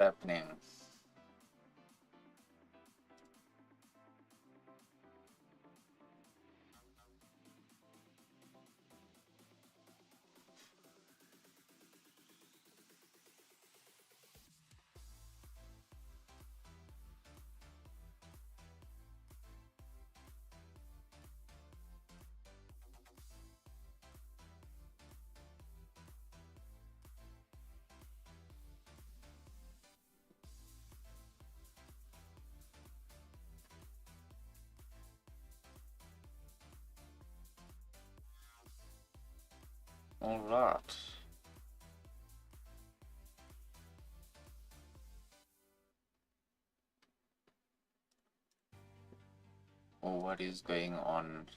happening. All right. Well, what is going on?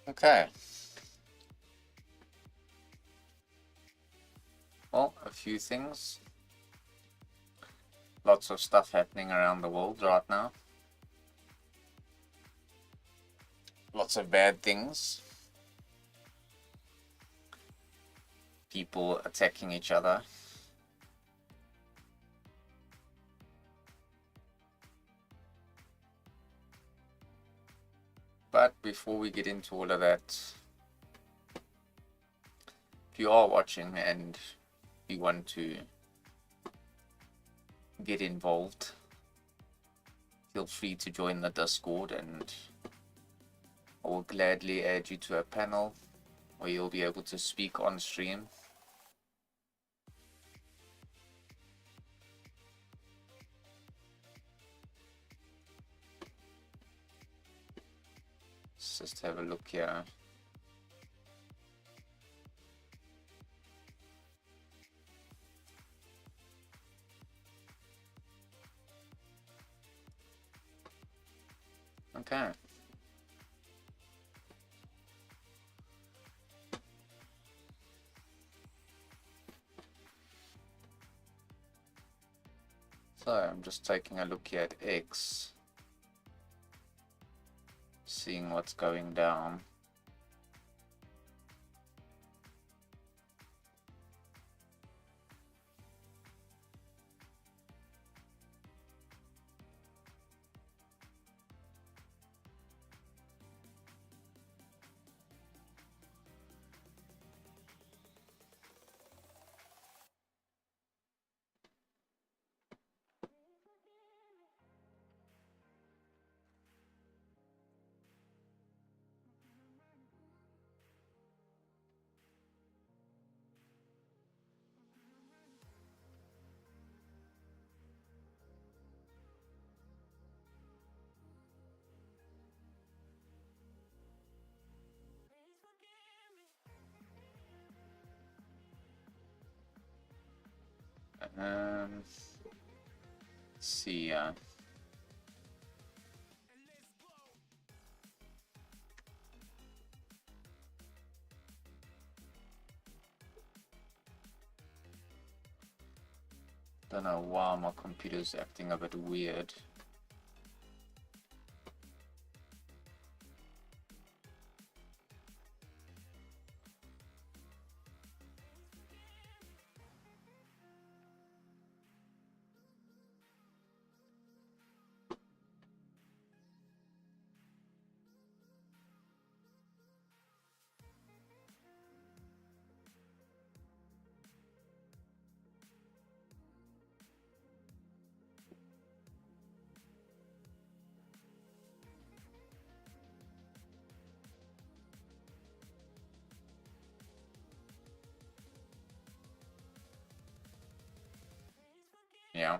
Okay. Well, a few things. Lots of stuff happening around the world right now. Lots of bad things. People attacking each other. But before we get into all of that, if you are watching and you want to get involved, feel free to join the Discord and I will gladly add you to a panel where you'll be able to speak on stream. Let's just have a look here. Okay. So I'm just taking a look here at X, seeing what's going down. Let's see. Don't know why my computer's acting a bit weird. Yeah.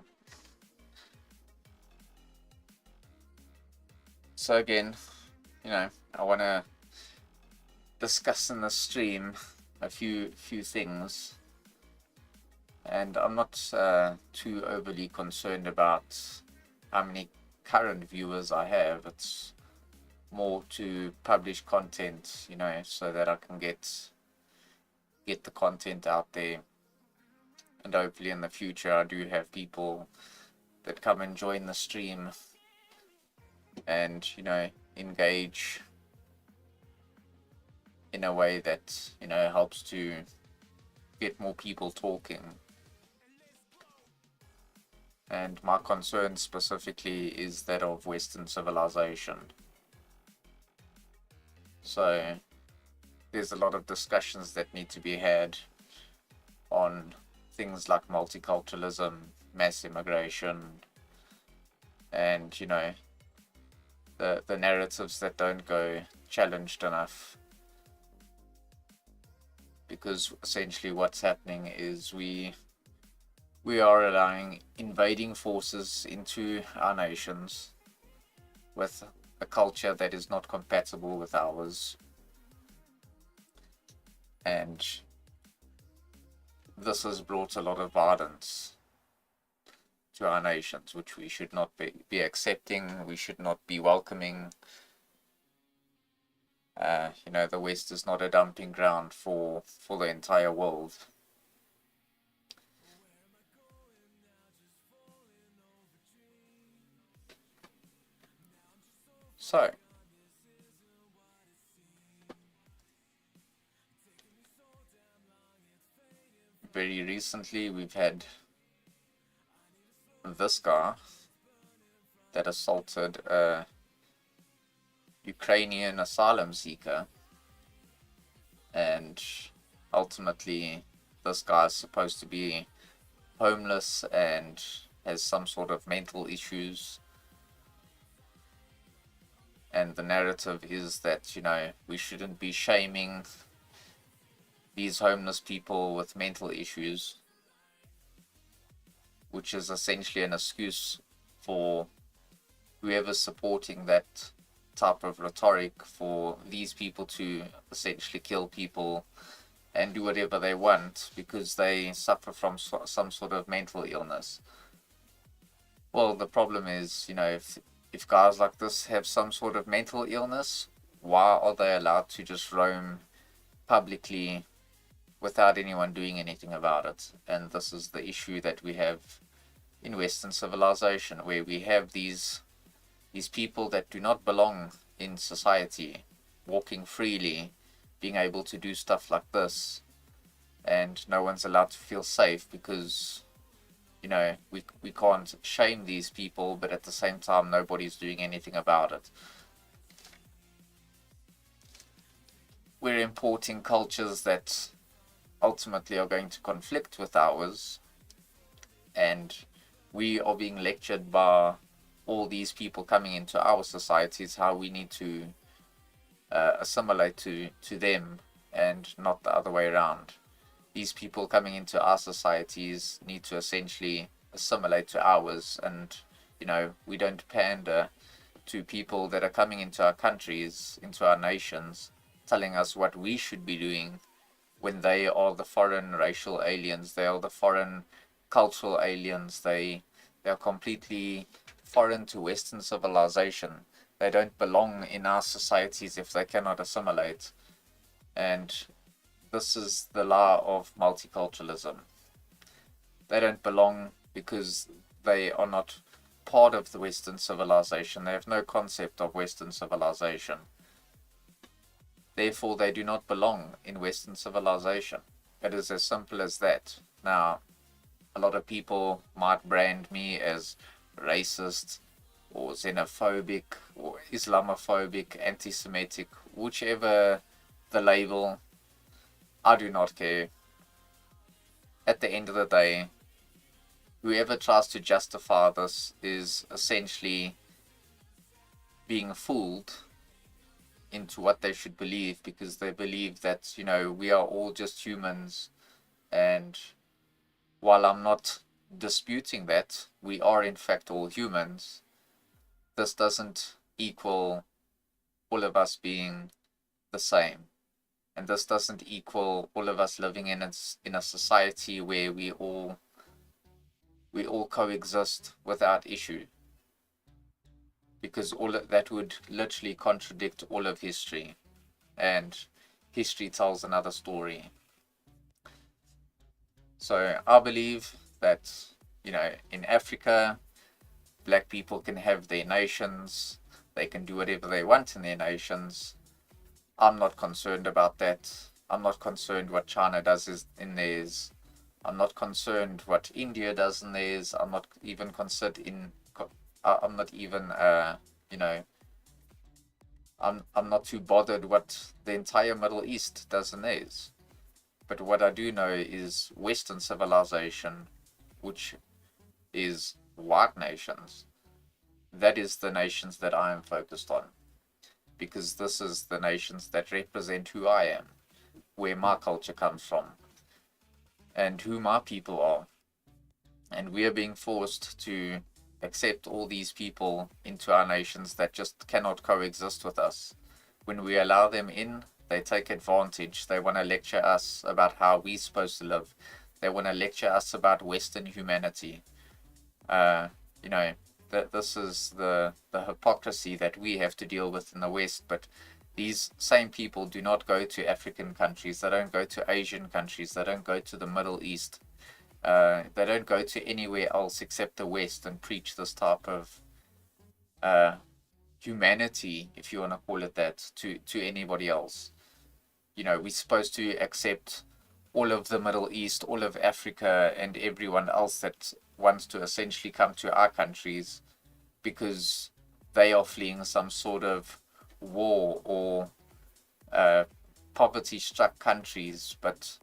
So again, I want to discuss in the stream a few things, and I'm not too overly concerned about how many current viewers I have. It's more to publish content, so that I can get the content out there, and hopefully in the future I do have people that come and join the stream and engage in a way that helps to get more people talking. And my concern specifically is that of Western civilization. So there's a lot of discussions that need to be had on things like multiculturalism, mass immigration, and the narratives that don't go challenged enough. Because essentially what's happening is we are allowing invading forces into our nations with a culture that is not compatible with ours. And this has brought a lot of violence to our nations, which we should not be accepting, we should not be welcoming. The West is not a dumping ground for the entire world. So, very recently we've had this guy that assaulted a Ukrainian asylum seeker, and ultimately this guy is supposed to be homeless and has some sort of mental issues. And the narrative is that, we shouldn't be shaming these homeless people with mental issues, which is essentially an excuse for whoever's supporting that type of rhetoric for these people to essentially kill people and do whatever they want because they suffer from some sort of mental illness. Well, the problem is, if guys like this have some sort of mental illness, why are they allowed to just roam publicly without anyone doing anything about it? And this is the issue that we have in Western civilization, where we have these people that do not belong in society walking freely, being able to do stuff like this, and no one's allowed to feel safe because we can't shame these people, but at the same time nobody's doing anything about it. We're importing cultures that ultimately are going to conflict with ours, and we are being lectured by all these people coming into our societies how we need to assimilate to them, and not the other way around. These people coming into our societies need to essentially assimilate to ours, and we don't pander to people that are coming into our countries, into our nations, telling us what we should be doing when they are the foreign racial aliens, they are the foreign cultural aliens, they are completely foreign to Western civilization. They don't belong in our societies if they cannot assimilate. And this is the law of multiculturalism. They don't belong because they are not part of the Western civilization. They have no concept of Western civilization. Therefore, they do not belong in Western civilization. It is as simple as that. Now, a lot of people might brand me as racist or xenophobic or Islamophobic, anti-Semitic, whichever the label. I do not care. At the end of the day, whoever tries to justify this is essentially being fooled into what they should believe, because they believe that, we are all just humans. And while I'm not disputing that we are in fact all humans, this doesn't equal all of us being the same. And this doesn't equal all of us living in a society where we all coexist without issue, because all of that would literally contradict all of history, and history tells another story. So I believe that, in Africa, black people can have their nations, they can do whatever they want in their nations. I'm not concerned about that. I'm not concerned what China does in theirs. I'm not concerned what India does in theirs. I'm not even concerned in. I'm not even. I'm not too bothered what the entire Middle East does in theirs. But what I do know is Western civilization, which is white nations. That is the nations that I am focused on, because this is the nations that represent who I am, where my culture comes from, and who my people are. And we are being forced to accept all these people into our nations that just cannot coexist with us. When we allow them in, they take advantage. They want to lecture us about how we're supposed to live. They want to lecture us about Western humanity. This is the hypocrisy that we have to deal with in the West. But these same people do not go to African countries. They don't go to Asian countries. They don't go to the Middle East. They don't go to anywhere else except the West and preach this type of humanity, if you want to call it that, to anybody else. We're supposed to accept all of the Middle East, all of Africa, and everyone else that wants to essentially come to our countries because they are fleeing some sort of war or poverty-struck countries. But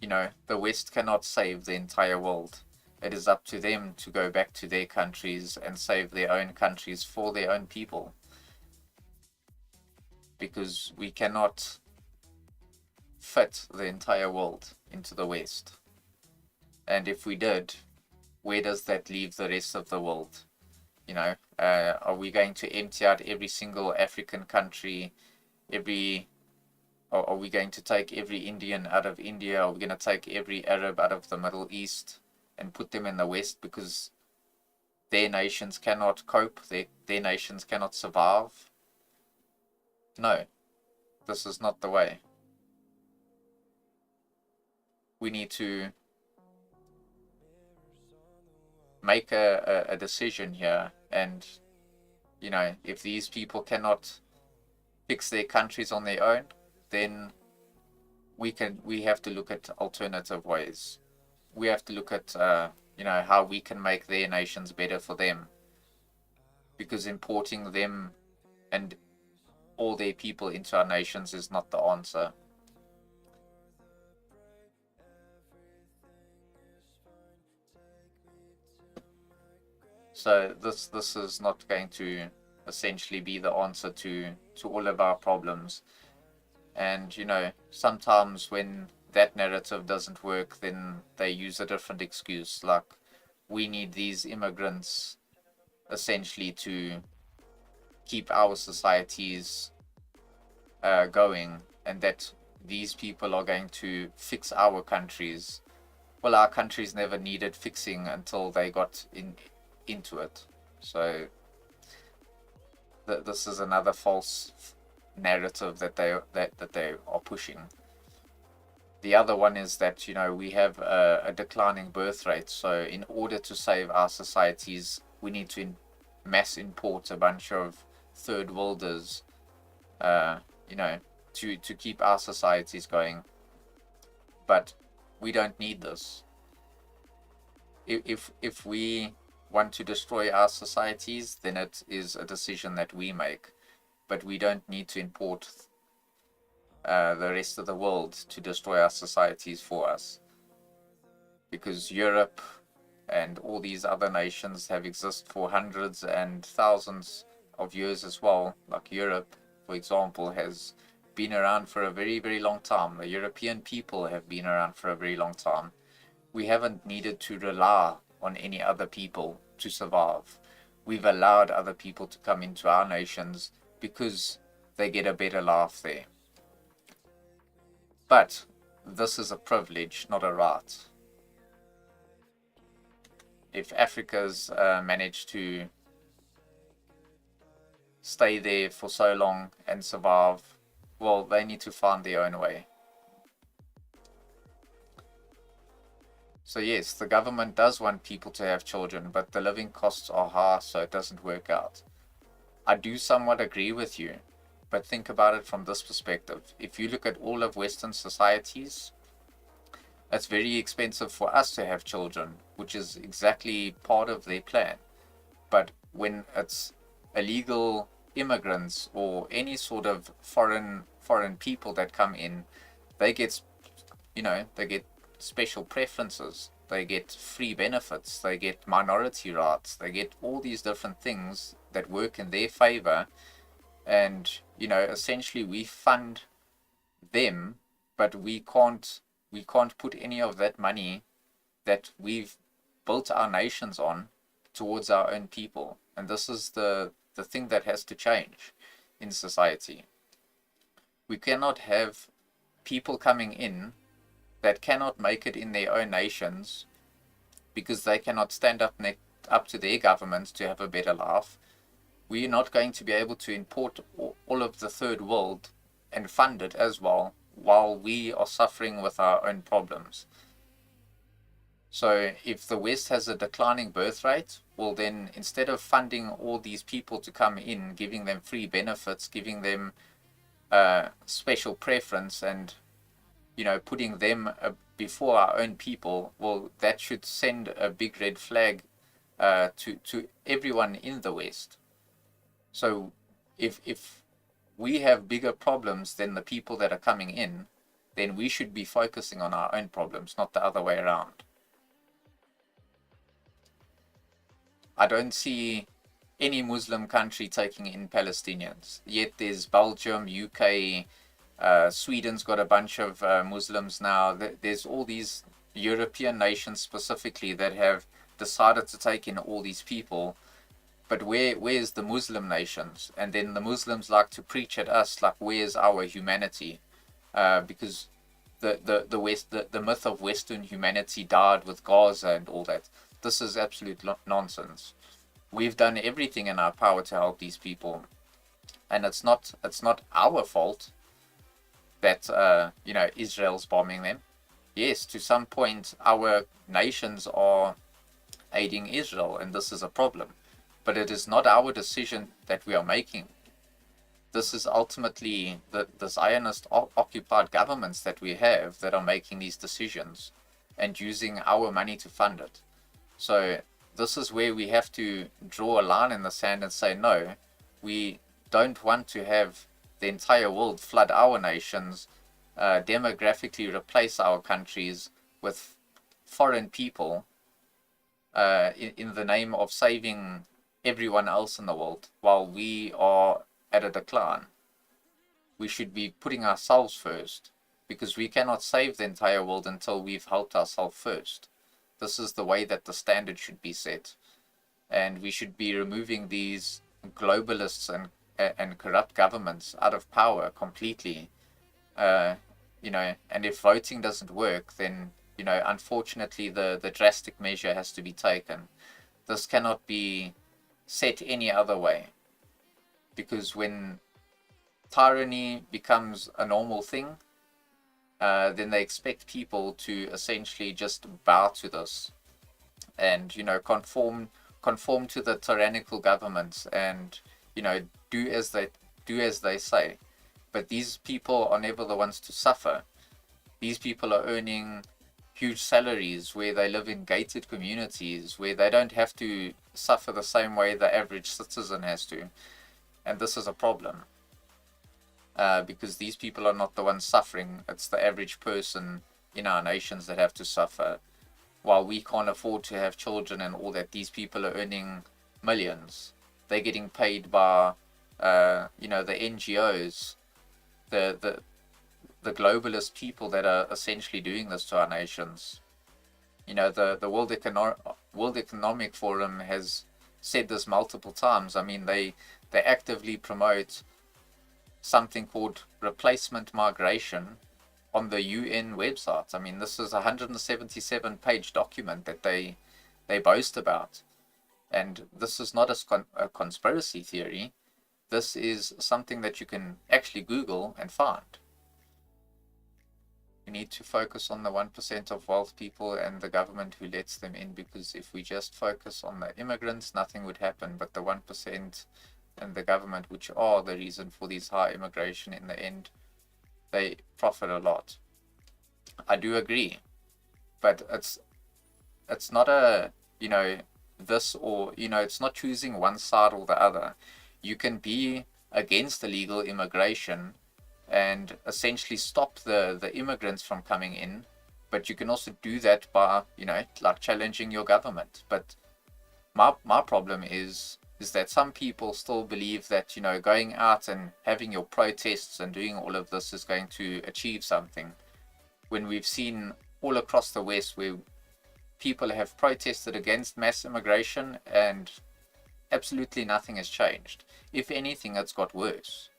the West cannot save the entire world. It is up to them to go back to their countries and save their own countries for their own people. Because we cannot fit the entire world into the West. And if we did, where does that leave the rest of the world? Are we going to empty out every single African country, are we going to take every Indian out of India? Are we going to take every Arab out of the Middle East and put them in the West because their nations cannot cope, their nations cannot survive? No, this is not the way. We need to make a decision here, and if these people cannot fix their countries on their own, then we have to look at alternative ways. We have to look at how we can make their nations better for them, because importing them and all their people into our nations is not the answer. So this is not going to essentially be the answer to all of our problems. And sometimes when that narrative doesn't work, then they use a different excuse, like we need these immigrants essentially to keep our societies going, and that these people are going to fix our countries. Well, our countries never needed fixing until they got into it. So this is another false narrative that they are pushing. The other one is that we have a declining birth rate, so in order to save our societies, we need to mass import a bunch of third worlders, to keep our societies going. But we don't need this. If we want to destroy our societies, then it is a decision that we make. But we don't need to import the rest of the world to destroy our societies for us, because Europe and all these other nations have existed for hundreds and thousands of years as well. Like Europe, for example, has been around for a very, very long time. The European people have been around for a very long time. We haven't needed to rely on any other people to survive. We've allowed other people to come into our nations because they get a better life there. But this is a privilege, not a right. If Africa's managed to stay there for so long and survive, well, they need to find their own way. So yes, the government does want people to have children, but the living costs are high, so it doesn't work out. I do somewhat agree with you, but think about it from this perspective. If you look at all of Western societies, it's very expensive for us to have children, which is exactly part of their plan. But when it's illegal immigrants or any sort of foreign people that come in, they get special preferences, they get free benefits, they get minority rights, they get all these different things that work in their favor. And essentially we fund them, but we can't put any of that money that we've built our nations on towards our own people. And this is the thing that has to change in society. We cannot have people coming in that cannot make it in their own nations because they cannot stand up to their governments to have a better life. We're not going to be able to import all of the third world and fund it as well while we are suffering with our own problems. So if the West has a declining birth rate, well then instead of funding all these people to come in, giving them free benefits, giving them special preference, and putting them before our own people, well, that should send a big red flag to everyone in the West. So if we have bigger problems than the people that are coming in, then we should be focusing on our own problems, not the other way around. I don't see any Muslim country taking in Palestinians. Yet there's Belgium, UK, Sweden's got a bunch of Muslims now. There's all these European nations specifically that have decided to take in all these people. But where's the Muslim nations? And then the Muslims like to preach at us like, where's our humanity? Because the myth of Western humanity died with Gaza and all that. This is absolute nonsense. We've done everything in our power to help these people, and it's not our fault that Israel's bombing them. Yes, to some point our nations are aiding Israel, and this is a problem. But it is not our decision that we are making. This is ultimately the Zionist occupied governments that we have that are making these decisions and using our money to fund it. So this is where we have to draw a line in the sand and say, no, we don't want to have the entire world flood our nations, demographically replace our countries with foreign people in the name of saving everyone else in the world while we are at a decline. We should be putting ourselves first, because we cannot save the entire world until we've helped ourselves first. This is the way that the standard should be set, and we should be removing these globalists and corrupt governments out of power completely. And if voting doesn't work, then unfortunately the drastic measure has to be taken. This cannot be set any other way, because when tyranny becomes a normal thing, then they expect people to essentially just bow to this and conform to the tyrannical governments and do as they say. But these people are never the ones to suffer. These people are earning huge salaries where they live in gated communities where they don't have to suffer the same way the average citizen has to. And this is a problem. Because these people are not the ones suffering. It's the average person in our nations that have to suffer. While we can't afford to have children and all that, these people are earning millions. They're getting paid by, the NGOs, the globalist people that are essentially doing this to our nations. The World Economic Forum has said this multiple times. I mean, they actively promote something called replacement migration, on the UN website. I mean, this is a 177-page document that they boast about. And this is not a conspiracy theory. This is something that you can actually Google and find. We need to focus on the 1% of wealth people and the government who lets them in, because if we just focus on the immigrants, nothing would happen. But the 1% and the government, which are the reason for these high immigration in the end, they profit a lot. I do agree, but it's not a, this or, it's not choosing one side or the other. You can be against illegal immigration and essentially stop the immigrants from coming in, but you can also do that by, like challenging your government. But my problem is that some people still believe that, going out and having your protests and doing all of this is going to achieve something, when we've seen all across the West where people have protested against mass immigration and absolutely nothing has changed. If anything, it's got worse.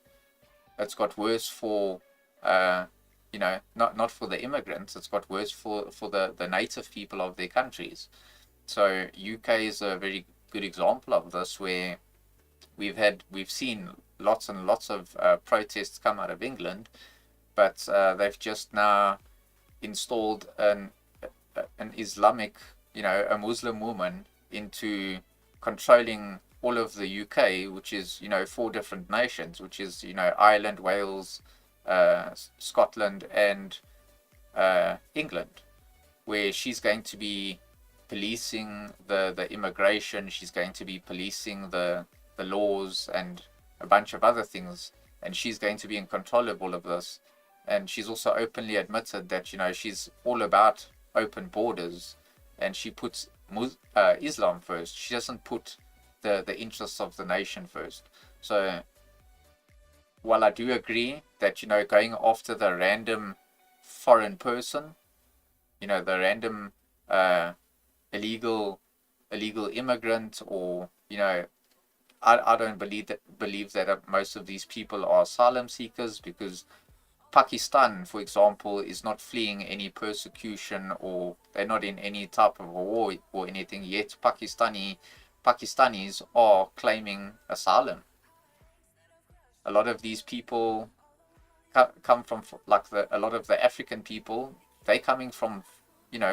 It's got worse for, not for the immigrants, it's got worse for the native people of their countries. So UK is a very good example of this, where we've seen lots and lots of protests come out of England, but they've just now installed an Islamic, a Muslim woman into controlling all of the UK, which is, 4 different nations, which is, Ireland, Wales, Scotland, and England, where she's going to be policing the immigration, she's going to be policing the laws and a bunch of other things, and she's going to be in control of all of this. And she's also openly admitted that, she's all about open borders, and she puts Islam first. She doesn't put the interests of the nation first. So while I do agree that, going after the random foreign person, the random illegal immigrant, or, I don't believe that most of these people are asylum seekers, because Pakistan, for example, is not fleeing any persecution, or they're not in any type of war or anything, yet Pakistanis are claiming asylum. A lot of these people come from, like, a lot of the African people, they're coming from,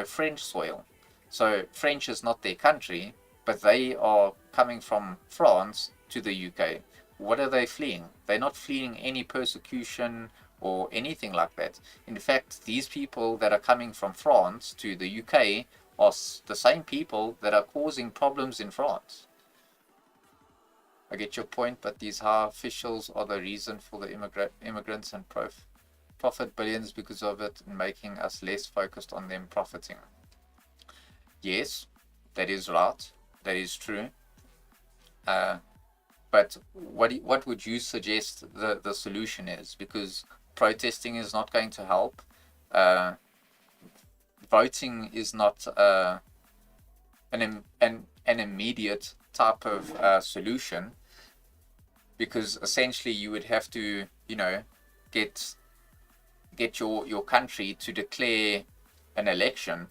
French soil. So French is not their country, but they are coming from France to the UK. What are they fleeing? They're not fleeing any persecution or anything like that. In fact, these people that are coming from France to the UK are the same people that are causing problems in France. I get your point, but these high officials are the reason for the immigrants and profit billions because of it, and making us less focused on them profiting. Yes, that is right. That is true. But what would you suggest the solution is? Because protesting is not going to help. Voting is not an immediate type of solution, because essentially you would have to, get your country to declare an election,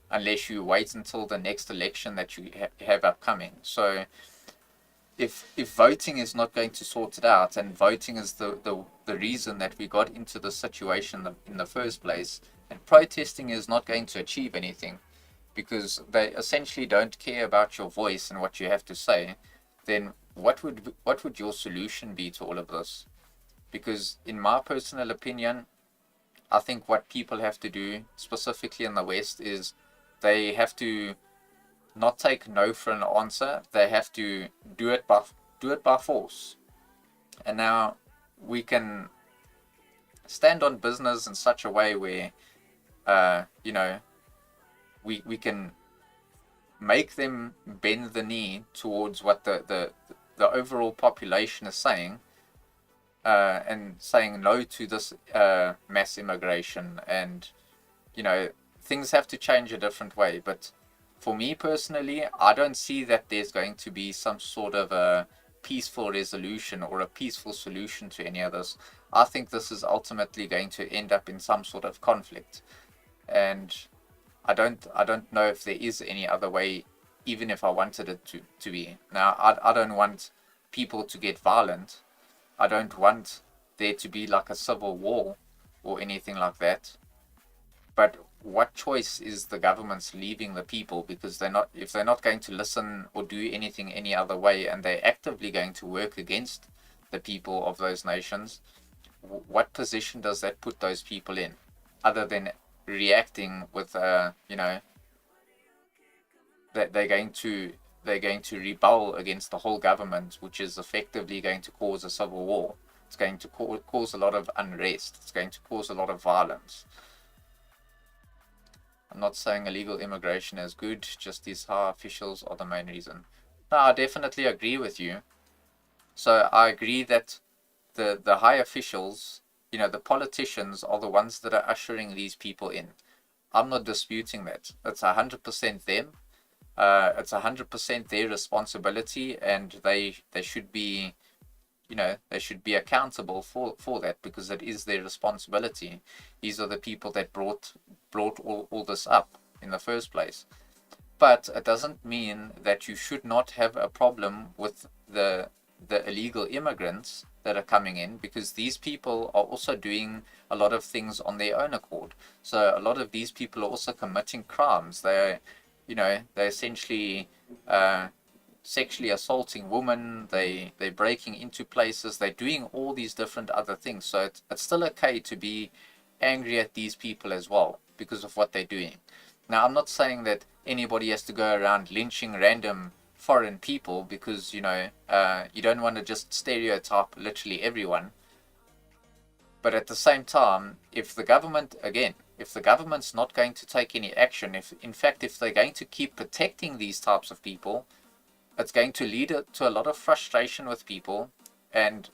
unless you wait until the next election that you have upcoming. So if voting is not going to sort it out, and voting is the reason that we got into the situation in the first place, and protesting is not going to achieve anything, because they essentially don't care about your voice and what you have to say, then what would your solution be to all of this? Because in my personal opinion, I think what people have to do, specifically in the West, is they have to not take no for an answer. They have to do it by force. And now we can stand on business in such a way where, we can make them bend the knee towards what the overall population is saying, and saying no to this mass immigration. And, things have to change a different way. But for me personally, I don't see that there's going to be some sort of a peaceful resolution or a peaceful solution to any of this. I think this is ultimately going to end up in some sort of conflict, and I don't know if there is any other way, even if I wanted it to be. Now, I don't want people to get violent. I don't want there to be like a civil war or anything like that. But what choice is the government's leaving the people? Because if they're not going to listen or do anything any other way, and they're actively going to work against the people of those nations, what position does that put those people in, other than reacting with that they're going to rebel against the whole government, which is effectively going to cause a civil war. It's going to cause a lot of unrest. It's going to cause a lot of violence. I'm not saying illegal immigration is good, just these high officials are the main reason. No, I definitely agree with you. So I agree that the high officials, the politicians, are the ones that are ushering these people in. I'm not disputing that. It's 100% them. It's 100% their responsibility, and they should be, they should be accountable for that, because it is their responsibility. These are the people that brought all this up in the first place. But it doesn't mean that you should not have a problem with the illegal immigrants that are coming in, because these people are also doing a lot of things on their own accord. So a lot of these people are also committing crimes. They're essentially sexually assaulting women. They're breaking into places. They're doing all these different other things. So it's still okay to be angry at these people as well because of what they're doing. Now, I'm not saying that anybody has to go around lynching random foreign people, because you don't want to just stereotype literally everyone. But at the same time, if the government's not going to take any action, if they're going to keep protecting these types of people, it's going to lead to a lot of frustration with people, and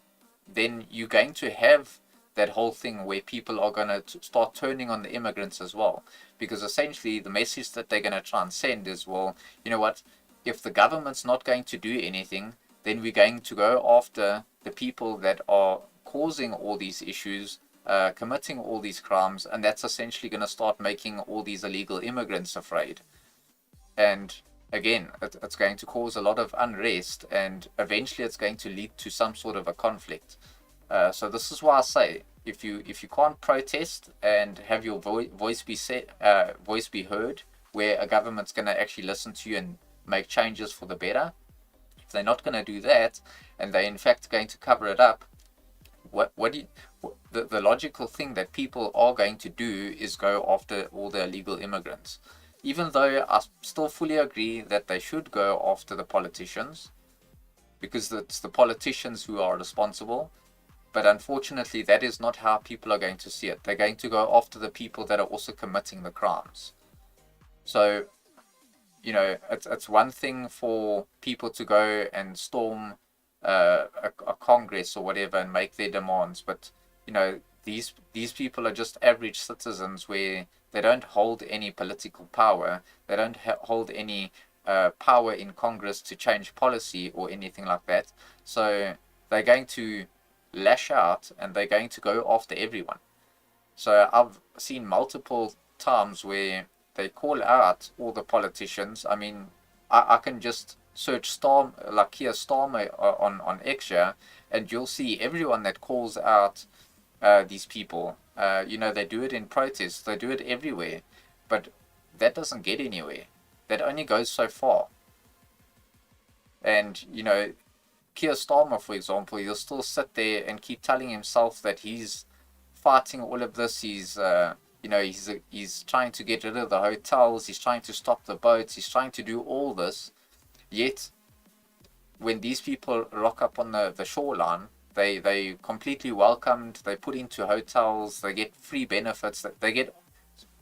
then you're going to have that whole thing where people are going to start turning on the immigrants as well. Because essentially the message that they're going to try and send is, well, you know what, if the government's not going to do anything, then we're going to go after the people that are causing all these issues, committing all these crimes, and that's essentially going to start making all these illegal immigrants afraid. And again, it's going to cause a lot of unrest, and eventually it's going to lead to some sort of a conflict. So this is why I say, if you can't protest and have your voice be heard, where a government's going to actually listen to you and make changes for the better, if they're not going to do that, and they're in fact going to cover it up, the logical thing that people are going to do is go after all the illegal immigrants. Even though I still fully agree that they should go after the politicians, because it's the politicians who are responsible. But unfortunately, that is not how people are going to see it. They're going to go after the people that are also committing the crimes. So, it's one thing for people to go and storm a Congress or whatever and make their demands, but these people are just average citizens, where they don't hold any political power. They don't hold any power in Congress to change policy or anything like that. So they're going to lash out, and they're going to go after everyone. So I've seen multiple times where they call out all the politicians. I mean, I can just search Keir Starmer on X, and you'll see everyone that calls out these people. They do it in protests. They do it everywhere. But that doesn't get anywhere. That only goes so far. And, Keir Starmer, for example, he'll still sit there and keep telling himself that he's fighting all of this. He's trying to get rid of the hotels. He's trying to stop the boats. He's trying to do all this. Yet, when these people rock up on the shoreline, they completely welcomed. They put into hotels. They get free benefits. They get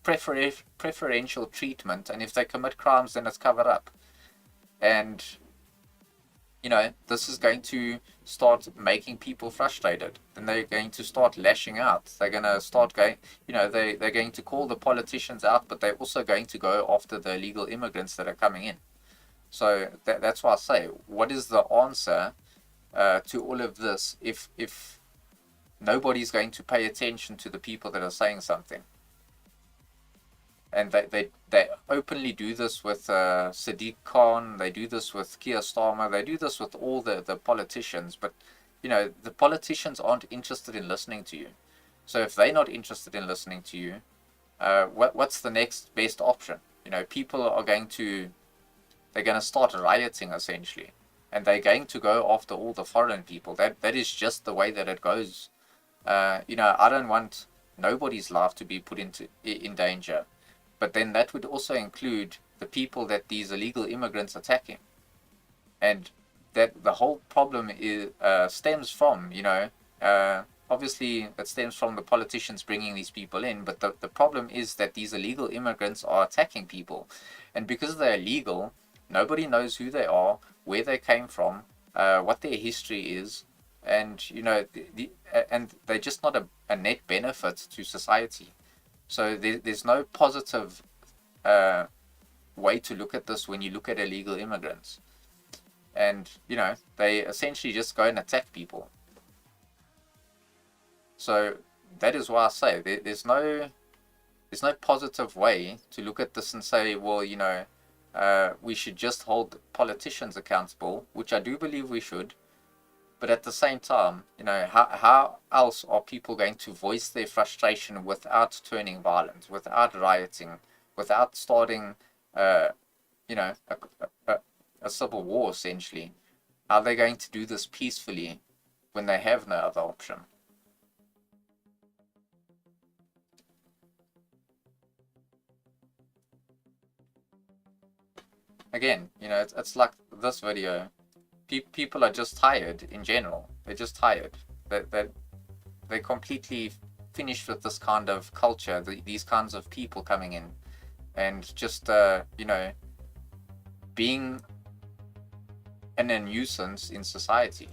preferential treatment. And if they commit crimes, then it's covered up. And this is going to start making people frustrated. Then they're going to start lashing out. They're going to start going, they're going to call the politicians out, but they're also going to go after the illegal immigrants that are coming in. So that's why I say, what is the answer to all of this if nobody's going to pay attention to the people that are saying something? And they openly do this with Sadiq Khan. They do this with Keir Starmer. They do this with all the politicians. But the politicians aren't interested in listening to you. So if they're not interested in listening to you, what's the next best option? People are going to start rioting essentially, and they're going to go after all the foreign people. That is just the way that it goes. I don't want nobody's life to be put in danger. But then that would also include the people that these illegal immigrants are attacking. And that the whole problem stems from, obviously that stems from the politicians bringing these people in. But the problem is that these illegal immigrants are attacking people. And because they're illegal, nobody knows who they are, where they came from, what their history is. And, and they're just not a net benefit to society. So there's no positive way to look at this when you look at illegal immigrants. And, they essentially just go and attack people. So that is why I say there's no positive way to look at this and say, well, we should just hold politicians accountable, which I do believe we should. But at the same time, how else are people going to voice their frustration without turning violent, without rioting, without starting, a civil war, essentially? How are they going to do this peacefully when they have no other option? Again, it's like this video. People are just tired in general. They're just tired. They're completely finished with this kind of culture, these kinds of people coming in, and just being a nuisance in society.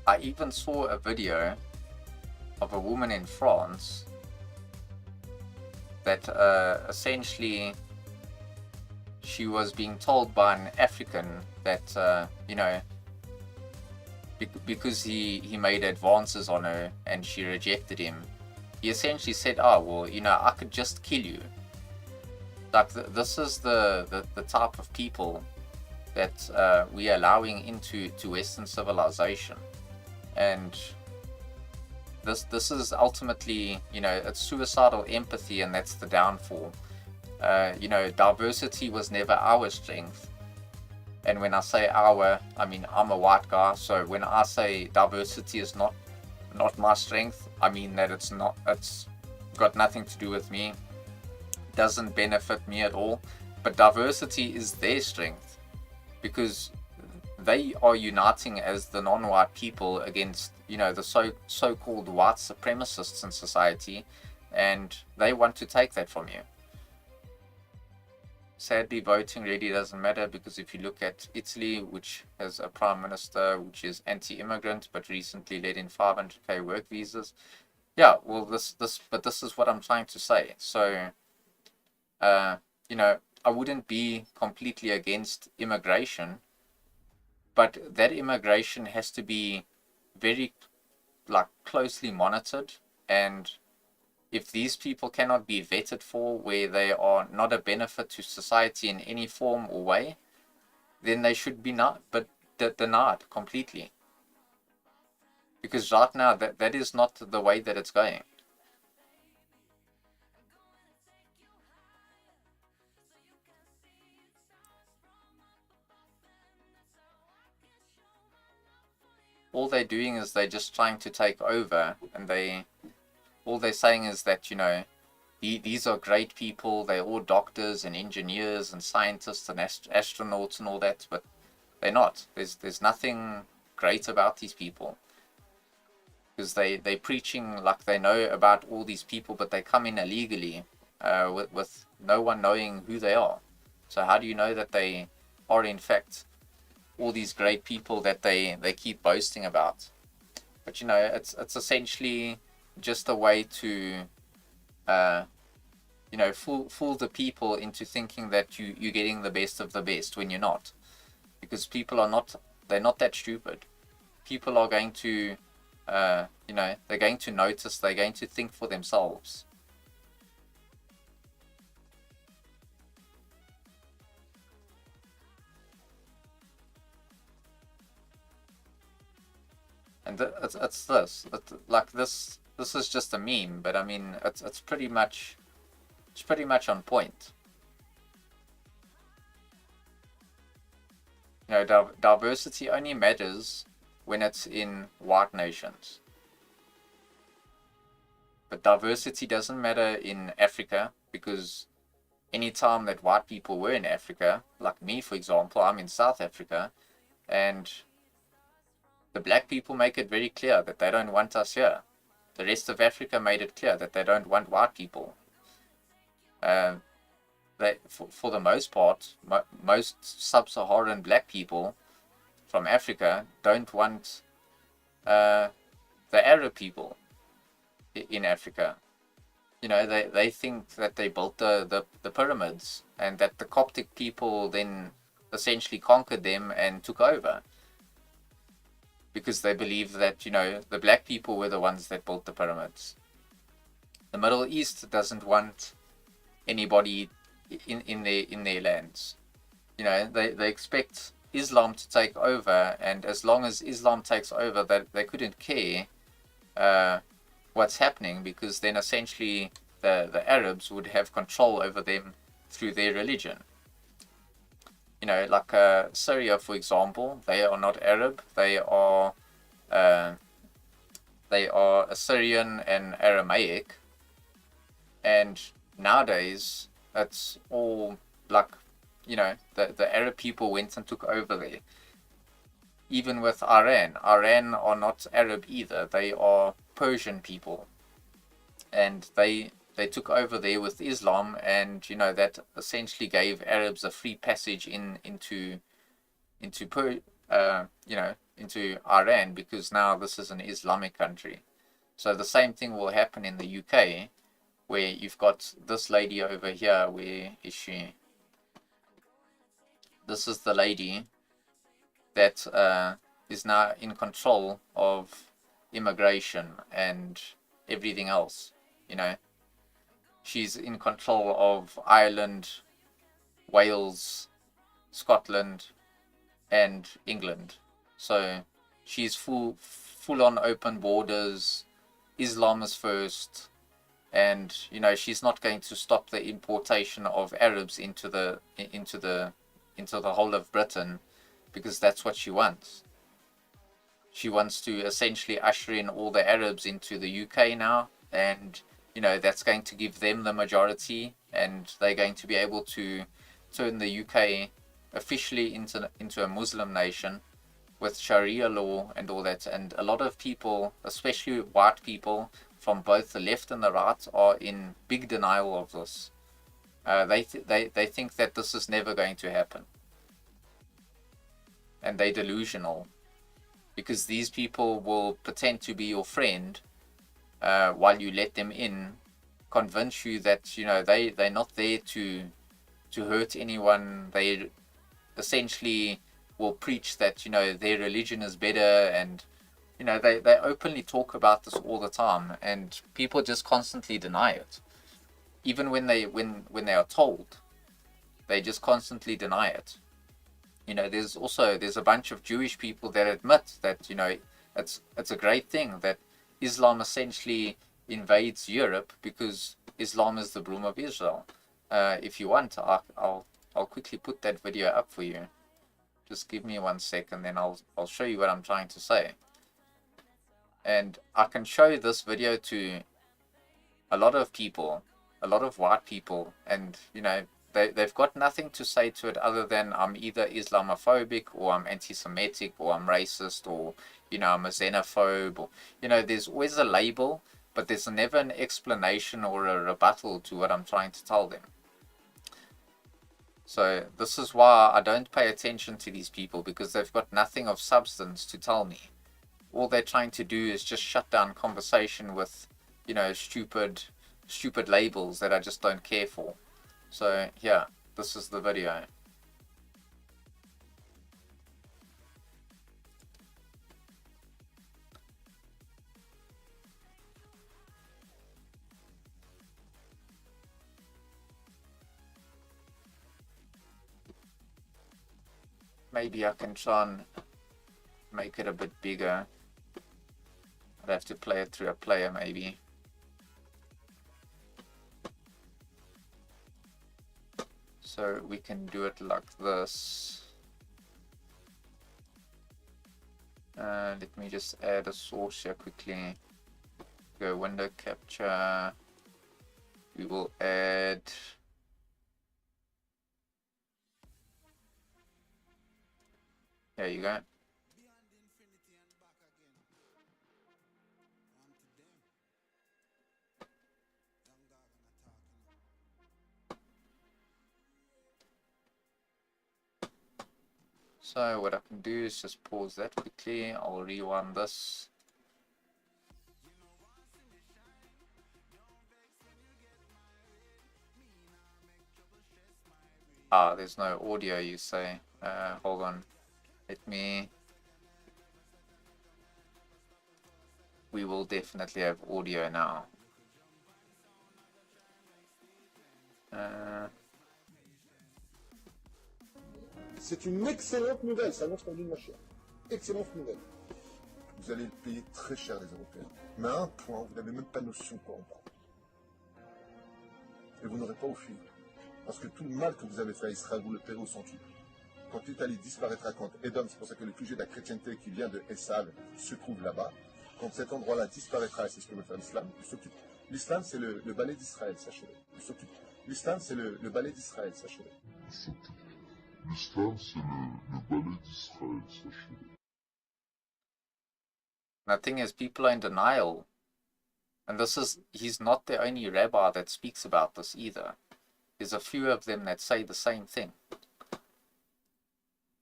I even saw a video of a woman in France that essentially she was being told by an African that because he made advances on her and she rejected him, he essentially said, oh well, I could just kill you. Like this is the type of people that we are allowing into Western civilization. And this is ultimately, it's suicidal empathy, and that's the downfall. Diversity was never our strength. And when I say our, I mean I'm a white guy, so when I say diversity is not my strength, I mean that it's got nothing to do with me, doesn't benefit me at all. But diversity is their strength, because they are uniting as the non-white people against, the so-called white supremacists in society, and they want to take that from you. Sadly, voting really doesn't matter, because if you look at Italy, which has a prime minister which is anti-immigrant but recently let in 500k work visas, yeah, well, this is what I'm trying to say. So, I wouldn't be completely against immigration, but that immigration has to be very closely monitored. And if these people cannot be vetted for, where they are not a benefit to society in any form or way, then they should be denied completely. Because right now that is not the way that it's going. All they're doing is they're just trying to take over, and all they're saying is that, these are great people, they're all doctors and engineers and scientists and astronauts and all that, but they're not. There's nothing great about these people. because they're preaching like they know about all these people, but they come in illegally, with no one knowing who they are. So how do you know that they are in fact all these great people that they keep boasting about? But it's essentially just a way to fool the people into thinking that you're getting the best of the best when you're not, because people are not, they're not that stupid. People are going to they're going to notice, they're going to think for themselves. And it's this, like this is just a meme, but I mean it's pretty much on point. Diversity only matters when it's in white nations, but diversity doesn't matter in Africa, because anytime that white people were in Africa, like me for example, I'm in South Africa, and the black people make it very clear that they don't want us here. The rest of Africa made it clear that they don't want white people. For the most part, most sub-Saharan black people from Africa don't want the Arab people in Africa. They think that they built the pyramids, and that the Coptic people then essentially conquered them and took over, because they believe that the black people were the ones that built the pyramids. The Middle East doesn't want anybody in their lands. They expect Islam to take over, and as long as Islam takes over, they couldn't care what's happening, because then essentially the Arabs would have control over them through their religion. Like Syria, for example, they are not Arab. They are Assyrian and Aramaic. And nowadays, it's all like, the Arab people went and took over there. Even with Iran are not Arab either. They are Persian people. And they took over there with Islam, and that essentially gave Arabs a free passage into Iran, because now this is an Islamic country. So the same thing will happen in the UK, where you've got this lady over here. Where is she? This is the lady that is now in control of immigration and everything else. She's in control of Ireland, Wales, Scotland, and England. So she's full on open borders. Islam is first, and she's not going to stop the importation of Arabs into the whole of Britain, because that's what she wants. She wants to essentially usher in all the Arabs into the UK now, and that's going to give them the majority, and they're going to be able to turn the UK officially into a Muslim nation with Sharia law and all that. And a lot of people, especially white people from both the left and the right, are in big denial of this. They think that this is never going to happen, and they're delusional, because these people will pretend to be your friend while you let them in, convince you that they're not there to hurt anyone. They essentially will preach that their religion is better, and they openly talk about this all the time, and people just constantly deny it. Even when they are told, they just constantly deny it. There's a bunch of Jewish people that admit that it's a great thing that Islam essentially invades Europe, because Islam is the broom of Israel. If you want, I'll quickly put that video up for you. Just give me 1 second, then I'll show you what I'm trying to say. And I can show this video to a lot of people, a lot of white people, and they've got nothing to say to it other than I'm either Islamophobic, or I'm anti-Semitic, or I'm racist, or I'm a xenophobe, or, there's always a label, but there's never an explanation or a rebuttal to what I'm trying to tell them. So this is why I don't pay attention to these people, because they've got nothing of substance to tell me. All they're trying to do is just shut down conversation with, stupid labels that I just don't care for. So yeah, this is the video. Maybe I can try and make it a bit bigger. I'd have to play it through a player maybe. So we can do it like this. Let me just add a source here quickly. Go window capture. We will add there you go. So what I can do is just pause that quickly. I'll rewind this. There's no audio, you say. Hold on. We will definitely have audio now. C'est une excellente nouvelle, ça annonce qu'on dit moins cher. Excellente nouvelle. Vous allez le payer très cher, les Européens. Mais à un point, vous n'avez même pas notion de quoi on prend. Et vous n'aurez pas au fil. Parce que tout le mal que vous avez fait à Israël, vous le paierez au centuple. Quand l'Italie disparaîtra, quand Edom, c'est pour ça que le sujet de la chrétienté qui vient de Esav se trouve là-bas, quand cet endroit-là disparaîtra, et c'est ce que veut faire l'islam, il s'occupe. L'islam, c'est le balai d'Israël, sachez-le. Il s'occupe. L'islam, c'est le balai d'Israël, sachez-le. L'islam, c'est le balai d'Israël, sachez-le. The thing is, people are in denial. And he's not the only rabbi that speaks about this either. There's a few of them that say the same thing.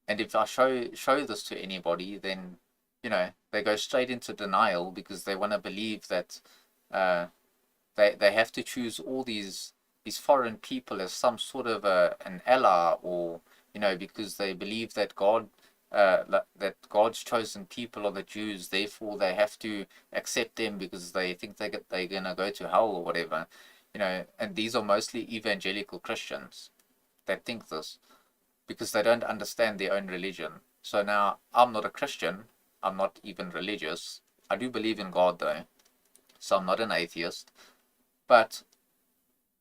And if I show this to anybody, then, they go straight into denial because they want to believe that they have to choose all these foreign people as some sort of an ally, or, because they believe that that God's chosen people are the Jews, therefore they have to accept them because they think they're gonna go to hell or whatever, and these are mostly evangelical Christians that think this because they don't understand their own religion. So now, I'm not a Christian, I'm not even religious. I do believe in God though, so I'm not an atheist, but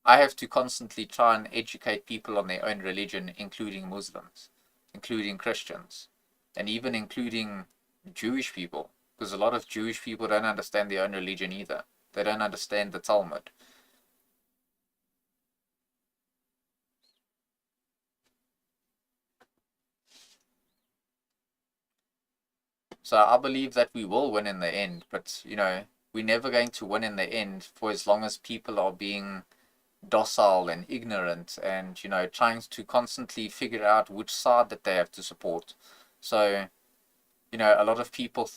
I have to constantly try and educate people on their own religion, including Muslims, including Christians, and even including Jewish people, because a lot of Jewish people don't understand their own religion either. They don't understand the Talmud. So I believe that we will win in the end, but, we're never going to win in the end for as long as people are being docile and ignorant and, trying to constantly figure out which side that they have to support. So, a lot of people,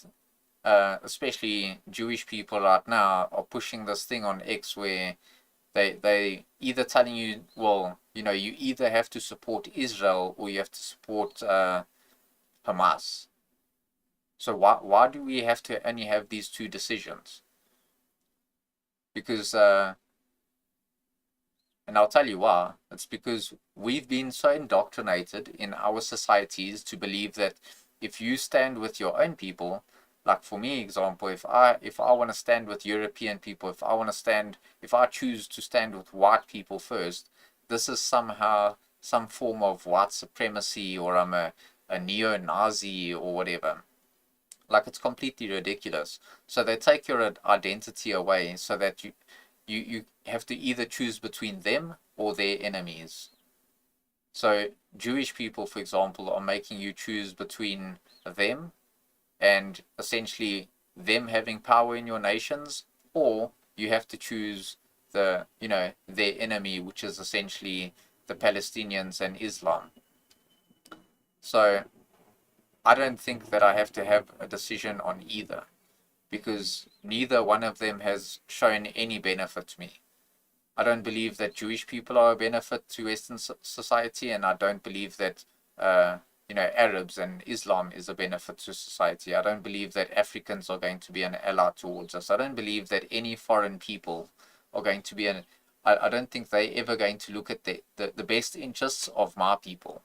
especially Jewish people right now, are pushing this thing on X where they either telling you, well, you either have to support Israel or you have to support Hamas. So why do we have to only have these two decisions? Because and I'll tell you why. It's because we've been so indoctrinated in our societies to believe that if you stand with your own people, like for me, example, if I want to stand with European people, if I choose to stand with white people first, this is somehow some form of white supremacy, or I'm a neo-Nazi or whatever. Like, it's completely ridiculous. So they take your identity away so that you have to either choose between them or their enemies. So Jewish people, for example, are making you choose between them and essentially them having power in your nations, or you have to choose their enemy, which is essentially the Palestinians and Islam. So I don't think that I have to have a decision on either, because neither one of them has shown any benefit to me. I don't believe that Jewish people are a benefit to Western society, and I don't believe that Arabs and Islam is a benefit to society. I don't believe that Africans are going to be an ally towards us. I don't believe that any foreign people are going to be I don't think they're ever going to look at the best interests of my people,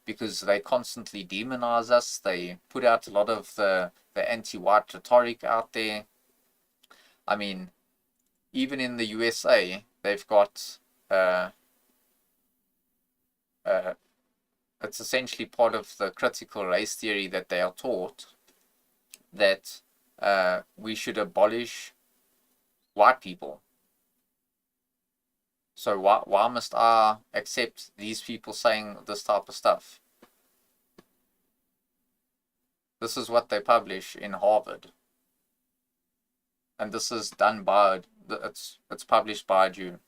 because they constantly demonize us. They put out a lot of the anti-white rhetoric out there. I mean, even in the USA, they've got it's essentially part of the critical race theory that they are taught, that we should abolish white people. So why must I accept these people saying this type of stuff? This is what they publish in Harvard, and this is done by it's published by a Jew.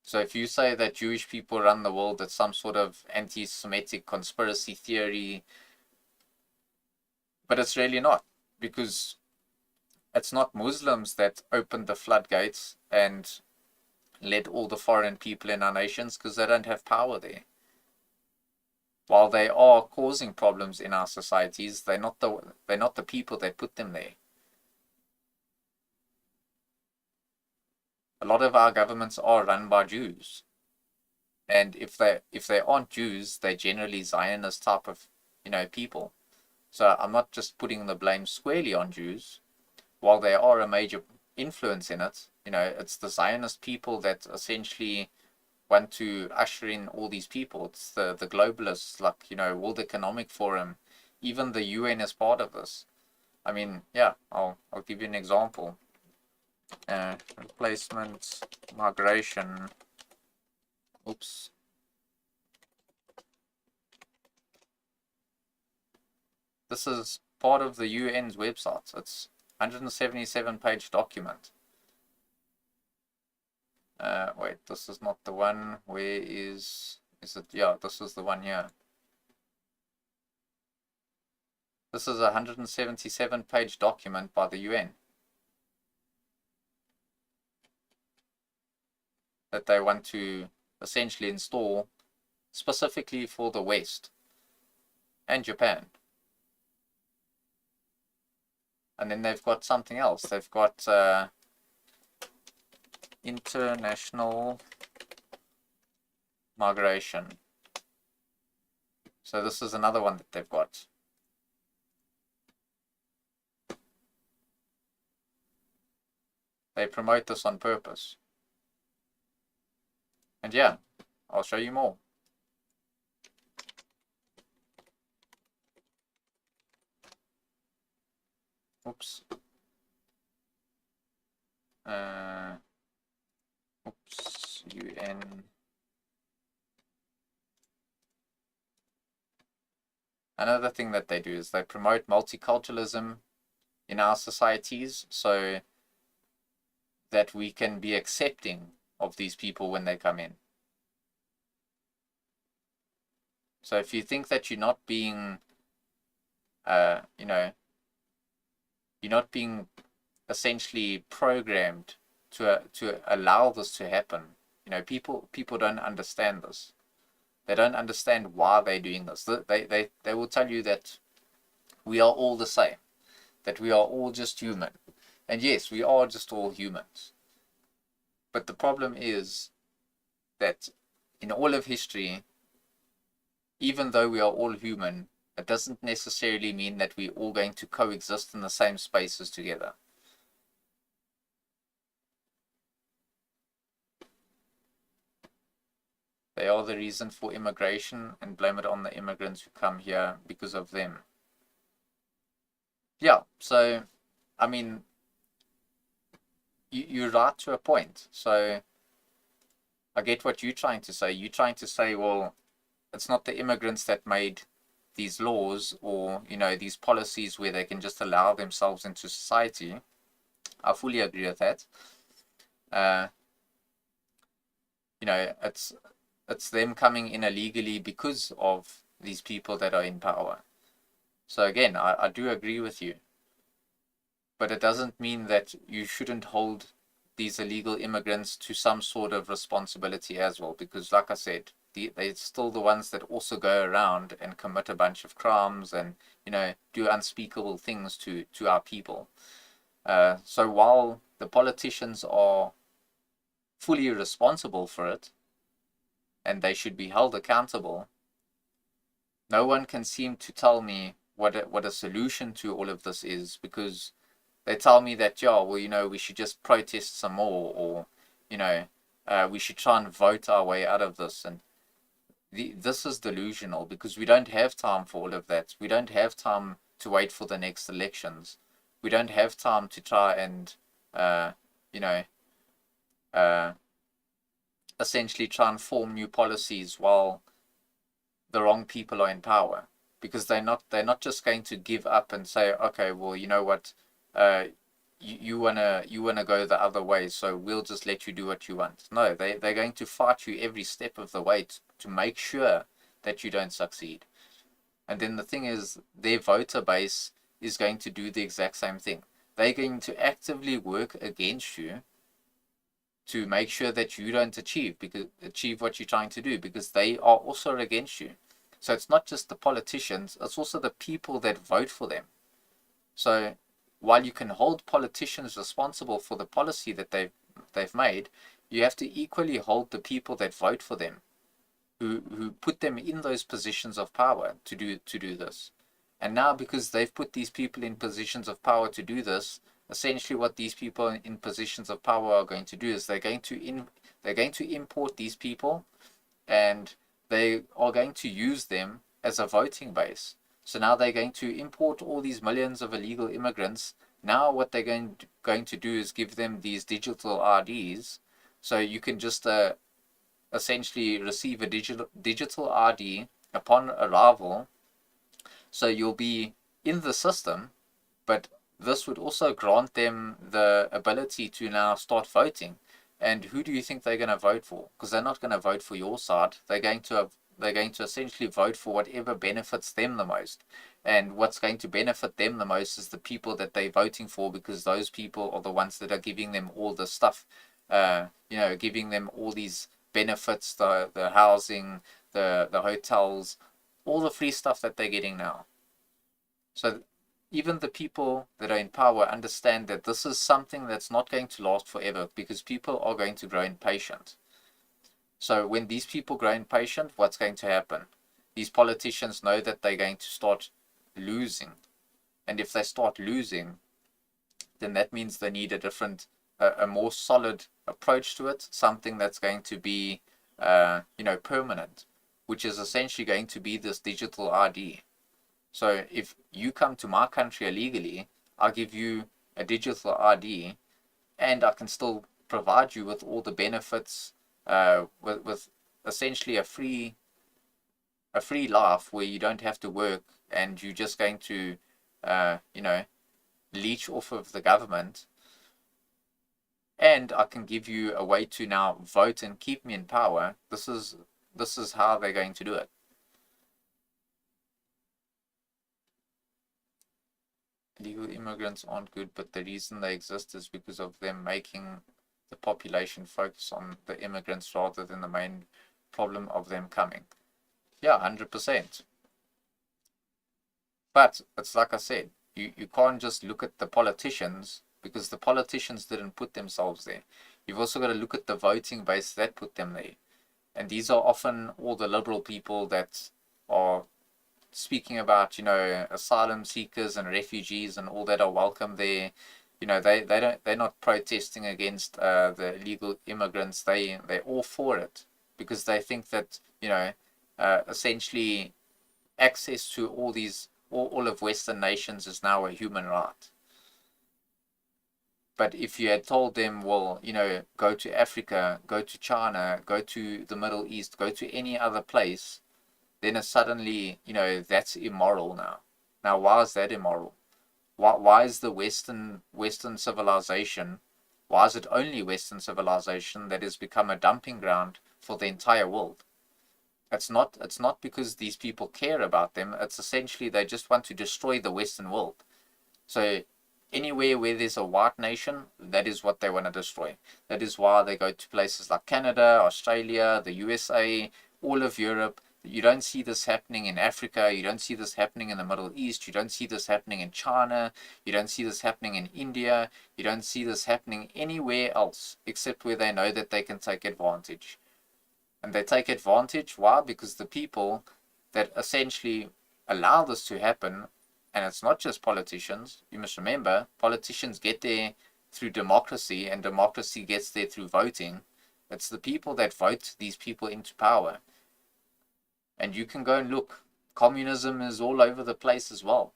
So if you say that Jewish people run the world, it's some sort of anti-Semitic conspiracy theory, but it's really not, because it's not Muslims that opened the floodgates and let all the foreign people in our nations, because they don't have power there. While they are causing problems in our societies, they're not the people that put them there. A lot of our governments are run by Jews, and if they aren't Jews, they're generally Zionist type of people. So I'm not just putting the blame squarely on Jews. While they are a major influence in it, it's the Zionist people that essentially want to usher in all these people. It's the globalists, like World Economic Forum, even the UN is part of this. I mean, yeah, I'll give you an example. Replacement migration. Oops. This is part of the UN's website. It's 177-page document. Wait, this is not the one. Where is it? Yeah, this is the one here. This is a 177-page document by the UN that they want to essentially install specifically for the West and Japan. And then they've got something else. They've got international migration. So this is another one that they've got. They promote this on purpose. And yeah, I'll show you more. Oops. UN. Another thing that they do is they promote multiculturalism in our societies, so that we can be accepting of these people when they come in. So if you think that you're not being, you're not being essentially programmed to allow this to happen, people don't understand this. They don't understand why they're doing this. They will tell you that we are all the same, that we are all just human. And yes, we are just all humans. But the problem is that in all of history, even though we are all human, it doesn't necessarily mean that we're all going to coexist in the same spaces together. They are the reason for immigration and blame it on the immigrants who come here because of them. Yeah, so, I mean, you're right to a point. So I get what you're trying to say. You're trying to say, well, it's not the immigrants that made these laws or, you know, these policies where they can just allow themselves into society. I fully agree with that. You know, it's them coming in illegally because of these people that are in power. So again, I do agree with you, but it doesn't mean that you shouldn't hold these illegal immigrants to some sort of responsibility as well, because like I said, they're still the ones that also go around and commit a bunch of crimes and, you know, do unspeakable things to our people. So while the politicians are fully responsible for it and they should be held accountable, no one can seem to tell me what a solution to all of this is, because they tell me that, yeah, well, you know, we should just protest some more, or, you know, we should try and vote our way out of this. And this is delusional, because we don't have time for all of that. We don't have time to wait for the next elections. We don't have time to try and, you know, essentially try and form new policies while the wrong people are in power, because they're not just going to give up and say, okay, well, you know what, you wanna go the other way, so we'll just let you do what you want. No, they're going to fight you every step of the way to make sure that you don't succeed. And then the thing is, their voter base is going to do the exact same thing. They're going to actively work against you to make sure that you don't achieve what you're trying to do, because they are also against you. So it's not just the politicians, it's also the people that vote for them. So while you can hold politicians responsible for the policy that they've made, you have to equally hold the people that vote for them, who put them in those positions of power to do this. And now, because they've put these people in positions of power to do this, essentially what these people in positions of power are going to do is they're going to import these people, and they are going to use them as a voting base. So now they're going to import all these millions of illegal immigrants. Now what they're going to do is give them these digital IDs, so you can just essentially receive a digital ID upon arrival. So you'll be in the system, but this would also grant them the ability to now start voting. And who do you think they're going to vote for? Because they're not going to vote for your side. They're going to essentially vote for whatever benefits them the most. And what's going to benefit them the most is the people that they're voting for, because those people are the ones that are giving them all the stuff, you know, giving them all these benefits, the housing, the hotels, all the free stuff that they're getting now. So even the people that are in power understand that this is something that's not going to last forever, because people are going to grow impatient. So when these people grow impatient, what's going to happen? These politicians know that they're going to start losing. And if they start losing, then that means they need a more solid approach to it, something that's going to be, you know, permanent, which is essentially going to be this digital ID. So if you come to my country illegally, I'll give you a digital ID, and I can still provide you with all the benefits, with essentially a free life where you don't have to work, and you're just going to, you know, leech off of the government. And I can give you a way to now vote and keep me in power. This is how they're going to do it. Legal immigrants aren't good, but the reason they exist is because of them making the population focus on the immigrants rather than the main problem of them coming. Yeah, 100%. But it's like I said, you can't just look at the politicians, because the politicians didn't put themselves there. You've also got to look at the voting base that put them there. And these are often all the liberal people that are speaking about, you know, asylum seekers and refugees and all that are welcome there. You know, they're not protesting against the illegal immigrants. They're all for it, because they think that, you know, essentially access to all of Western nations is now a human right. But if you had told them, well, you know, go to Africa, go to China, go to the Middle East, go to any other place, then it's suddenly, that's immoral now. Now, why is that immoral? Why is the Western civilization, why is it only Western civilization that has become a dumping ground for the entire world? It's not because these people care about them. It's essentially they just want to destroy the Western world. So anywhere where there's a white nation, that is what they want to destroy. That is why they go to places like Canada, Australia, the USA, all of Europe. You don't see this happening in Africa. You don't see this happening in the Middle East. You don't see this happening in China. You don't see this happening in India. You don't see this happening anywhere else except where they know that they can take advantage. And they take advantage. Why? Because the people that essentially allow this to happen, and it's not just politicians. You must remember, politicians get there through democracy, and democracy gets there through voting. It's the people that vote these people into power. And you can go and look. Communism is all over the place as well.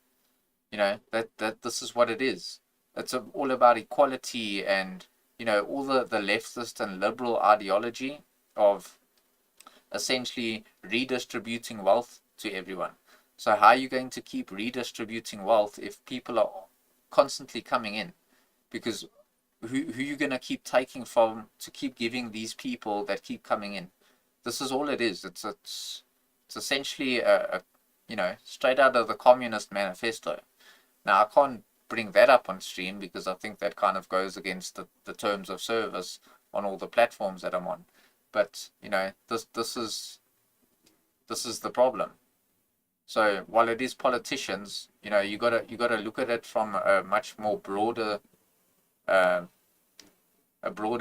That this is what it is. It's all about equality and, all the leftist and liberal ideology of essentially redistributing wealth to everyone. So how are you going to keep redistributing wealth if people are constantly coming in? Because who are you going to keep taking from to keep giving these people that keep coming in? This is all it is. It's essentially a straight out of the Communist Manifesto. Now I can't bring that up on stream because I think that kind of goes against the terms of service on all the platforms that I'm on. But this is the problem. So while it is politicians, you gotta look at it from a much more broader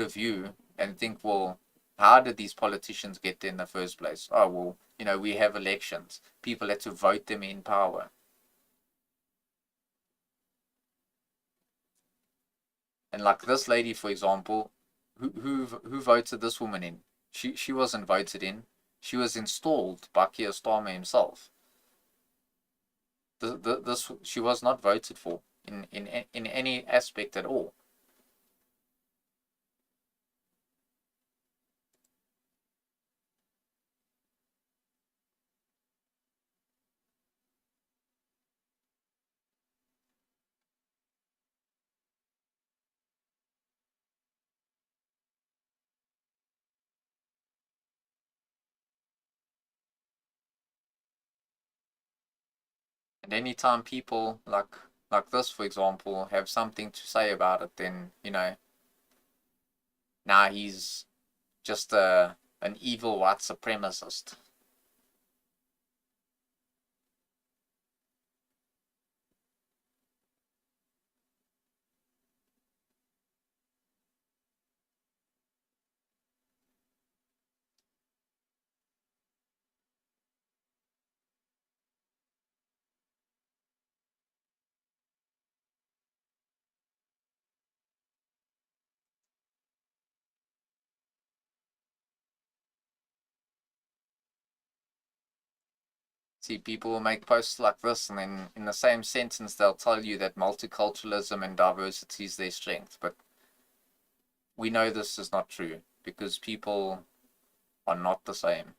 view and think, well, how did these politicians get there in the first place? Oh, well, we have elections. People had to vote them in power. And like this lady, for example, who voted this woman in? She wasn't voted in. She was installed by Keir Starmer himself. She was not voted for in any aspect at all. And anytime people like this, for example, have something to say about it, then now he's just an evil white supremacist. See, people will make posts like this, and then in the same sentence, they'll tell you that multiculturalism and diversity is their strength. But we know this is not true because people are not the same.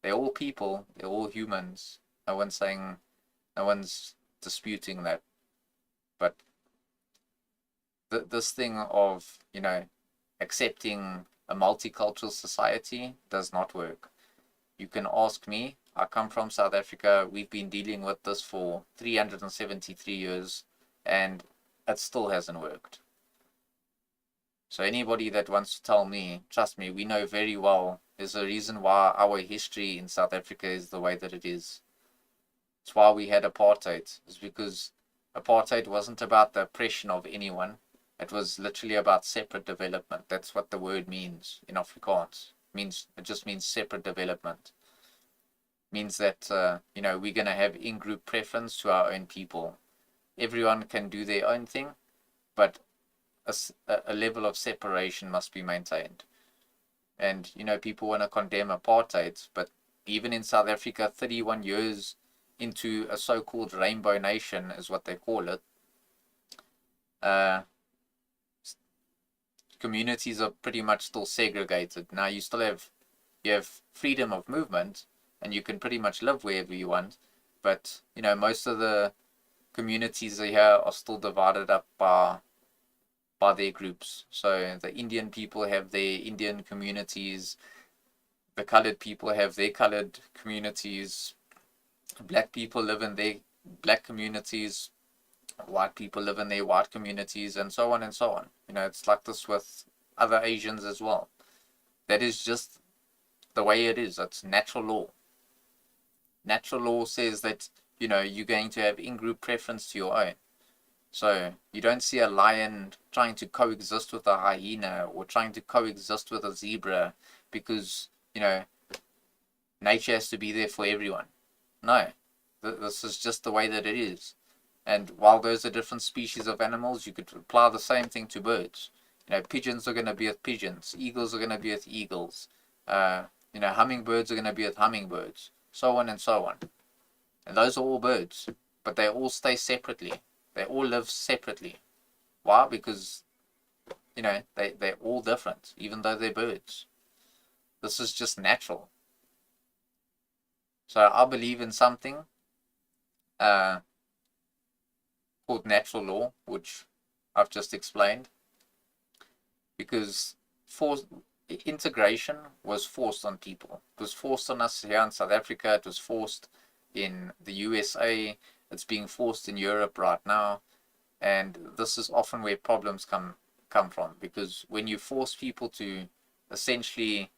They're all people, they're all humans. No one's disputing that. But this thing of, accepting a multicultural society does not work. You can ask me. I come from South Africa. We've been dealing with this for 373 years, and it still hasn't worked. So anybody that wants to tell me, trust me, we know very well there's a reason why our history in South Africa is the way that it is. It's why we had apartheid. It's because apartheid wasn't about the oppression of anyone. It was literally about separate development. That's what the word means in Afrikaans. It just means separate development. Means that we're going to have in-group preference to our own people. Everyone can do their own thing, but a level of separation must be maintained. And people want to condemn apartheid, but even in South Africa, 31 years into a so-called rainbow nation is what they call it, communities are pretty much still segregated. Now you have freedom of movement, and you can pretty much live wherever you want. But most of the communities here are still divided up by their groups. So the Indian people have their Indian communities, the colored people have their colored communities, black people live in their black communities, white people live in their white communities, and so on and so on. It's like this with other Asians as well. That is just the way it is. It's natural law. Natural law says that, you're going to have in-group preference to your own. So you don't see a lion trying to coexist with a hyena or trying to coexist with a zebra because, nature has to be there for everyone. No, this is just the way that it is. And while those are different species of animals, you could apply the same thing to birds. Pigeons are going to be with pigeons. Eagles are going to be with eagles. Hummingbirds are going to be with hummingbirds. So on and so on. And those are all birds. But they all stay separately. They all live separately. Why? Because, they're all different, even though they're birds. This is just natural. So I believe in something called natural law, which I've just explained, because integration was forced on people. It was forced on us here in South Africa. It was forced in the USA. It's being forced in Europe right now. And this is often where problems come from, because when you force people to essentially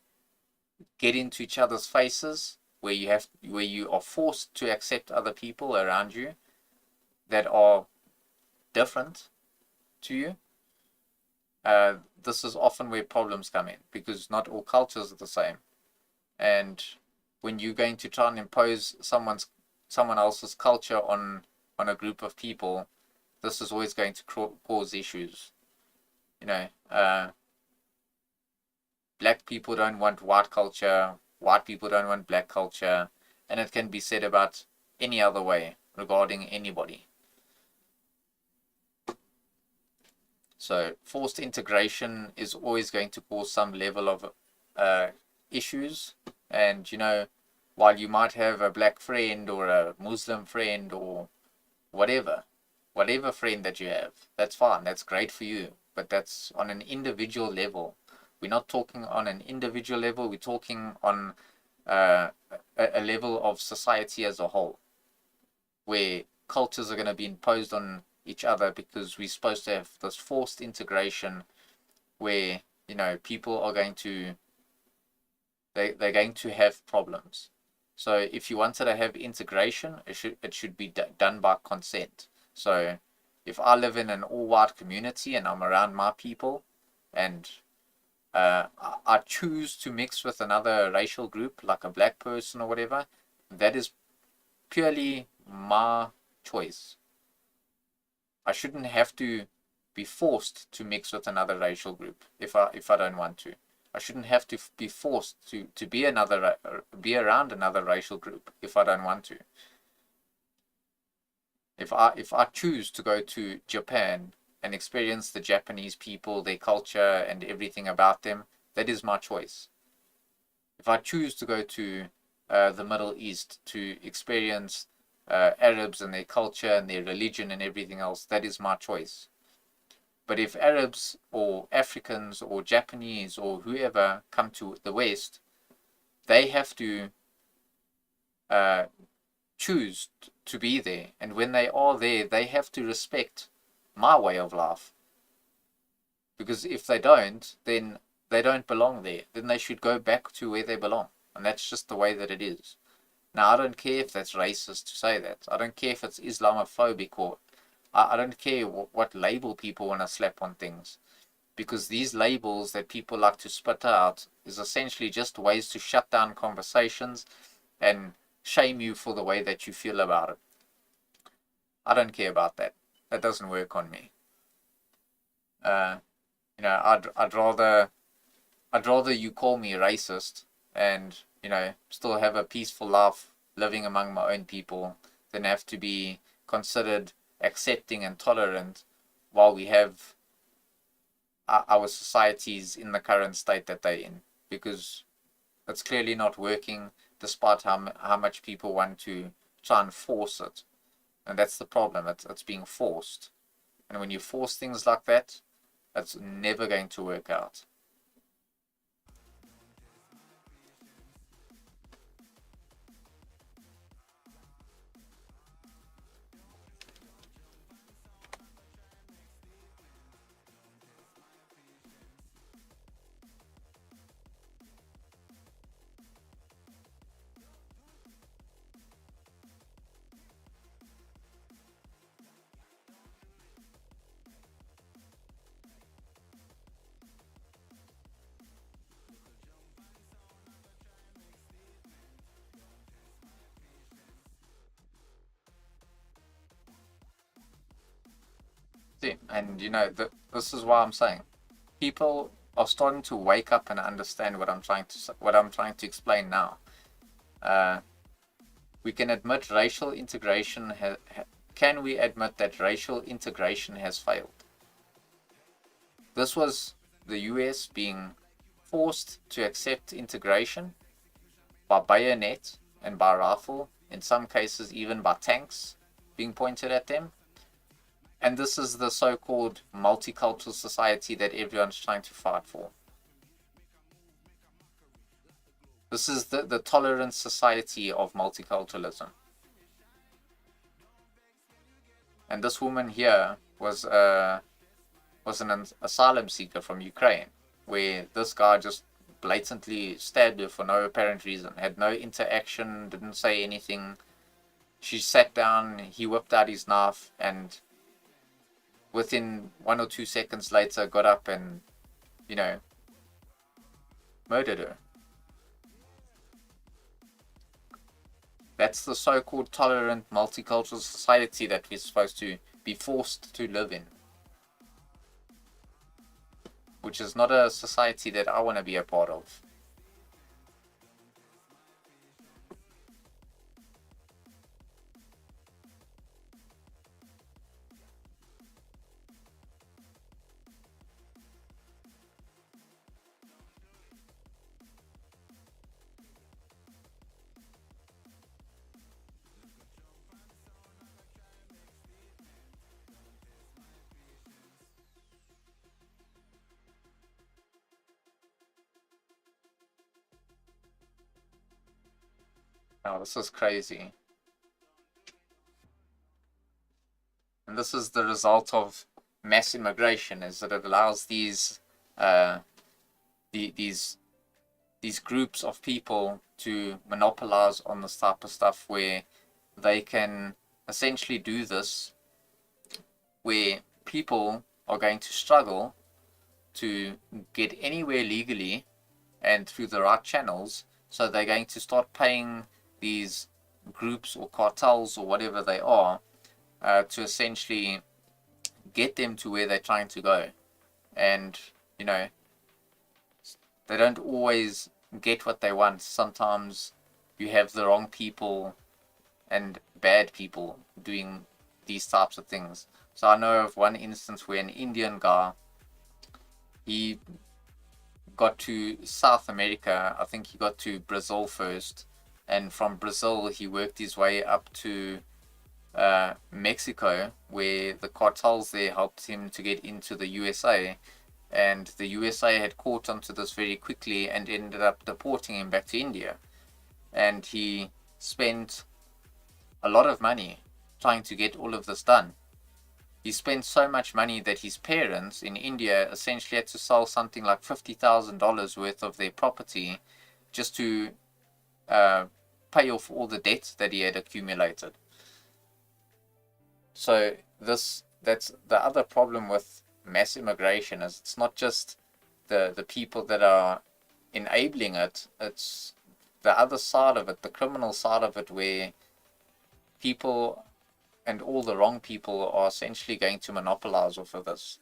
get into each other's faces, where you are forced to accept other people around you that are different to you, this is often where problems come in, because not all cultures are the same. And when you're going to try and impose someone else's culture on a group of people, this is always going to cause issues. Black people don't want white culture, white people don't want black culture, and it can be said about any other way regarding anybody. So forced integration is always going to cause some level of issues. And, while you might have a black friend or a Muslim friend or whatever friend that you have, that's fine, that's great for you. But that's on an individual level. We're not talking on an individual level, we're talking on a level of society as a whole, where cultures are going to be imposed on each other, because we're supposed to have this forced integration where people are going to they're going to have problems. So if you wanted to have integration, it should be done by consent. So if I live in an all-white community and I'm around my people, and I choose to mix with another racial group, like a black person or whatever, that is purely my choice. I shouldn't have to be forced to mix with another racial group if I don't want to. I shouldn't have to be forced to be around another racial group if I don't want to. If I choose to go to Japan and experience the Japanese people, their culture and everything about them, that is my choice. If I choose to go to the Middle East to experience Arabs and their culture and their religion and everything else, that is my choice. But if Arabs or Africans or Japanese or whoever come to the West, they have to choose to be there. And when they are there, they have to respect my way of life. Because if they don't, then they don't belong there. Then they should go back to where they belong. And that's just the way that it is. Now, I don't care if that's racist to say that. I don't care if it's Islamophobic, or I don't care what label people want to slap on things. Because these labels that people like to spit out is essentially just ways to shut down conversations and shame you for the way that you feel about it. I don't care about that. That doesn't work on me. I'd rather you call me racist and still have a peaceful life living among my own people than have to be considered accepting and tolerant while we have our societies in the current state that they're in, because it's clearly not working. despite how much people want to try and force it. And that's the problem. It's being forced. And when you force things like that, it's never going to work out. See, and this is why I'm saying people are starting to wake up and understand what I'm trying to explain now. We can admit racial integration. Can we admit that racial integration has failed? This was the US being forced to accept integration by bayonet and by rifle, in some cases even by tanks being pointed at them. And this is the so-called multicultural society that everyone's trying to fight for. This is the tolerant society of multiculturalism. And this woman here was an asylum seeker from Ukraine, where this guy just blatantly stabbed her for no apparent reason, had no interaction, didn't say anything. She sat down, he whipped out his knife, and within 1 or 2 seconds later got up and, murdered her. That's the so-called tolerant multicultural society that we're supposed to be forced to live in. Which is not a society that I want to be a part of. Now, this is crazy. And this is the result of mass immigration, is that it allows these groups of people to monopolize on this type of stuff, where they can essentially do this, where people are going to struggle to get anywhere legally and through the right channels, so they're going to start paying these groups or cartels or whatever they are to essentially get them to where they're trying to go. And they don't always get what they want. Sometimes you have the wrong people and bad people doing these types of things. So I know of one instance where an Indian guy, he got to South America. I think he got to Brazil first, and from Brazil he worked his way up to Mexico, where the cartels there helped him to get into the USA, and the USA had caught onto this very quickly and ended up deporting him back to India. And he spent a lot of money trying to get all of this done. He spent so much money that his parents in India essentially had to sell something like $50,000 worth of their property just to pay off all the debts that he had accumulated. So that's the other problem with mass immigration, is it's not just the people that are enabling it, it's the other side of it, the criminal side of it, where people and all the wrong people are essentially going to monopolize off of this.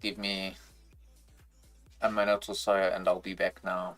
Give me a minute or so and I'll be back now.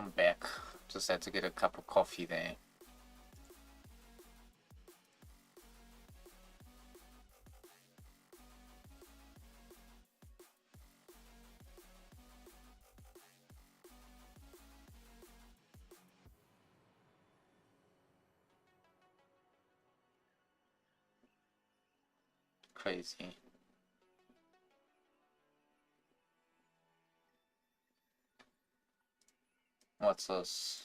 I'm back. Just had to get a cup of coffee there. Crazy. What's this?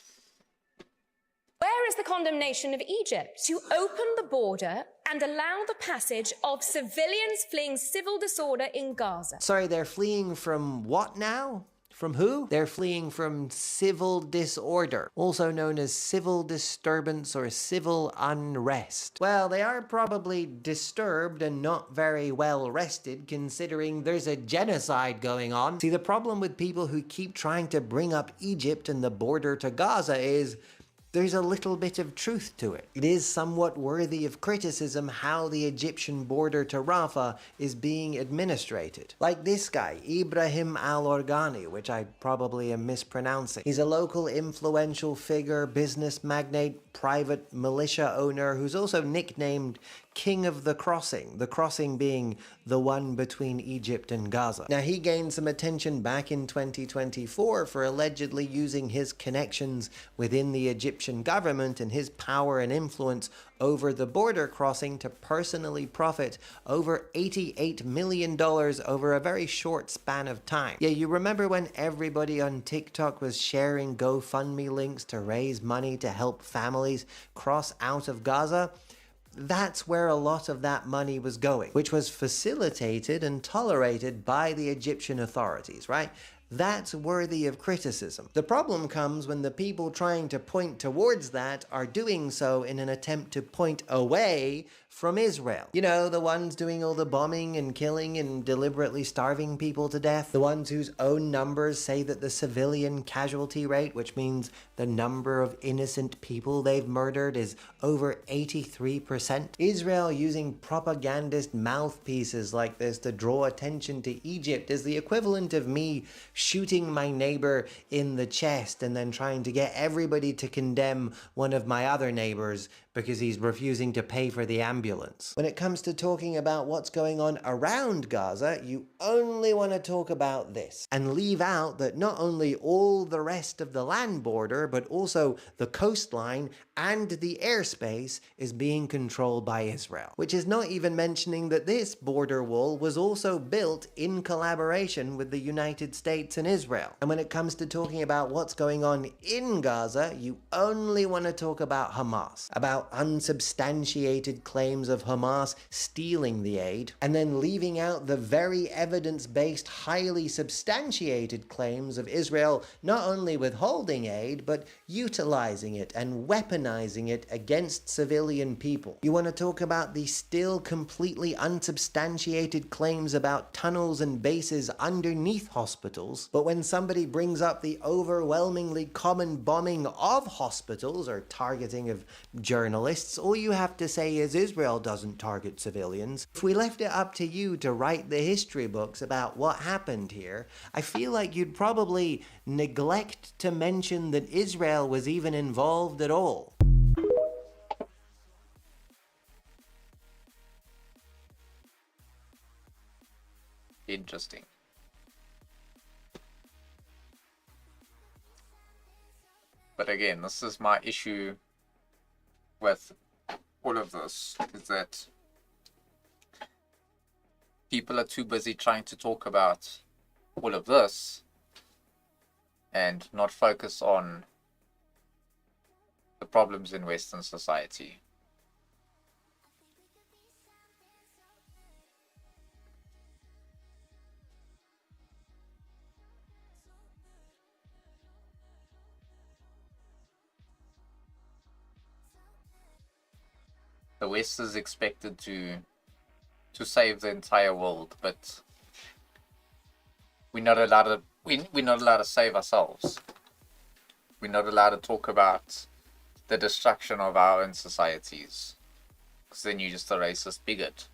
Where is the condemnation of Egypt? To open the border and allow the passage of civilians fleeing civil disorder in Gaza. Sorry, they're fleeing from what now? From who? They're fleeing from civil disorder, also known as civil disturbance or civil unrest. Well, they are probably disturbed and not very well rested, considering there's a genocide going on. See, the problem with people who keep trying to bring up Egypt and the border to Gaza is there's a little bit of truth to it. It is somewhat worthy of criticism how the Egyptian border to Rafah is being administrated. Like this guy, Ibrahim Al-Organi, which I probably am mispronouncing. He's a local influential figure, business magnate, private militia owner who's also nicknamed King of the Crossing being the one between Egypt and Gaza. Now, he gained some attention back in 2024 for allegedly using his connections within the Egyptian government and his power and influence over the border crossing to personally profit over $88 million over a very short span of time. Yeah, you remember when everybody on TikTok was sharing GoFundMe links to raise money to help families cross out of Gaza? That's where a lot of that money was going, which was facilitated and tolerated by the Egyptian authorities, right? That's worthy of criticism. The problem comes when the people trying to point towards that are doing so in an attempt to point away from Israel. You know, the ones doing all the bombing and killing and deliberately starving people to death. The ones whose own numbers say that the civilian casualty rate, which means the number of innocent people they've murdered, is over 83%. Israel using propagandist mouthpieces like this to draw attention to Egypt is the equivalent of me shooting my neighbor in the chest and then trying to get everybody to condemn one of my other neighbors because he's refusing to pay for the ambulance. When it comes to talking about what's going on around Gaza, you only want to talk about this and leave out that not only all the rest of the land border, but also the coastline and the airspace is being controlled by Israel. Which is not even mentioning that this border wall was also built in collaboration with the United States and Israel. And when it comes to talking about what's going on in Gaza, you only want to talk about Hamas, about unsubstantiated claims of Hamas stealing the aid, and then leaving out the very evidence-based, highly substantiated claims of Israel not only withholding aid, but utilizing it and weaponizing it against civilian people. You want to talk about the still completely unsubstantiated claims about tunnels and bases underneath hospitals, but when somebody brings up the overwhelmingly common bombing of hospitals or targeting of journalists, all you have to say is Israel doesn't target civilians. If we left it up to you to write the history books about what happened here, I feel like you'd probably neglect to mention that Israel was even involved at all. Interesting. But again, this is my issue with all of this, is that people are too busy trying to talk about all of this and not focus on the problems in Western society. The West is expected to save the entire world, but we're not allowed to. We're not allowed to save ourselves. We're not allowed to talk about the destruction of our own societies, because then you're just a racist bigot.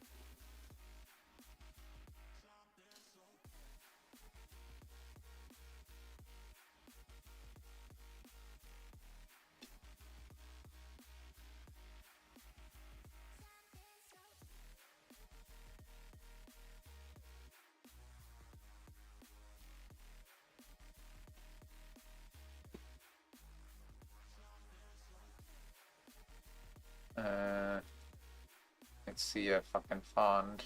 Let's see if I can find.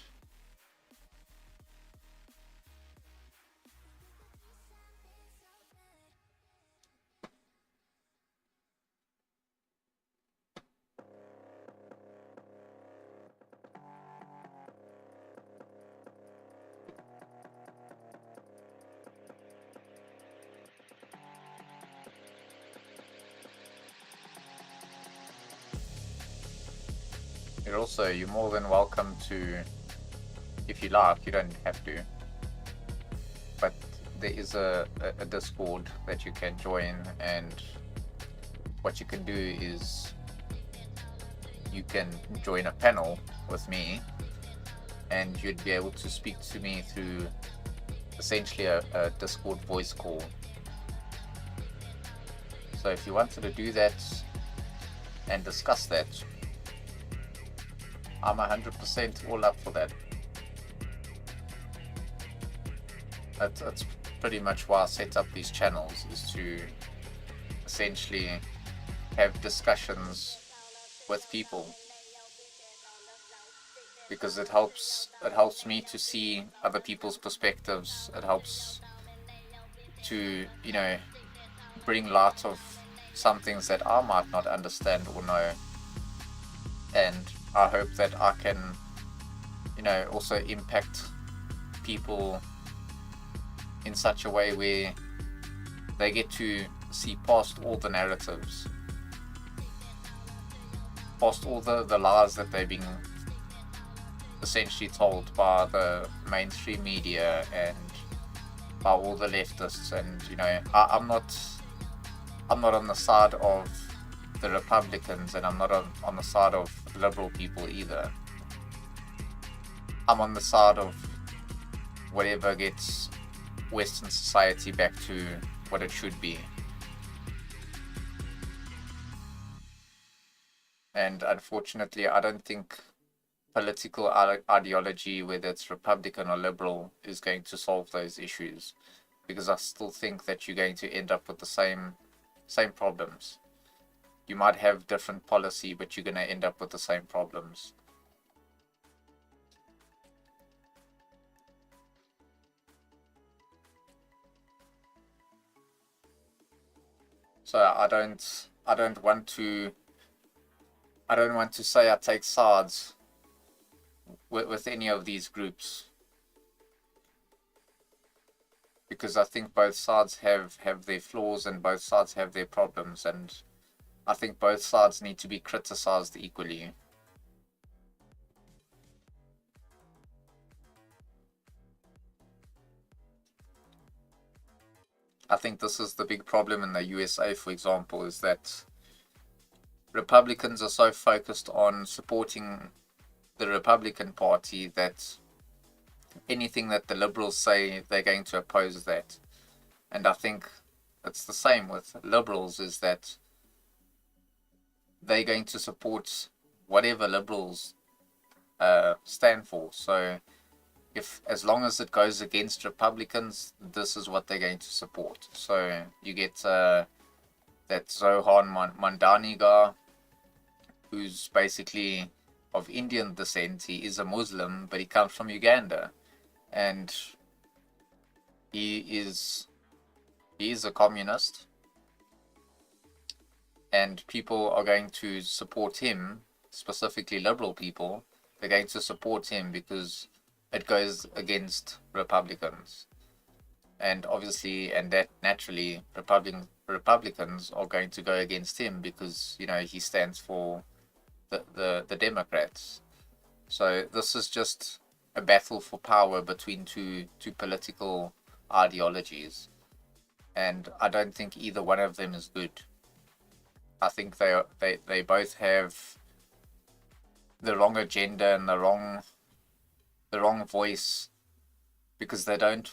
You're more than welcome to, if you like, you don't have to, but there is a Discord that you can join, and what you can do is you can join a panel with me, and you'd be able to speak to me through essentially a Discord voice call. So if you wanted to do that and discuss that, I'm 100% all up for that. That's pretty much why I set up these channels, is to essentially have discussions with people, because it helps me to see other people's perspectives. It helps to, you know, bring light of some things that I might not understand or know, and I hope that I can, you know, also impact people in such a way where they get to see past all the narratives, past all the lies that they're being essentially told by the mainstream media and by all the leftists. And, you know, I'm not on the side of the Republicans, and I'm not on the side of liberal people either. I'm on the side of whatever gets Western society back to what it should be. And unfortunately, I don't think political ideology, whether it's Republican or liberal, is going to solve those issues, because I still think that you're going to end up with the same problems. You might have different policy, but you're going to end up with the same problems. So I don't want to say I take sides with any of these groups, because I think both sides have their flaws and both sides have their problems, and I think both sides need to be criticized equally. I think this is the big problem in the USA, for example, is that Republicans are so focused on supporting the Republican Party that anything that the liberals say, they're going to oppose that. And I think it's the same with liberals, is that they're going to support whatever liberals stand for. So as long as it goes against Republicans, this is what they're going to support. So you get that Zohan Mandani guy, who's basically of Indian descent. He is a Muslim, but he comes from Uganda, and he is a communist. And people are going to support him, specifically liberal people. They're going to support him because it goes against Republicans. And obviously, and that naturally, Republicans are going to go against him because, you know, he stands for the Democrats. So this is just a battle for power between two political ideologies. And I don't think either one of them is good. I think they both have the wrong agenda and the wrong voice, because they don't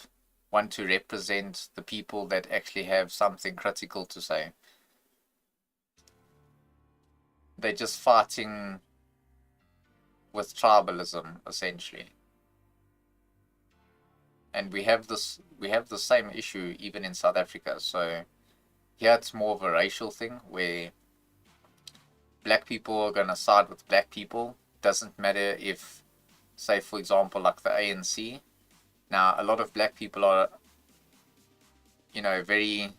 want to represent the people that actually have something critical to say. They're just fighting with tribalism, essentially. And we have the same issue even in South Africa. So here it's more of a racial thing where black people are going to side with black people, doesn't matter if, say, for example, like the ANC. Now, a lot of black people are, very,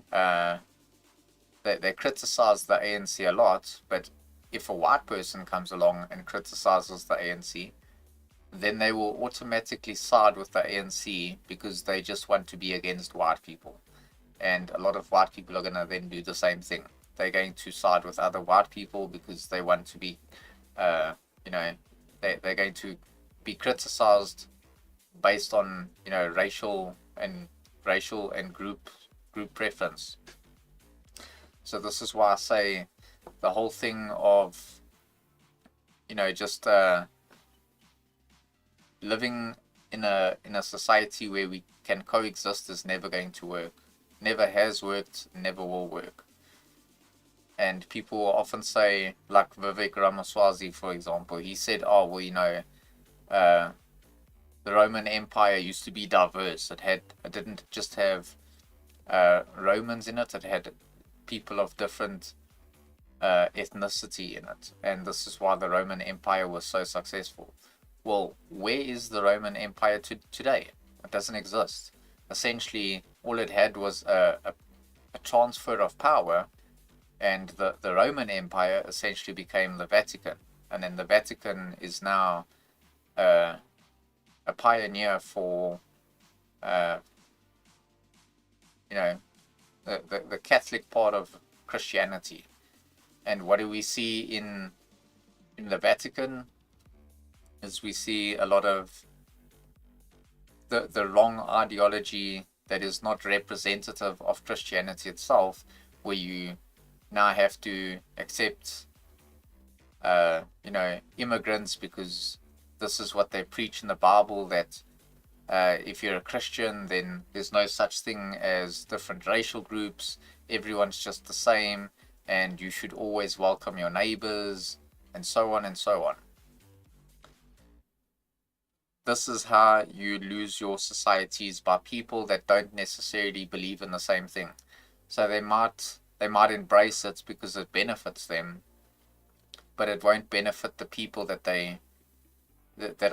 they criticize the ANC a lot, but if a white person comes along and criticizes the ANC, then they will automatically side with the ANC because they just want to be against white people. And a lot of white people are going to then do the same thing. They're going to side with other white people because they want to be, they're going to be criticized based on, racial and group preference. So this is why I say the whole thing of, just living in a society where we can coexist is never going to work. Never has worked, never will work. And people often say, like Vivek Ramaswamy, for example, he said, the Roman Empire used to be diverse. It didn't just have Romans in it had people of different ethnicity in it. And this is why the Roman Empire was so successful. Well, where is the Roman Empire today? It doesn't exist. Essentially, all it had was a transfer of power, and the Roman Empire essentially became the Vatican. And then the Vatican is now a pioneer for, the Catholic part of Christianity. And what do we see in the Vatican? Is we see a lot of the wrong ideology that is not representative of Christianity itself, where you now have to accept immigrants because this is what they preach in the Bible, that if you're a Christian, then there's no such thing as different racial groups, everyone's just the same, and you should always welcome your neighbors, and so on and so on. This is how you lose your societies, by people that don't necessarily believe in the same thing. So they might embrace it because it benefits them, but it won't benefit the people that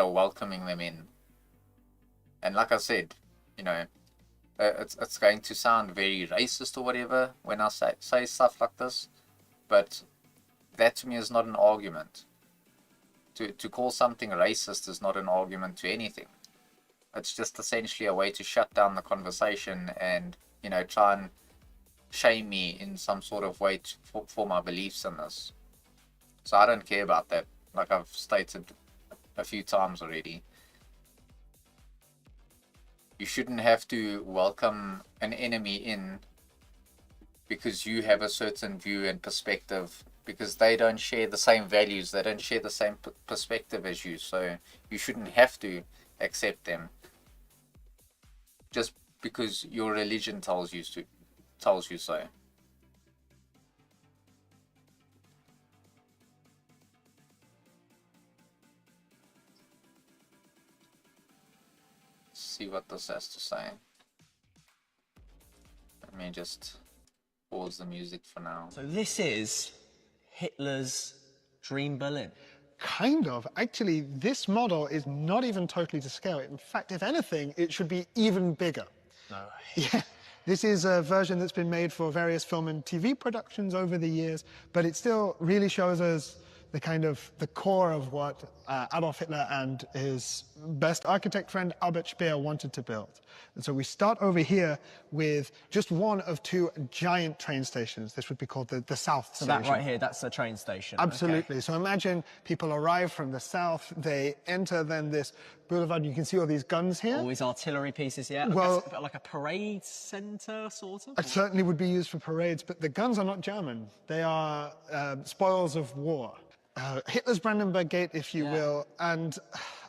are welcoming them in. And like I said, it's going to sound very racist or whatever when I say stuff like this, but that to me is not an argument. To call something racist is not an argument to anything. It's just essentially a way to shut down the conversation and, try and shame me in some sort of way for my beliefs in this. So I don't care about that, like I've stated a few times already. You shouldn't have to welcome an enemy in because you have a certain view and perspective, because they don't share the same values, they don't share the same perspective as you, so you shouldn't have to accept them just because your religion tells you so. See what this has to say. Let me just pause the music for now. So this is Hitler's Dream Berlin. Kind of. Actually, this model is not even totally to scale. In fact, if anything, it should be even bigger. No. Yeah. This is a version that's been made for various film and TV productions over the years, but it still really shows us the core of what Adolf Hitler and his best architect friend Albert Speer wanted to build. And so we start over here with just one of two giant train stations. This would be called the South Station. So that right here, that's a train station. Absolutely. Okay. So imagine people arrive from the south, they enter then this boulevard. You can see all these guns here. All these artillery pieces, yeah. Well, like a parade centre, sort of? It certainly would be used for parades, but the guns are not German. They are spoils of war. Hitler's Brandenburg Gate, if you will, and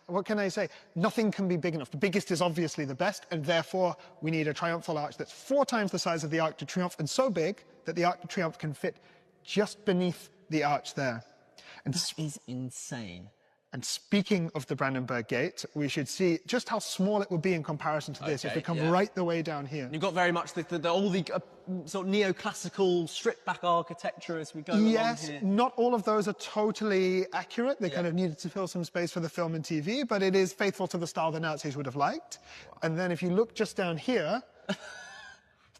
what can I say? Nothing can be big enough. The biggest is obviously the best, and therefore we need a triumphal arch that's 4 times the size of the Arc de Triomphe, and so big that the Arc de Triomphe can fit just beneath the arch there. And that is insane. And speaking of the Brandenburg Gate, we should see just how small it would be in comparison to this if Okay, we come yeah. right the way down here. You've got very much all the sort of neoclassical stripped-back architecture as we go along Yes, here. not all of those are totally accurate. They kind of needed to fill some space for the film and TV, but it is faithful to the style the Nazis would have liked. And then if you look just down here,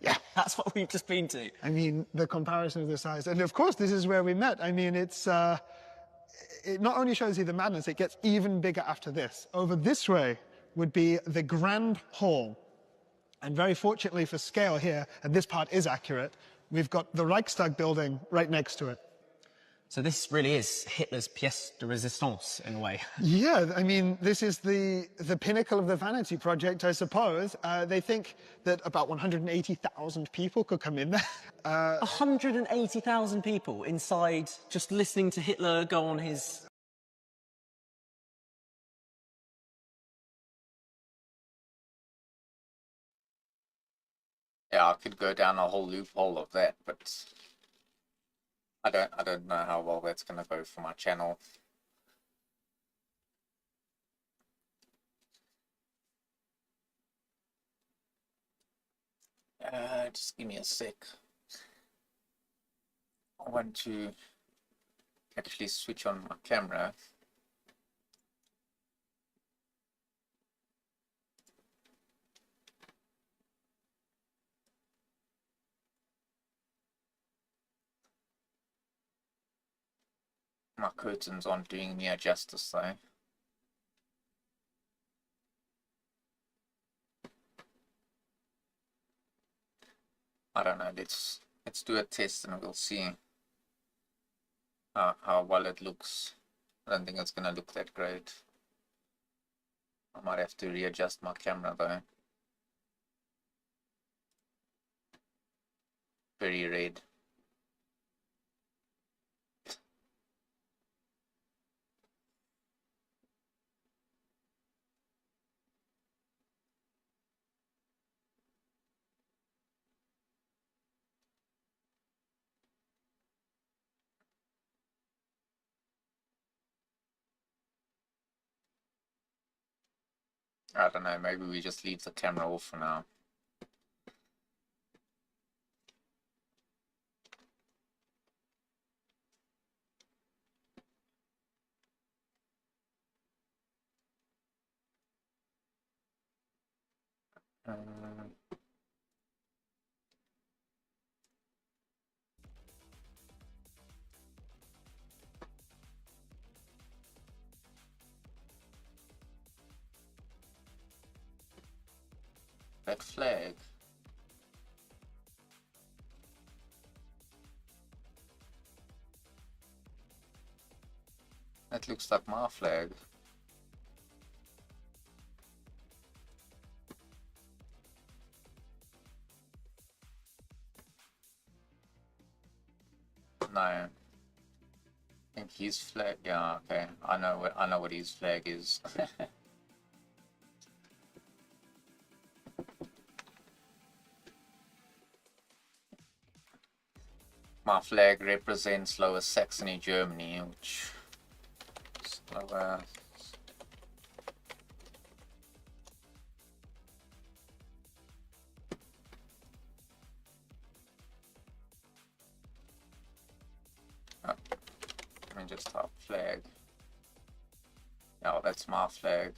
yeah, That's what we've just been to. I mean, the comparison of the size. And of course, this is where we met. I mean, it not only shows you the madness, it gets even bigger after this. Over this way would be the Grand Hall. And very fortunately for scale here, and this part is accurate, we've got the Reichstag building right next to it. So this really is Hitler's pièce de résistance, in a way. Yeah, I mean, this is the pinnacle of the Vanity Project, I suppose. They think that about 180,000 people could come in there. 180,000 people inside just listening to Hitler go on his... Yeah, I could go down a whole loophole of that, but I don't know how well that's gonna go for my channel. Just give me a sec. I want to actually switch on my camera. My curtains aren't doing me a justice though. I don't know, let's do a test and we'll see how well it looks. I don't think it's gonna look that great. I might have to readjust my camera though. Very red. I don't know, maybe we just leave the camera off for now. That flag. That looks like my flag. No. I think his flag, yeah, okay. I know what his flag is. My flag represents Lower Saxony, Germany, which is lower. Oh, let me just type flag. Oh, that's my flag.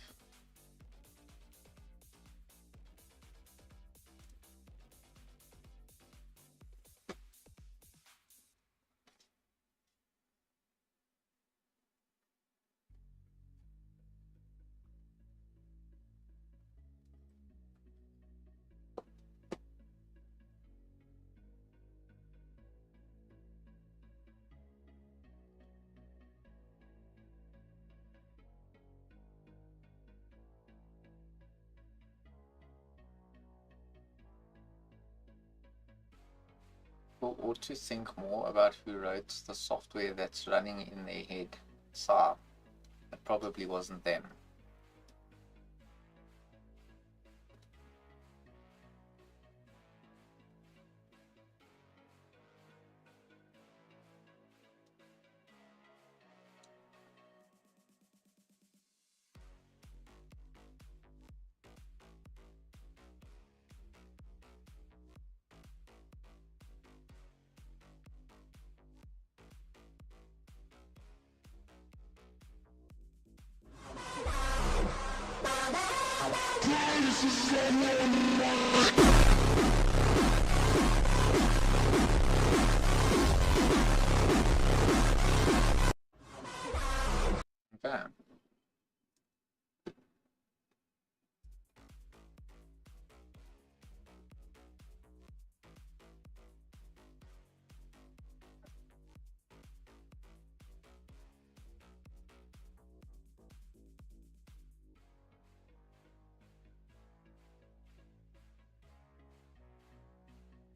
People ought to think more about who wrote the software that's running in their head. So, it probably wasn't them. Okay.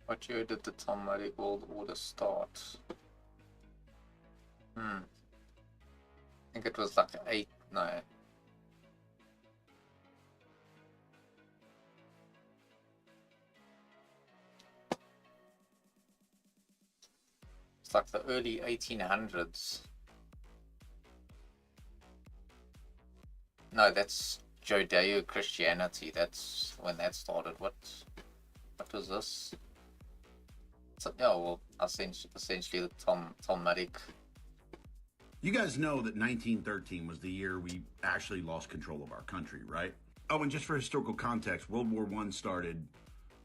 What year did the Tom Murray World Order start? I think it was like 8, no. It's like the early 1800s. No, that's Judeo-Christianity. That's when that started. What was this? So, yeah, well, essentially the Talmudic. You guys know that 1913 was the year we actually lost control of our country, right? Oh, and just for historical context, World War I started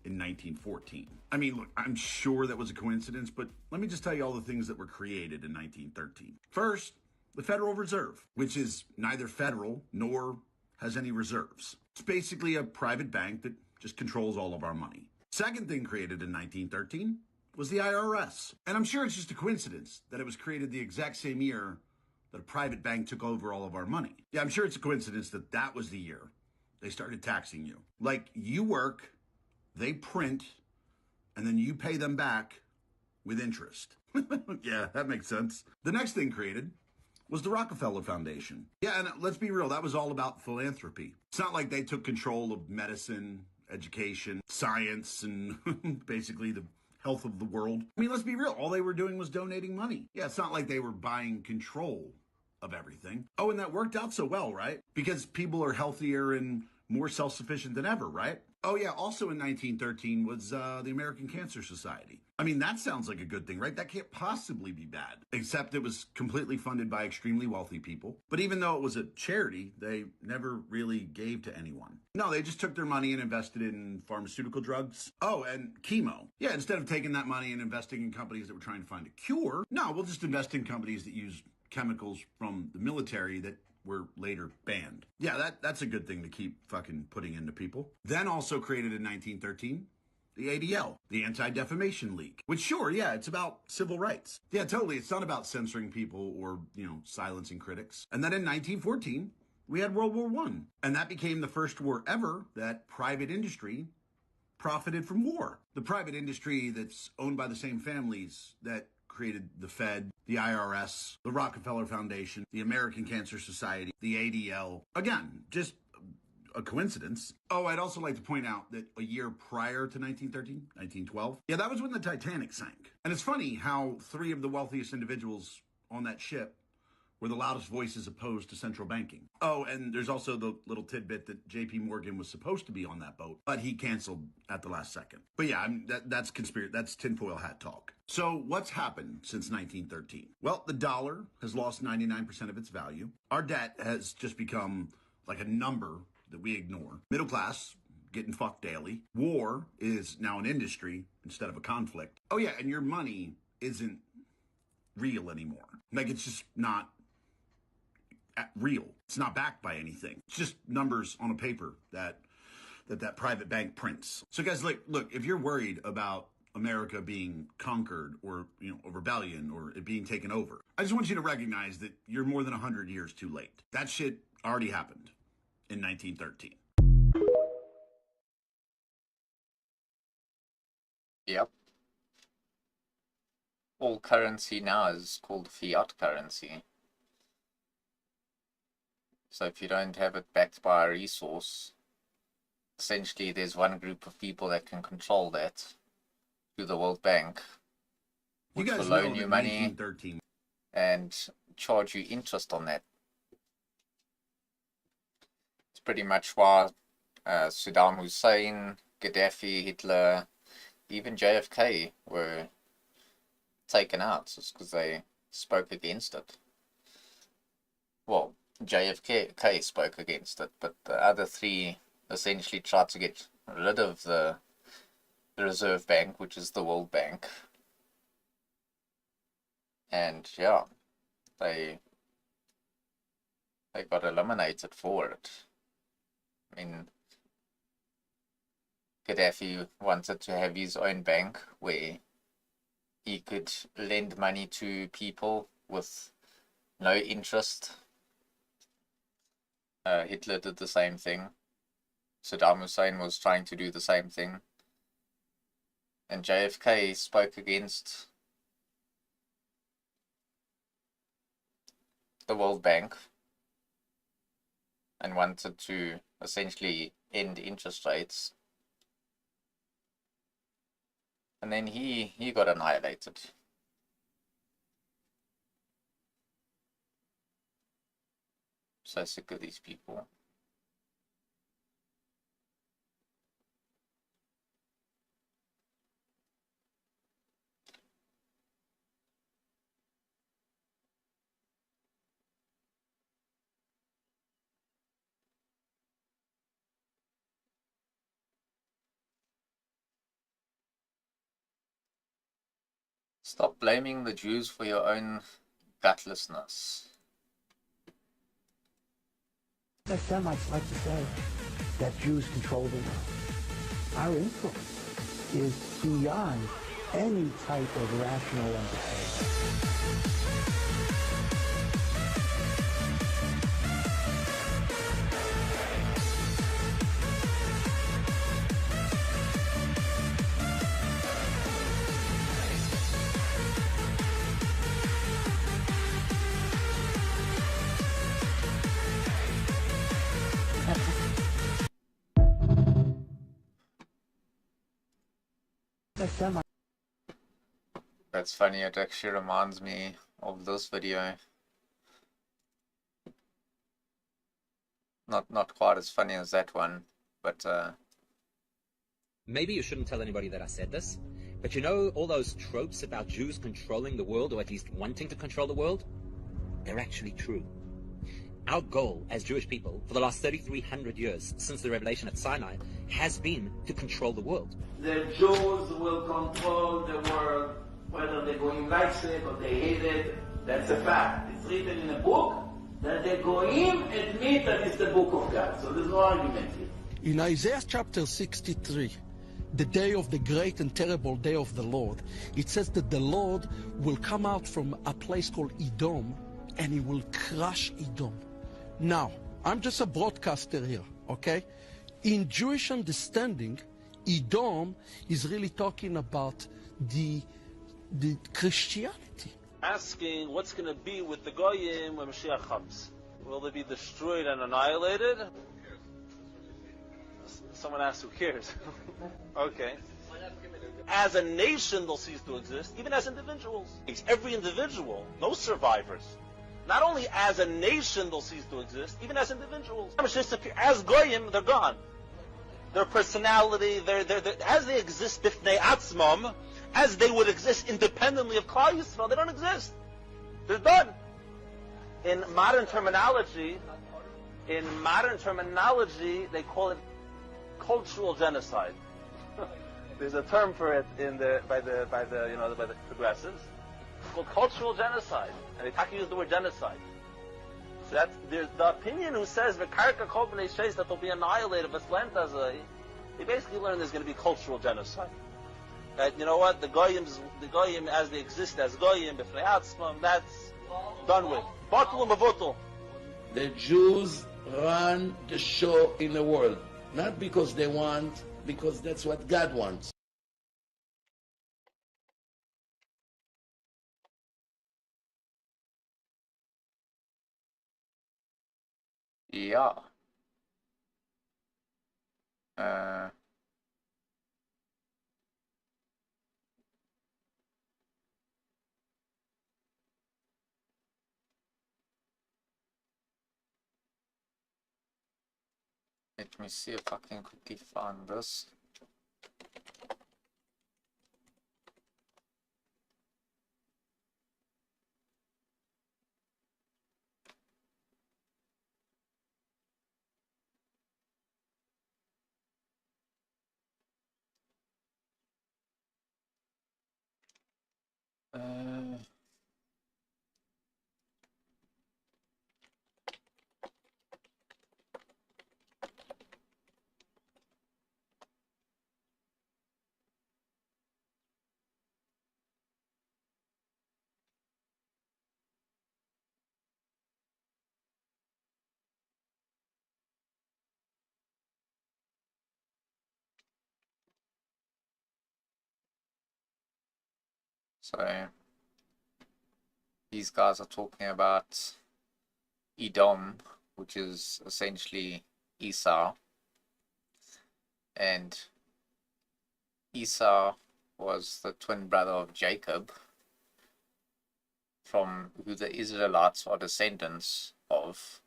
in 1914. I mean, look, I'm sure that was a coincidence, but let me just tell you all the things that were created in 1913. First, the Federal Reserve, which is neither federal nor has any reserves. It's basically a private bank that just controls all of our money. Second thing created in 1913 was the IRS. And I'm sure it's just a coincidence that it was created the exact same year that a private bank took over all of our money. Yeah, I'm sure it's a coincidence that that was the year they started taxing you. Like, you work, they print, and then you pay them back with interest. Yeah, that makes sense. The next thing created was the Rockefeller Foundation. Yeah, and let's be real, that was all about philanthropy. It's not like they took control of medicine, education, science, and basically the health of the world. I mean, let's be real, all they were doing was donating money. Yeah, it's not like they were buying control of everything. Oh, and that worked out so well, right? Because people are healthier and more self-sufficient than ever, right? Oh yeah, also in 1913 was the American Cancer Society. I mean, that sounds like a good thing, right? That can't possibly be bad, except it was completely funded by extremely wealthy people. But even though it was a charity, they never really gave to anyone. No, they just took their money and invested in pharmaceutical drugs. Oh, and chemo. Yeah, instead of taking that money and investing in companies that were trying to find a cure, no, we'll just invest in companies that use chemicals from the military that were later banned. Yeah, that's a good thing to keep fucking putting into people. Then also created in 1913, the ADL, the Anti-Defamation League, which sure, yeah, it's about civil rights. Yeah, totally. It's not about censoring people or, silencing critics. And then in 1914, we had World War I. And that became the first war ever that private industry profited from war. The private industry that's owned by the same families that created the Fed, the IRS, the Rockefeller Foundation, the American Cancer Society, the ADL. Again, just a coincidence. Oh, I'd also like to point out that a year prior to 1913, 1912, yeah, that was when the Titanic sank. And it's funny how 3 of the wealthiest individuals on that ship were the loudest voices opposed to central banking. Oh, and there's also the little tidbit that JP Morgan was supposed to be on that boat, but he canceled at the last second. But yeah, that's conspiracy. That's tinfoil hat talk. So what's happened since 1913? Well, the dollar has lost 99% of its value. Our debt has just become like a number that we ignore. Middle class getting fucked daily. War is now an industry instead of a conflict. Oh yeah, and your money isn't real anymore. Like, it's just not real. It's not backed by anything. It's just numbers on a paper that private bank prints. So guys, look, if you're worried about America being conquered or, a rebellion or it being taken over, I just want you to recognize that you're more than 100 years too late. That shit already happened in 1913. Yep. All currency now is called fiat currency. So if you don't have it backed by a resource, essentially there's one group of people that can control that through the World Bank, which will loan you money and charge you interest on that. It's pretty much why Saddam Hussein, Gaddafi, Hitler, even JFK were taken out, just because they spoke against it. Well, JFK spoke against it, but the other 3 essentially tried to get rid of the Reserve Bank, which is the World Bank. And yeah, they got eliminated for it. I mean, Gaddafi wanted to have his own bank where he could lend money to people with no interest. Hitler did the same thing. Saddam Hussein was trying to do the same thing. And JFK spoke against the World Bank and wanted to essentially end interest rates. And then he got annihilated. So sick of these people. Stop blaming the Jews for your own gutlessness. The Semites like to say that Jews control the world. Our influence is beyond any type of rational understanding. That's funny, it actually reminds me of this video. Not quite as funny as that one, but maybe you shouldn't tell anybody that I said this, but you know all those tropes about Jews controlling the world, or at least wanting to control the world? They're actually true. Our goal as Jewish people for the last 3,300 years, since the revelation at Sinai, has been to control the world. The Jews will control the world, whether the Goyim likes it or they hate it. That's a fact. It's written in a book that the Goyim admit that it's the book of God. So there's no argument here. In Isaiah chapter 63, the day of the great and terrible day of the Lord, it says that the Lord will come out from a place called Edom and he will crush Edom. Now, I'm just a broadcaster here, okay? In Jewish understanding, Edom is really talking about the Christianity. Asking what's going to be with the Goyim when Mashiach comes. Will they be destroyed and annihilated? Someone asked, who cares? Okay. As a nation, they'll cease to exist, even as individuals. Every individual, no survivors. Not only as a nation they'll cease to exist, even as individuals. As Goyim, they're gone. Their personality, as they exist b'fnei atzmam, as they would exist independently of Klal Yisrael, they don't exist. They're done. In modern terminology, they call it cultural genocide. There's a term for it by the progressives. It's called cultural genocide, and they use the word genocide. So that's there's the opinion who says v'karka kol b'nei sheis that they'll be annihilated. They basically learn there's going to be cultural genocide. That you know what the goyim as they exist as goyim b'fnei atzmam, that's done with. Batul u'mavutul. The Jews run the show in the world, not because they want, because that's what God wants. Yeah. Let me see if I can quickly find this. Uh, so these guys are talking about Edom, which is essentially Esau. And Esau was the twin brother of Jacob, from who the Israelites are descendants of.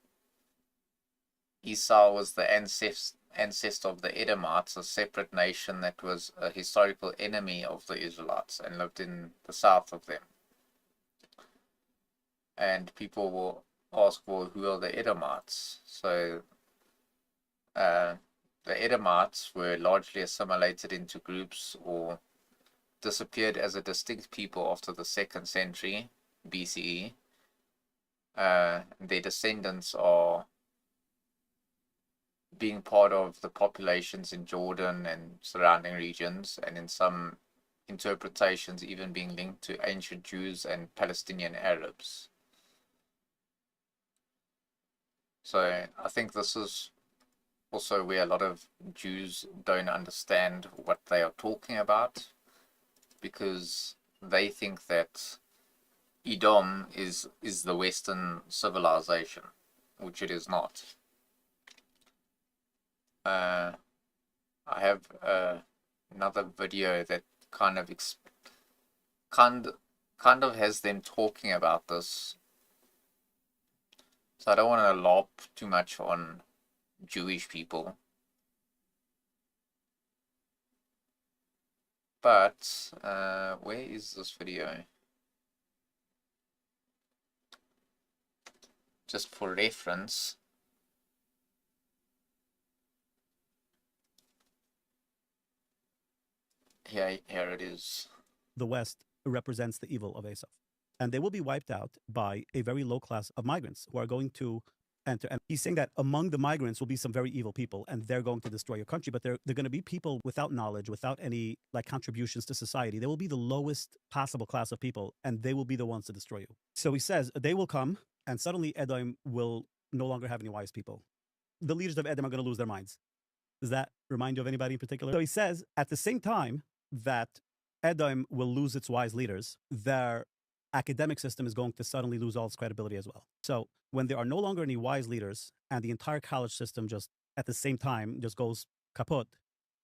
Esau was the ancestor of the Edomites, a separate nation that was a historical enemy of the Israelites and lived in the south of them. And people will ask, well, who are the Edomites? So the Edomites were largely assimilated into groups or disappeared as a distinct people after the 2nd century BCE. Their descendants are being part of the populations in Jordan and surrounding regions, and in some interpretations even being linked to ancient Jews and Palestinian Arabs. So I think this is also where a lot of Jews don't understand what they are talking about, because they think that Edom is the Western civilization, which it is not. I have another video that kind of has them talking about this. So I don't want to LARP too much on Jewish people. But where is this video? Just for reference. Here it is. The West represents the evil of Esau. And they will be wiped out by a very low class of migrants who are going to enter. And he's saying that among the migrants will be some very evil people, and they're going to destroy your country. But they're going to be people without knowledge, without any contributions to society. They will be the lowest possible class of people, and they will be the ones to destroy you. So he says they will come, and suddenly Edom will no longer have any wise people. The leaders of Edom are going to lose their minds. Does that remind you of anybody in particular? So he says at the same time that Edom will lose its wise leaders, their academic system is going to suddenly lose all its credibility as well. So when there are no longer any wise leaders and the entire college system just at the same time just goes kaput,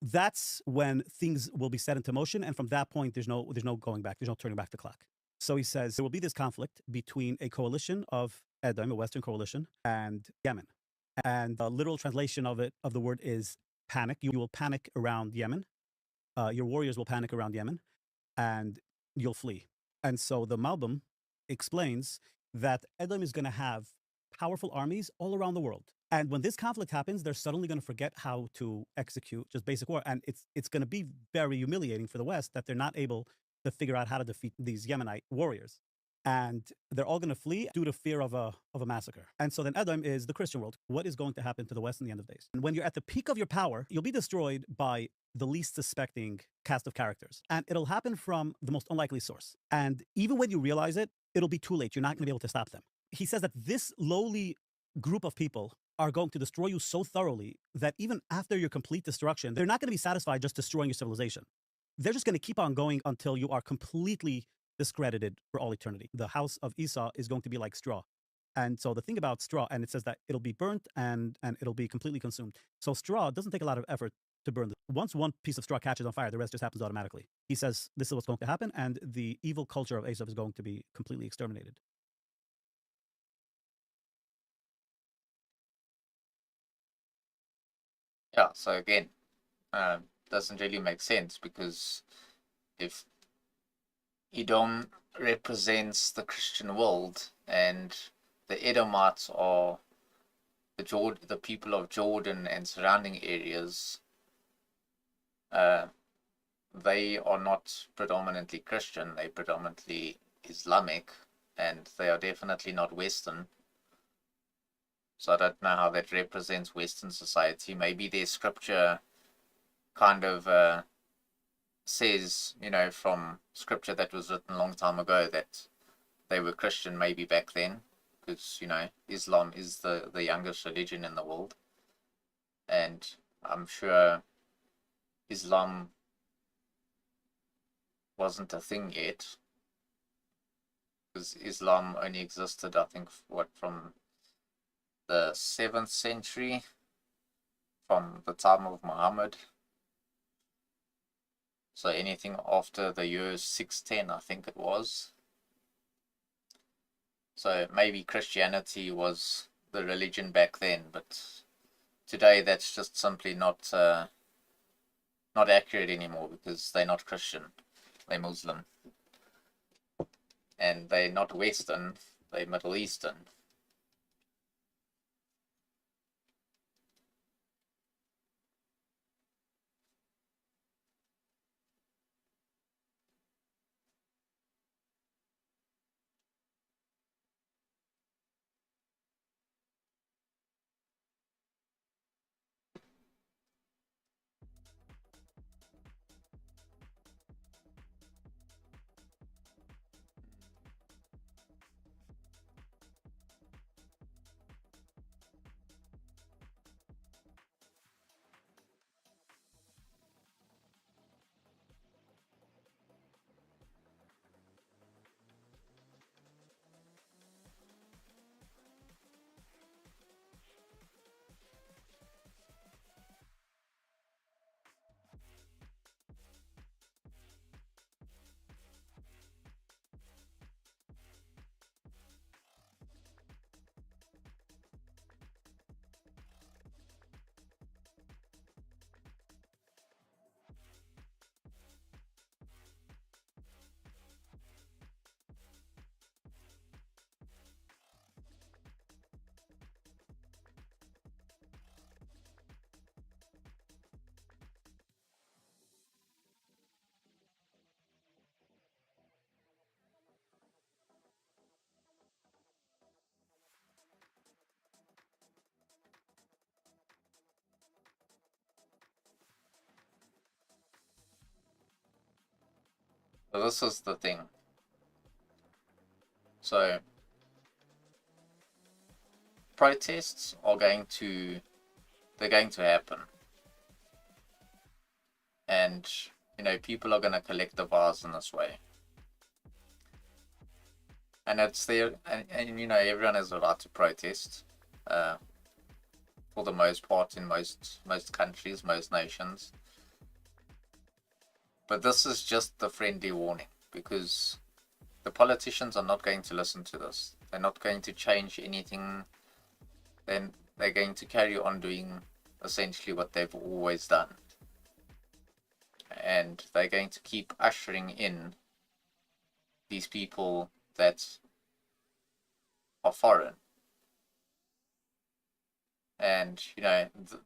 that's when things will be set into motion. And from that point, there's no going back. There's no turning back the clock. So he says there will be this conflict between a coalition of Edom, a Western coalition, and Yemen. And the literal translation of the word is panic. You will panic around Yemen. Your warriors will panic around Yemen, and you'll flee. And so the Malbim explains that Edom is going to have powerful armies all around the world. And when this conflict happens, they're suddenly going to forget how to execute just basic war. And it's going to be very humiliating for the West that they're not able to figure out how to defeat these Yemenite warriors. And they're all going to flee due to fear of a massacre. And so then Edom is the Christian world. What is going to happen to the West in the end of days? And when you're at the peak of your power, you'll be destroyed by the least suspecting cast of characters. And it'll happen from the most unlikely source. And even when you realize it, it'll be too late. You're not going to be able to stop them. He says that this lowly group of people are going to destroy you so thoroughly that even after your complete destruction, they're not going to be satisfied just destroying your civilization. They're just going to keep on going until you are completely discredited for all eternity. The house of Esau is going to be like straw. And so the thing about straw, and it says that it'll be burnt and it'll be completely consumed. So straw doesn't take a lot of effort to burn. Once one piece of straw catches on fire, the rest just happens automatically. He says this is what's going to happen, and the evil culture of Esau is going to be completely exterminated. Yeah, so again, doesn't really make sense, because if Edom represents the Christian world and the Edomites are the people of Jordan and surrounding areas, they are not predominantly Christian, they're predominantly Islamic, and they are definitely not Western. So I don't know how that represents Western society. Maybe their scripture kind of says, from scripture that was written a long time ago, that they were Christian maybe back then, because, Islam is the youngest religion in the world. And I'm sure Islam wasn't a thing yet, because Islam only existed, I think, from the 7th century, from the time of Muhammad. So anything after the year 610, I think it was. So maybe Christianity was the religion back then, but today that's just simply not accurate anymore, because they're not Christian, they're Muslim. And they're not Western, they're Middle Eastern. So this is the thing. So protests are going to happen, and people are going to collectivize in this way, and it's there, and everyone has a right to protest, for the most part, in most countries, most nations. But this is just the friendly warning, because the politicians are not going to listen to this. They're not going to change anything. Then they're going to carry on doing essentially what they've always done. And they're going to keep ushering in these people that are foreign. And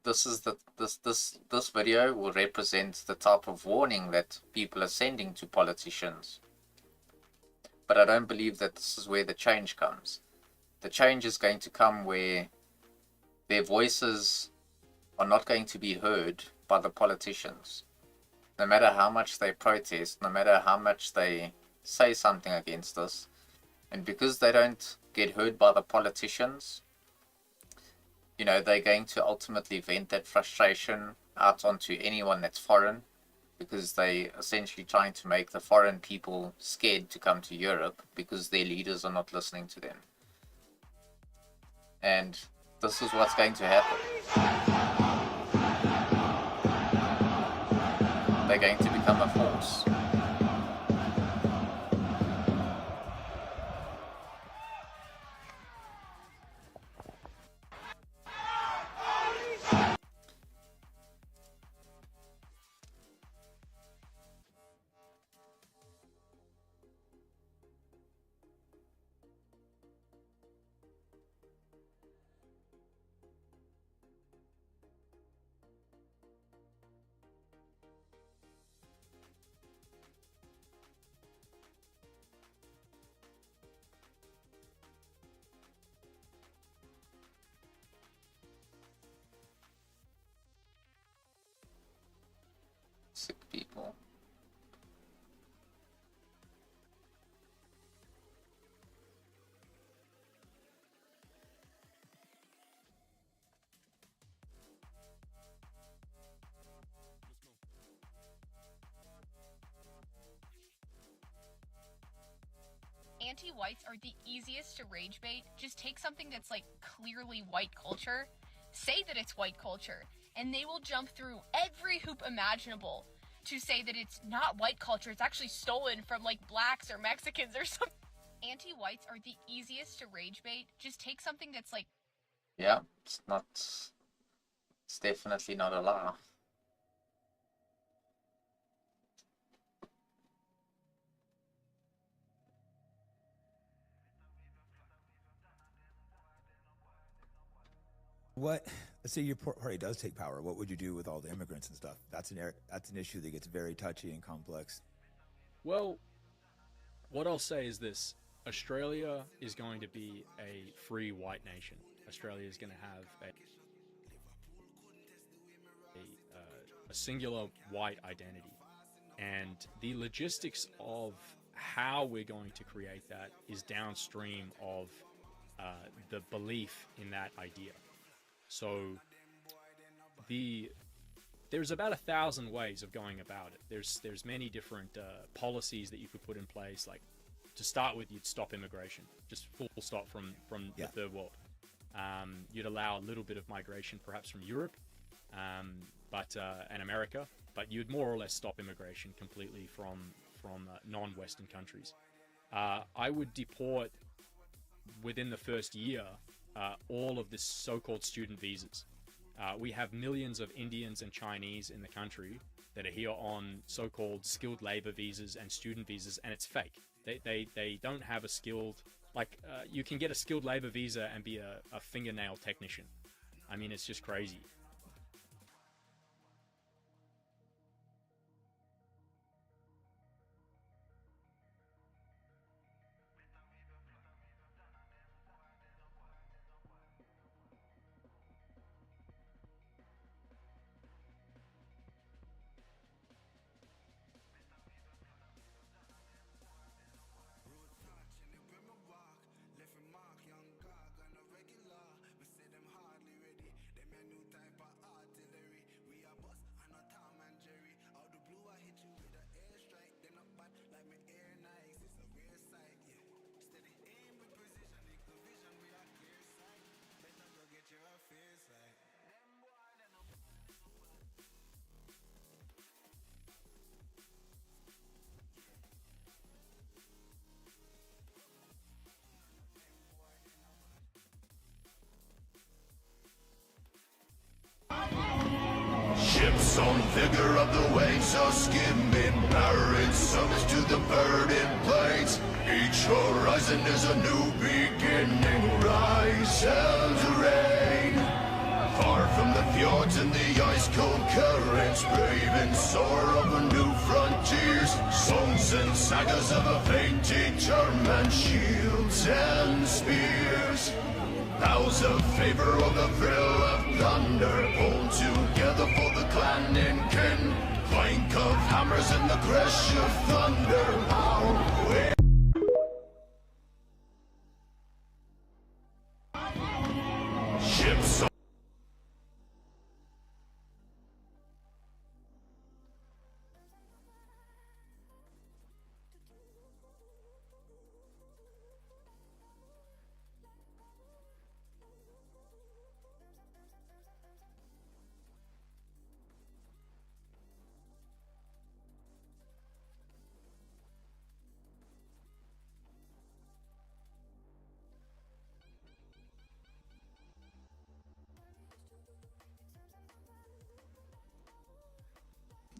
this video will represent the type of warning that people are sending to politicians. But I don't believe that this is where the change comes. The change is going to come where their voices are not going to be heard by the politicians. No matter how much they protest, no matter how much they say something against this, and because they don't get heard by the politicians, they're going to ultimately vent that frustration out onto anyone that's foreign, because they essentially trying to make the foreign people scared to come to Europe because their leaders are not listening to them. And this is what's going to happen. They're going to become a force. Anti-whites are the easiest to rage bait. Just take something that's like clearly white culture, say that it's white culture, and they will jump through every hoop imaginable to say that it's not white culture, it's actually stolen from like blacks or Mexicans or something. Anti-whites are the easiest to rage bait. Just take something that's like... Yeah, it's definitely not a lie. Let's say your party does take power, what would you do with all the immigrants and stuff? That's an issue that gets very touchy and complex. Well, what I'll say is this. Australia is going to be a free white nation. Australia is going to have a singular white identity. And the logistics of how we're going to create that is downstream of the belief in that idea. So there's about 1,000 ways of going about it. There's many different policies that you could put in place. Like, to start with, you'd stop immigration, just full stop from the third world. You'd allow a little bit of migration, perhaps from Europe, and America, but you'd more or less stop immigration completely from non-Western countries. I would deport within the first year all of the so-called student visas. We have millions of Indians and Chinese in the country that are here on so-called skilled labor visas and student visas, and it's fake. They don't have a skilled, like, you can get a skilled labor visa and be a fingernail technician. I mean, it's just crazy. Ships on vigor of the waves are skimming, married summits to the burdened plains. Each horizon is a new beginning, rise and rain. Far from the fjords and the ice-cold currents, brave and soar over new frontiers. Songs and sagas of a painted German, shields and spears. Vows of favor or the thrill of thunder, pulled together for the clan and kin. Clank of hammers and the crash of thunder. How ships.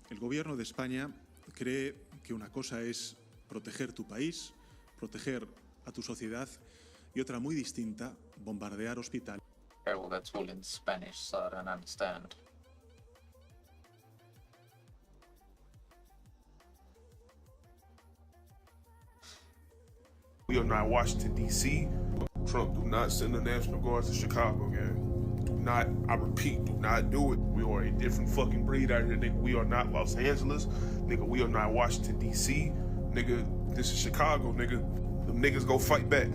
El gobierno de España cree que una cosa es proteger tu país, proteger a tu sociedad, y otra muy distinta, bombardear hospitales. Okay, well, that's all in Spanish, so I don't understand. We are not Washington, D.C. Trump, do not send the National Guards to Chicago, gang. Do not, I repeat, do not do it. We are a different fucking breed out here, nigga. We are not Los Angeles. Nigga, we are not Washington, D.C. Nigga, this is Chicago, nigga. Them niggas go fight back.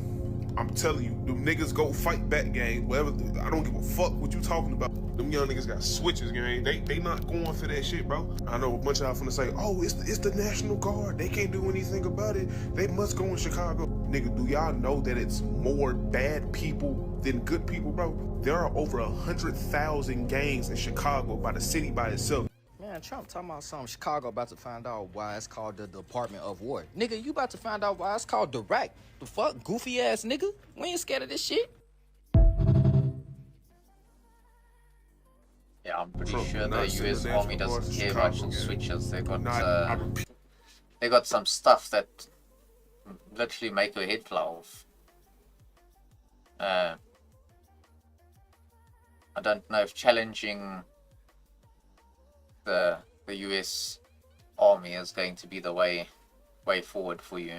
I'm telling you, them niggas go fight back, gang. Whatever, I don't give a fuck what you talking about. Them young niggas got switches, gang. They not going for that shit, bro. I know a bunch of y'all finna say, oh, it's the National Guard. They can't do anything about it. They must go in Chicago. Nigga, do y'all know that it's more bad people than good people, bro? There are over 100,000 gangs in Chicago by the city by itself. Man, Trump talking about something. Chicago about to find out why it's called the Department of War. Nigga, you about to find out why it's called Direct. The fuck? Goofy ass nigga? We ain't scared of this shit. Yeah, I'm pretty Trump, sure the not send US the Army National Guard doesn't to care Chicago, much on gang. switches. I repeat. They got some stuff that literally make your head fly off. I don't know if challenging the US Army is going to be the way forward for you.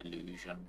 Illusion.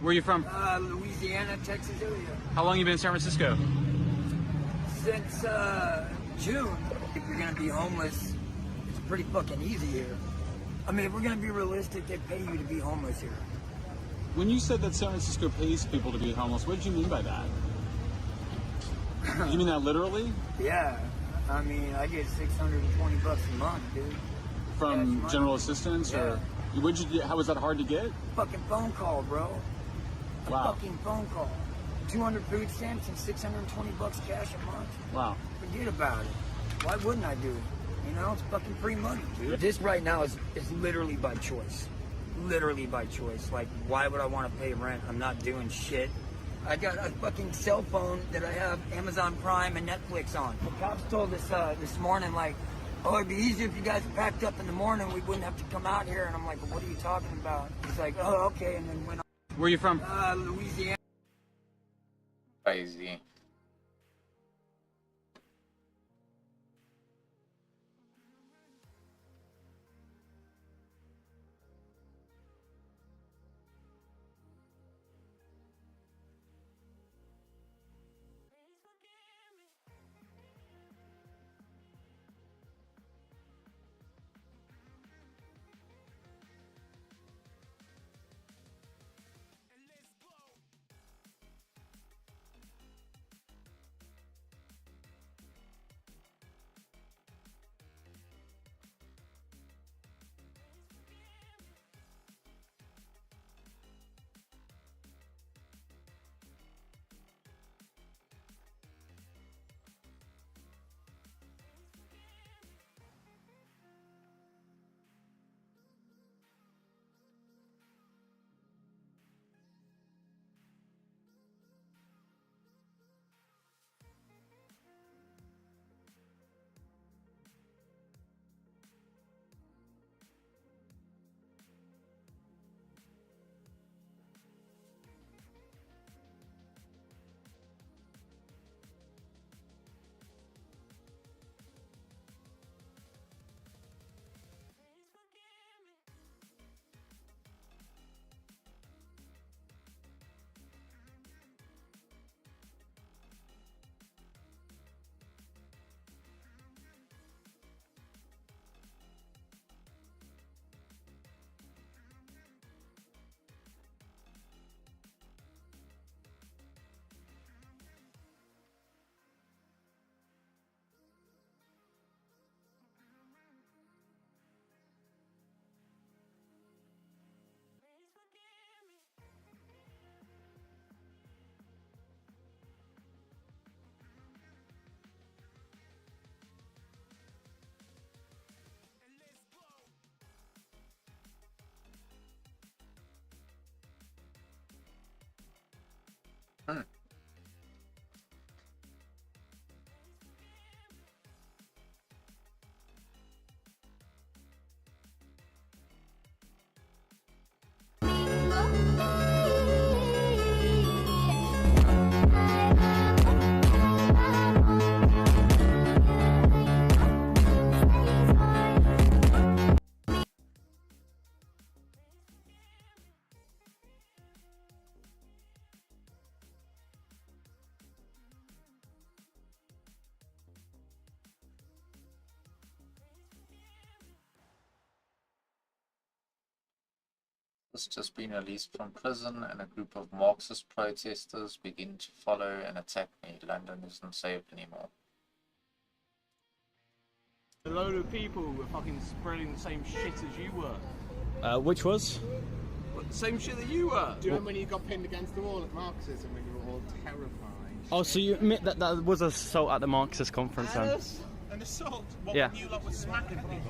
Where are you from? Louisiana, Texas area. How long you been in San Francisco? Since June. If you're gonna be homeless, it's pretty fucking easy here. I mean, if we're gonna be realistic, they pay you to be homeless here. When you said that San Francisco pays people to be homeless, what did you mean by that? You mean that literally? Yeah. I mean, I get $620 a month, dude. From general assistance, or how was that hard to get? Fucking phone call, bro. A Wow. fucking phone call. 200 food stamps and $620 cash a month. Wow. Forget about it. Why wouldn't I do it? You know, it's fucking free money, dude. This right now is literally by choice. Literally by choice. Like, why would I want to pay rent? I'm not doing shit. I got a fucking cell phone that I have Amazon Prime and Netflix on. The cops told us this morning, like, oh, it'd be easier if you guys packed up in the morning. We wouldn't have to come out here. And I'm like, well, what are you talking about? He's like, oh, okay. And then went on. Where are you from? Louisiana. Crazy. Has just been released from prison, and a group of Marxist protesters begin to follow and attack me. London isn't safe anymore. A load of people were fucking spreading the same shit as you were. Which was? What, the same shit that you were. Do you remember when you got pinned against the wall at Marxism when you were all terrified? Oh, so you admit that that was assault at the Marxist conference then? An assault? What, yeah. When you lot were smacking people?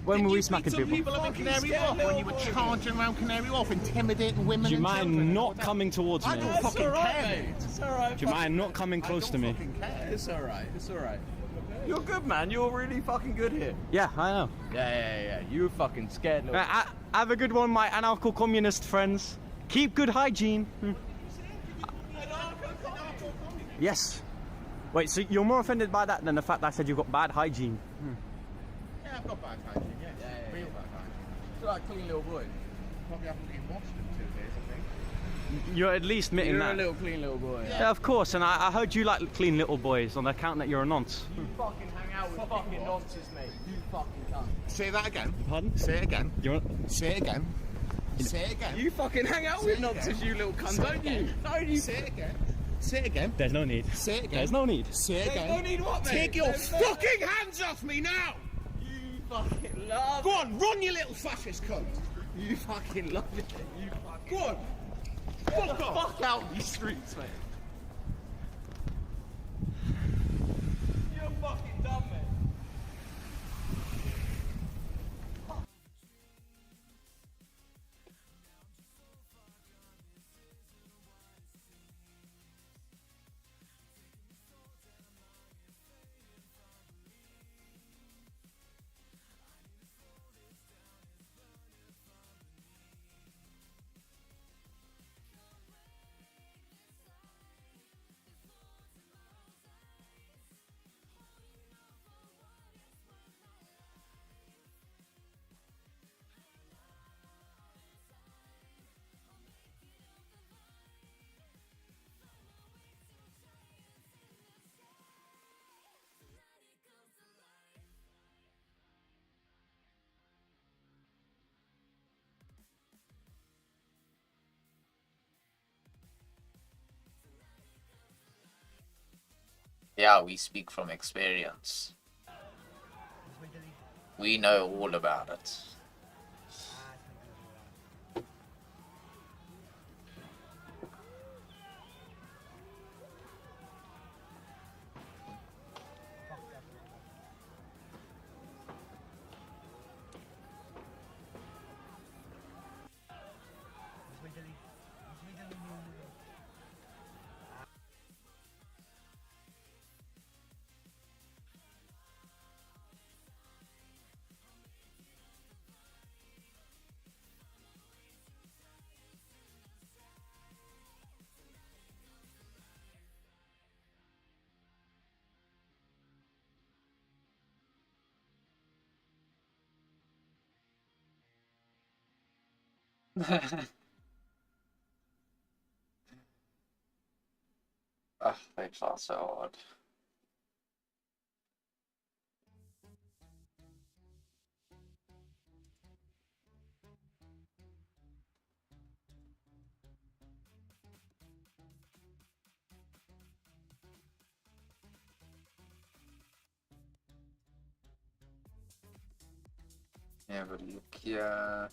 When were we smacking people? People up in Canary Wharf when you were charging around Canary Wharf, intimidating women. Do you and mind children? not coming towards me? I don't fucking care. It's alright. Do you mind not coming close to me? It's alright. It's alright. You're good, man. You're really fucking good here. Yeah, I know. Yeah. You're fucking scared. Have a good one, my anarcho-communist friends. Keep good hygiene. Yes. Wait, so you're more offended by that than the fact that I said you've got bad hygiene? Yeah, I've got bad hygiene, yeah. Real bad hygiene. You're like a clean little boy. probably haven't been washed in 2 days, I think. You're at least admitting You're that. a little clean little boy. Yeah, of course, and I heard you like clean little boys on the account that you're a nonce. You fucking hang out with fucking nonsense, mate. You fucking cunt. Say that again. Pardon? Say it again. You're... Say it again. Say it again. You fucking hang out with nonsense, you little cunt, don't you? Don't you? Say it again. Say it again. There's no need. Say it again. There's no need. Say it again. There's no need what, mate? Take your There's no- fucking hands off me now! You fucking love Go on, run, you little fascist cunt! You fucking love it. You fucking... Go on! Get the fuck out of these streets, mate. You're fucking dumb, mate. Yeah, we speak from experience. We know all about it. Ugh, they try so hard. Have a look here.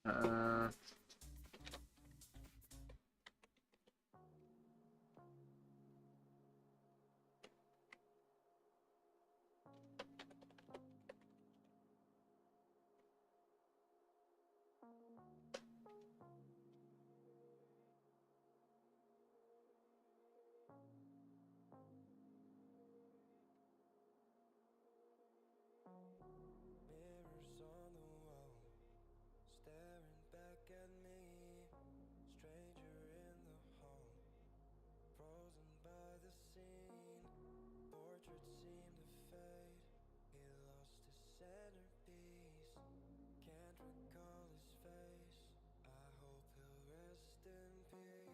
Uh, Mirrors on the wall, staring back at me. Stranger in the hall, frozen by the scene. Portraits seem to fade. He lost his centerpiece. Can't recall his face. I hope he'll rest in peace.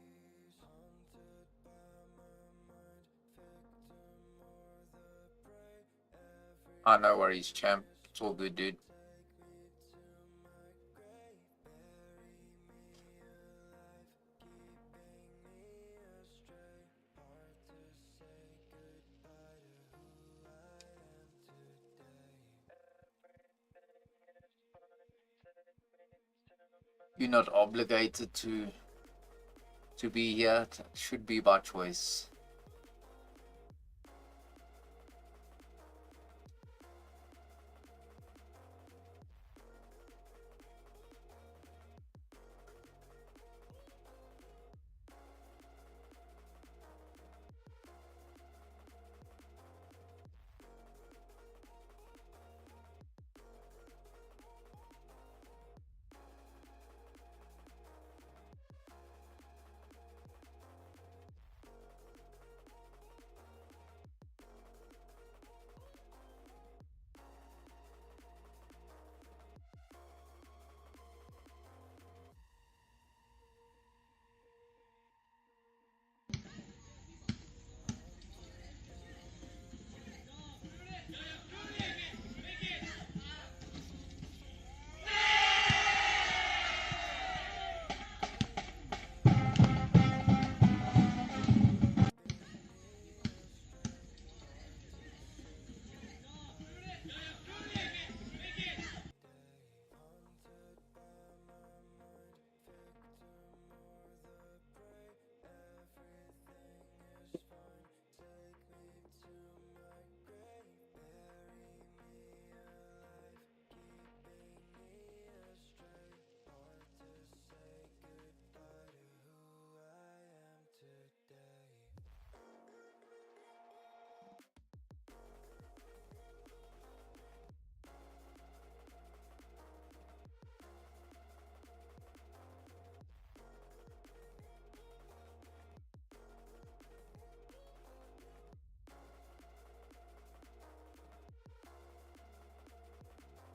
Haunted by my mind, victim or the prey. I know where he's champ. It's all good, dude. You're not obligated to be here. It should be by choice.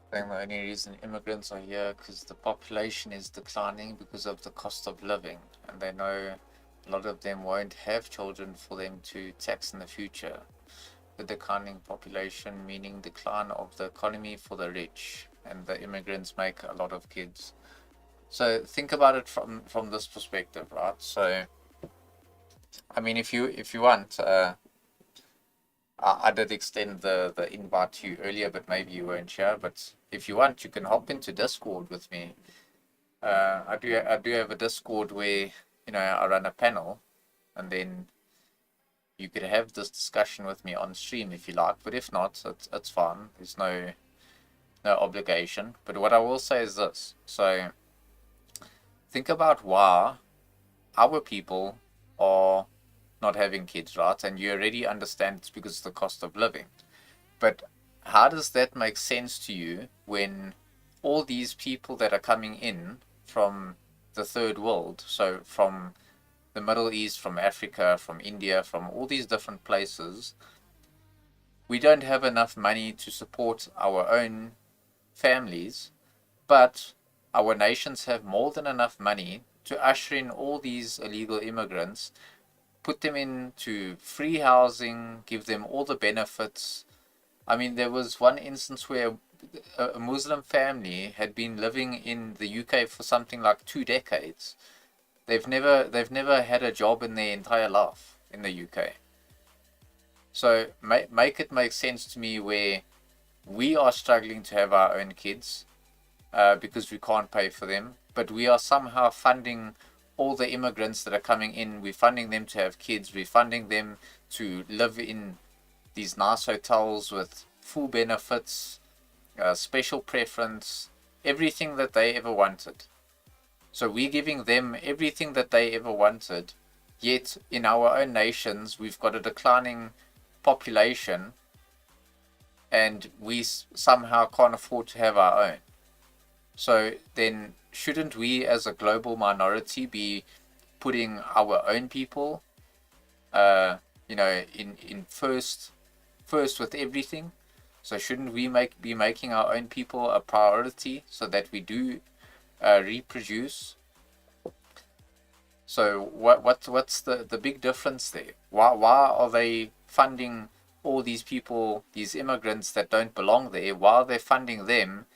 I think the only reason immigrants are here because the population is declining because of the cost of living, and they know a lot of them won't have children for them to tax in the future. The declining population meaning decline of the economy for the rich, and the immigrants make a lot of kids. So think about it from this perspective, right? So I mean, if you want, I did extend the invite to you earlier, but maybe you weren't here. But if you want, you can hop into Discord with me. I do have a Discord where, you know, I run a panel, and then you could have this discussion with me on stream if you like. But if not, it's fine. There's no obligation. But what I will say is this: so think about why our people are not having kids, right? And you already understand it's because of the cost of living. But how does that make sense to you when all these people that are coming in from the third world, so from the Middle East, from Africa, from India, from all these different places, we don't have enough money to support our own families, but our nations have more than enough money to usher in all these illegal immigrants, put them into free housing, give them all the benefits. I mean, there was one instance where a Muslim family had been living in the UK for something like 2 decades. They've never had a job in their entire life in the UK. So make it make sense to me where we are struggling to have our own kids, because we can't pay for them, but we are somehow funding all the immigrants that are coming in. We're funding them to have kids. We're funding them to live in these nice hotels with full benefits, special preference, everything that they ever wanted. So we're giving them everything that they ever wanted, yet in our own nations we've got a declining population and we somehow can't afford to have our own. So then shouldn't we as a global minority be putting our own people in first with everything? So shouldn't we be making our own people a priority so that we do reproduce? So what's the big difference there? Why are they funding all these people, these immigrants that don't belong there? Why are they funding them,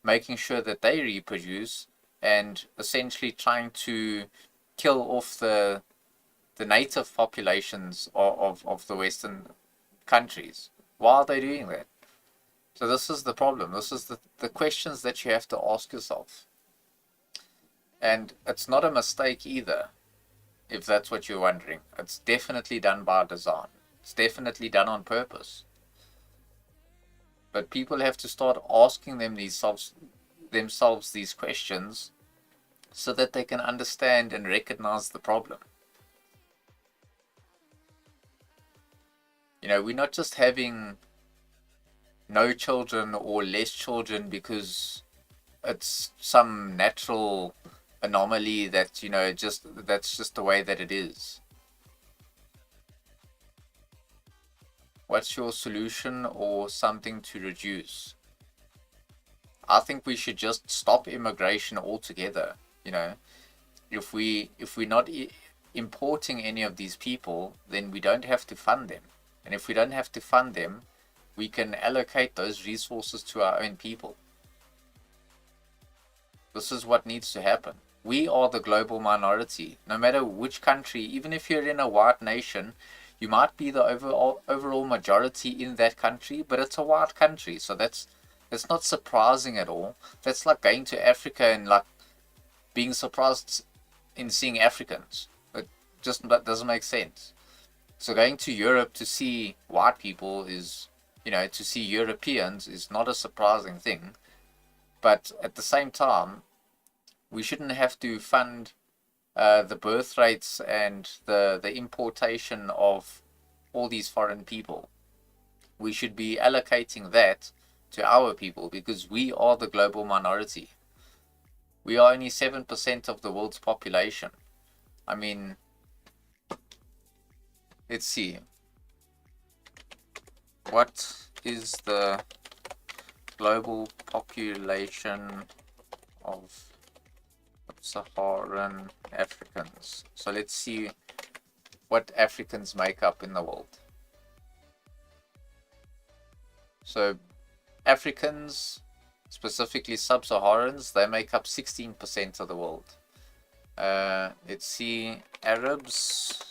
making sure that they reproduce, and essentially trying to kill off the native populations of the Western countries? Why are they doing that? So this is the problem. This is the questions that you have to ask yourself. And it's not a mistake either, if that's what you're wondering. It's definitely done by design. It's definitely done on purpose. But people have to start asking themselves these questions so that they can understand and recognize the problem. We're not just having no children or less children because it's some natural anomaly that that's just the way that it is. What's your solution or something to reduce? I think we should just stop immigration altogether. If we're not importing any of these people, then we don't have to fund them. And if we don't have to fund them, we can allocate those resources to our own people. This is what needs to happen. We are the global minority. No matter which country, even if you're in a white nation, you might be the overall majority in that country, but it's a white country, so that's not surprising at all. That's like going to Africa and like being surprised in seeing Africans. It just doesn't make sense. So going to Europe to see white people is, to see Europeans is not a surprising thing. But at the same time, we shouldn't have to fund the birth rates and the importation of all these foreign people. We should be allocating that to our people because we are the global minority. We are only 7% of the world's population. I mean, let's see. What is the global population of Saharan Africans? So let's see what Africans make up in the world. So Africans, specifically Sub-Saharans, they make up 16% of the world. Let's see, Arabs.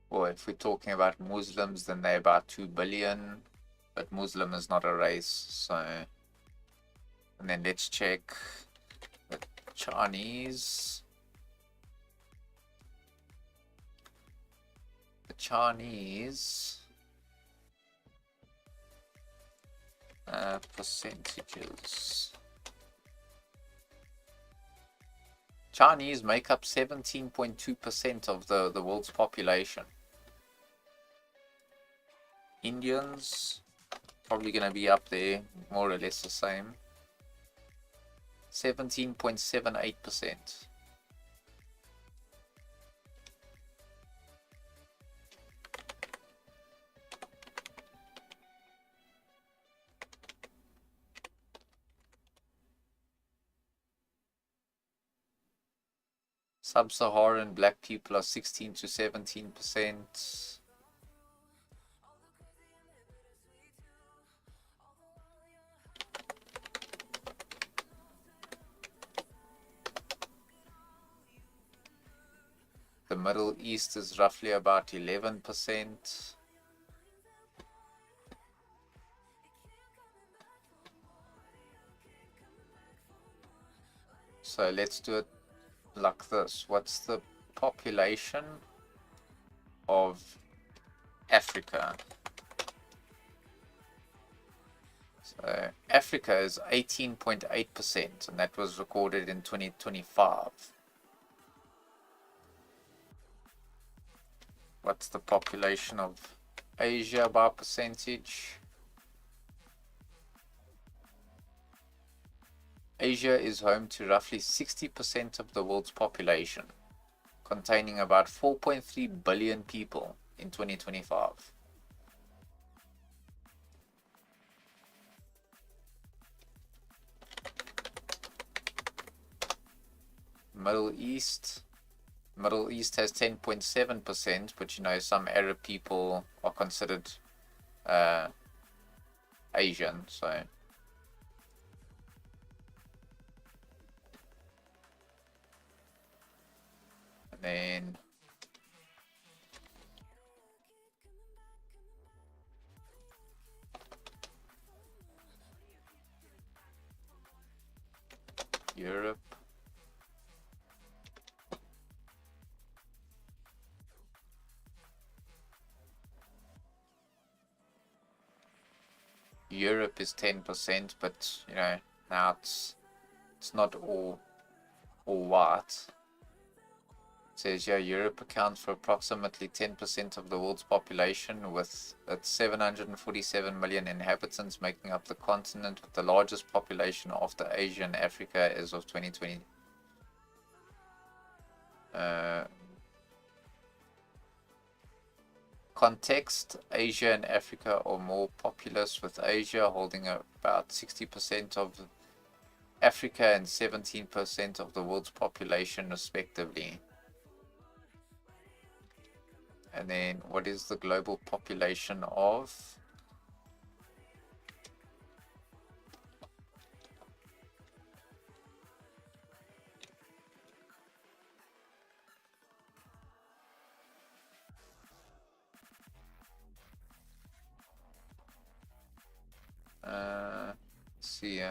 Or if we're talking about Muslims, then they're about 2 billion, but Muslim is not a race, so. And then let's check the Chinese. The Chinese percentages. Chinese make up 17.2% of the world's population. Indians, probably going to be up there, more or less the same. 17.78%. Sub-Saharan black people are 16 to 17%. The Middle East is roughly about 11%. So let's do it like this. What's the population of Africa? So Africa is 18.8%, and that was recorded in 2025. What's the population of Asia by percentage? Asia is home to roughly 60% of the world's population, containing about 4.3 billion people in 2025. Middle East has 10.7%, but you know, some Arab people are considered Asian, so and then Europe. Europe is 10%, but you know, now it's not all white. It says yeah, Europe accounts for approximately 10% of the world's population, with its 747 million inhabitants, making up the continent with the largest population after Asia and Africa as of 2020. Context: Asia and Africa are more populous, with Asia holding about 60% of Africa and 17% of the world's population respectively. And then what is the global population of? Let's see.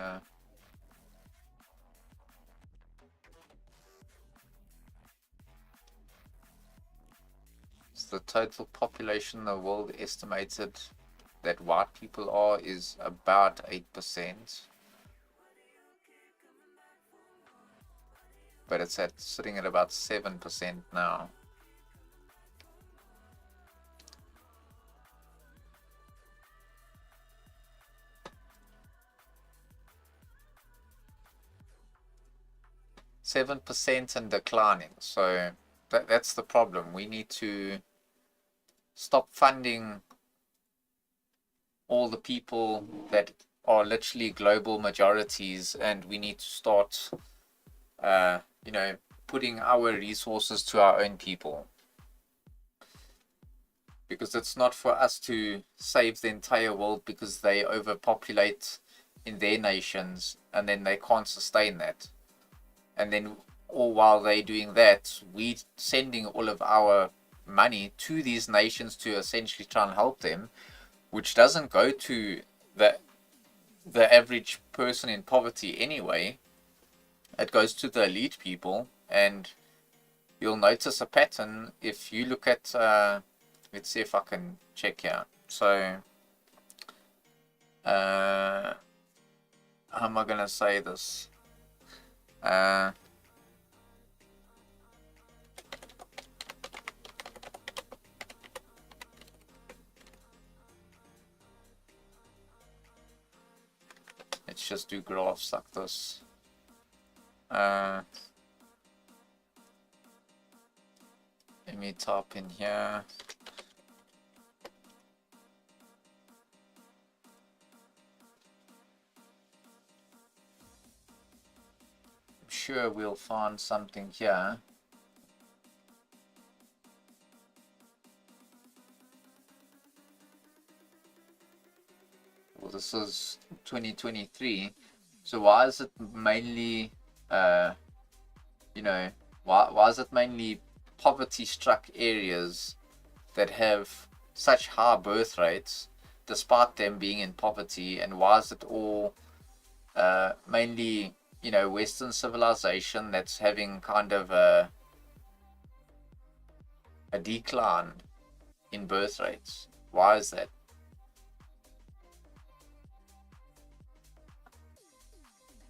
So the total population in the world estimated that white people are is about 8%, but it's sitting at about 7% now. %, and declining. So that's the problem. We need to stop funding all the people that are literally global majorities, and we need to start you know, putting our resources to our own people, because it's not for us to save the entire world because they overpopulate in their nations and then they can't sustain that. And then all while they're doing that, we're sending all of our money to these nations to essentially try and help them, which doesn't go to the average person in poverty anyway. It goes to the elite people. And you'll notice a pattern if you look at let's see if I can check here. So how am I gonna say this? Let's just do graphs like this. Let me type in here. I'm sure we'll find something here. this is 2023. So why is it mainly, you know, why is it mainly poverty-struck areas that have such high birth rates, despite them being in poverty? And why is it all mainly, you know, Western civilization that's having kind of a decline in birth rates? Why is that?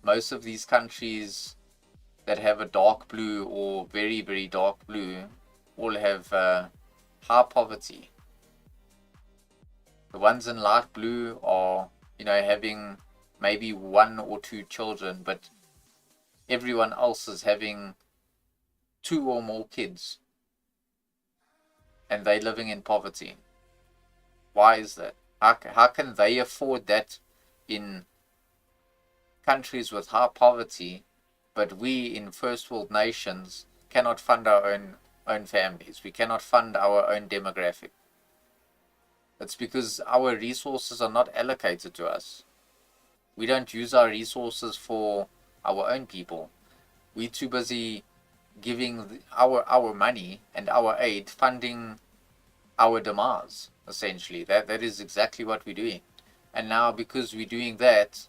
Most of these countries that have a dark blue or very, very dark blue all have high poverty. The ones in light blue are, you know, having maybe 1 or 2 children, but everyone else is having 2 or more kids, and they're living in poverty. Why is that? How can they afford that in countries with high poverty, but we in first world nations cannot fund our own families? We cannot fund our own demographic. It's because our resources are not allocated to us. We don't use our resources for our own people. We're too busy giving our money and our aid, funding our demise, essentially. That is exactly what we're doing. And now, because we're doing that,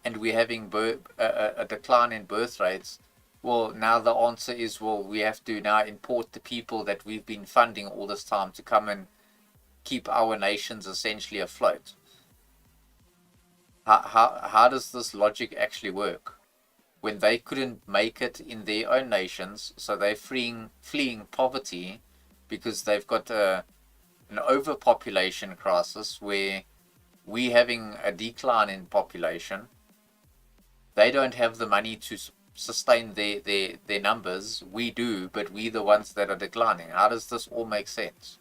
and we're having a decline in birth rates, well, now the answer is, well, we have to now import the people that we've been funding all this time to come and keep our nations essentially afloat. How does this logic actually work? When they couldn't make it in their own nations, so they're fleeing poverty because they've got an overpopulation crisis where we're having a decline in population. They don't have the money to sustain their numbers. We do, but we're the ones that are declining. How does this all make sense?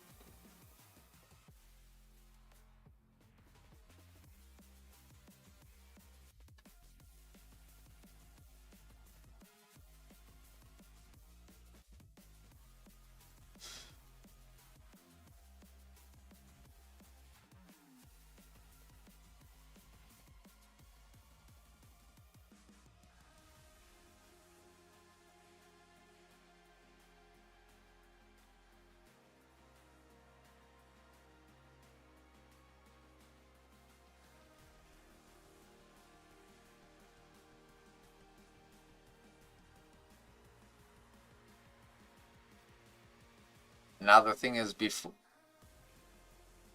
Now the thing is,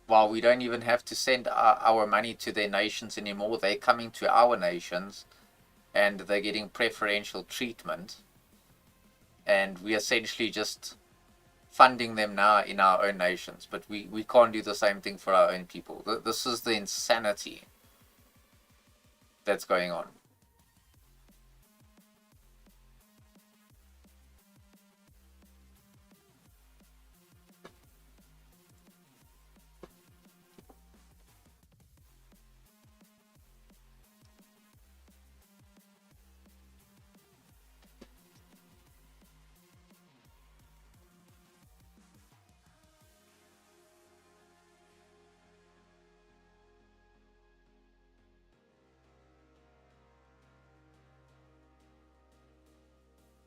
while we don't even have to send our money to their nations anymore, they're coming to our nations and they're getting preferential treatment, and we essentially just funding them now in our own nations, but we can't do the same thing for our own people. This is the insanity that's going on.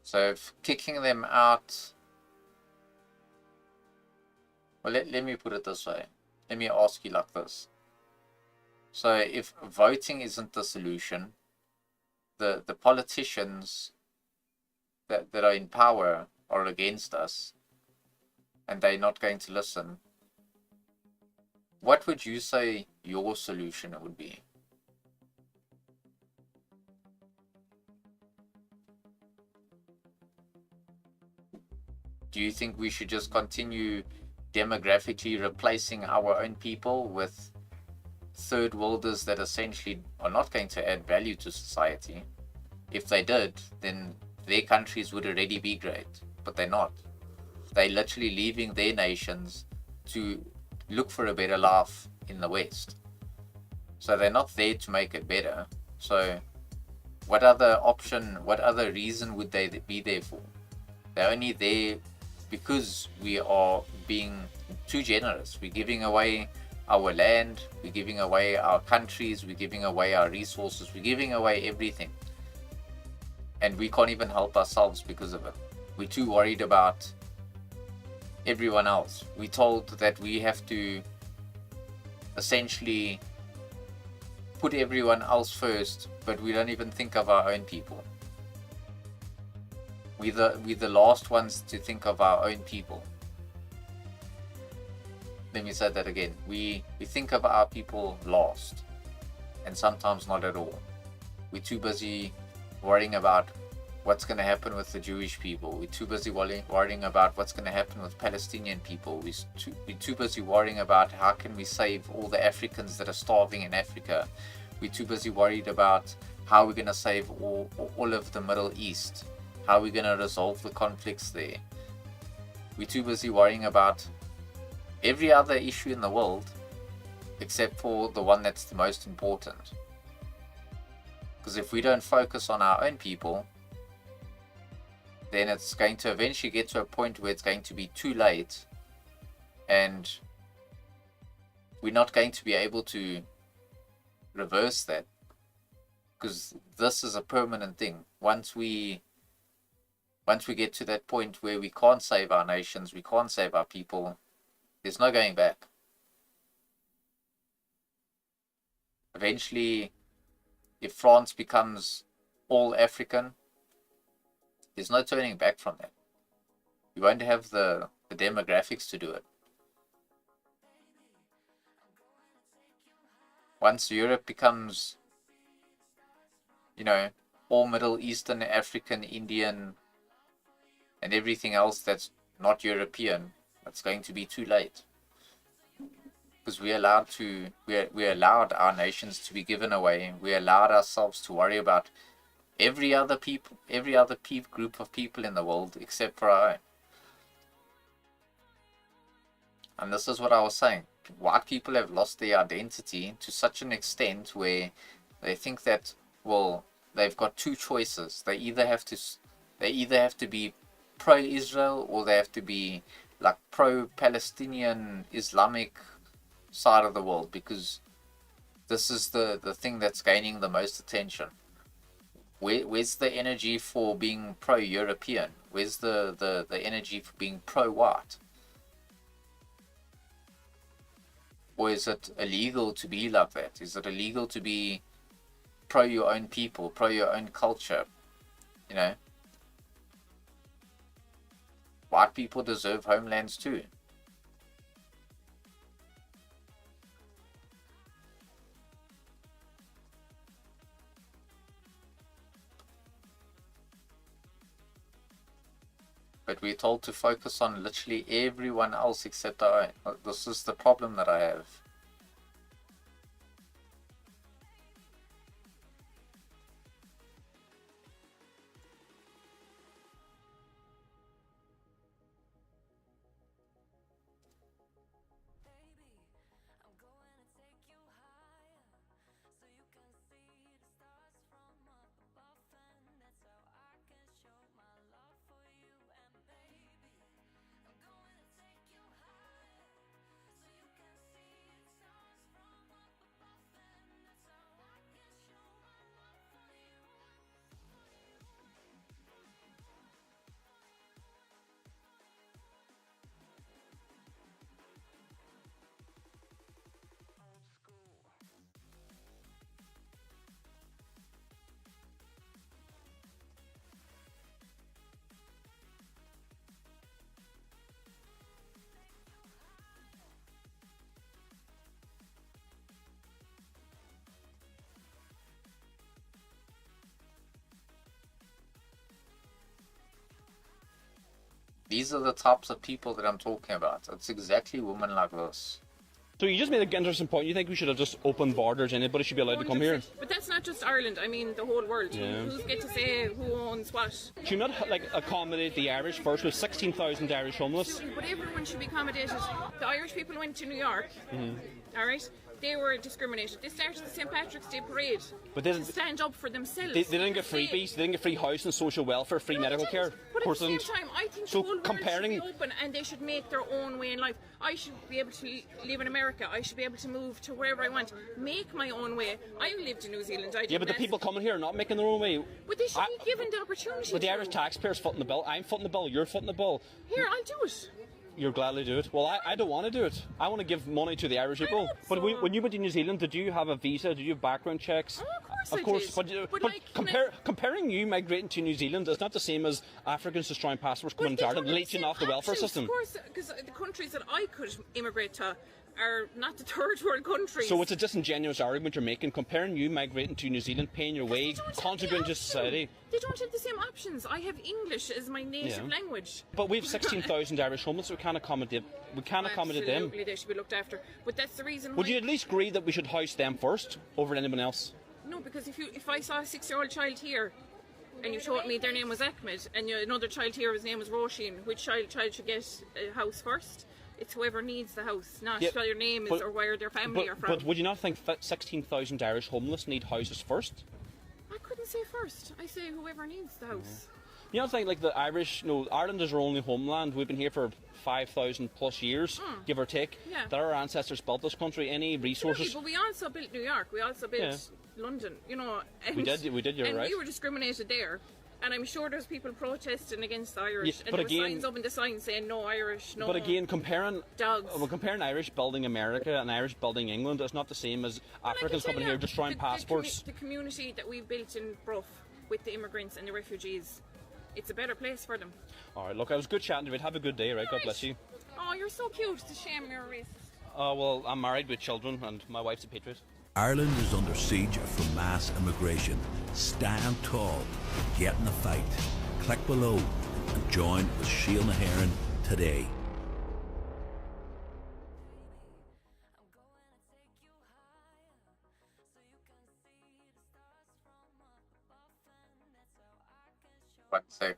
So if kicking them out, well, let me put it this way. Let me ask you like this. So if voting isn't the solution, the politicians that are in power are against us, and they're not going to listen, what would you say your solution would be? Do you think we should just continue demographically replacing our own people with third worlders that essentially are not going to add value to society? If they did, then their countries would already be great, but they're not. They're literally leaving their nations to look for a better life in the West. So they're not there to make it better. So what other option, what other reason would they be there for? They're only there because we are being too generous. We're giving away our land, we're giving away our countries, we're giving away our resources, we're giving away everything. And we can't even help ourselves because of it. We're too worried about everyone else. We're told that we have to essentially put everyone else first, but we don't even think of our own people. We're the last ones to think of our own people. Let me say that again. We think of our people last, and sometimes not at all. We're too busy worrying about what's going to happen with the Jewish people. We're too busy worrying about what's going to happen with Palestinian people. We're too busy worrying about how can we save all the Africans that are starving in Africa. We're too busy worried about how we're going to save all of the Middle East, how we're going to resolve the conflicts there. We're too busy worrying about every other issue in the world except for the one that's the most important. Because if we don't focus on our own people, then it's going to eventually get to a point where it's going to be too late, and we're not going to be able to reverse that, because this is a permanent thing. Once we get to that point where we can't save our nations, we can't save our people, there's no going back. Eventually, if France becomes all African, there's no turning back from that. You won't have the demographics to do it. Once Europe becomes, all Middle Eastern, African, Indian, and everything else that's not European, it's going to be too late. Because we allowed our nations to be given away. We allowed ourselves to worry about every other group of people in the world except for our own. And this is what I was saying. White people have lost their identity to such an extent where they think that, well, they've got two choices. They either have to be pro-Israel, or they have to be like pro-Palestinian Islamic side of the world, because this is the thing that's gaining the most attention. Where's the energy for being pro-European? Where's the energy for being pro-white? Or is it illegal to be like that? Is it illegal to be pro your own people, pro your own culture? White people deserve homelands too. But we're told to focus on literally everyone else except our own. This is the problem that I have. These are the types of people that I'm talking about. It's exactly women like this. So you just made an interesting point. You think we should have just opened borders, anybody should be allowed to come here? But that's not just Ireland, I mean the whole world. Yeah. Who's get to say who owns what? Should you not accommodate the Irish first with 16,000 Irish homeless? But everyone should be accommodated. The Irish people went to New York, alright? They were discriminated. They started the St. Patrick's Day parade But to stand up for themselves. They didn't get freebies. They didn't get free housing, social welfare, free medical care. But Of course at the they same didn't. time, I think So the whole comparing- world should be open and they should make their own way in life. I should be able to live in America. I should be able to move to wherever I want. Make my own way. I lived in New Zealand. I Yeah, did but the that. people coming here are not making their own way. But they should be given the opportunity. But the to. Irish taxpayers footing the bill. I'm footing the bill. You're footing the bill. Here, I'll do it. You'll gladly do it. Well, I don't want to do it. I want to give money to the Irish people. But when you went to New Zealand, did you have a visa? Did you have background checks? I Of course. did. But like, comparing you migrating to New Zealand is not the same as Africans destroying passports coming into Ireland, leeching off the welfare system. Of course, because the countries that I could immigrate to are not the third world countries. So it's a disingenuous argument you're making, comparing you migrating to New Zealand, paying your way, contributing to society. They don't have the same options. I have English as my native language. But we have 16,000 Irish homeless. We can't accommodate. We can't accommodate them. Absolutely, they should be looked after. But that's the reason. Would why you at least agree that we should house them first over anyone else? No, because if I saw a 6-year-old child here, and you told me their name was Ahmed, and another child here, his name was Roisin, which child should get a house first? It's whoever needs the house, not what their name is or where their family are from. But would you not think 16,000 Irish homeless need houses first? I couldn't say first. I say whoever needs the house. You don't think like the Irish, Ireland is our only homeland. We've been here for 5,000 plus years, give or take. Yeah. That our ancestors built this country. Any resources? But we also built New York. We also built London. And, We did, you're and right. we were discriminated there. And I'm sure there's people protesting against the Irish. Yes, and but there were again- signs up in the sign saying no Irish, no But again, comparing dogs. comparing Irish building America and Irish building England is not the same as Africans coming here destroying passports. The community that we built in Bruff with the immigrants and the refugees, it's a better place for them. All right, look, I was good chatting to you. Have a good day, right? God bless you. Oh, you're so cute. It's a shame you're a racist. Well, I'm married with children, and my wife's a patriot. Ireland is under siege from mass immigration. Stand tall, get in the fight. Click below and join with Sheil Naharan today. One sec.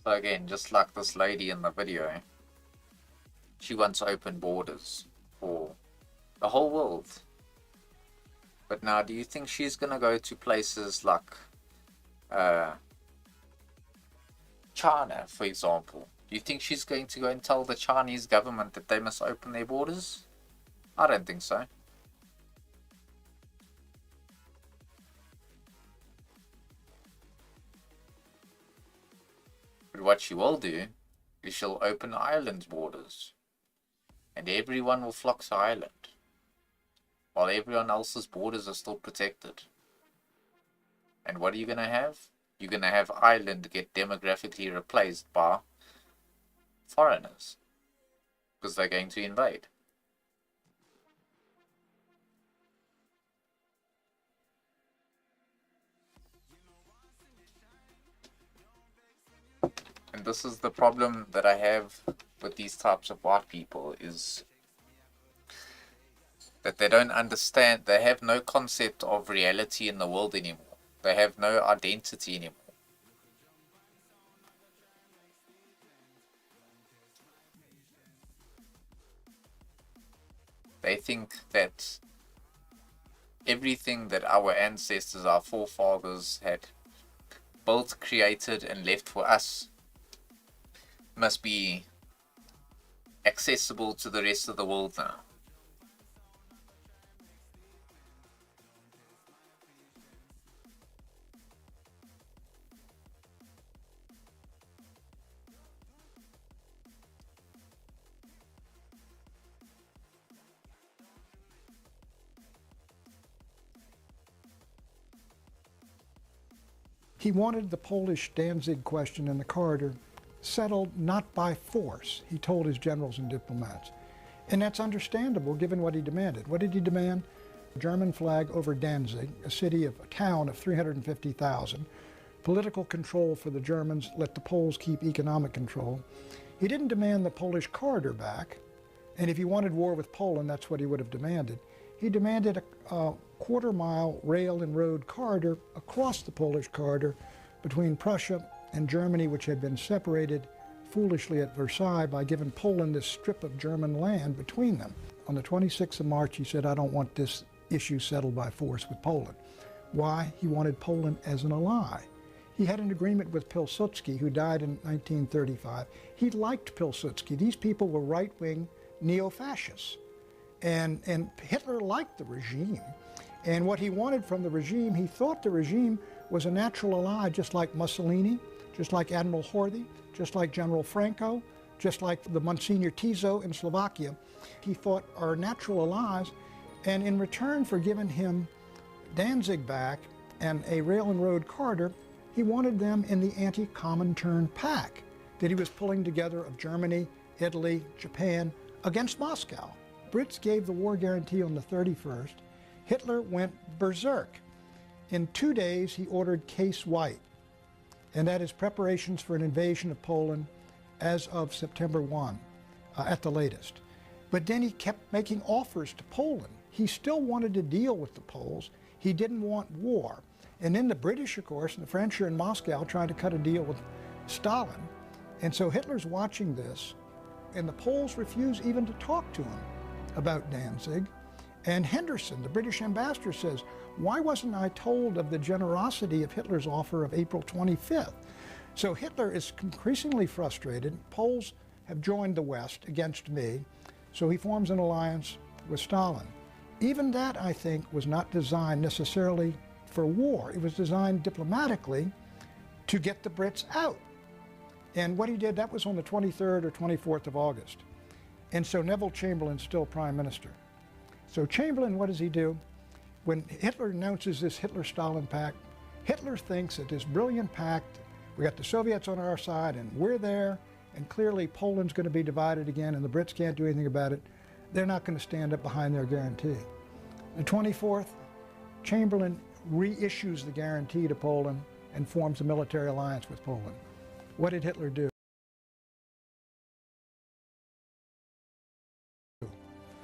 So again, just like this lady in the video, she wants open borders for the whole world. But now, do you think she's gonna go to places like China, for example? Do you think she's going to go and tell the Chinese government that they must open their borders? I don't think so. But what she will do is she'll open Ireland's borders. And everyone will flock to Ireland. While everyone else's borders are still protected. And what are you going to have? You're going to have Ireland get demographically replaced by foreigners. Because they're going to invade. And this is the problem that I have with these types of white people, is that they don't understand, they have no concept of reality in the world anymore. They have no identity anymore. They think that everything that our ancestors, our forefathers had built, created and left for us must be accessible to the rest of the world now. He wanted the Polish Danzig question in the corridor settled not by force, he told his generals and diplomats. And that's understandable given what he demanded. What did he demand? A German flag over Danzig, a town of 350,000, political control for the Germans, let the Poles keep economic control. He didn't demand the Polish corridor back, and if he wanted war with Poland, that's what he would have demanded. He demanded a quarter-mile rail and road corridor across the Polish corridor between Prussia and Germany, which had been separated foolishly at Versailles by giving Poland this strip of German land between them. On the 26th of March, he said, I don't want this issue settled by force with Poland. Why? He wanted Poland as an ally. He had an agreement with Pilsudski, who died in 1935. He liked Pilsudski. These people were right-wing neo-fascists. And Hitler liked the regime. And what he wanted from the regime, he thought the regime was a natural ally, just like Mussolini, just like Admiral Horthy, just like General Franco, just like the Monsignor Tiso in Slovakia. He thought are natural allies, and in return for giving him Danzig back and a rail and road corridor, he wanted them in the anti-Comintern pact that he was pulling together of Germany, Italy, Japan against Moscow. Brits gave the war guarantee on the 31st. Hitler went berserk. In 2 days, he ordered Case White, and that is preparations for an invasion of Poland as of September 1 at the latest. But then he kept making offers to Poland. He still wanted to deal with the Poles. He didn't want war. And then the British, of course, and the French are in Moscow trying to cut a deal with Stalin. And so Hitler's watching this, and the Poles refuse even to talk to him about Danzig. And Henderson, the British ambassador, says, why wasn't I told of the generosity of Hitler's offer of April 25th? So Hitler is increasingly frustrated. Poles have joined the West against me, so he forms an alliance with Stalin. Even that, I think, was not designed necessarily for war. It was designed diplomatically to get the Brits out. And what he did, that was on the 23rd or 24th of August. And so Neville Chamberlain's still prime minister. So Chamberlain, what does he do? When Hitler announces this Hitler-Stalin pact, Hitler thinks that this brilliant pact, we got the Soviets on our side and we're there, and clearly Poland's going to be divided again and the Brits can't do anything about it. They're not going to stand up behind their guarantee. The 24th, Chamberlain reissues the guarantee to Poland and forms a military alliance with Poland. What did Hitler do?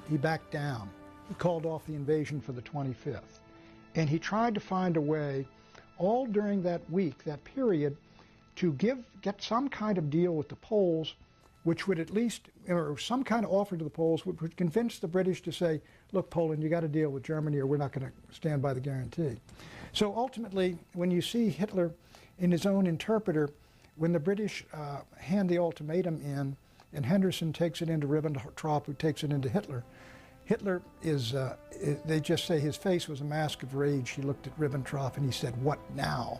He backed down. He called off the invasion for the 25th. And he tried to find a way, all during that week, that period, to get some kind of deal with the Poles, which would at least, or some kind of offer to the Poles, which would convince the British to say, look, Poland, you got to deal with Germany or we're not going to stand by the guarantee. So ultimately, when you see Hitler in his own interpreter, when the British hand the ultimatum in, and Henderson takes it into Ribbentrop, who takes it into Hitler, Hitler is, they just say his face was a mask of rage. He looked at Ribbentrop and he said, what now?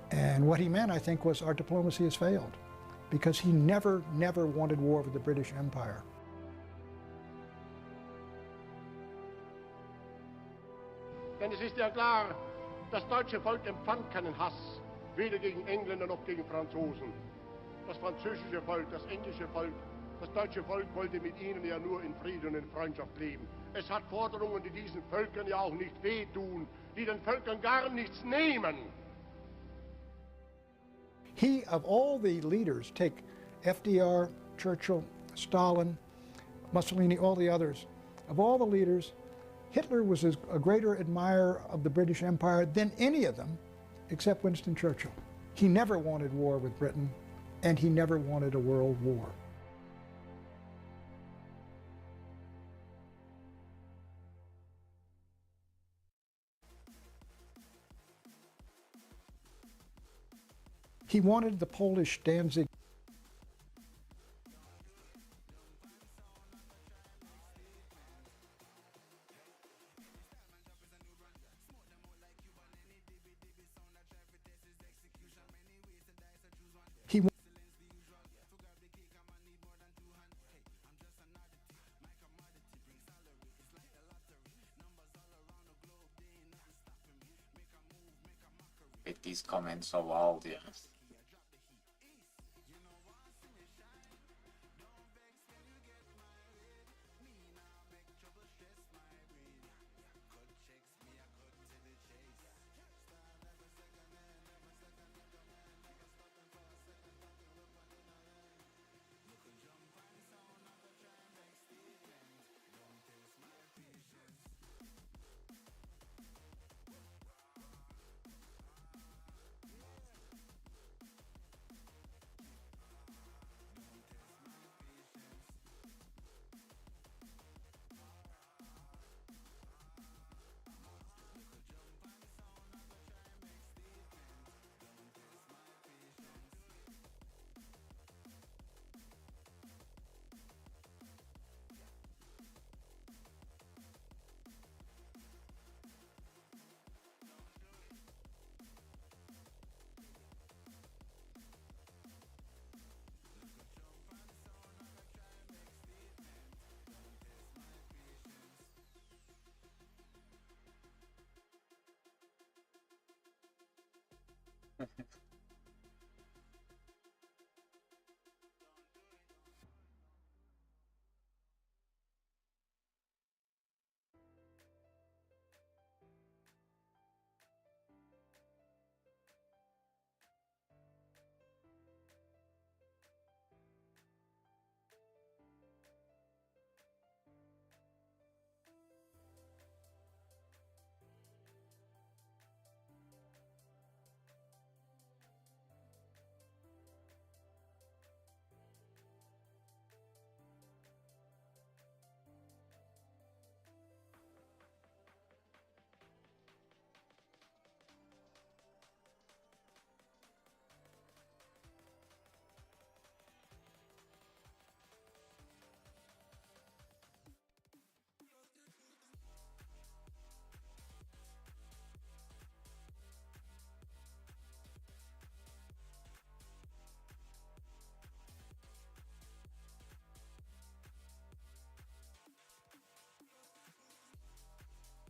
And what he meant, I think, was our diplomacy has failed, because he never, never wanted war with the British Empire. Denn es ist ja klar, das deutsche Volk empfand keinen Hass, weder gegen Engländer noch gegen Franzosen. Das französische Volk, das englische Volk, das deutsche Volk wollte mit ihnen ja nur in Frieden und in Freundschaft leben. Es hat Forderungen, die diesen Völkern ja auch nicht wehtun, die den Völkern gar nichts nehmen. He, of all the leaders, take FDR, Churchill, Stalin, Mussolini, all the others, of all the leaders, Hitler was a greater admirer of the British Empire than any of them, except Winston Churchill. He never wanted war with Britain, and he never wanted a world war. He wanted the Polish Danzig. He these comments are wild, yeah.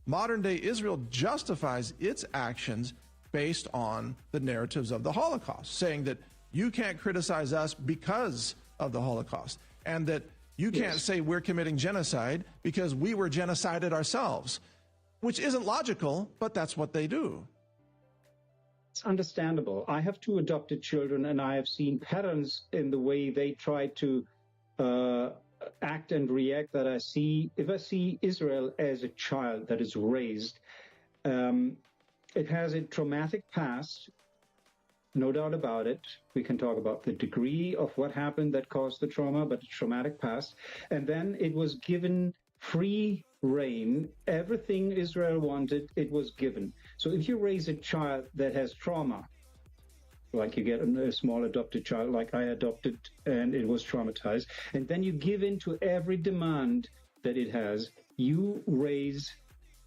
Modern day Israel justifies its actions based on the narratives of the Holocaust, saying that you can't criticize us because of the Holocaust, and that you can't say we're committing genocide because we were genocided ourselves, which isn't logical, but that's what they do. It's understandable. I have two adopted children, and I have seen patterns in the way they try to act and react that I see. If I see Israel as a child that is raised, it has a traumatic past, no doubt about it. We can talk about the degree of what happened that caused the trauma, but a traumatic past. And then it was given free reign. Everything Israel wanted, it was given. So if you raise a child that has trauma, like you get a small adopted child, like I adopted, and it was traumatized, and then you give in to every demand that it has, you raise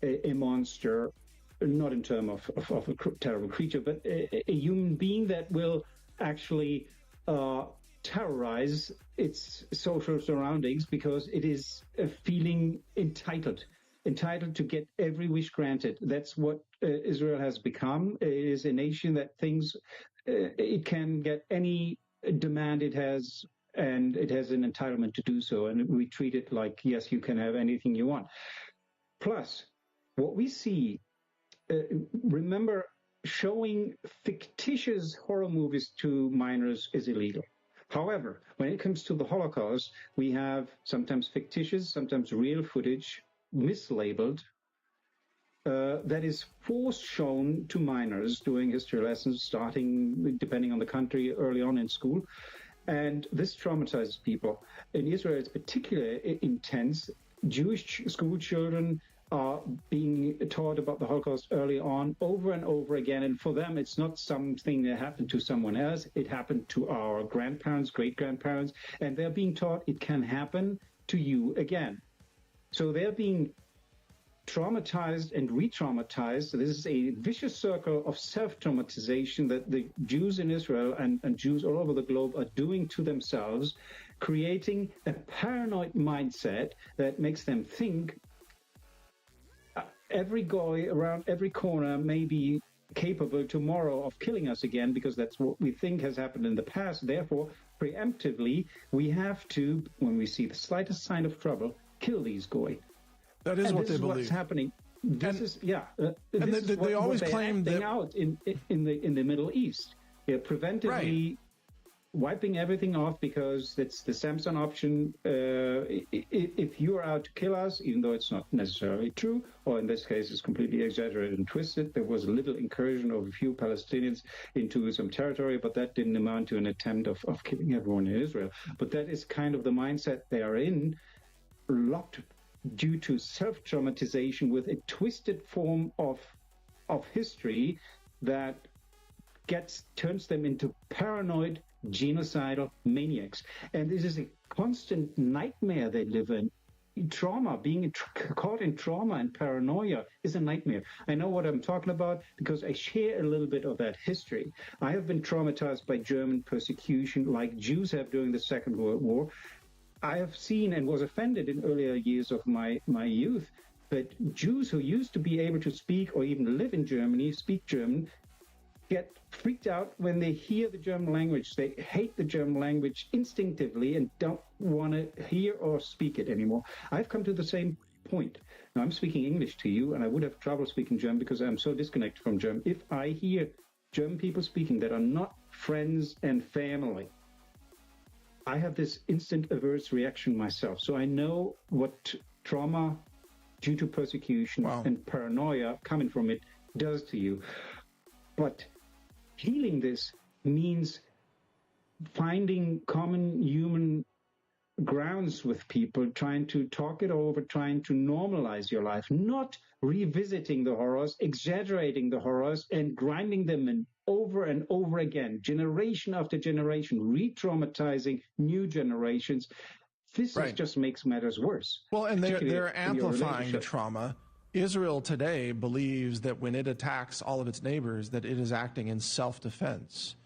a monster, not in terms of a terrible creature, but a human being that will actually terrorize its social surroundings because it is feeling entitled to get every wish granted. That's what Israel has become. It is a nation that thinks it can get any demand it has, and it has an entitlement to do so. And we treat it like, yes, you can have anything you want. Plus, what we see, remember, showing fictitious horror movies to minors is illegal. However, when it comes to the Holocaust, we have sometimes fictitious, sometimes real footage, mislabeled, that is forced shown to minors during history lessons, starting, depending on the country, early on in school. And this traumatizes people. In Israel, it's particularly intense. Jewish school children are being taught about the Holocaust early on, over and over again. And for them, it's not something that happened to someone else. It happened to our grandparents, great-grandparents, and they're being taught it can happen to you again. So they're being traumatized and re-traumatized. So this is a vicious circle of self-traumatization that the Jews in Israel and Jews all over the globe are doing to themselves, creating a paranoid mindset that makes them think every guy around every corner may be capable tomorrow of killing us again, because that's what we think has happened in the past. Therefore, preemptively, we have to, when we see the slightest sign of trouble, kill these Goy. That is and what this they is believe. What's happening. This is and they always what claim they're that out in the Middle East. They're preventively wiping everything off because it's the Samson option. If you are out to kill us, even though it's not necessarily true, or in this case it's completely exaggerated and twisted, there was a little incursion of a few Palestinians into some territory, but that didn't amount to an attempt of killing everyone in Israel. But that is kind of the mindset they are in, locked due to self-traumatization with a twisted form of history that turns them into paranoid, genocidal maniacs. And this is a constant nightmare they live in. Trauma, being caught in trauma and paranoia is a nightmare. I know what I'm talking about because I share a little bit of that history. I have been traumatized by German persecution like Jews have during the Second World War. I have seen and was offended in earlier years of my youth that Jews who used to be able to speak or even live in Germany, speak German, get freaked out when they hear the German language. They hate the German language instinctively and don't want to hear or speak it anymore. I've come to the same point. Now, I'm speaking English to you, and I would have trouble speaking German because I'm so disconnected from German. If I hear German people speaking that are not friends and family, I have this instant adverse reaction myself. So I know what trauma due to persecution and paranoia coming from it does to you. But healing this means finding common human grounds with people, trying to talk it over, trying to normalize your life, not revisiting the horrors, exaggerating the horrors, and grinding them in over and over again, generation after generation, re-traumatizing new generations. This just makes matters worse. Well, and they're amplifying the trauma. Israel today believes that when it attacks all of its neighbors, that it is acting in self-defense.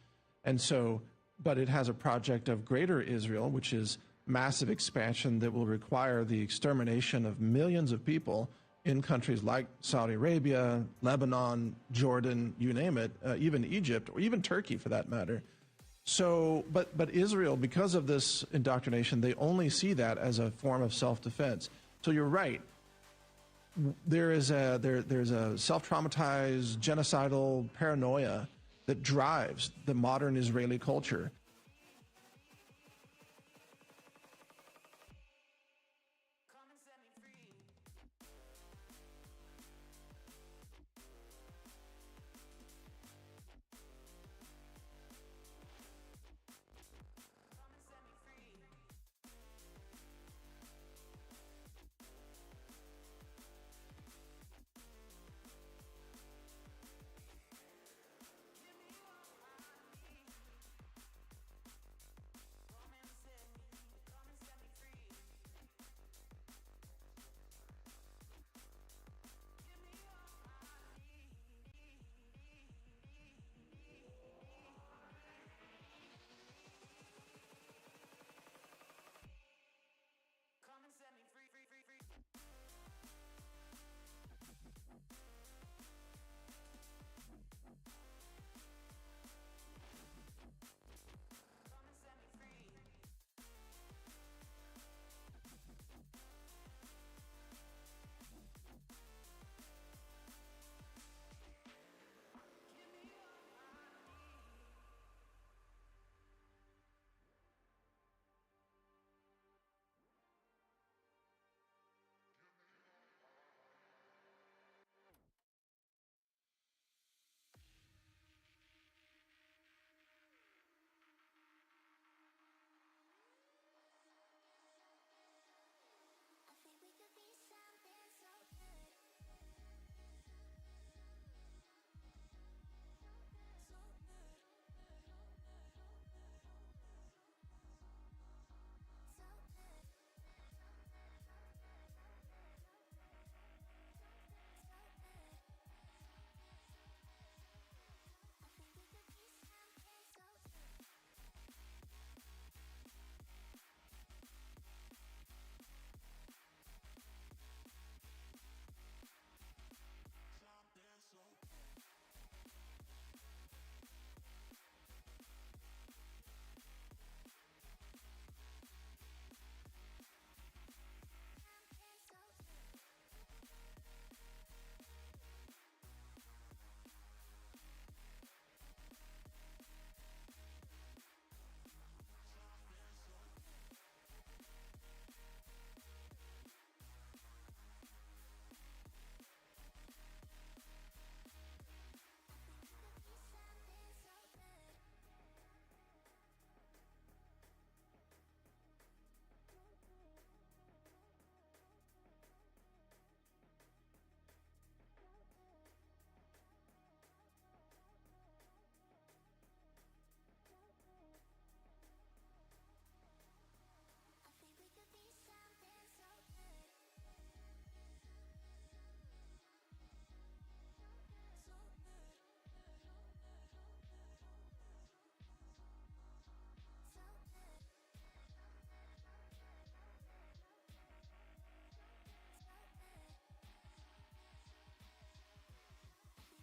And so, but it has a project of greater Israel, which is massive expansion that will require the extermination of millions of people in countries like Saudi Arabia, Lebanon, Jordan, you name it, even Egypt, or even Turkey for that matter. So, but Israel, because of this indoctrination, they only see that as a form of self-defense. So you're right. There's a self-traumatized, genocidal paranoia that drives the modern Israeli culture.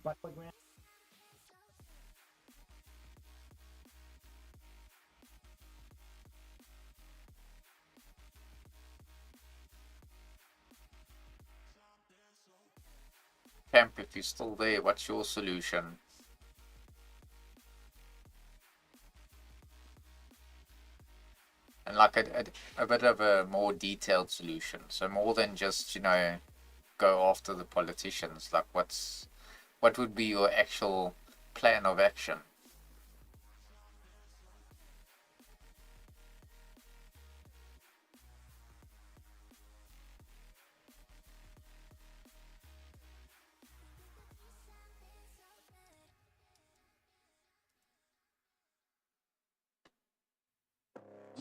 But Camp, if you're still there, what's your solution? And like a bit of a more detailed solution. So more than just, go after the politicians. Like what would be your actual plan of action?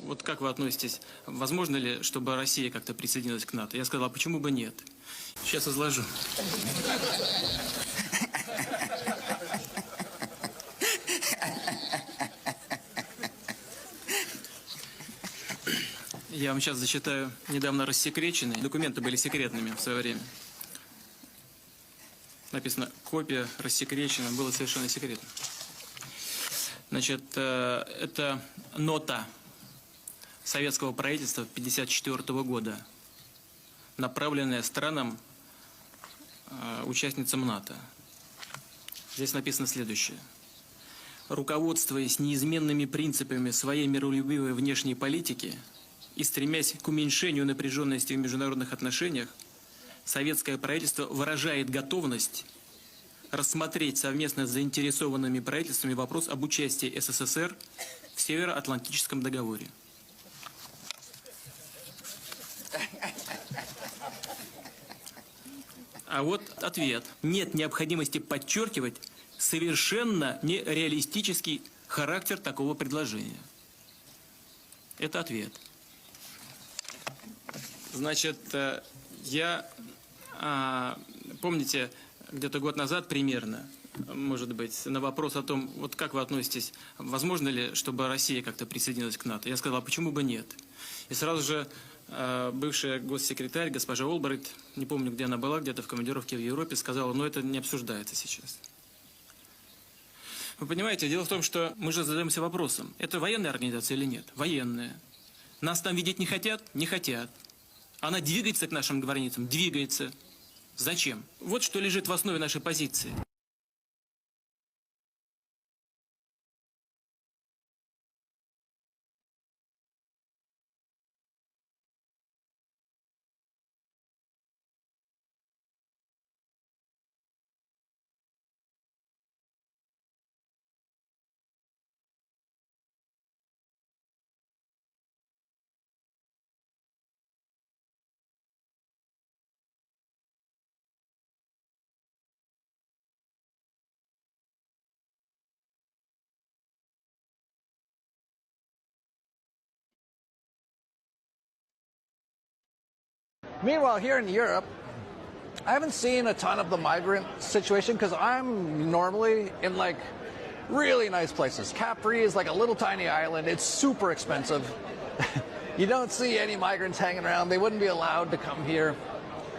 Вот как вы относитесь? Возможно ли, чтобы Россия как-то присоединилась к НАТО? Я сказал, а почему бы нет? Сейчас изложу. Я вам сейчас зачитаю недавно рассекреченные. Документы были секретными в свое время. Написано, копия рассекречена, было совершенно секретно. Значит, это нота советского правительства 1954 года, направленная странам, участницам НАТО. Здесь написано следующее. Руководствуясь неизменными принципами своей миролюбивой внешней политики и стремясь к уменьшению напряженности в международных отношениях, советское правительство выражает готовность рассмотреть совместно с заинтересованными правительствами вопрос об участии СССР в Североатлантическом договоре. А вот ответ. Нет необходимости подчеркивать совершенно нереалистический характер такого предложения. Это ответ. Значит, помните, где-то год назад примерно, может быть, на вопрос о том, вот как вы относитесь, возможно ли, чтобы Россия как-то присоединилась к НАТО, я сказал, а почему бы нет? И сразу же бывшая госсекретарь, госпожа Олбрайт, не помню, где она была, где-то в командировке в Европе, сказала, но это не обсуждается сейчас. Вы понимаете, дело в том, что мы же задаемся вопросом, это военная организация или нет? Военная. Нас там видеть не хотят? Не хотят. Она двигается к нашим границам? Двигается. Зачем? Вот что лежит в основе нашей позиции. Meanwhile, here in Europe, I haven't seen a ton of the migrant situation because I'm normally in like really nice places. Capri is like a little tiny island. It's super expensive. You don't see any migrants hanging around. They wouldn't be allowed to come here.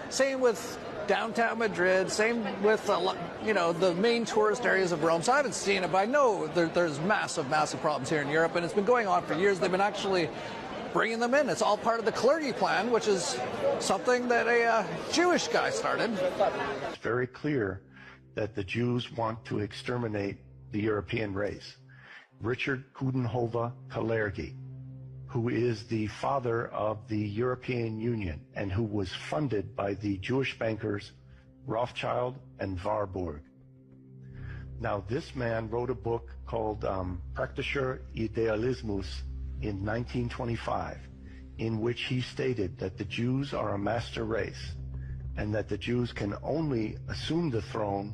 Same with downtown Madrid. Same with, the main tourist areas of Rome. So I haven't seen it, but I know there's massive, massive problems here in Europe, and it's been going on for years. They've been actually bringing them in. It's all part of the Kalergi Plan, which is something that a Jewish guy started. It's very clear that the Jews want to exterminate the European race. Richard Coudenhove Kalergi, who is the father of the European Union and who was funded by the Jewish bankers Rothschild and Warburg. Now, this man wrote a book called Praktischer Idealismus in 1925, in which he stated that the Jews are a master race and that the Jews can only assume the throne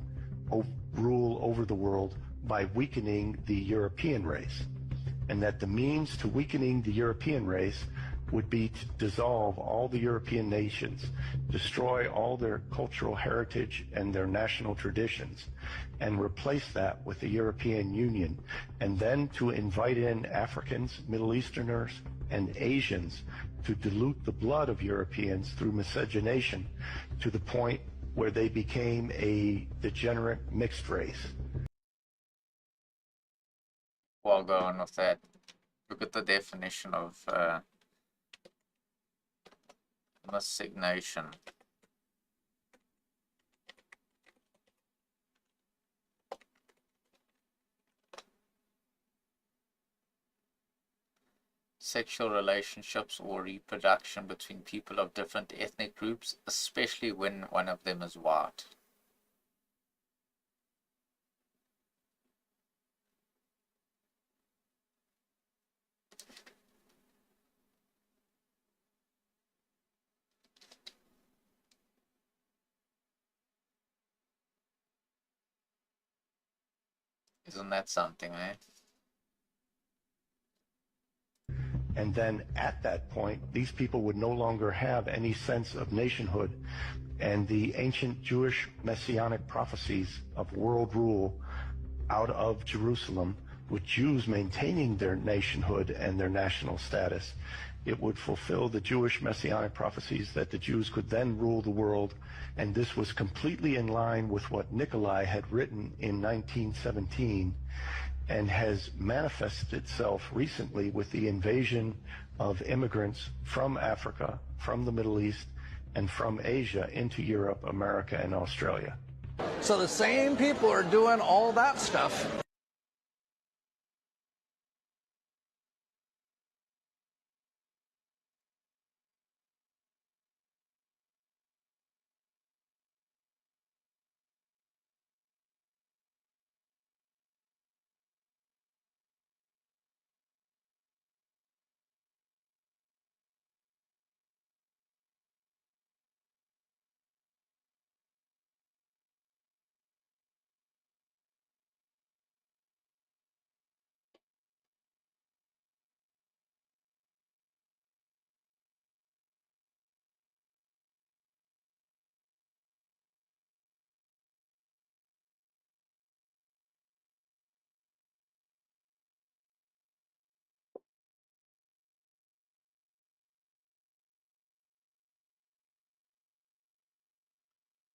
of rule over the world by weakening the European race, and that the means to weakening the European race would be to dissolve all the European nations, destroy all their cultural heritage and their national traditions, and replace that with the European Union, and then to invite in Africans, Middle Easterners, and Asians to dilute the blood of Europeans through miscegenation to the point where they became a degenerate mixed race. Well, I'll go on with that. Look at the definition of miscegnation. Sexual relationships or reproduction between people of different ethnic groups, especially when one of them is white. Isn't that something, eh? And then at that point, these people would no longer have any sense of nationhood. And the ancient Jewish messianic prophecies of world rule out of Jerusalem, with Jews maintaining their nationhood and their national status, it would fulfill the Jewish messianic prophecies that the Jews could then rule the world. And this was completely in line with what Nikolai had written in 1917, and has manifested itself recently with the invasion of immigrants from Africa, from the Middle East, and from Asia into Europe, America, and Australia. So the same people are doing all that stuff.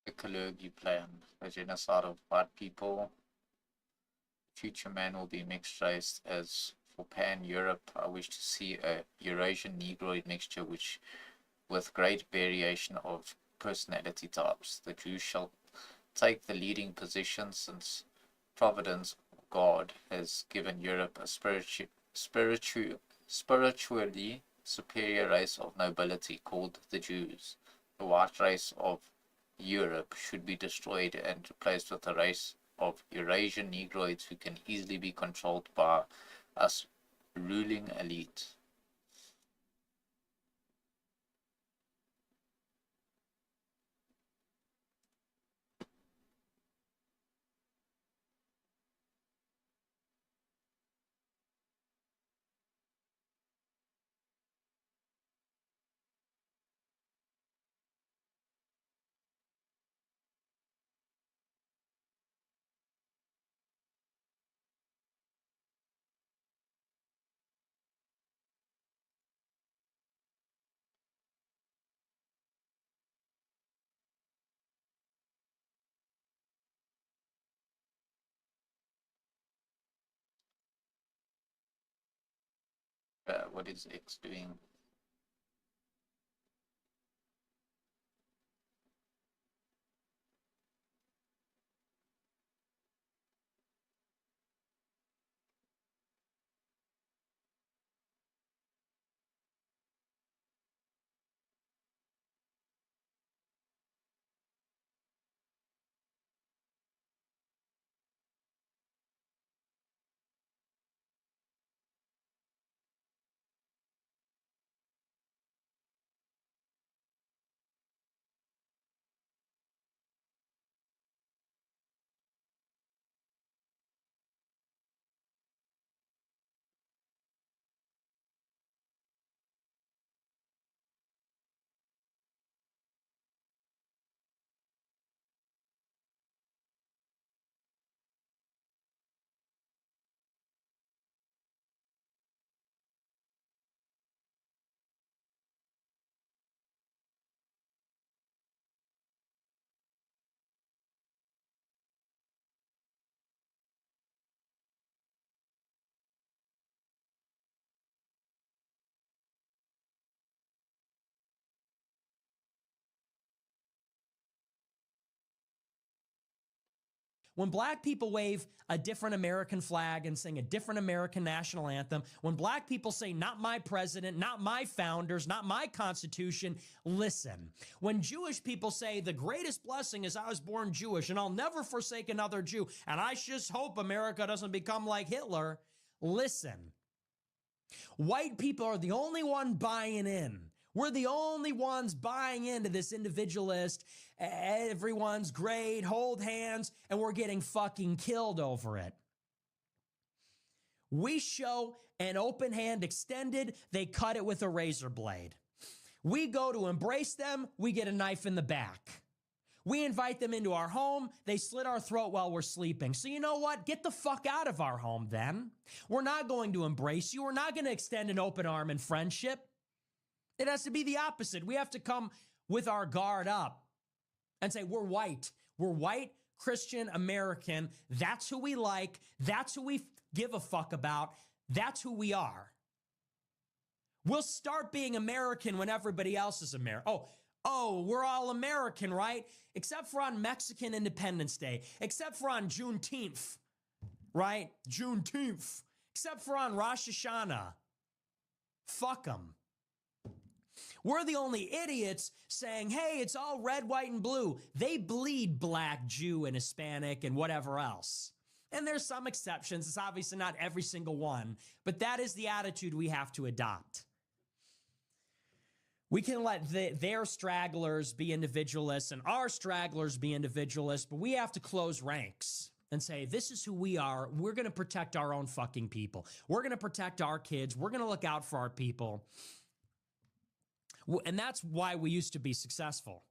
The Kalergi plan, the genocide of white people. Future man will be mixed race. As for Pan-Europe, I wish to see a Eurasian Negroid mixture which with great variation of personality types. The Jews shall take the leading position since Providence, God, has given Europe a spiritually superior race of nobility called the Jews. The white race of Europe should be destroyed and replaced with a race of Eurasian Negroids who can easily be controlled by us ruling elite. What is X doing? When black people wave a different American flag and sing a different American national anthem, when black people say, not my president, not my founders, not my constitution, listen. When Jewish people say, the greatest blessing is I was born Jewish and I'll never forsake another Jew, and I just hope America doesn't become like Hitler, listen. White people are the only one buying in. We're the only ones buying into this individualist, everyone's great, hold hands, and we're getting fucking killed over it. We show an open hand extended, they cut it with a razor blade. We go to embrace them, we get a knife in the back. We invite them into our home, they slit our throat while we're sleeping. So you know what? Get the fuck out of our home then. We're not going to embrace you. We're not going to extend an open arm in friendship. It has to be the opposite. We have to come with our guard up and say, we're white. We're white, Christian, American. That's who we like. That's who we give a fuck about. That's who we are. We'll start being American when everybody else is American. Oh, we're all American, right? Except for on Mexican Independence Day. Except for on Juneteenth, right? Juneteenth. Except for on Rosh Hashanah. Fuck them. We're the only idiots saying, hey, it's all red, white, and blue. They bleed black, Jew, and Hispanic, and whatever else. And there's some exceptions. It's obviously not every single one, but that is the attitude we have to adopt. We can let their stragglers be individualists and our stragglers be individualists, but we have to close ranks and say, this is who we are. We're going to protect our own fucking people. We're going to protect our kids. We're going to look out for our people. And that's why we used to be successful.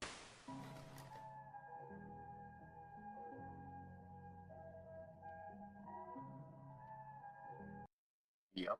Yep.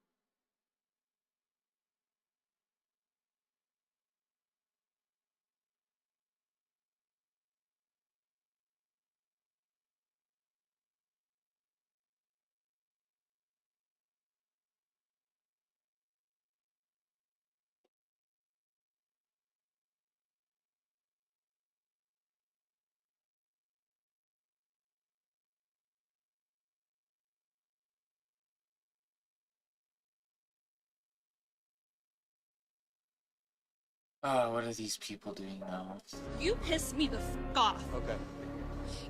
What are these people doing now? You piss me the f off. Okay.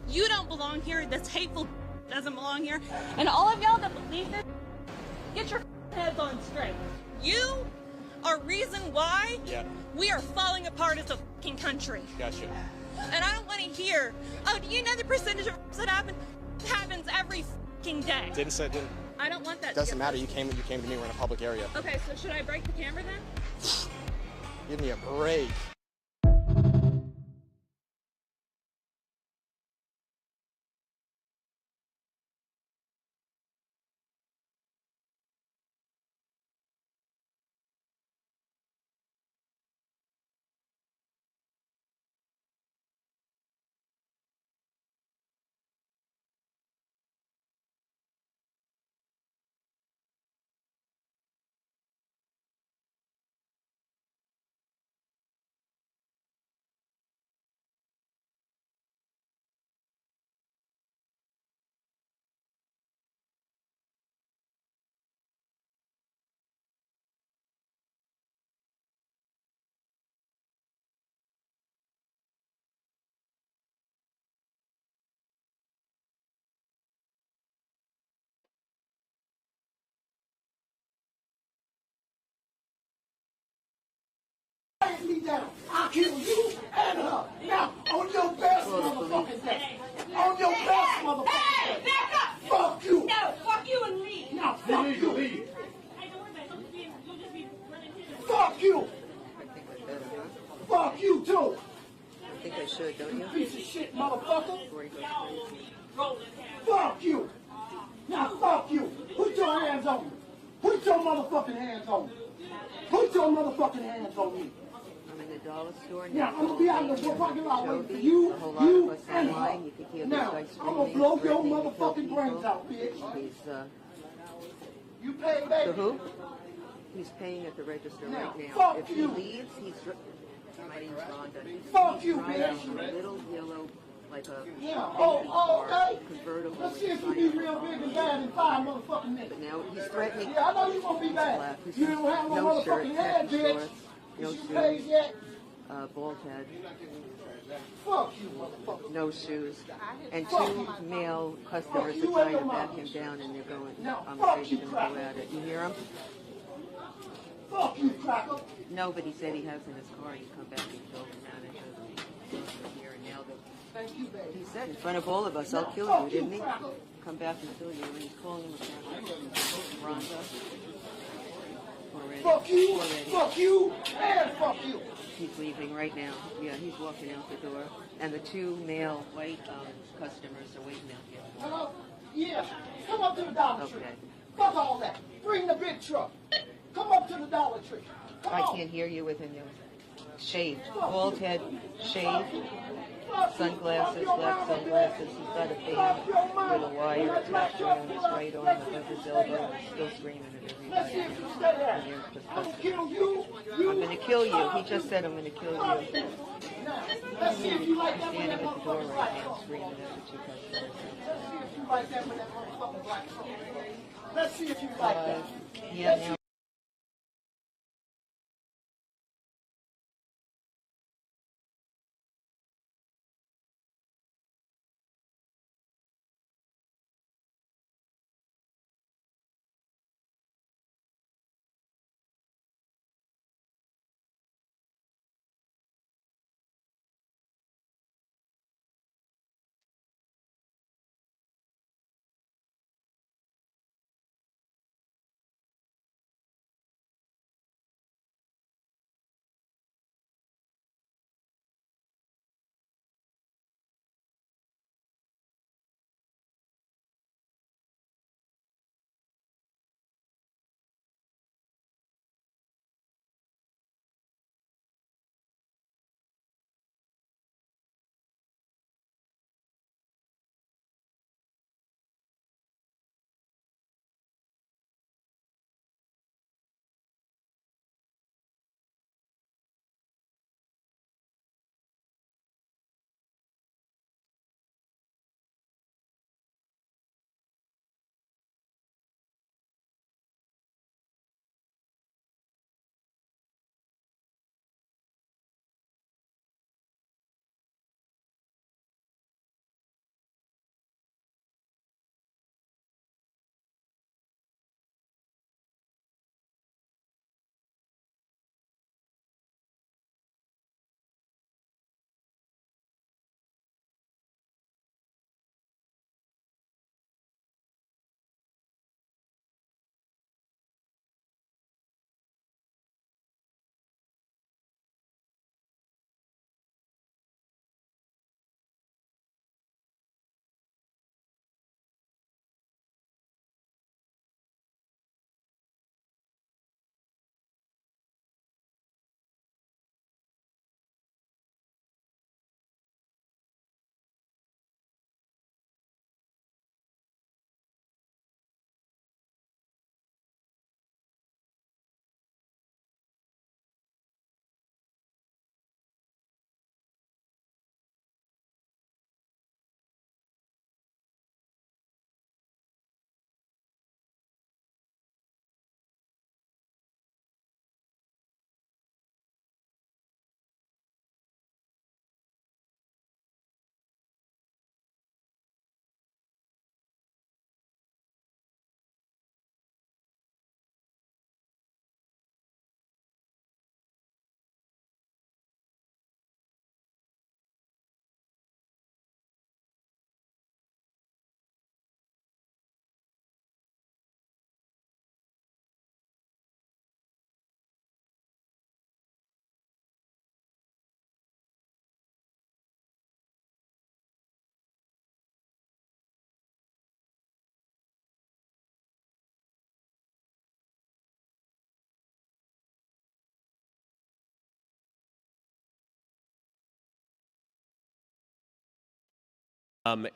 You don't belong here. This hateful doesn't belong here. And all of y'all that believe this, get your heads on straight. You are reason why we are falling apart as a fucking country. Gotcha. And I don't want to hear, oh, do you know the percentage of that happens every fucking day? Didn't. I don't want that. Doesn't matter. You came to me. We're in a public area. Okay, so should I break the camera then? Give me a break. Me down. I'll kill you and her. Now, on your best motherfucking day. On your best motherfucking day. Back up! Fuck you! No, fuck you and leave. Now, fuck you! Fuck you! Fuck you too! I think I should, don't you? Piece of shit, motherfucker! Fuck you! Now, fuck you! Put your hands on me! Put your motherfucking hands on me! Put your motherfucking hands on me! I'm in the dollar store now. Yeah, I'm gonna be out in the parking lot waiting for you, and her. Now, I'm gonna blow your motherfucking brains out, bitch. He's, you pay, baby. To who? He's paying at the register Now, right now. fuck If you. he leaves, he's... My name's Rhonda. Fuck you, Right bitch. on the little yellow like a Yeah, baby car, okay. convertible. Let's see with if you be fire real on big it. and bad in 5 motherfucking minutes. But now he's threatening. Yeah, I know you won't be bad. Black. You don't have no No shirt, motherfucking head, khaki bitch. shorts, no Is you paid shoes, yet? bald head, Fuck you, motherfucker. no shoes, and Fuck 2 you. male Fuck customers you are and trying your to back mama. him down, and they're going. Now, I'm fuck afraid you, they're going to go cracker. at it. You hear him? Fuck you, cracker. No, but he said he has in his car. He come back and kill the manager. Here and now Thank you, baby. he said in front of all of us, "I'll kill you," didn't he? Come back and kill you. And he's calling him a cracker. Rhonda. Already. Fuck you, Already. fuck you, and fuck you. He's leaving right now. Yeah, he's walking out the door. And the 2 male white customers are waiting out here. Hello? Yeah, come up to the Dollar Tree. Okay. Fuck all that. Bring the big truck. Come up to the Dollar Tree. Come I on. can't hear you with him. Shaved. Bald head, shaved. Sunglasses, black sunglasses. He's got a band with a wire attached around his right arm above his elbow. He's still screaming at Let's see everybody. if you stay there. And you're just I'm gonna listening. kill you. I'm going to kill you. He just said I'm going to kill you. Now, let's see if you like He's that with standing that at the door motherfucking right black now, truck. screaming at the 2 customers. Let's see if you like that with that motherfucking black truck. Let's see if you like that. Yeah, Let's see now.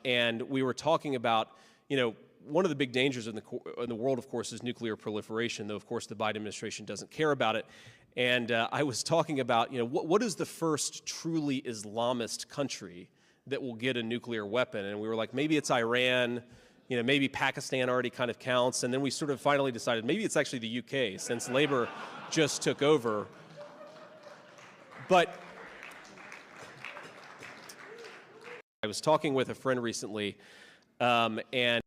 And we were talking about, you know, one of the big dangers in the world, of course, is nuclear proliferation, though, of course, the Biden administration doesn't care about it. And I was talking about, you know, what is the first truly Islamist country that will get a nuclear weapon. And we were like, maybe it's Iran, you know, maybe Pakistan already kind of counts. And then we sort of finally decided maybe it's actually the UK, since Labour just took over. But I was talking with a friend recently, and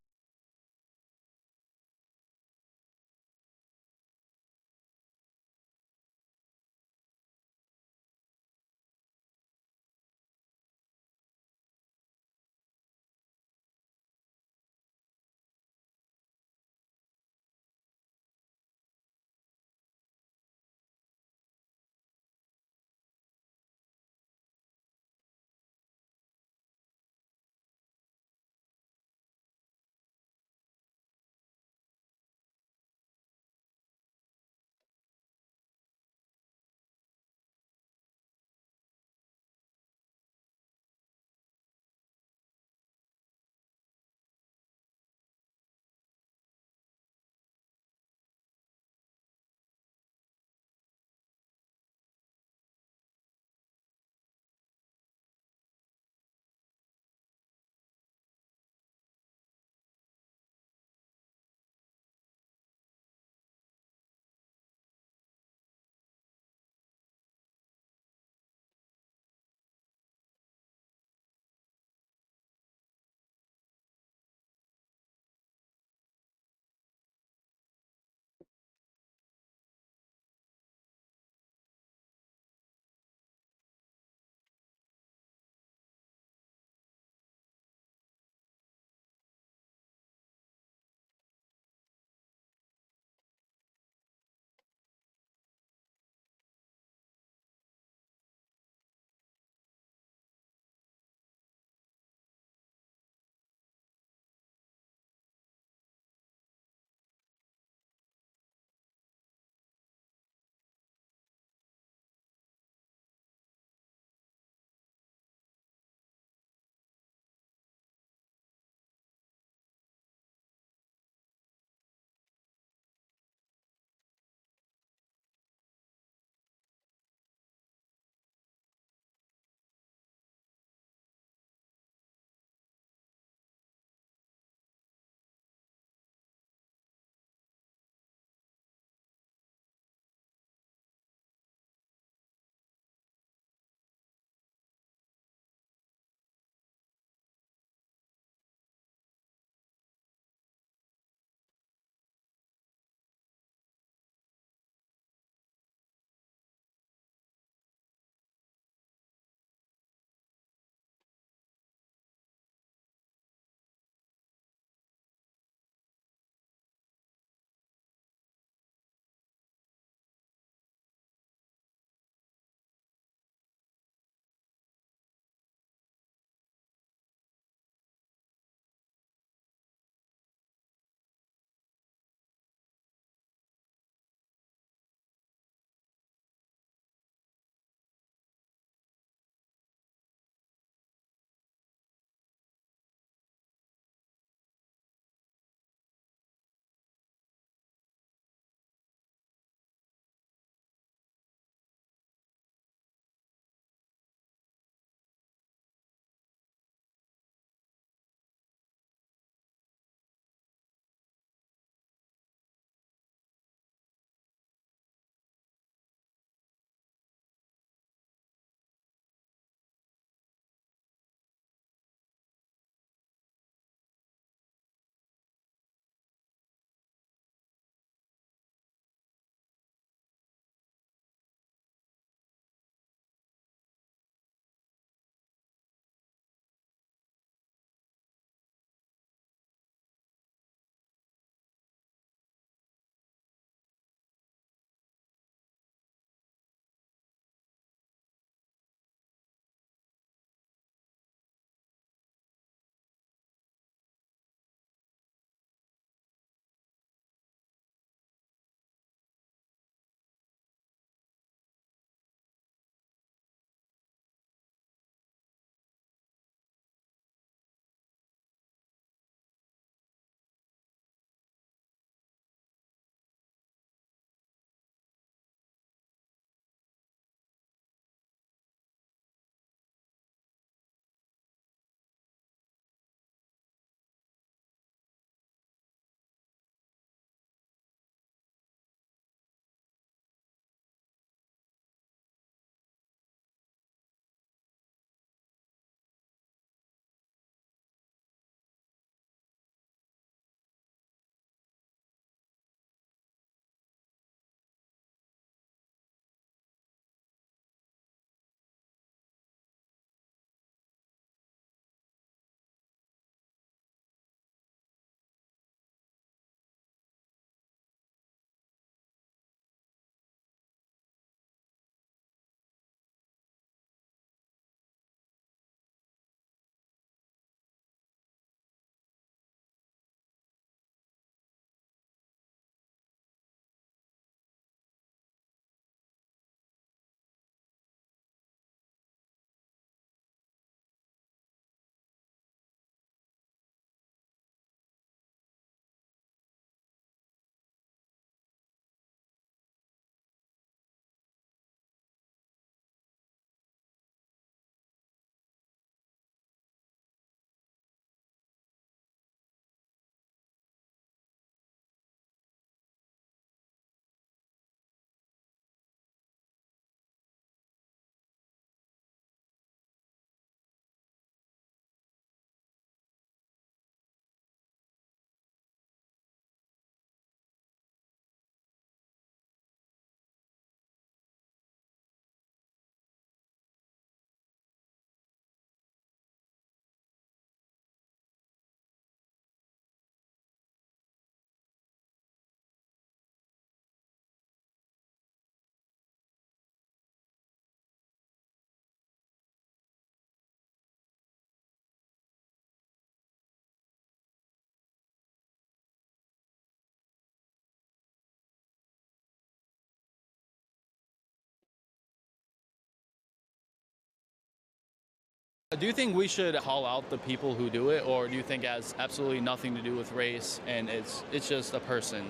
Do you think we should call out the people who do it, or do you think it has absolutely nothing to do with race and it's just a person?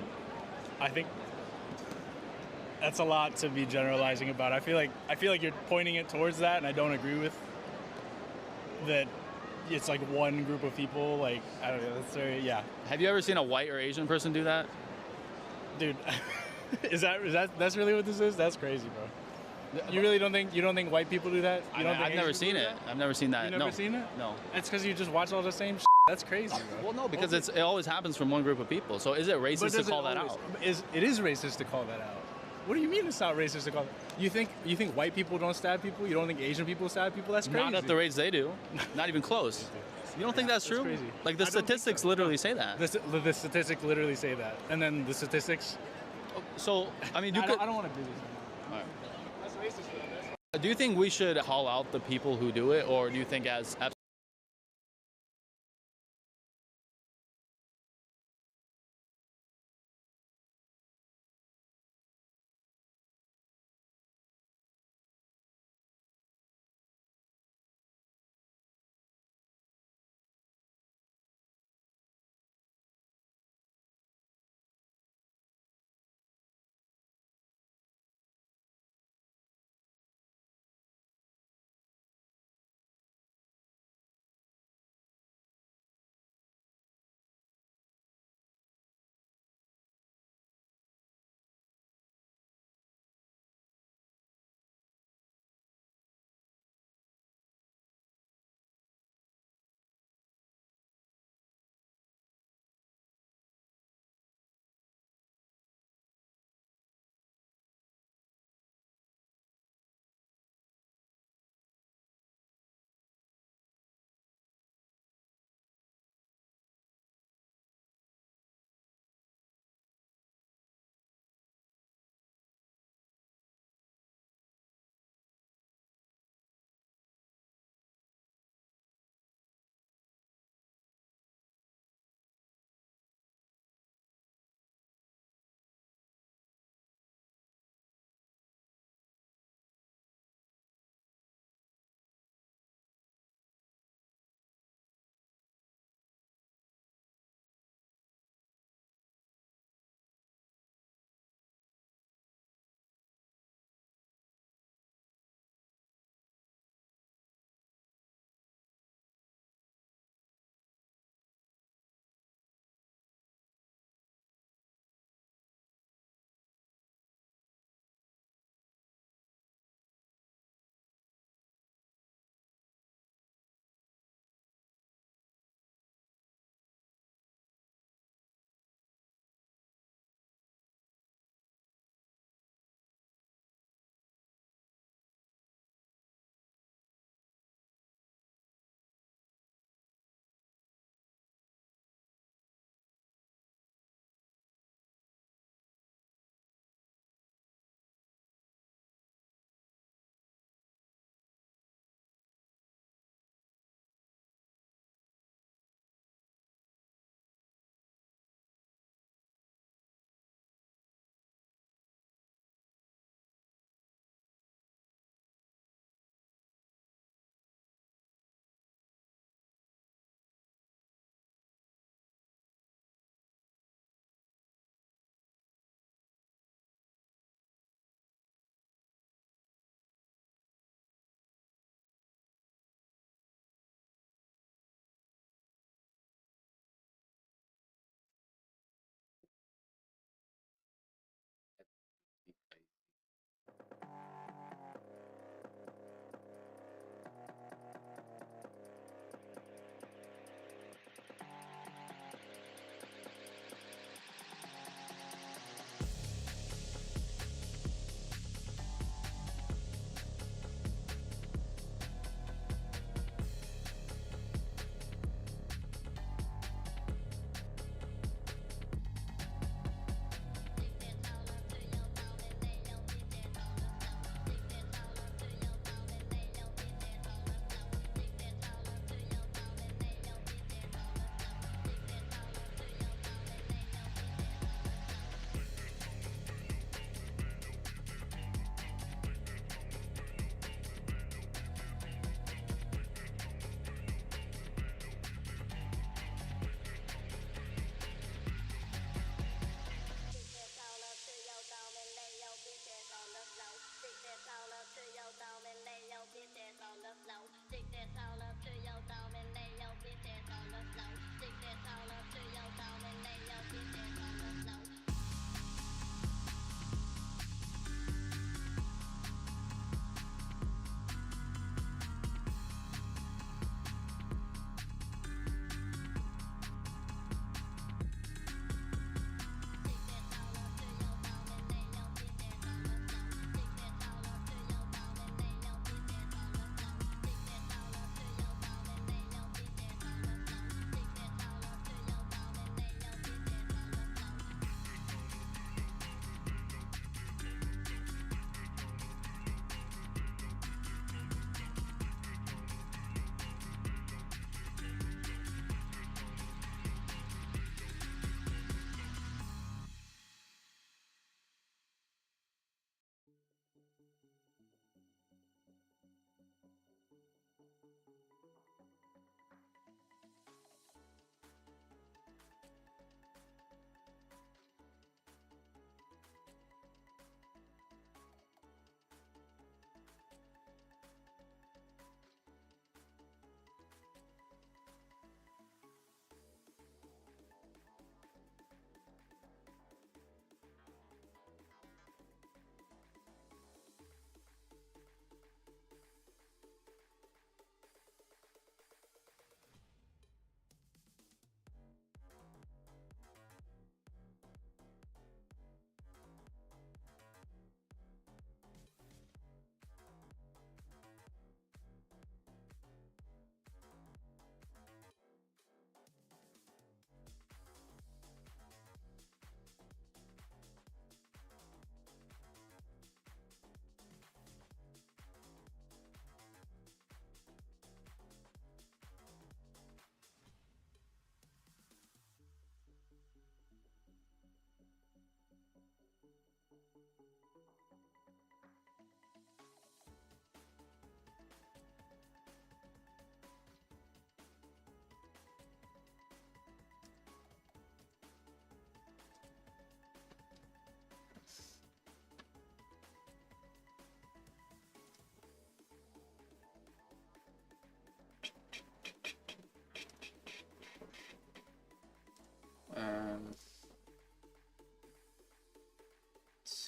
I think that's a lot to be generalizing about. I feel like you're pointing it towards that, and I don't agree with that. It's like one group of people. Like, I don't know. That's very, yeah. Have you ever seen a white or Asian person do that? Dude, that's really what this is? That's crazy, bro. You really don't think white people do that? I've never seen it. I've never seen that. You've never seen it? No. It's because you just watch all the same shit. That's crazy, bro. Well, no, because it always happens from one group of people. So is it racist to call that out? It is racist to call that out. What do you mean it's not racist to call it? You think white people don't stab people? You don't think Asian people stab people? That's crazy. Not at the rates they do. Not even close. You don't think that's true? Crazy. Like the statistics literally say that. The statistics literally say that. And then the statistics. So, I mean, I don't want to do this. All right. That's racist. Do you think we should call out the people who do it, or do you think as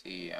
see.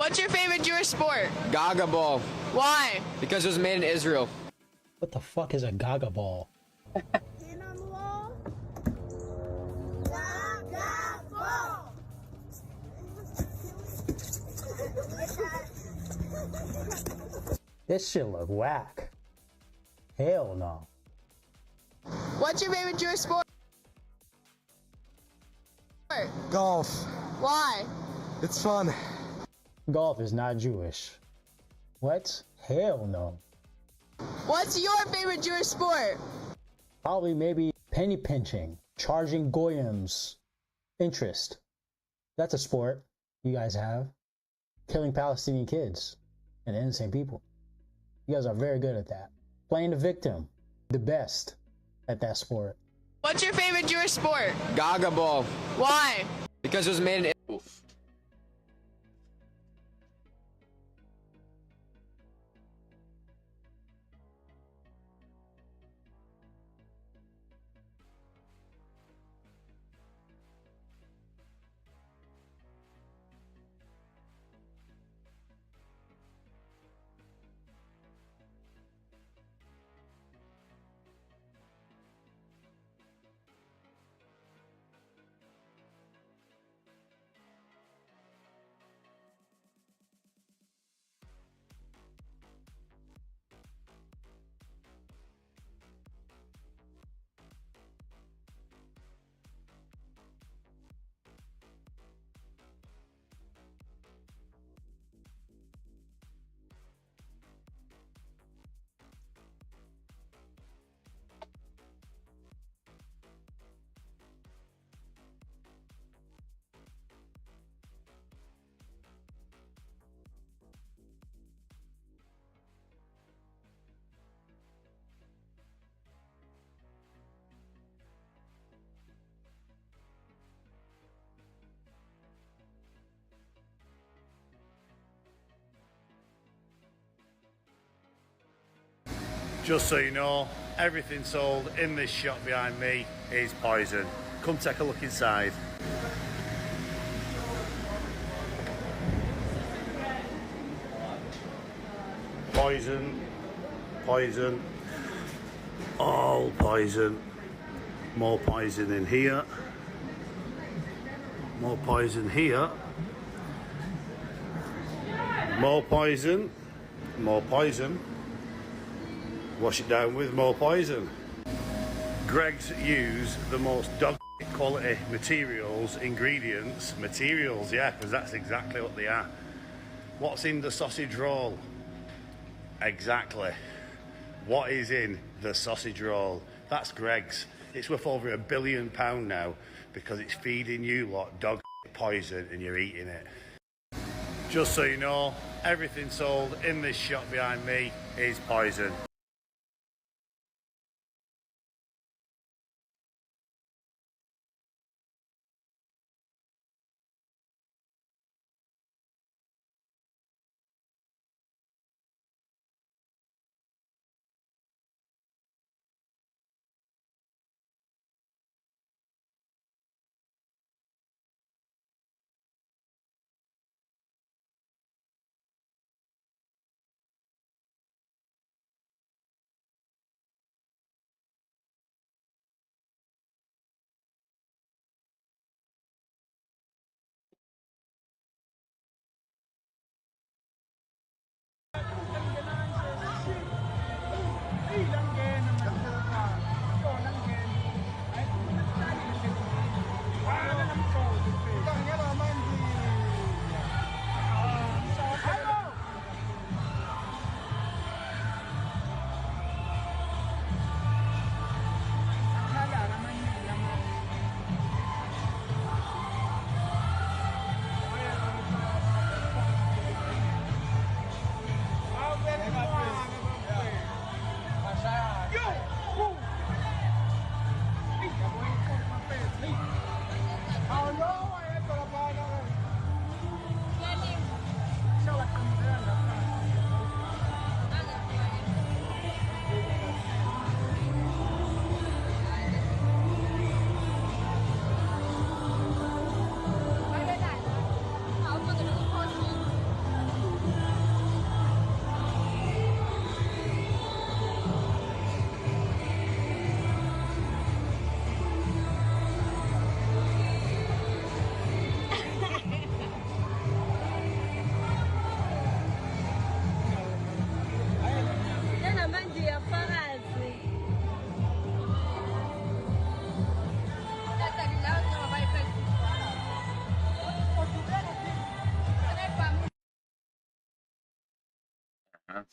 What's your favorite Jewish sport? Gaga ball. Why? Because it was made in Israel. What the fuck is a Gaga ball? This shit look whack. Hell no. What's your favorite Jewish sport? Golf. Why? It's fun. Golf is not Jewish. What? Hell no. What's your favorite Jewish sport? Probably maybe penny pinching, charging goyim's interest. That's a sport you guys have. Killing Palestinian kids and innocent people. You guys are very good at that. Playing the victim, the best at that sport. What's your favorite Jewish sport? Gaga ball. Why? Because it was made in Just so you know, everything sold in this shop behind me is poison. Come take a look inside. Poison, poison, all poison. More poison in here. More poison here. More poison. More poison. Wash it down with more poison. Greggs use the most dog quality materials, yeah, because that's exactly what they are. What's in the sausage roll? Exactly. What is in the sausage roll? That's Greggs. It's worth over £1 billion now because it's feeding you lot dog poison and you're eating it. Just so you know, everything sold in this shop behind me is poison. know?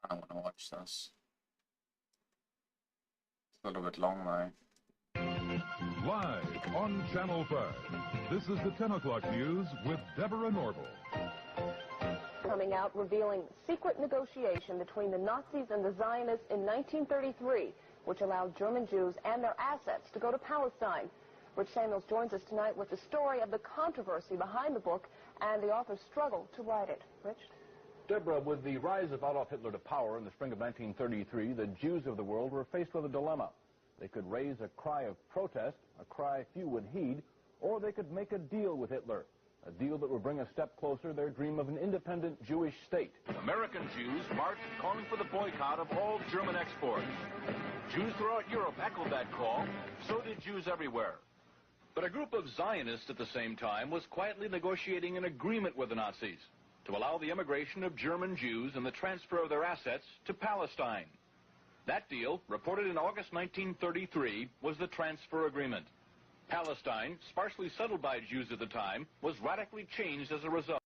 I want to watch this. It's a little bit long though. Live on Channel 5, this is the 10 o'clock news with Deborah Norville. Coming out revealing secret negotiation between the Nazis and the Zionists in 1933, which allowed German Jews and their assets to go to Palestine. Rich Samuels joins us tonight with the story of the controversy behind the book and the author's struggle to write it. Rich? Deborah, with the rise of Adolf Hitler to power in the spring of 1933, the Jews of the world were faced with a dilemma. They could raise a cry of protest, a cry few would heed, or they could make a deal with Hitler, a deal that would bring a step closer to their dream of an independent Jewish state. American Jews marched calling for the boycott of all German exports. Jews throughout Europe echoed that call. So did Jews everywhere. But a group of Zionists at the same time was quietly negotiating an agreement with the Nazis to allow the immigration of German Jews and the transfer of their assets to Palestine. That deal, reported in August 1933, was the transfer agreement. Palestine, sparsely settled by Jews at the time, was radically changed as a result.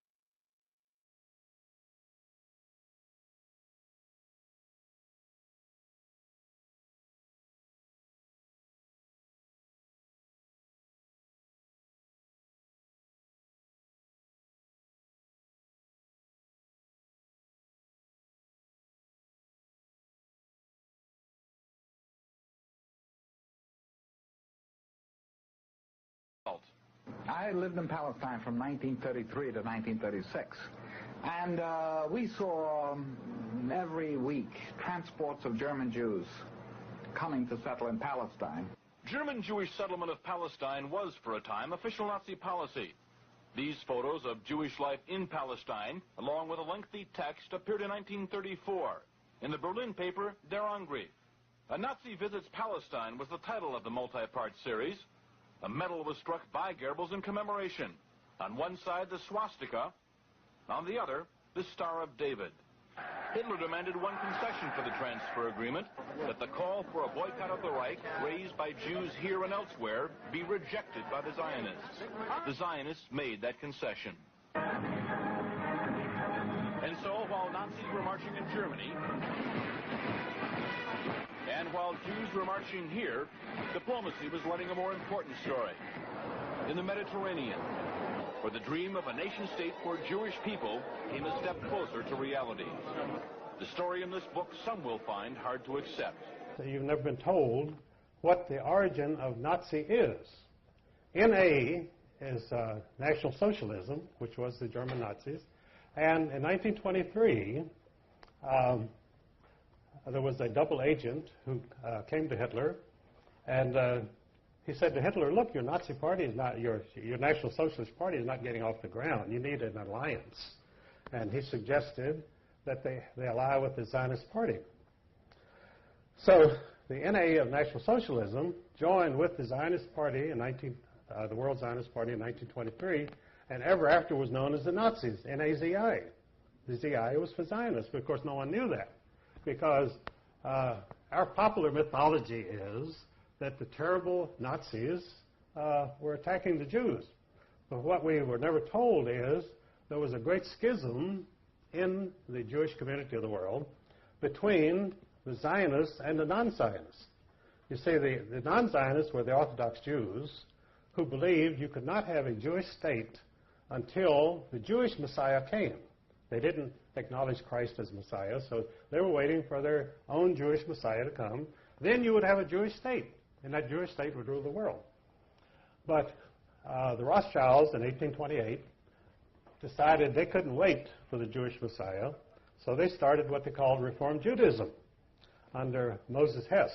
I lived in Palestine from 1933 to 1936, and we saw every week transports of German Jews coming to settle in Palestine. German Jewish settlement of Palestine was, for a time, official Nazi policy. These photos of Jewish life in Palestine, along with a lengthy text, appeared in 1934 in the Berlin paper Der Angriff. A Nazi Visits Palestine was the title of the multi-part series. A medal was struck by Goebbels in commemoration. On one side, the swastika. On the other, the Star of David. Hitler demanded one concession for the transfer agreement, that the call for a boycott of the Reich, raised by Jews here and elsewhere, be rejected by the Zionists. The Zionists made that concession. And so, while Nazis were marching in Germany, and while Jews were marching here, diplomacy was running a more important story. In the Mediterranean, where the dream of a nation-state for Jewish people came a step closer to reality. The story in this book some will find hard to accept. You've never been told what the origin of Nazi is. NA is National Socialism, which was the German Nazis. And in 1923, there was a double agent who came to Hitler, and he said to Hitler, look, your Nazi party is not, your National Socialist Party is not getting off the ground. You need an alliance. And he suggested that they ally with the Zionist Party. So the NA of National Socialism joined with the Zionist Party in the World Zionist Party in 1923, and ever after was known as the Nazis, NAZI. The ZI was for Zionists, but of course no one knew that, because our popular mythology is that the terrible Nazis were attacking the Jews. But what we were never told is there was a great schism in the Jewish community of the world between the Zionists and the non-Zionists. You see, the non-Zionists were the Orthodox Jews who believed you could not have a Jewish state until the Jewish Messiah came. They didn't acknowledge Christ as Messiah, so they were waiting for their own Jewish Messiah to come. Then you would have a Jewish state, and that Jewish state would rule the world. But the Rothschilds in 1828 decided they couldn't wait for the Jewish Messiah, so they started what they called Reform Judaism under Moses Hess.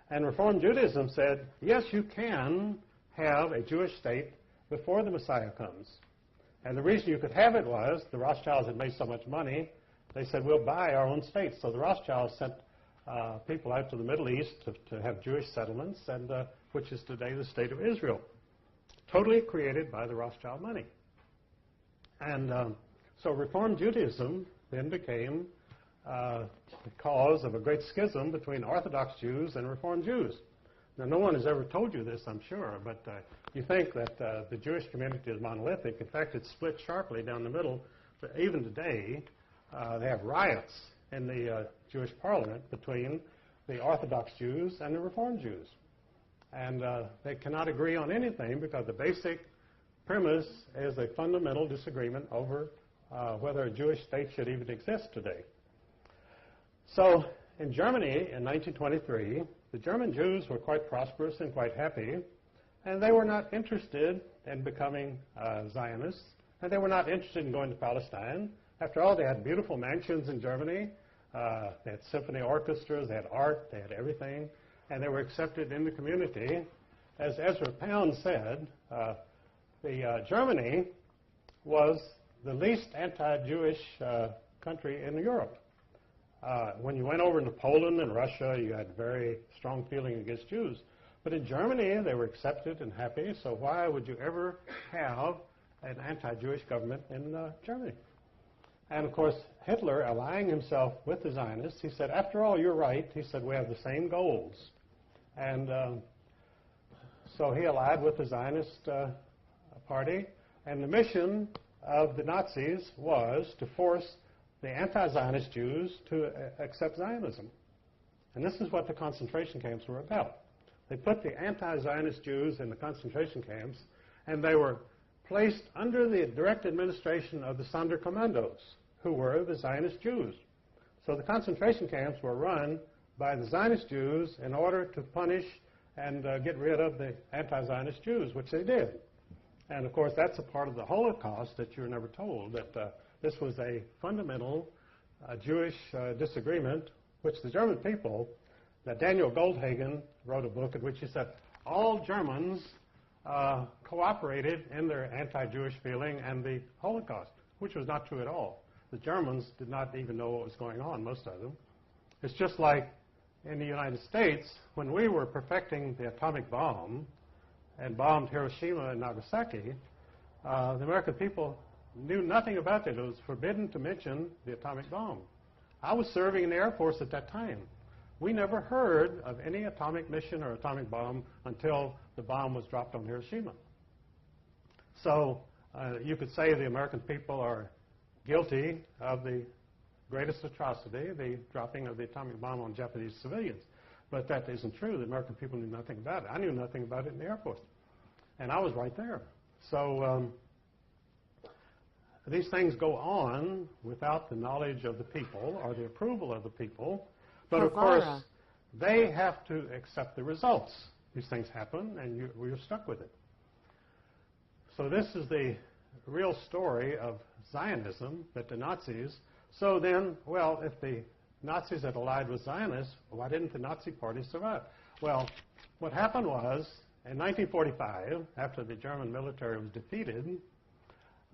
And Reform Judaism said, yes, you can have a Jewish state before the Messiah comes. And the reason you could have it was the Rothschilds had made so much money, they said, we'll buy our own state. So the Rothschilds sent people out to the Middle East to have Jewish settlements, and which is today the state of Israel, totally created by the Rothschild money. And so Reform Judaism then became the cause of a great schism between Orthodox Jews and Reform Jews. Now, no one has ever told you this, I'm sure, but you think that the Jewish community is monolithic. In fact, it's split sharply down the middle. But even today, they have riots in the Jewish parliament between the Orthodox Jews and the Reform Jews. And they cannot agree on anything because the basic premise is a fundamental disagreement over whether a Jewish state should even exist today. So in Germany in 1923, the German Jews were quite prosperous and quite happy, and they were not interested in becoming Zionists, and they were not interested in going to Palestine. After all, they had beautiful mansions in Germany. They had symphony orchestras, they had art, they had everything, and they were accepted in the community. As Ezra Pound said, Germany was the least anti-Jewish country in Europe. When you went over into Poland and Russia, you had very strong feeling against Jews. But in Germany, they were accepted and happy, so why would you ever have an anti-Jewish government in Germany? And of course, Hitler, allying himself with the Zionists, he said, after all, you're right. He said, we have the same goals. And so he allied with the Zionist party, and the mission of the Nazis was to force the anti-Zionist Jews to accept Zionism. And this is what the concentration camps were about. They put the anti-Zionist Jews in the concentration camps, and they were placed under the direct administration of the Sonderkommandos, who were the Zionist Jews. So the concentration camps were run by the Zionist Jews in order to punish and get rid of the anti-Zionist Jews, which they did. And of course, that's a part of the Holocaust that you're never told, that this was a fundamental Jewish disagreement, which the German people, that Daniel Goldhagen wrote a book in which he said all Germans cooperated in their anti-Jewish feeling and the Holocaust, which was not true at all. The Germans did not even know what was going on, most of them. It's just like in the United States, when we were perfecting the atomic bomb and bombed Hiroshima and Nagasaki, the American people knew nothing about it. It was forbidden to mention the atomic bomb. I was serving in the Air Force at that time. We never heard of any atomic mission or atomic bomb until the bomb was dropped on Hiroshima. So you could say the American people are guilty of the greatest atrocity, the dropping of the atomic bomb on Japanese civilians. But that isn't true. The American people knew nothing about it. I knew nothing about it in the Air Force. And I was right there. So these things go on without the knowledge of the people or the approval of the people. But of course, they have to accept the results. These things happen, and we're stuck with it. So this is the real story of Zionism, that the Nazis. So then, well, if the Nazis had allied with Zionists, why didn't the Nazi party survive? Well, what happened was, in 1945, after the German military was defeated,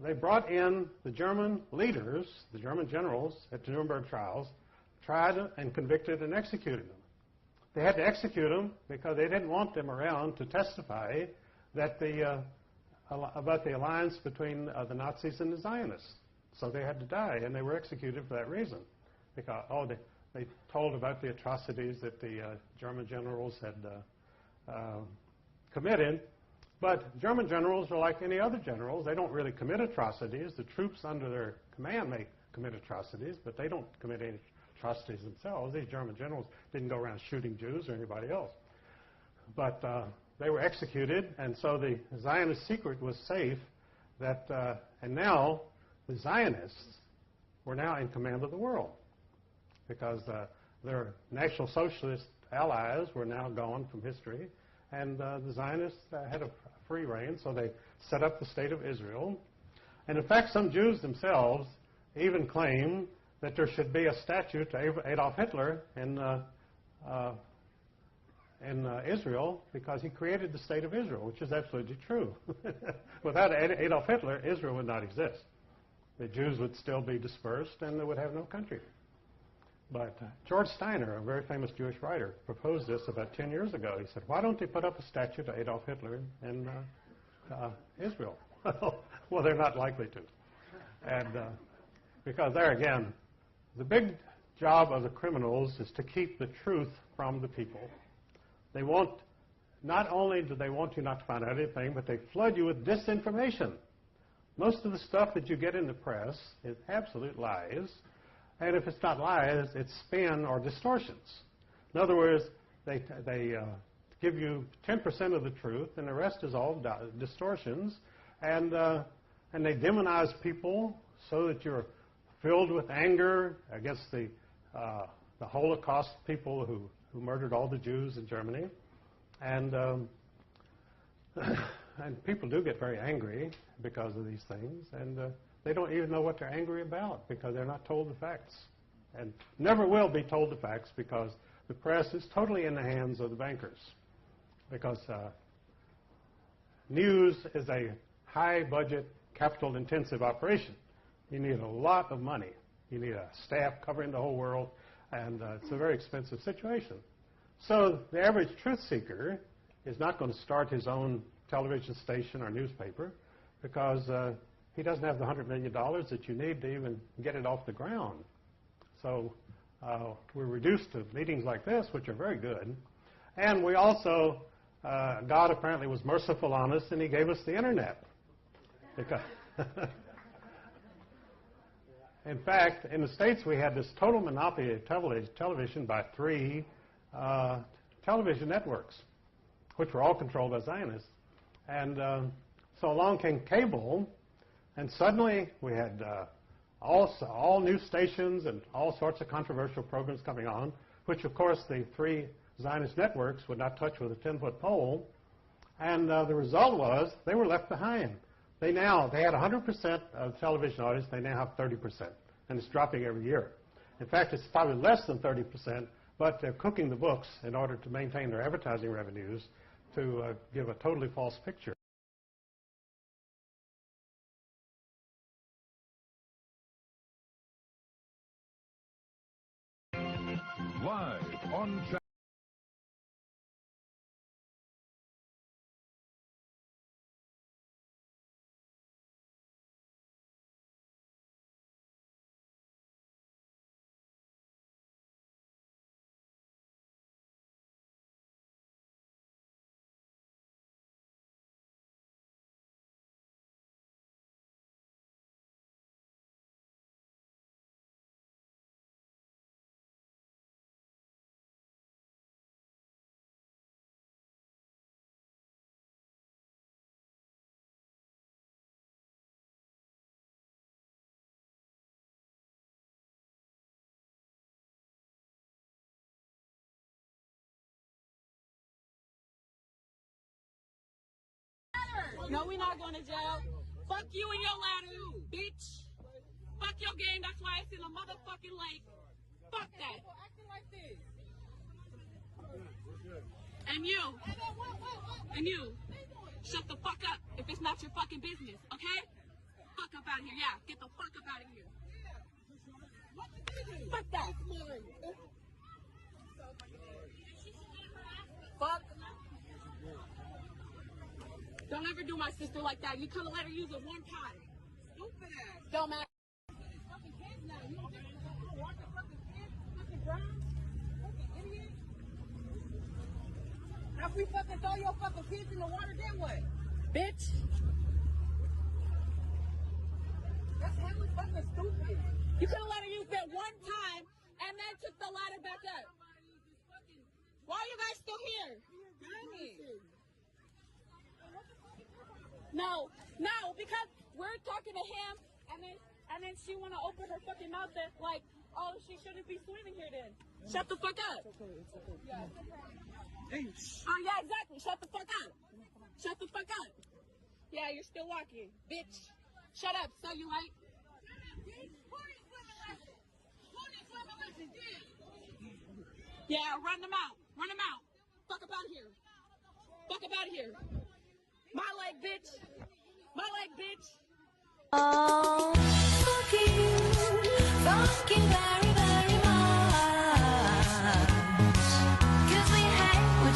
they brought in the German leaders, the German generals at the Nuremberg trials, tried and convicted and executed them. They had to execute them because they didn't want them around to testify that about the alliance between the Nazis and the Zionists. So they had to die, and they were executed for that reason. Because, they told about the atrocities that the German generals had committed. But German generals are like any other generals. They don't really commit atrocities. The troops under their command may commit atrocities, but they don't commit any atrocities themselves. These German generals didn't go around shooting Jews or anybody else. But they were executed, and so the Zionist secret was safe. And now the Zionists were now in command of the world because their National Socialist allies were now gone from history, and the Zionists had a free reign, so they set up the State of Israel. And in fact, some Jews themselves even claim that there should be a statue to Adolf Hitler in Israel because he created the State of Israel, which is absolutely true. Without Adolf Hitler, Israel would not exist. The Jews would still be dispersed, and they would have no country. But George Steiner, a very famous Jewish writer, proposed this about 10 years ago. He said, why don't they put up a statue to Adolf Hitler in Israel? Well, they're not likely to. And because there again, the big job of the criminals is to keep the truth from the people. They want, not only do they want you not to find out anything, but they flood you with disinformation. Most of the stuff that you get in the press is absolute lies. And if it's not lies, it's spin or distortions. In other words, they give you 10% of the truth, and the rest is all distortions. And they demonize people so that you're filled with anger against the Holocaust people who murdered all the Jews in Germany. And and people do get very angry because of these things, and they don't even know what they're angry about because they're not told the facts, and never will be told the facts because the press is totally in the hands of the bankers. Because news is a high-budget, capital-intensive operation. You need a lot of money. You need a staff covering the whole world, and it's a very expensive situation. So the average truth seeker is not going to start his own television station or newspaper because he doesn't have the $100 million that you need to even get it off the ground. So we're reduced to meetings like this, which are very good. And we also, God apparently was merciful on us, and he gave us the internet. Because in fact, in the States, we had this total monopoly of television by 3 television networks, which were all controlled by Zionists. And so along came cable, and suddenly we had all new stations and all sorts of controversial programs coming on, which, of course, the 3 Zionist networks would not touch with a 10-foot pole. And the result was they were left behind. They had 100% of television audience. They now have 30%, and it's dropping every year. In fact, it's probably less than 30%, but they're cooking the books in order to maintain their advertising revenues to give a totally false picture. Live on No, we're not going to jail. Fuck you and your ladder, bitch. Fuck your game. That's why it's in a motherfucking lake. Fuck that. And you. And you. Shut the fuck up if it's not your fucking business, okay? Fuck up out of here. Yeah, get the fuck up out of here. Fuck that. Fuck. Don't ever do my sister like that. You could have let her use it one time. Stupid ass. Don't matter. Fucking kids now. You don't think you're gonna watch the fucking kids fucking drown? Fucking idiot. Now if we fucking throw your fucking kids in the water, then what? Bitch. That's hella fucking stupid. You could have let her use that one time and then took the ladder back up. Why are you guys still here? No, because we're talking to him, and then she want to open her fucking mouth and like, oh, she shouldn't be swimming here then. Shut the fuck up. It's okay. Yeah. Oh, yeah, exactly. Shut the fuck up. Shut the fuck up. Yeah, you're still walking, bitch. Shut up, cellulite. Yeah, run them out. Run them out. Fuck up out of here. Fuck up out of here. My leg, bitch. My leg, bitch. Oh, fuck you very, very much. 'Cause we hate what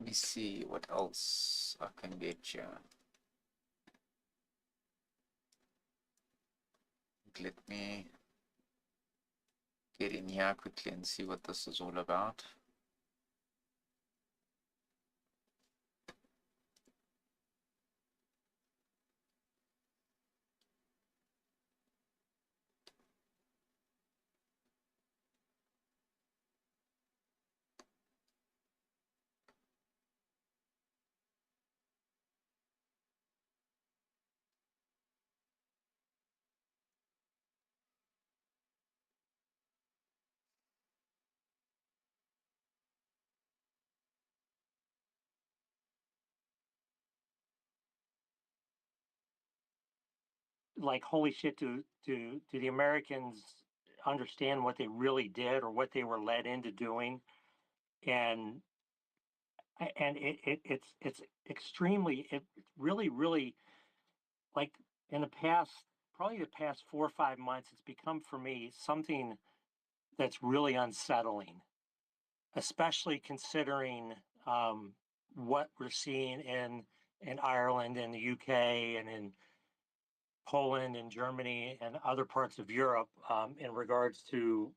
Let me see what else I can get you. Let me get in here quickly and see what this is all about. Like, holy shit, do the Americans understand what they really did or what they were led into doing? And it's extremely, it's really like in the past, probably the past 4 or 5 months, it's become for me something that's really unsettling, especially considering what we're seeing in Ireland and the UK and in Poland and Germany and other parts of Europe in regards to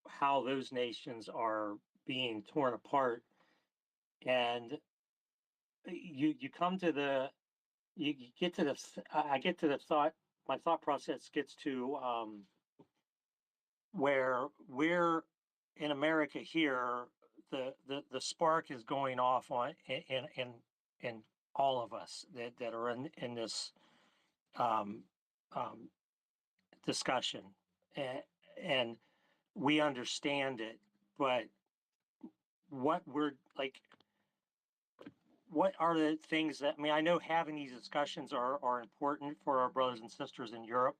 how those nations are being torn apart. And you come to the, you get to the, I get to the thought, my thought process gets to where we're in America here, the spark is going off on in all of us that are in this um, um, discussion, and we understand it, but what we're like, what are the things that, I mean, I know having these discussions are important for our brothers and sisters in Europe,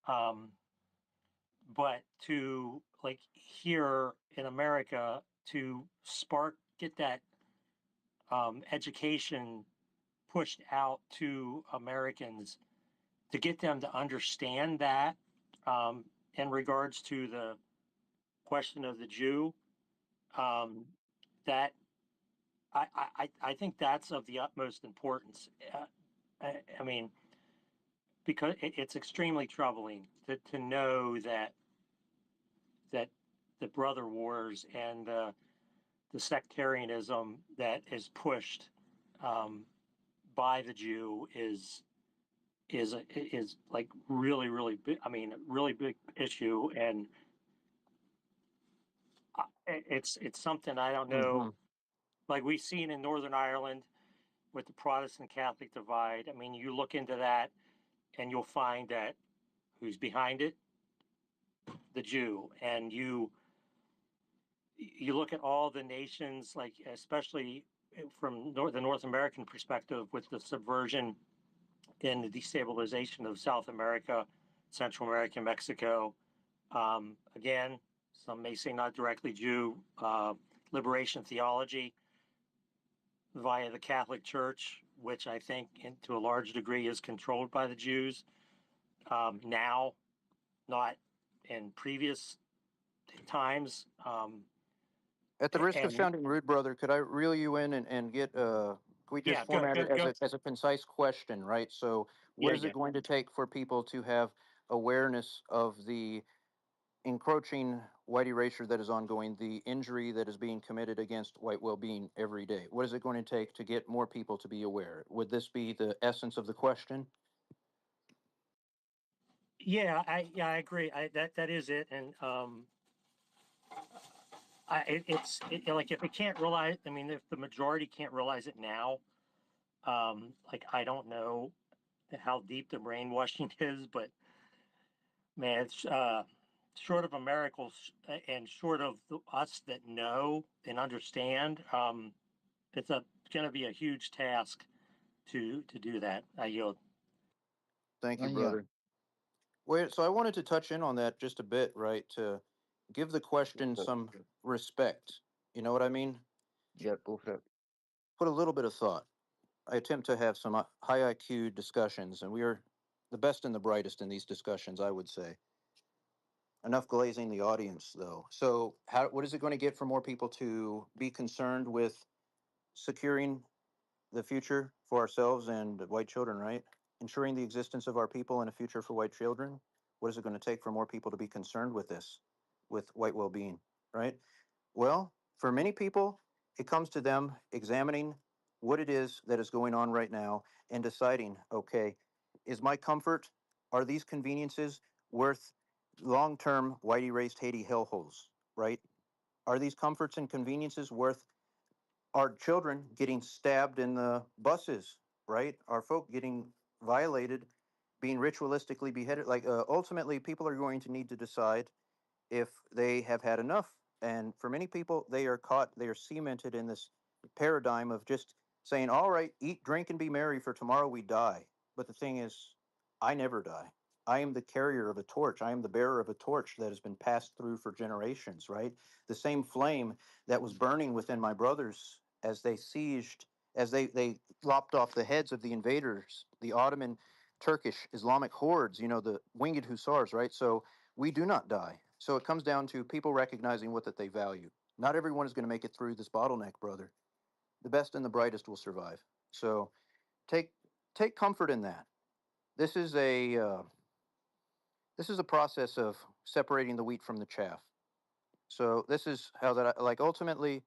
but to like here in America to get that education pushed out to Americans to get them to understand that in regards to the question of the Jew, that I think that's of the utmost importance. I mean, because it's extremely troubling to know that the brother wars and the sectarianism that is pushed by the Jew is like really big. I mean, a really big issue, and it's something I don't know. Like we've seen in Northern Ireland with the Protestant Catholic divide. I mean, you look into that, and you'll find that who's behind it, the Jew, and you look at all the nations, like especially from the North American perspective, with the subversion and the destabilization of South America, Central America, Mexico. Again, some may say not directly Jew, liberation theology via the Catholic Church, which I think to a large degree is controlled by the Jews now, not in previous times. At the risk of sounding rude, brother, could I reel you in and get could we just format it as a concise question, right? So what is it going to take for people to have awareness of the encroaching white erasure that is ongoing, the injury that is being committed against white well-being every day? What is it going to take to get more people to be aware? Would this be the essence of the question? Yeah, I agree. That is it, and it's like if we can't realize, I mean, if the majority can't realize it now, like I don't know how deep the brainwashing is, but man, it's short of a miracle and short of us that know and understand, it's going to be a huge task to do that. I yield. Thank you, brother. Wait, so I wanted to touch in on that just a bit, right? To give the question some respect. You know what I mean? Yeah, go for it. Put a little bit of thought. I attempt to have some high IQ discussions, and we are the best and the brightest in these discussions, I would say. Enough glazing the audience, though. So, what is it going to get for more people to be concerned with securing the future for ourselves and white children, right? Ensuring the existence of our people and a future for white children. What is it going to take for more people to be concerned with this, with white well-being, right? Well, for many people, it comes to them examining what it is that is going on right now and deciding, okay, is my comfort, are these conveniences worth long-term white erased Haiti hellholes, right? Are these comforts and conveniences worth our children getting stabbed in the buses, right? Our folk getting violated, being ritualistically beheaded. Like, ultimately, people are going to need to decide if they have had enough. And for many people, they are caught, they are cemented in this paradigm of just saying, all right, eat, drink, and be merry, for tomorrow we die. But the thing is, I never die. I am the carrier of a torch. I am the bearer of a torch that has been passed through for generations, right? The same flame that was burning within my brothers as they sieged, as they lopped off the heads of the invaders, the Ottoman, Turkish, Islamic hordes, you know, the winged hussars, right? So we do not die. So it comes down to people recognizing what that they value. Not everyone is going to make it through this bottleneck, brother. The best and the brightest will survive. So take comfort in that. This is a process of separating the wheat from the chaff. So this is how that like ultimately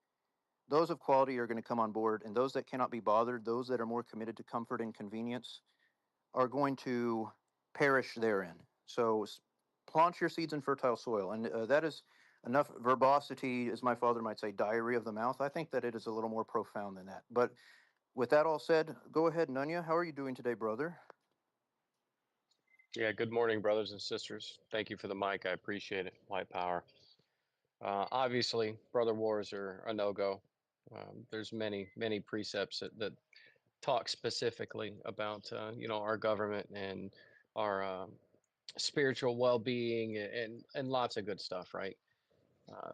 those of quality are going to come on board, and those that cannot be bothered, those that are more committed to comfort and convenience, are going to perish therein. So plant your seeds in fertile soil, and that is enough verbosity, as my father might say, diarrhea of the mouth. I think that it is a little more profound than that. But with that all said, go ahead, Nunya. How are you doing today, brother? Yeah, good morning, brothers and sisters. Thank you for the mic. I appreciate it. Light power. Obviously, brother wars are a no-go. There's many precepts that talk specifically about our government and our spiritual well-being and lots of good stuff, right?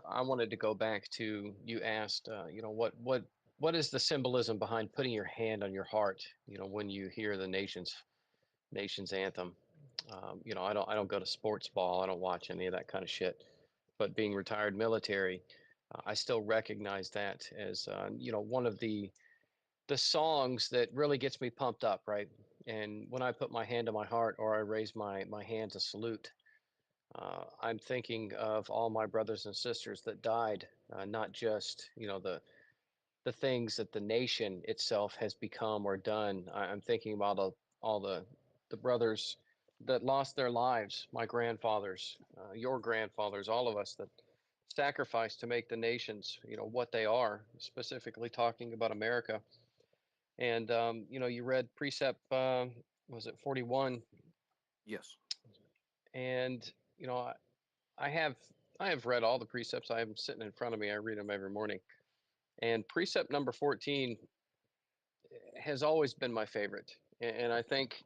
I wanted to go back to, you asked, what is the symbolism behind putting your hand on your heart, when you hear the nation's anthem. I don't go to sports ball. I don't watch any of that kind of shit. But being retired military, I still recognize that as one of the songs that really gets me pumped up, right? And when I put my hand on my heart or I raise my hand to salute, I'm thinking of all my brothers and sisters that died, not just the things that the nation itself has become or done. I'm thinking about all the brothers that lost their lives, my grandfathers, your grandfathers, all of us that sacrificed to make the nations, what they are, specifically talking about America. And, you read precept, was it 41? Yes. And, I have read all the precepts. I have them sitting in front of me. I read them every morning. And precept number 14 has always been my favorite. And I think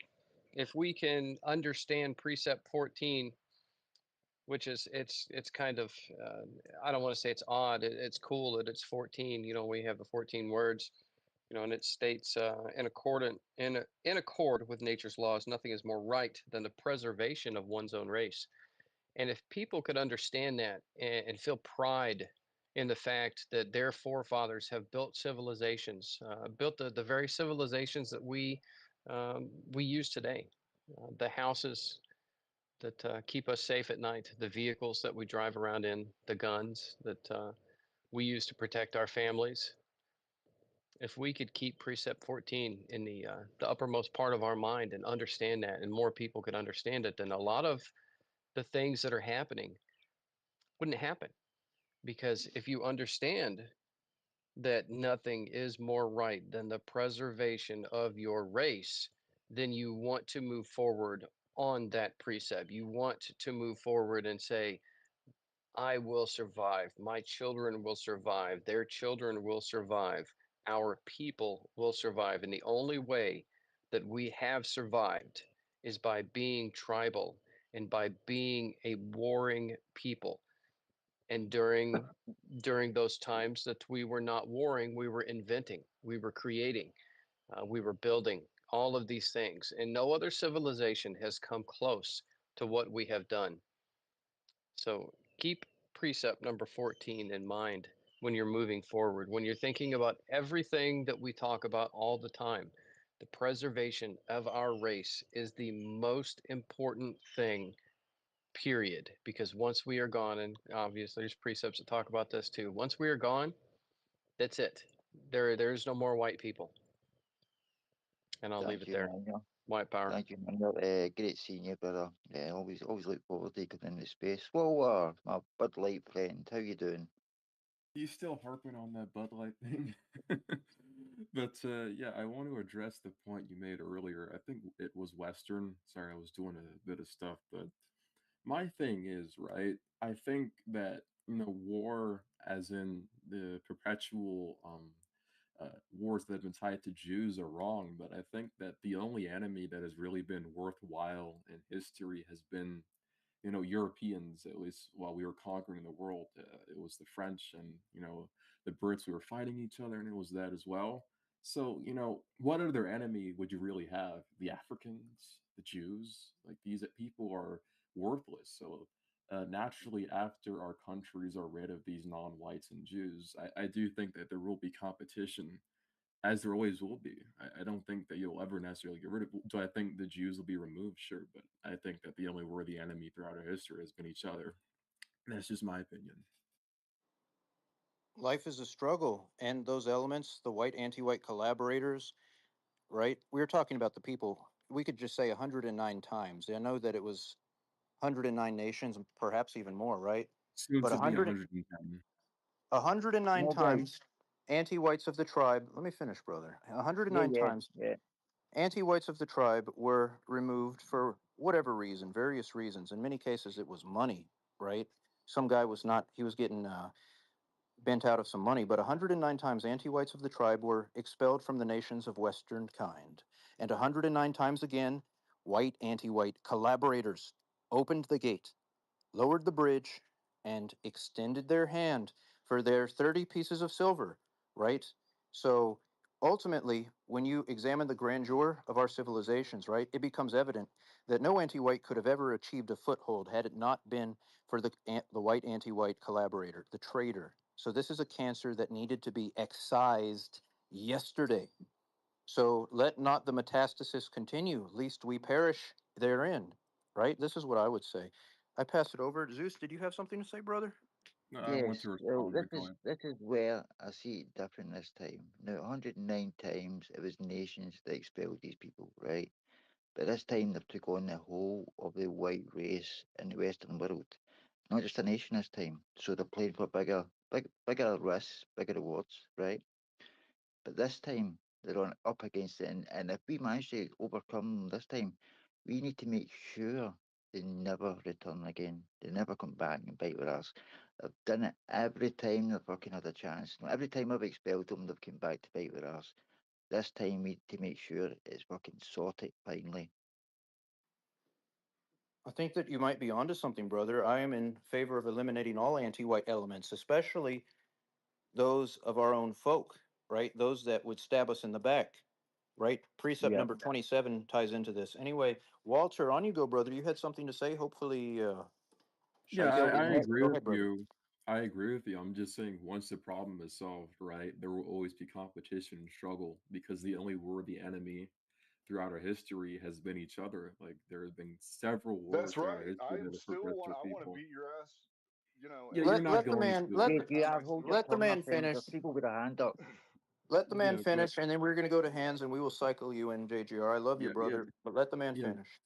if we can understand precept 14, which is it's kind of I don't want to say it's odd. It's cool that it's 14. We have the 14 words. And it states in accord with nature's laws, nothing is more right than the preservation of one's own race. And if people could understand that and feel pride in the fact that their forefathers have built civilizations, built the very civilizations that we use today, the houses that keep us safe at night, the vehicles that we drive around in, the guns that we use to protect our families. If we could keep precept 14 in the uppermost part of our mind and understand that, and more people could understand it, then a lot of the things that are happening wouldn't happen. Because if you understand that nothing is more right than the preservation of your race, then you want to move forward on that precept. You want to move forward and say, I will survive. My children will survive. Their children will survive. Our people will survive. And the only way that we have survived is by being tribal and by being a warring people. And during those times that we were not warring, we were inventing, we were creating, we were building all of these things. And no other civilization has come close to what we have done. So keep precept number 14 in mind when you're moving forward, when you're thinking about everything that we talk about all the time. The preservation of our race is the most important thing, period. Because once we are gone, and obviously there's precepts that talk about this too, once we are gone, that's it. There's no more white people. And I'll leave it there. Manuel. White power. Thank you, Manuel. Great seeing you, brother. Always look forward to coming into space. Well, my Bud Light friend, how you doing? You still harping on that Bud Light thing? But yeah, I want to address the point you made earlier. I think it was Western. Sorry, I was doing a bit of stuff, but my thing is, right, I think that, war, as in the perpetual wars that have been tied to Jews, are wrong, but I think that the only enemy that has really been worthwhile in history has been, Europeans, at least while we were conquering the world. It was the French and, the Brits who were fighting each other, and it was that as well. So, what other enemy would you really have? The Africans, the Jews? Like, these people are worthless. So, naturally, after our countries are rid of these non whites and Jews, I do think that there will be competition, as there always will be. I don't think that you'll ever necessarily get rid of. Do I think the Jews will be removed? Sure, but I think that the only worthy enemy throughout our history has been each other. And that's just my opinion. Life is a struggle, and those elements, the white anti-white collaborators, right? We were talking about the people. We could just say 109 times. I know that it was 109 nations, perhaps even more, right? Soon But to be 109 No, but times anti-whites of the tribe. Let me finish, brother. 109 times yeah. anti-whites of the tribe were removed for whatever reason, various reasons. In many cases, it was money, right? Some guy was not. He was getting bent out of some money, but 109 times anti-whites of the tribe were expelled from the nations of Western kind. And 109 times again, white anti-white collaborators opened the gate, lowered the bridge, and extended their hand for their 30 pieces of silver, right? So ultimately, when you examine the grandeur of our civilizations, right, it becomes evident that no anti-white could have ever achieved a foothold had it not been for the white anti-white collaborator, the traitor. So this is a cancer that needed to be excised yesterday. So let not the metastasis continue, lest we perish therein. Right? This is what I would say. I pass it over. Zeus, did you have something to say, brother? No, I want Yes, to well, respond, but go ahead. this is where I see it different this time. Now, 109 times it was nations that expelled these people, right? But this time they took on the whole of the white race in the Western world, not just a nation this time. So they're playing for bigger risks, bigger rewards, right? But this time they're up against it, and if we manage to overcome them this time, we need to make sure they never return again. They never come back and bite with us. They've done it every time they've fucking had a chance. Every time I've expelled them, they've come back to bite with us. This time we need to make sure it's fucking sorted finally. I think that you might be onto something, brother. I am in favor of eliminating all anti-white elements, especially those of our own folk, right? Those that would stab us in the back, right? Precept Yeah. number 27 ties into this. Anyway, Walter, on you go, brother. You had something to say. Hopefully, should Yeah, I go? I agree Go with ahead, brother. you. I agree with you. I'm just saying, once the problem is solved, right, there will always be competition and struggle, because the only worthy enemy throughout our history has been each other. Like, there have been several wars That's throughout our right. history that have progressed our I want to people. beat your ass, Yeah, and you're Let not the going man to. let Wait, you are hold your let the tongue, my man friend. finish. There's people with a hand up. Let the man Yeah, but finish, and then we're gonna go to hands, and we will cycle you in, JGR. I love you, yeah, yeah, brother, but let the man yeah. finish.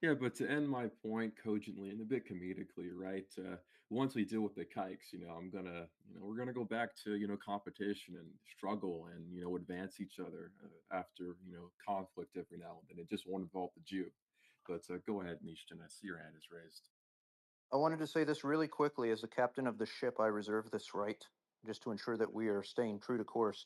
Yeah, but to end my point cogently and a bit comedically, right? Once we deal with the kikes, we're gonna go back to, competition and struggle and, advance each other after, conflict every now and then. It just won't involve the Jew. But go ahead, Nishton. I see your hand is raised. I wanted to say this really quickly. As the captain of the ship, I reserve this right, just to ensure that we are staying true to course.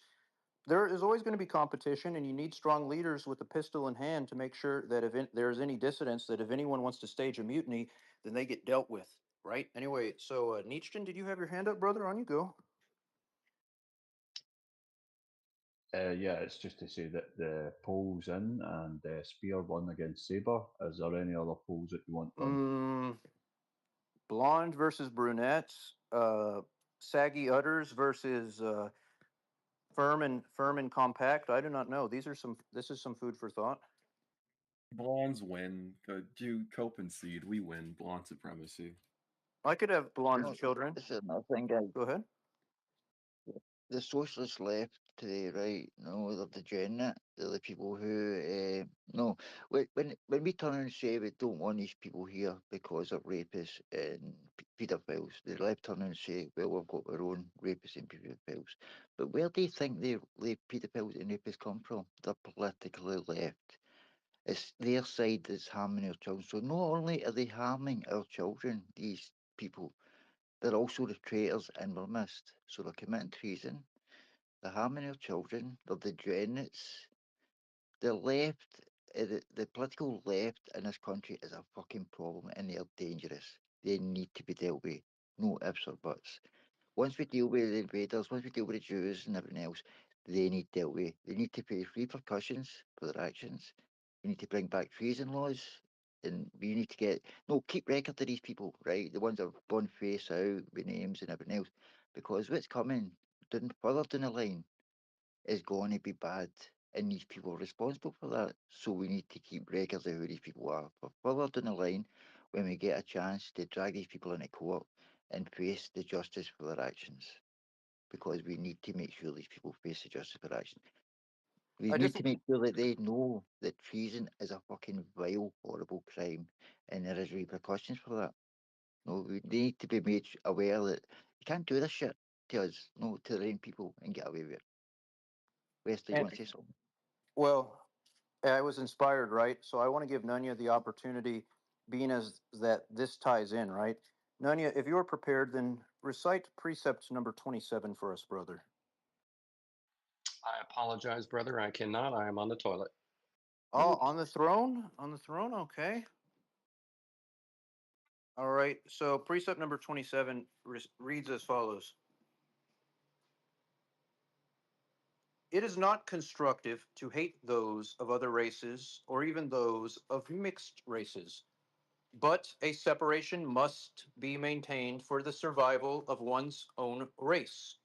There is always going to be competition, and you need strong leaders with a pistol in hand to make sure that if there's any dissidents, that if anyone wants to stage a mutiny, then they get dealt with, right? Anyway, so Nietzsche, did you have your hand up, brother? On you go. Yeah, it's just to say that the polls in and Spear won against Sabre. Is there any other polls that you want done? Blonde versus brunettes. saggy udders versus firm and compact. I do not know. This is some food for thought. Blondes win. Do cope and seed. We win. Blonde supremacy. I could have blonde No, children. this is another thing, guys. Go ahead. The socialist left today, right? No, they're degenerate. They're the people who, no, when we turn and say we don't want these people here because they're rapists and paedophiles, the left turn and say, well, we've got our own rapists and paedophiles. But where do you think the paedophiles and rapists come from? They're politically left. It's their side that's harming our children. So not only are they harming our children, these people, they're also the traitors and we're missed. So they're committing treason, they're harming our children, they're degenerates. The left, the political left in this country is a fucking problem and they're dangerous. They need to be dealt with. No ifs or buts. Once we deal with the invaders, once we deal with the Jews and everything else, they need dealt with. They need to face repercussions for their actions. We need to bring back treason laws. And we need to keep record of these people, right? The ones that have gone face out with names and everything else. Because what's coming further down the line is going to be bad. And these people are responsible for that. So we need to keep records of who these people are. For further down the line, when we get a chance to drag these people into court and face the justice for their actions. Because we need to make sure these people face the justice for their actions. We need to make sure that they know that treason is a fucking vile, horrible crime, and there is repercussions for that. No, we need to be made aware that you can't do this shit to us, no, to the own people and get away with it. Wesley, you want to say something? Well, I was inspired, right? So I want to give Nunya the opportunity, being as that this ties in, right? Nunya, if you're prepared, then recite precept number 27 for us, brother. I apologize, brother. I cannot. I am on the toilet. Oh, on the throne? On the throne? Okay. All right. So precept number 27 reads as follows. It is not constructive to hate those of other races or even those of mixed races, but a separation must be maintained for the survival of one's own race.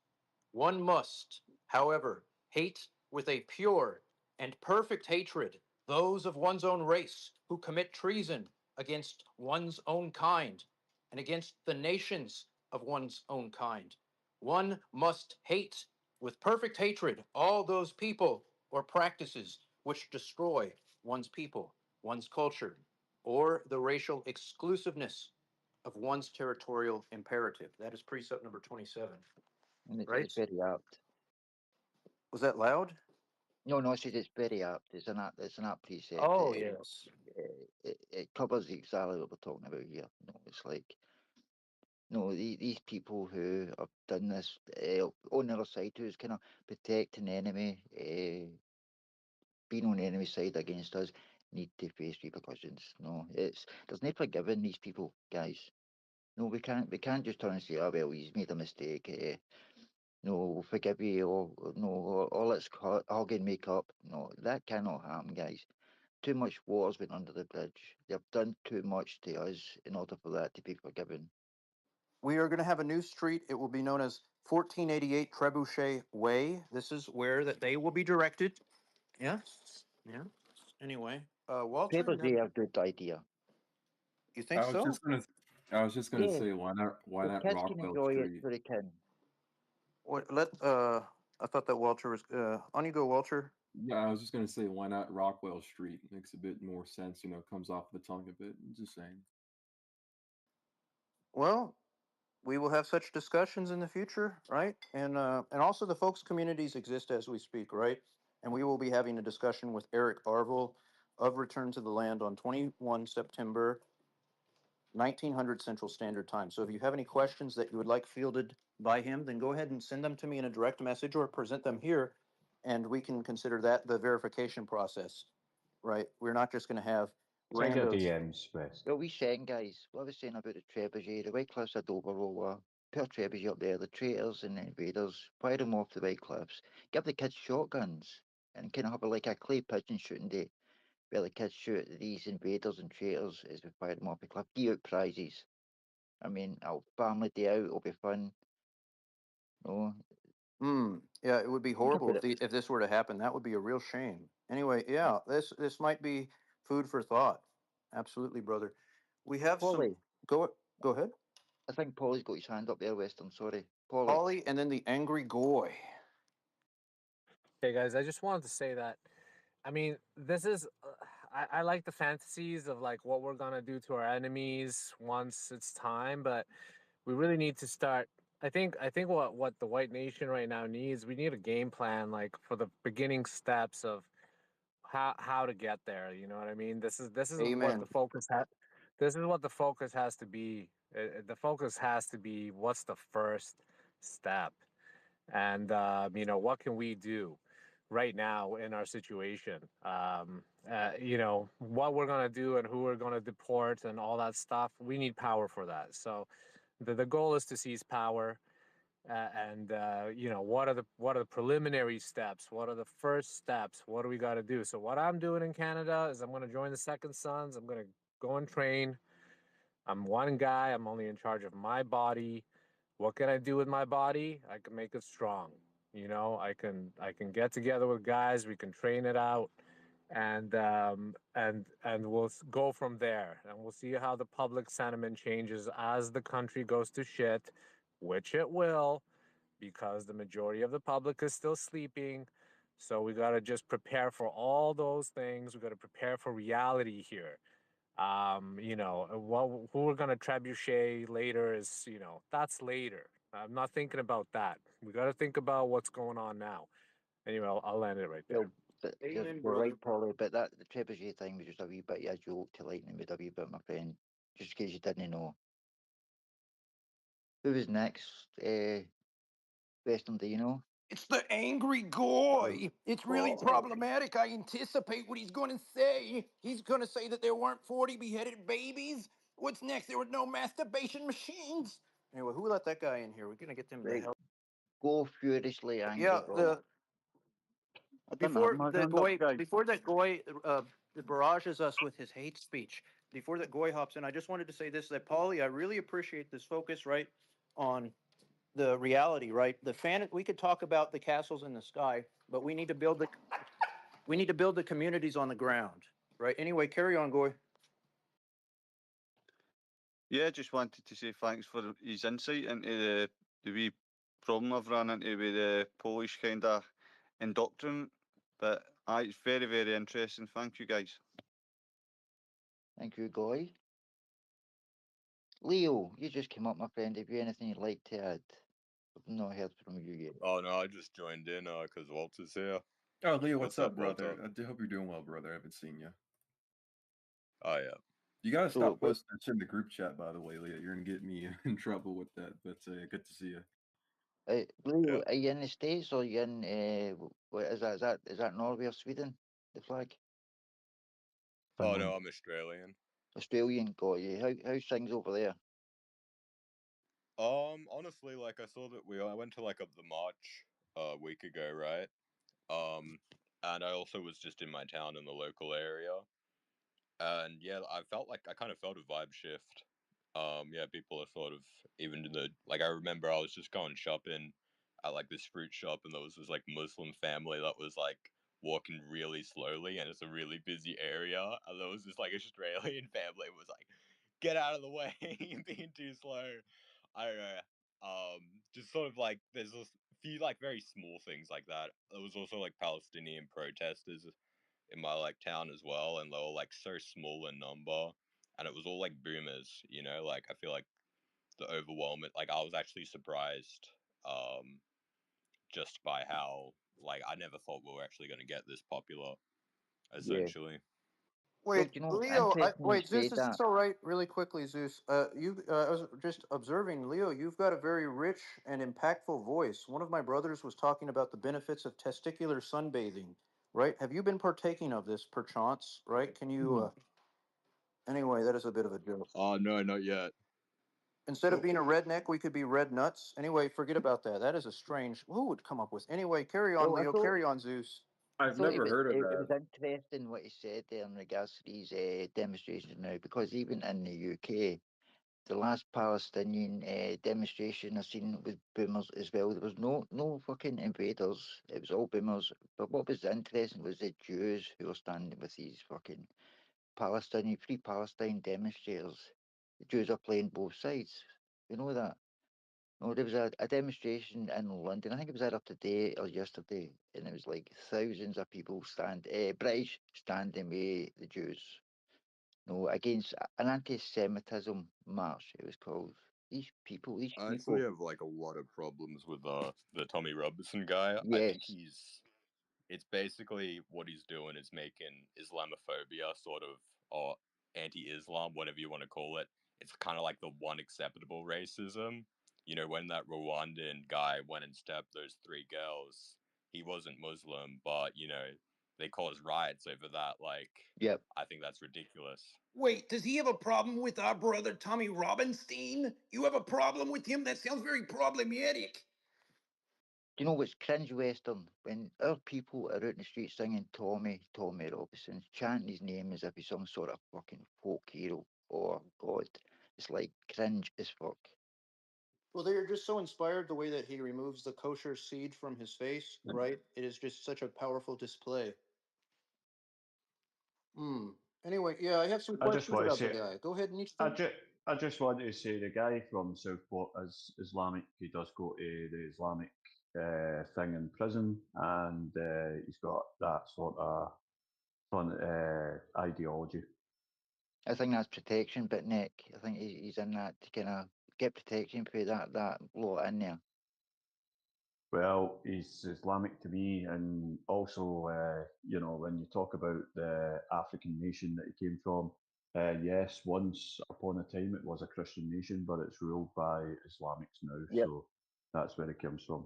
One must, however, hate with a pure and perfect hatred those of one's own race who commit treason against one's own kind and against the nations of one's own kind. One must hate with perfect hatred all those people or practices which destroy one's people, one's culture, or the racial exclusiveness of one's territorial imperative. That is precept number 27. And it's, Right? it's very apt. Was that loud? No, I said it's very apt. It's an apt precept. Oh, yes. It covers exactly what we're talking about here. No, it's like, no, these people who have done this on the other side, who's kind of protecting the enemy, being on the enemy side against us, need to face repercussions. No, there's no forgiving these people, guys. No, we can't just turn and say, oh well, he's made a mistake. No, we'll forgive you. Or let's hug and make up. No, that cannot happen, guys. Too much water's been under the bridge. They've done too much to us in order for that to be forgiven. We are going to have a new street. It will be known as 1488 Trebuchet Way. This is where that they will be directed. Yeah. Yeah. Anyway, Walter, Trebuchet a good idea. You think so? I was just gonna Yeah. say, why not The kids can Rockwell enjoy Street? it so they can. What? I thought that Walter was. On you go, Walter. Yeah, I was just gonna say, why not Rockwell Street? Makes a bit more sense, comes off the tongue a bit. Just saying. Well, we will have such discussions in the future, right? And also the folks communities exist as we speak, right? And we will be having a discussion with Eric Arville of Return to the Land on 21 September 1900 Central Standard Time. So if you have any questions that you would like fielded by him, then go ahead and send them to me in a direct message or present them here, and we can consider that the verification process, right? We're not just going to have Check your randos. DMs, Wes. Well, we saying, guys, what I was saying about the Trebuchet, the White Cliffs of Dover, put a Trebuchet up there, the traitors and the invaders, fire them off the White Cliffs, give the kids shotguns, and kind of have like a clay pigeon shooting day, where the kids shoot these invaders and traitors as we fire them off the cliff, give out prizes. I mean, our family day out will be fun. No. Yeah, it would be horrible if this were to happen. That would be a real shame. Anyway, yeah, this might be food for thought. Absolutely, brother. We have Paulie. Go ahead. I think Paulie's got his hand up there, Western. Sorry. Paulie. Paulie, and then the angry goy. Hey guys, I just wanted to say that, I mean, this is, I like the fantasies of like what we're gonna do to our enemies once it's time, but we really need to start. I think what the white nation right now needs, we need a game plan like for the beginning steps of how to get there. You know what I mean? This is what Amen. the focus has. This is what the focus has to be. The focus has to be what's the first step, and you know, what can we do right now in our situation? You know, what we're gonna do and who we're gonna deport and all that stuff. We need power for that. So the goal is to seize power. And you know, what are the preliminary steps? What are the first steps? What do we got to do? So what I'm doing in Canada is I'm going to join the Second Sons. I'm going to go and train. I'm one guy. I'm only in charge of my body. What can I do with my body? I can make it strong. You know, I can get together with guys. We can train it out, and we'll go from there. And we'll see how the public sentiment changes as the country goes to shit, which it will, because the majority of the public is still sleeping. So we got to just prepare for all those things. We got to prepare for reality here. You know, who we're going to trebuchet later is, you know, that's later. I'm not thinking about that. We got to think about what's going on now. Anyway, I'll land it right there. Well, but you're right, Paulie, but that the trebuchet thing was just a wee bit of a joke to lighten with a wee bit, my friend, just in case you didn't know. Who was next? Western, do you know? It's the angry goy. It's really problematic. I anticipate what he's going to say. He's going to say that there weren't 40 beheaded babies. What's next? There were no masturbation machines. Anyway, who let that guy in here? We're going to get them the hell. Go furiously angry. Yeah, before that goy barrages us with his hate speech. Before that goy hops in, I just wanted to say this: that Paulie, I really appreciate this focus, right, on the reality, right? We could talk about the castles in the sky, but we need to build the communities on the ground, right? Anyway, carry on, Goy. Yeah, just wanted to say thanks for his insight into the wee problem I've run into with the Polish kind of indoctrination. But it's very, very interesting. Thank you, guys. Thank you, Goy. Leo, you just came up, my friend. Have you anything you'd like to add? I've not heard from you yet. Oh no, I just joined in because Walter's here. Oh, Leo, what's up, Walter? brother? I hope you're doing well, brother. I haven't seen you. Oh yeah. You gotta stop posting that in the group chat, by the way, Leo. You're gonna get me in trouble with that. But good to see you. Leo, are you in the States or are you in what is that? Is that Norway or Sweden? The flag? Oh no, I'm Australian. Australian, got you. How's things over there? Honestly, like I saw that I went to like the march a week ago, right? And I also was just in my town in the local area, and yeah, I kind of felt a vibe shift. Yeah, people are sort of even in the like. I remember I was just going shopping at like this fruit shop, and there was this like Muslim family that was like walking really slowly, and it's a really busy area, and there was this like Australian family was like, "Get out of the way, you're being too slow." I don't know. Just sort of like there's a few like very small things like that. There was also like Palestinian protesters in my like town as well, and they were like so small in number, and it was all like boomers. You know, like I feel like the overwhelming. Like I was actually surprised, just by how like I never thought we were actually going to get this popular. Essentially. Wait, Leo. Wait, Zeus, is this all right? Really quickly, Zeus. I was just observing, Leo. You've got a very rich and impactful voice. One of my brothers was talking about the benefits of testicular sunbathing. Right? Have you been partaking of this, perchance? Right? Can you? Anyway, that is a bit of a joke. Oh no, not yet. Instead of being a redneck, we could be red nuts. Anyway, forget about that. That is a strange. Who would come up with? Anyway, carry on, Leo. Carry on, Zeus. I've never heard of that. It was interesting what he said there in regards to these demonstrations now, because even in the UK, the last Palestinian demonstration I seen with boomers as well. There was no fucking invaders. It was all boomers. But what was interesting was the Jews who were standing with these fucking Free Palestine demonstrators. The Jews are playing both sides. You know that? No, there was a demonstration in London. I think it was either today or yesterday, and it was like thousands of people British standing with the Jews. No, against an anti-Semitism march. It was called. These people. I actually have like a lot of problems with the Tommy Robinson guy. I think Yes. it's basically what he's doing is making Islamophobia sort of, or anti-Islam, whatever you want to call it. It's kind of like the one acceptable racism. You know, when that Rwandan guy went and stabbed those 3 girls, he wasn't Muslim, but you know, they caused riots over that. Like, Yep. I think that's ridiculous. Wait, does he have a problem with our brother Tommy Robinstein? You have a problem with him? That sounds very problematic. Do you know what's cringe western? When our people are out in the street singing Tommy Robinson, chanting his name as if he's some sort of fucking folk hero or god. It's like cringe as fuck. Well, they're just so inspired the way that he removes the kosher seed from his face, right? It is just such a powerful display. Anyway, yeah, I have some I just questions want to about the say, guy. Go ahead, Nietzsche. I just wanted to say the guy from Southport is Islamic. He does go to the Islamic thing in prison, and he's got that sort of fun ideology. I think that's protection, but Nick, I think he's in that to kind of get protection for that lot in there. Well, he's Islamic to me, and also, you know, when you talk about the African nation that he came from, yes, once upon a time it was a Christian nation, but it's ruled by Islamics now, so that's where it comes from.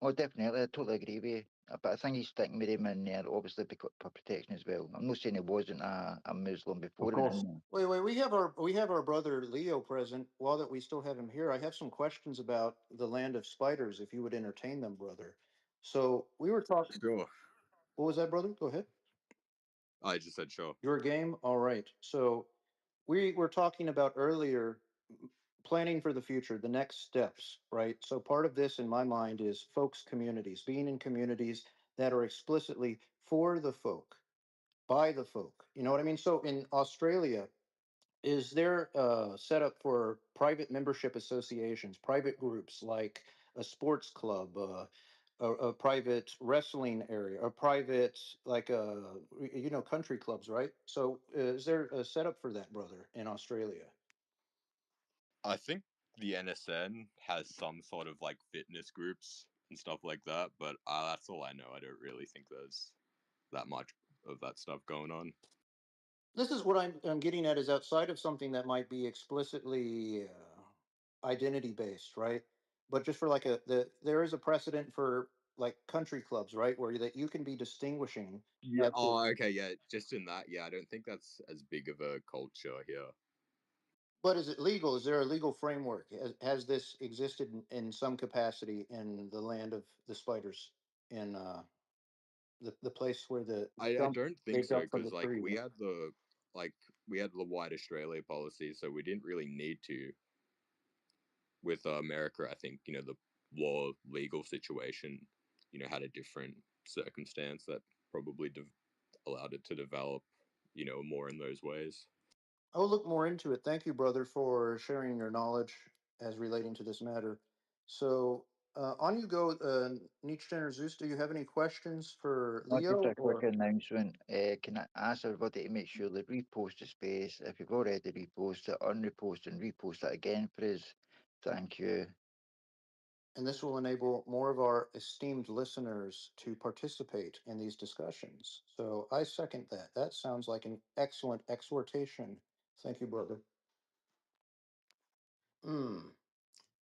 Oh, definitely, I totally agree with you. But I think he's sticking with him in there, obviously, for protection as well. I'm not saying he wasn't a Muslim before. Of course. Wait, we have our brother Leo present. While that we still have him here, I have some questions about the land of spiders. If you would entertain them, brother. So we were talking. Sure. What was that, brother? Go ahead. I just said sure. Your game? All right. So we were talking about earlier planning for the future, the next steps, right? So part of this in my mind is folks communities, being in communities that are explicitly for the folk, by the folk. You know what I mean? So in Australia, is there set up for private membership associations, private groups like a sports club, a private wrestling area, a private country clubs, right? So is there a setup for that, brother, in Australia? I think the NSN has some sort of like fitness groups and stuff like that, but that's all I know. I don't really think there's that much of that stuff going on. This is what I'm getting at is outside of something that might be explicitly identity based, right? But just for like there is a precedent for like country clubs, right, where that you can be distinguishing. Yeah. Oh, okay. Yeah. Just in that. Yeah. I don't think that's as big of a culture here. But is it legal? Is there a legal framework? Has this existed in some capacity in the land of the spiders, in the place where I don't think so, because like tree, we had the White Australia policy, so we didn't really need to. With America, I think, you know, the law legal situation, you know, had a different circumstance that probably allowed it to develop, you know, more in those ways. I'll look more into it. Thank you, brother, for sharing your knowledge as relating to this matter. So on you go, Nietzsche or Zeus. Do you have any questions for Leo? Just a quick announcement. Can I ask everybody to make sure they repost the space? If you've already reposted it, unrepost and repost it again, please. Thank you. And this will enable more of our esteemed listeners to participate in these discussions. So I second that. That sounds like an excellent exhortation. Thank you, brother.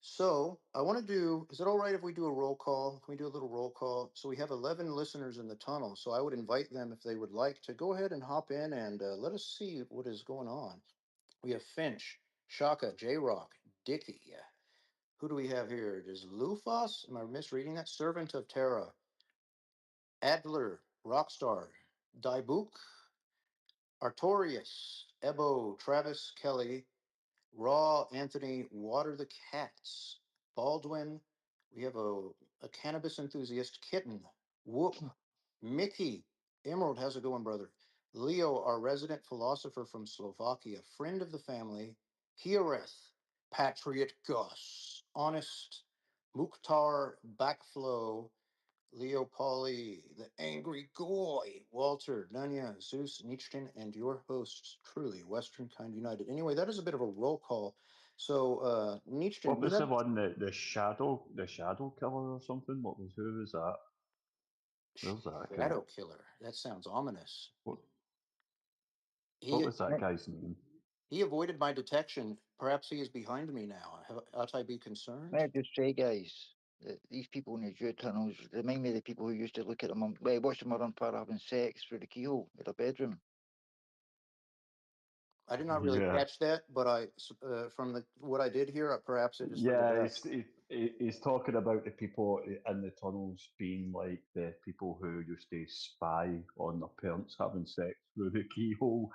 So I want to do, is it all right if we do a roll call? Can we do a little roll call? So we have 11 listeners in the tunnel. So I would invite them, if they would like, to go ahead and hop in and let us see what is going on. We have Finch, Shaka, J-Rock, Dicky. Who do we have here? Is Lufas? Am I misreading that? Servant of Terra. Adler, Rockstar, Daibook, Artorius, Ebo, Travis, Kelly, Raw, Anthony, Water the Cats. Baldwin, we have a cannabis enthusiast, Kitten. Whoop. Mickey, Emerald, how's it going, brother? Leo, our resident philosopher from Slovakia, friend of the family. Kiareth, Patriot Gus, Honest, Mukhtar, Backflow, Leo Polly, the Angry Goy, Walter, Nunya, Zeus, Nietzsche, and your hosts, truly, Western Kind United. Anyway, that is a bit of a roll call. So, Nietzsche, What was the one that the shadow killer or something? Who was that? Where's that guy? Shadow Killer. That sounds ominous. What He, was that guy's name? he avoided my detection. Perhaps he is behind me now. Ought I be concerned? May I just say, guys, that these people in the Jew tunnels remind me of the people who used to look at them, watch them on par having sex through the keyhole in their bedroom. I did not really catch that, but from what I did hear, perhaps it is. Yeah, he's talking about the people in the tunnels being like the people who used to spy on their parents having sex through the keyhole.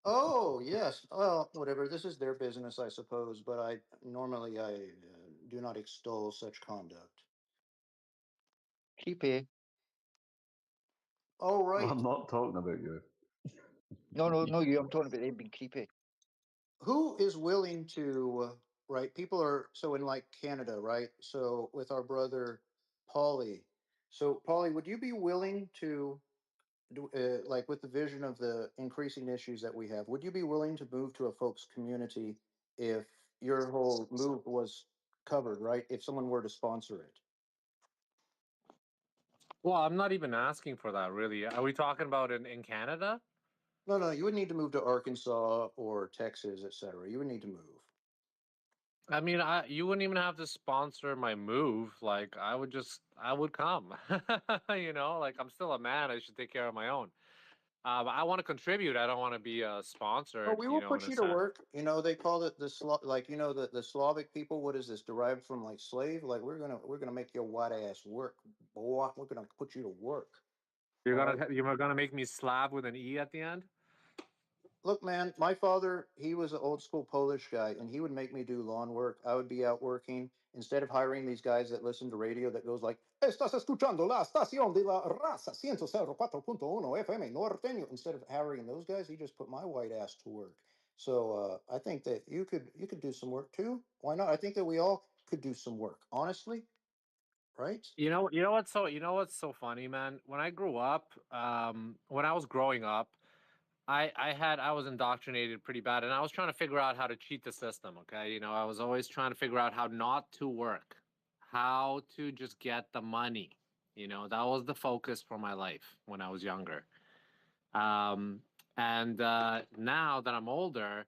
Oh, yes. Well, whatever. This is their business, I suppose, but I do not extol such conduct. Creepy. Oh, right. I'm not talking about you. No, you. I'm talking about them being creepy. Who is willing to, right? People are, so in like Canada, right? So with our brother, Paulie. So, Paulie, would you be willing to, like with the vision of the increasing issues that we have, would you be willing to move to a folks community if your whole move was covered, right? If someone were to sponsor it? Well, I'm not even asking for that, really. Are we talking about in Canada? No, you would need to move to Arkansas or Texas, etc. You would need to move. I mean, you wouldn't even have to sponsor my move. Like, I would come. You know, like I'm still a man. I should take care of my own. I want to contribute. I don't want to be sponsored. Oh, we will put you to work. You know, they call it the Slavic people. What is this derived from? Like slave? Like we're gonna make your white ass work, boy. We're gonna put you to work. You're gonna make me Slav with an E at the end? Look, man, my father, he was an old school Polish guy, and he would make me do lawn work. I would be out working instead of hiring these guys that listen to radio that goes like, Estás escuchando la estación de la raza 104.1 FM norteño. Instead of hiring those guys, he just put my white ass to work. So I think that you could do some work too. Why not? I think that we all could do some work, honestly. Right? You know what's so funny, man? When I grew up, when I was growing up, I was indoctrinated pretty bad, and I was trying to figure out how to cheat the system. Okay, I was always trying to figure out how not to work, how to just get the money. That was the focus for my life when I was younger. And now that I'm older,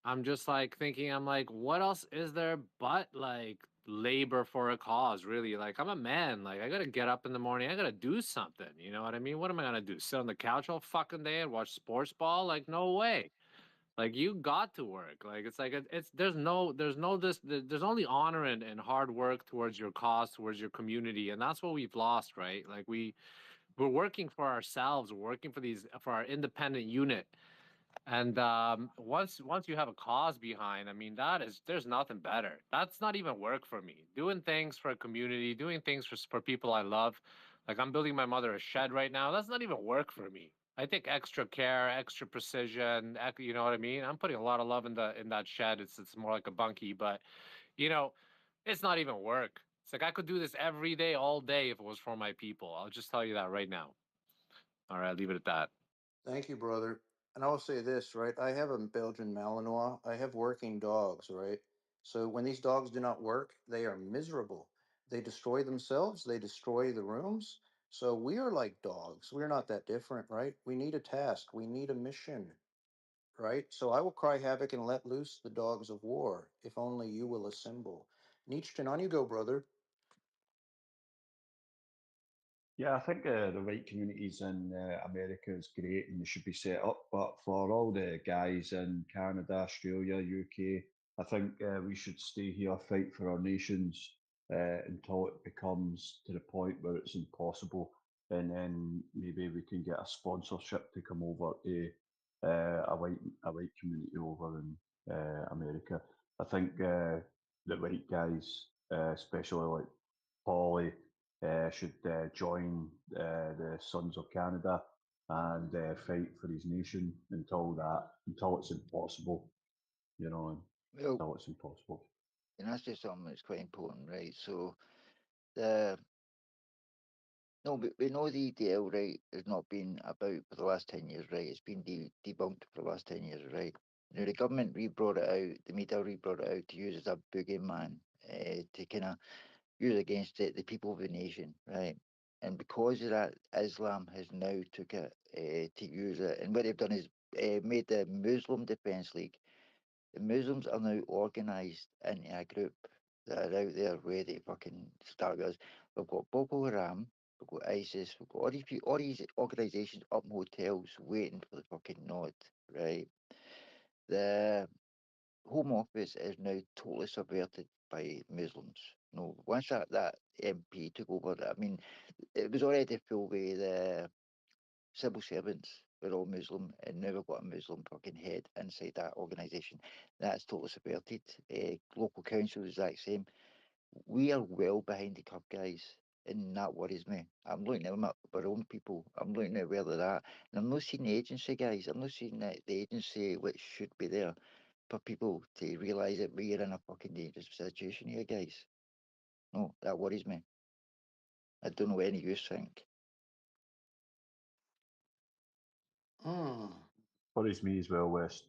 I'm just like thinking, I'm like, what else is there but like labor for a cause, really? Like, I'm a man. Like, I gotta get up in the morning. I gotta do something. You know what I mean? What am I gonna do? Sit on the couch all fucking day and watch sports ball? Like, no way. Like, you got to work. Like, it's like there's only honor and hard work towards your cause, towards your community, and that's what we've lost, right? Like, we're working for ourselves. We're working for our independent unit. And once you have a cause behind, I mean, there's nothing better. That's not even work for me. Doing things for a community, doing things for people I love. Like, I'm building my mother a shed right now. That's not even work for me. I take extra care, extra precision. You know what I mean? I'm putting a lot of love in that shed. It's more like a bunkie, but it's not even work. It's like I could do this every day, all day, if it was for my people. I'll just tell you that right now. All right, leave it at that. Thank you, brother. And I will say this, right? I have a Belgian Malinois. I have working dogs, right? So when these dogs do not work, they are miserable. They destroy themselves, they destroy the rooms. So we are like dogs. We're not that different, right? We need a task, we need a mission, right? So I will cry havoc and let loose the dogs of war, if only you will assemble. Nietzsche, on you go, brother. Yeah, I think the right communities in America is great and they should be set up. But for all the guys in Canada, Australia, UK, I think we should stay here, fight for our nations until it becomes to the point where it's impossible. And then maybe we can get a sponsorship to come over to a white community over in America. I think the white guys, especially like Paulie, should join the Sons of Canada and fight for his nation until it's impossible, Well, until it's impossible. and that's just something that's quite important, right? So the no, we know the EDL, right, has not been about for the last 10 years, right? It's been debunked for the last 10 years, right? Now, the government re-brought it out, the media re-brought it out to use as a boogeyman, to kind of use against the people of the nation, right? And because of that, Islam has now took it to use it. And what they've done is made the Muslim Defence League. The Muslims are now organised into a group that are out there ready to fucking start with us. We've got Boko Haram, we've got ISIS, we've got all these organisations up in hotels waiting for the fucking nod, right? The Home Office is now totally subverted by Muslims. No, once that MP took over, I mean, it was already full with the civil servants were all Muslim, and now we've got a Muslim fucking head inside that organisation. That's totally subverted. Local council is the exact same. We are well behind the curve, guys, and that worries me. I'm looking at our own people. I'm looking at where they're at, and I'm not seeing the agency, guys. I'm not seeing the agency which should be there for people to realise that we're in a fucking dangerous situation here, guys. No, that worries me. I don't know what any of you think. Worries me as well, West.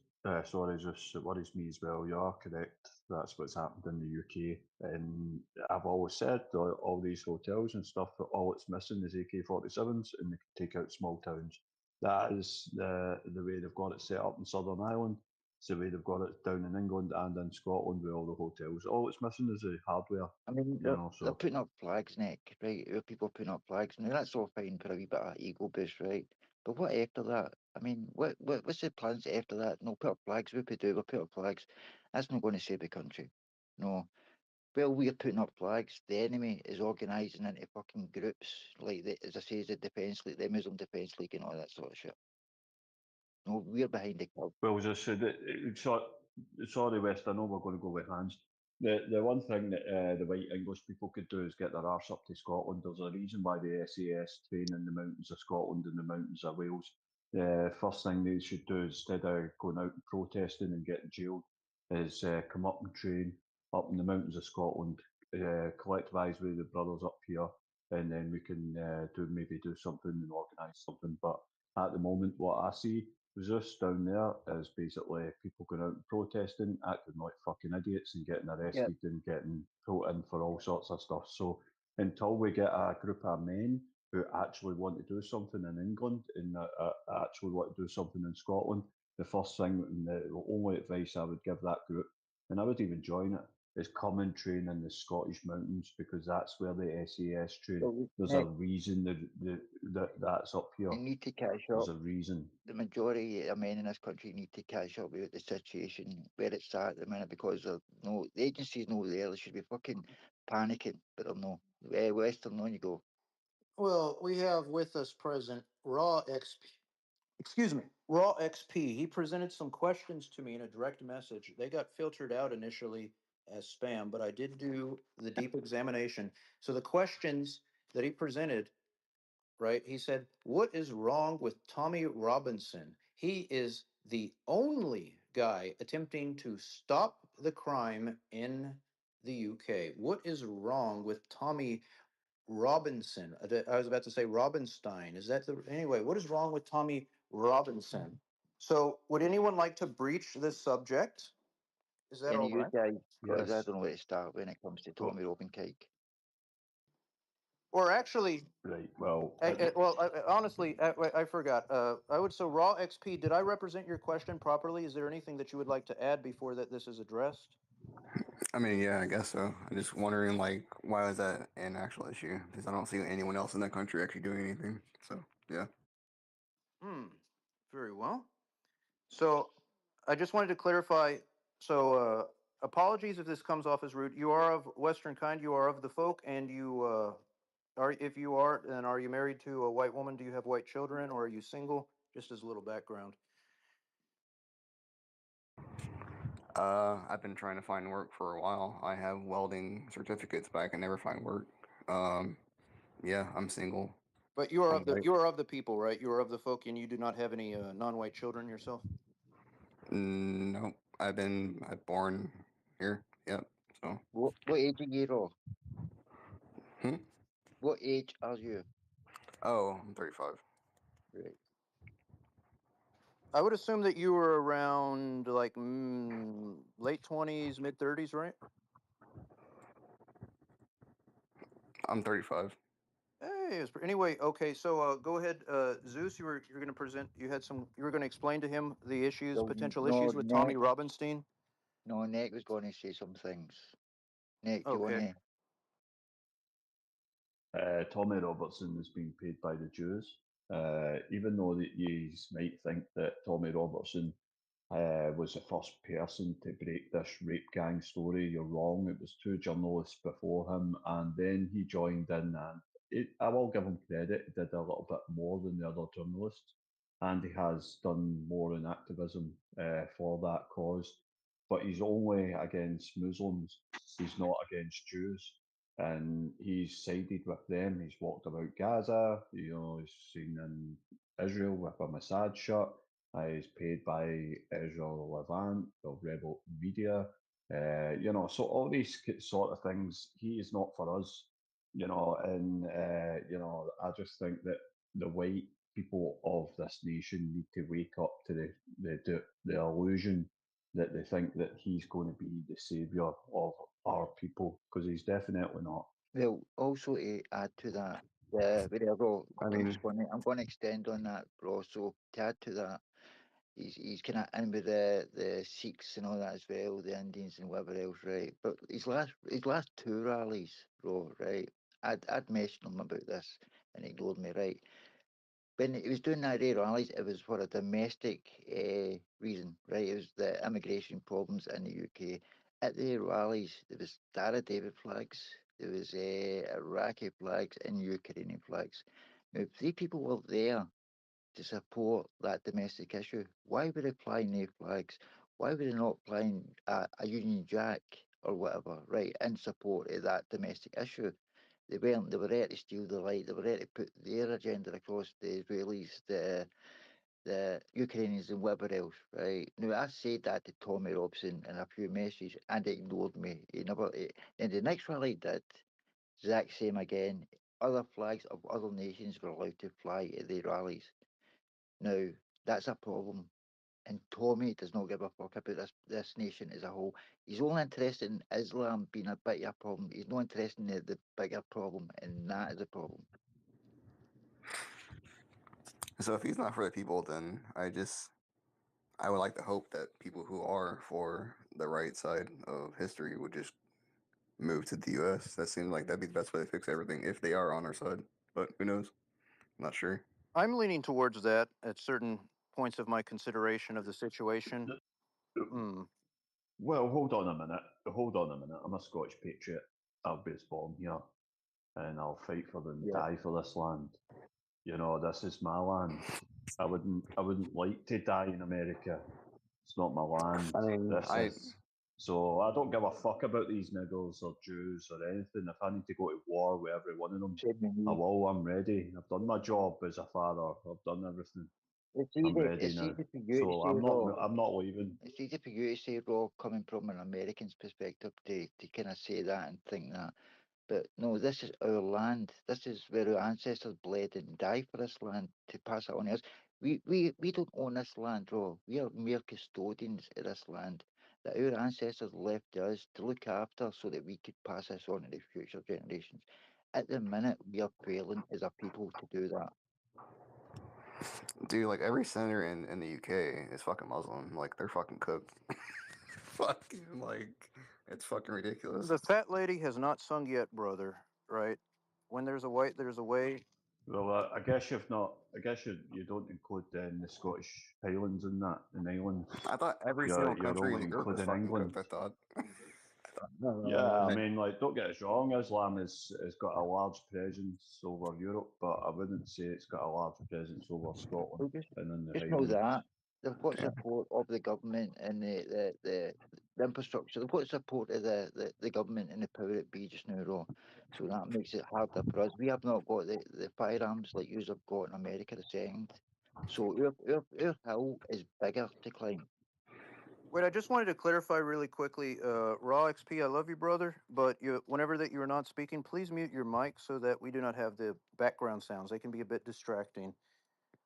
Sorry, just it worries me as well. You are correct. That's what's happened in the UK. And I've always said all these hotels and stuff, all it's missing is AK-47s, and they can take out small towns. That is the way they've got it set up in Southern Ireland. It's the way they've got it down in England and in Scotland with all the hotels. All it's missing is the hardware. I mean, You know, they're so putting up flags, Nick, right? People putting up flags. Now, that's all fine for a wee bit of ego boost, right? But what after that? I mean, what's the plans after that? No, put up flags. We could do, we'll put up flags. That's not going to save the country. No. Well, we're putting up flags. The enemy is organising into fucking groups, like, as I say, the Defence League, the Muslim Defence League and all that sort of shit. No, we're behind the curve. well, as I said, sorry, West. I know we're going to go with hands. The one thing that the white English people could do is get their arse up to Scotland. There's a reason why the SAS train in the mountains of Scotland and the mountains of Wales. The first thing they should do instead of going out and protesting and getting jailed is come up and train up in the mountains of Scotland, collectivise with the brothers up here, and then we can maybe do something and organise something. But at the moment, what I see just down there is basically people going out and protesting, acting like fucking idiots and getting arrested and getting put in for all sorts of stuff. So until we get a group of men who actually want to do something in England and actually want to do something in Scotland, the first thing and the only advice I would give that group, and I would even join it, is come and train in the Scottish mountains, because that's where the SAS train. So, There's Nick, a reason that's up here. they need to catch There's up. a reason. The majority of men in this country need to catch up with the situation where it's at the minute, because the agency's not there. They should be fucking panicking, but they're not. Western, on you go. Well, we have with us present Raw XP. Excuse me, Raw XP. He presented some questions to me in a direct message. They got filtered out initially as spam, but I did do the deep examination. So the questions that he presented, right? He said, "What is wrong with Tommy Robinson? He is the only guy attempting to stop the crime in the UK. What is wrong with Tommy Robinson? I was about to say Robinstein. Is that the anyway? What is wrong with Tommy Robinson?" So, would anyone like to breach this subject? Is that Any all of you right? guys, because I Yes. don't know where to start when it comes to Tommy Robinson. Or actually, Right. Well, honestly, I forgot. I would so Raw XP. Did I represent your question properly? Is there anything that you would like to add before that this is addressed? I mean, yeah, I guess so. I'm just wondering, like, why is that an actual issue? Because I don't see anyone else in that country actually doing anything. So, yeah. Very well. So, I just wanted to clarify. So, apologies if this comes off as rude. You are of Western kind. You are of the folk, and you are. If you are, then are you married to a white woman? Do you have white children, or are you single? Just as a little background. I've been trying to find work for a while. I have welding certificates, but I can never find work. Yeah, I'm single. But you are I'm of the white. you are of the people, right? You are of the folk, and you do not have any non-white children yourself. No, I'm born here. Yep. So. What age are you, Ro? Hmm? What age are you? Oh, I'm 35. Right. I would assume that you were around like late 20s, mid 30s, right? I'm 35. Hey, anyway, okay. So go ahead, Zeus. You're going to present. You were going to explain to him the issues, potential No, issues with Tommy Nick. Robinstein. No, Nick was going to say some things. Nick, do you want Okay. to? Tommy Robertson is being paid by the Jews. Even though that you might think that Tommy Robertson was the first person to break this rape gang story, you're wrong. It was two journalists before him, and then he joined in. And I will give him credit; he did a little bit more than the other journalists, and he has done more in activism for that cause. But he's only against Muslims. He's not against Jews, and he's sided with them. He's walked about Gaza. He's seen in Israel with a Mossad shirt. He's paid by Israel Levant or Rebel Media. So all these sort of things, he is not for us. I just think that the white people of this nation need to wake up to the illusion that they think that he's going to be the savior of our people, because he's definitely not. Well, also to add to that, I'm going to extend on that, bro. So to add to that, he's kind of in with the Sikhs and all that as well, the Indians and whatever else, right? But his last two rallies, bro, right? I'd mentioned him about this and ignored me, right? When he was doing that rallies, it was for a domestic reason, right? It was the immigration problems in the UK. At the rallies, there was Dara David flags, there was Iraqi flags and Ukrainian flags. Now, three people were there to support that domestic issue. Why were they flying their flags? Why were they not flying a Union Jack or whatever, right, in support of that domestic issue? They weren't. They were there to steal the light. They were there to put their agenda across the Israelis, the Ukrainians, and whatever else, right? Now, I said that to Tommy Robson in a few messages, and he ignored me. And the next rally he did, exact same again. Other flags of other nations were allowed to fly at the rallies. Now, that's a problem. And Tommy does not give a fuck about this nation as a whole. He's only interested in Islam being a bigger problem. He's not interested in the bigger problem, and that is a problem. So if he's not for the people, then I would like to hope that people who are for the right side of history would just move to the U.S. That seems like that'd be the best way to fix everything if they are on our side. But who knows? I'm not sure. I'm leaning towards that at certain points of my consideration of the situation. Well, hold on a minute. I'm a Scottish patriot. I'll be born here, and I'll fight for and die for this land. This is my land. I wouldn't like to die in America. It's not my land. I mean, So I don't give a fuck about these niggers or Jews or anything. If I need to go to war with every one of them, I will. I'm ready. I've done my job as a father. I've done everything. I'm ready now. So I'm not leaving. It's easy for you to say, Rob, coming from an American's perspective, to kind of say that and think that. But no, this is our land. This is where our ancestors bled and died for this land to pass it on to us. We don't own this land, Rob. We are mere custodians of this land that our ancestors left to us to look after so that we could pass this on to the future generations. At the minute, we are failing as a people to do that. Dude, like every senator in the UK is fucking Muslim. Like they're fucking cooked. Fucking it's fucking ridiculous. The fat lady has not sung yet, brother. Right? When there's a white, there's a way. Well, I guess you've not. I guess you don't include the Scottish Highlands in that, in Ireland. I thought every single country in Europe was fucking cooked. I thought. Yeah, I mean, don't get us wrong. Islam has got a large presence over Europe, but I wouldn't say it's got a large presence over Scotland and in the Just know that. They've got support of the government and the infrastructure. They've got support of the government and the power it be just now, Raw. So that makes it harder for us. We have not got the firearms like you have got in America the second. So our hill is bigger to climb. Wait, I just wanted to clarify really quickly. Raw XP, I love you, brother, but whenever that you are not speaking, please mute your mic so that we do not have the background sounds. They can be a bit distracting.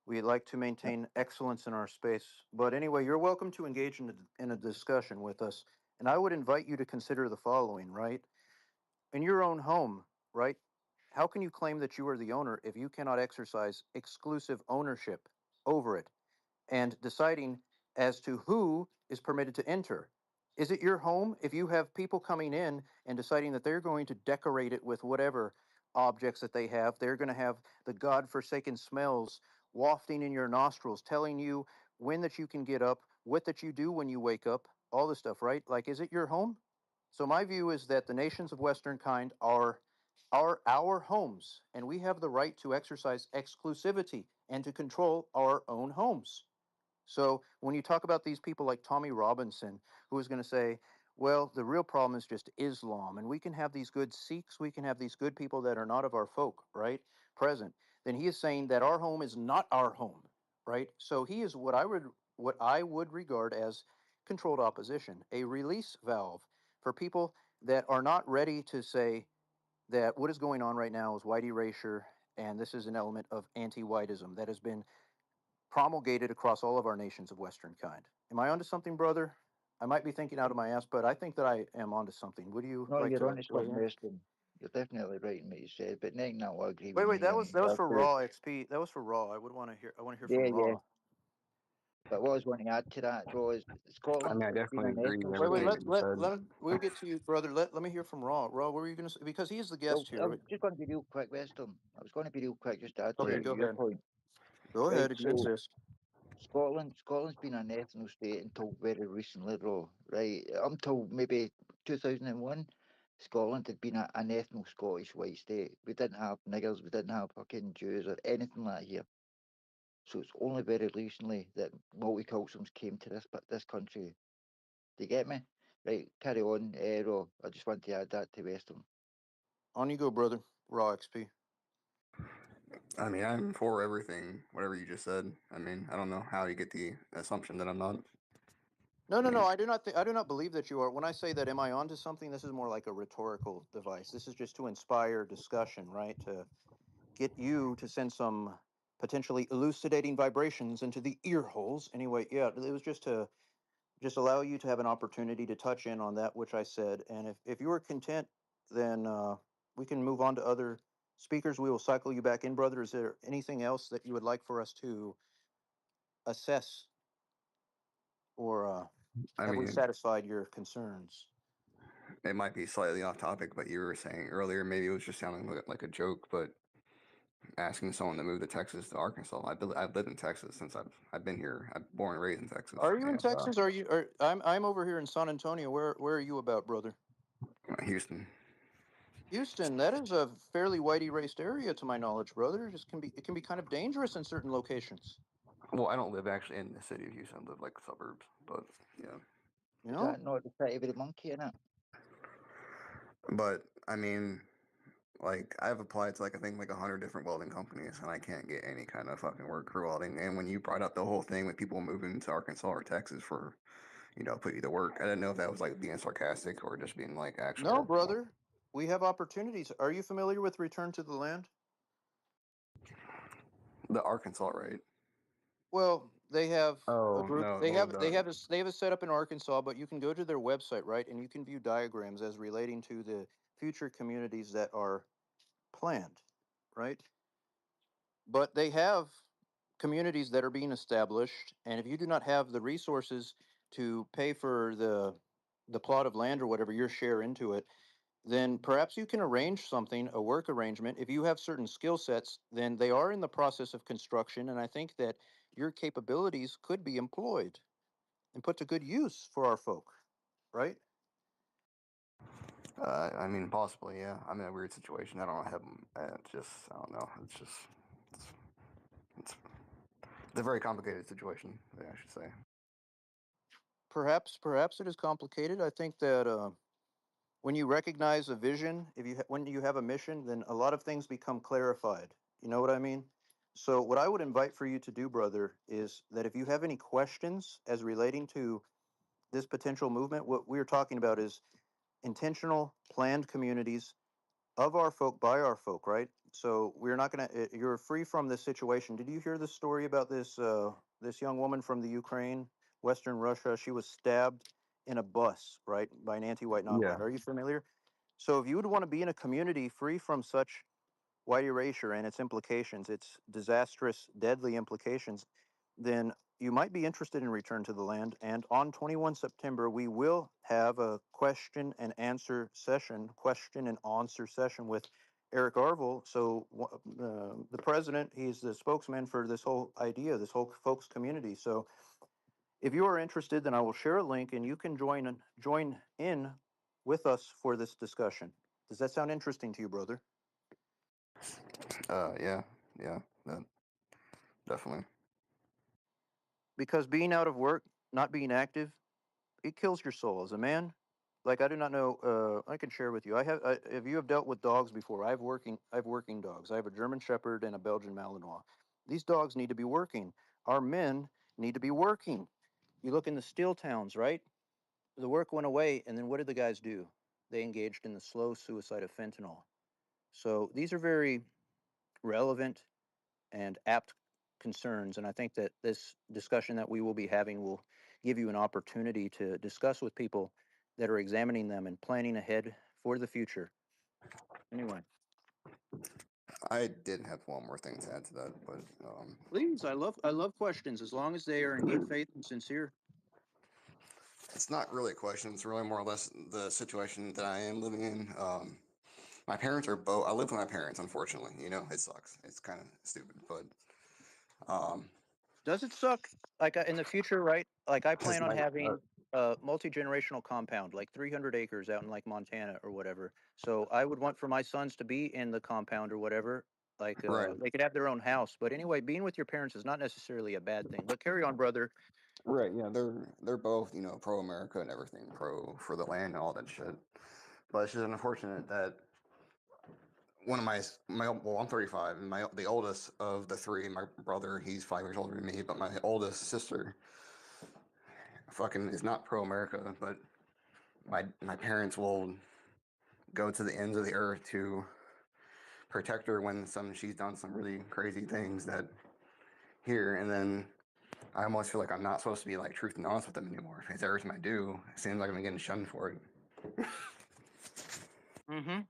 We like to maintain excellence in our space. But anyway, you're welcome to engage in a discussion with us. And I would invite you to consider the following, right? In your own home, right? How can you claim that you are the owner if you cannot exercise exclusive ownership over it and deciding as to who is permitted to enter? Is it your home? If you have people coming in and deciding that they're going to decorate it with whatever objects that they have, they're going to have the God-forsaken smells wafting in your nostrils, telling you when that you can get up, what that you do when you wake up, all this stuff, right? Like, is it your home? So my view is that the nations of Western kind are our homes, and we have the right to exercise exclusivity and to control our own homes. So when you talk about these people like Tommy Robinson, who is going to say, well, the real problem is just Islam, and we can have these good Sikhs, we can have these good people that are not of our folk, right, present, then he is saying that our home is not our home, right? So he is what I would regard as controlled opposition, a release valve for people that are not ready to say that what is going on right now is white erasure, and this is an element of anti-whiteism that has been promulgated across all of our nations of Western kind. Am I onto something, brother? I might be thinking out of my ass, but I think that I am onto something. Would you No, like you're to on to weigh something, in? Weston. You're definitely right in what you said, but nothing that will agree with Wait, me. that And was for Raw XP. That was for Raw. I want to hear yeah, from yeah. Raw. But what I was wanting to add to that, though, is I mean, Scotland I has been definitely an agree with ethno Wait, state. everything that you said. we'll get to you, brother. Let me hear from Raw. Raw, what were you going to say? Because he is the Well, guest I here. was just going to be real quick, Weston. I was going to be real quick just to add Okay, to go your ahead. point. Go Right, ahead if you so insist. Scotland's been an ethno state until very recently, though, right? Up until maybe 2001, Scotland had been an ethno Scottish white state. We didn't have niggers, we didn't have fucking Jews or anything like that here. So it's only very recently that multiculturalism came to this country. Do you get me? Right, carry on, Ro. I just want to add that to Western. On you go, brother. Raw XP. I mean, I'm for everything, whatever you just said. I mean, I don't know how you get the assumption that I'm not. No. I do not. I do not believe that you are. When I say that, am I onto something? This is more like a rhetorical device. This is just to inspire discussion, right? To get you to send some potentially elucidating vibrations into the ear holes. Anyway, yeah, it was just to allow you to have an opportunity to touch in on that which I said. And if you are content, then we can move on to other speakers. We will cycle you back in, brother. Is there anything else that you would like for us to assess, or I have we mean, satisfied your concerns? it might be slightly off topic, but you were saying earlier maybe it was just sounding like a joke, but asking someone to move to Texas to Arkansas. I've lived in Texas since I've been here. I'm born and raised in Texas. Are you in And Texas? Are you? I'm over here in San Antonio. Where are you about, brother? Houston. Houston, that is a fairly white erased area to my knowledge, brother. It can be kind of dangerous in certain locations. Well, I don't live actually in the city of Houston. I live like suburbs, but yeah. You Is know? that not the city with the monkey in it? But I mean, like I've applied to like I think like 100 different welding companies, and I can't get any kind of fucking work for welding. And when you brought up the whole thing with people moving to Arkansas or Texas for, put you to work, I didn't know if that was like being sarcastic or just being like No, actual. brother. We have opportunities. Are you familiar with Return to the Land? The Arkansas, right? Well, they have a Oh group. no, They well have the a setup in Arkansas, but you can go to their website, right, and you can view diagrams as relating to the future communities that are planned, right? But they have communities that are being established, and if you do not have the resources to pay for the plot of land or whatever your share into it, then perhaps you can arrange something, a work arrangement. If you have certain skill sets, then they are in the process of construction, and I think that your capabilities could be employed and put to good use for our folk, right? I mean, possibly, yeah. I'm in a weird situation. I don't have. It's just, I don't know. It's just, it's It's a very complicated situation, I should say. Perhaps it is complicated. I think that when you recognize a vision, when you have a mission, then a lot of things become clarified. You know what I mean? So what I would invite for you to do, brother, is that if you have any questions as relating to this potential movement, what we're talking about is intentional, planned communities of our folk, by our folk, right? So we're not going to, you're free from this situation. Did you hear the story about this young woman from the Ukraine, Western Russia? She was stabbed in a bus, right, by an anti-white Yeah. nonviolent. Are you familiar? So if you would want to be in a community free from such white erasure and its implications, its disastrous, deadly implications, then you might be interested in Return to the Land. And on 21 September, we will have a question and answer session with Eric Arville. So the president, he's the spokesman for this whole idea, this whole folks community. So if you are interested, then I will share a link and you can join in with us for this discussion. Does that sound interesting to you, brother? Yeah, that, definitely. Because being out of work, not being active, it kills your soul as a man. Like I do not know. I can share with you. If you have dealt with dogs before, I've working dogs. I have a German Shepherd and a Belgian Malinois. These dogs need to be working. Our men need to be working. You look in the steel towns, right? The work went away, and then what did the guys do? They engaged in the slow suicide of fentanyl. So these are very relevant and apt concerns. And I think that this discussion that we will be having will give you an opportunity to discuss with people that are examining them and planning ahead for the future. Anyway. I did have one more thing to add to that, but Please, I love questions as long as they are in good faith and sincere. it's not really a question. It's really more or less the situation that I am living in. My parents are both. I live with my parents, unfortunately. You know, it sucks. It's kind of stupid, but Does it suck? Like in the future, right? Like I plan on my having a multi-generational compound, like 300 acres out in like Montana or whatever. So I would want for my sons to be in the compound or whatever. Like right, they could have their own house. But anyway, being with your parents is not necessarily a bad thing. But carry on, brother. right, yeah, they're both, you know, pro America and everything, pro for the land and all that shit. But it's just unfortunate that one of my well, I'm 35, and the oldest of the three, my brother, he's 5 years older than me, but my oldest sister fucking is not pro America, but my parents will go to the ends of the earth to protect her when she's done some really crazy things that here, and then I almost feel like I'm not supposed to be like truth and honest with them anymore. Because every time I do, it seems like I'm getting shunned for it. Mm-hmm.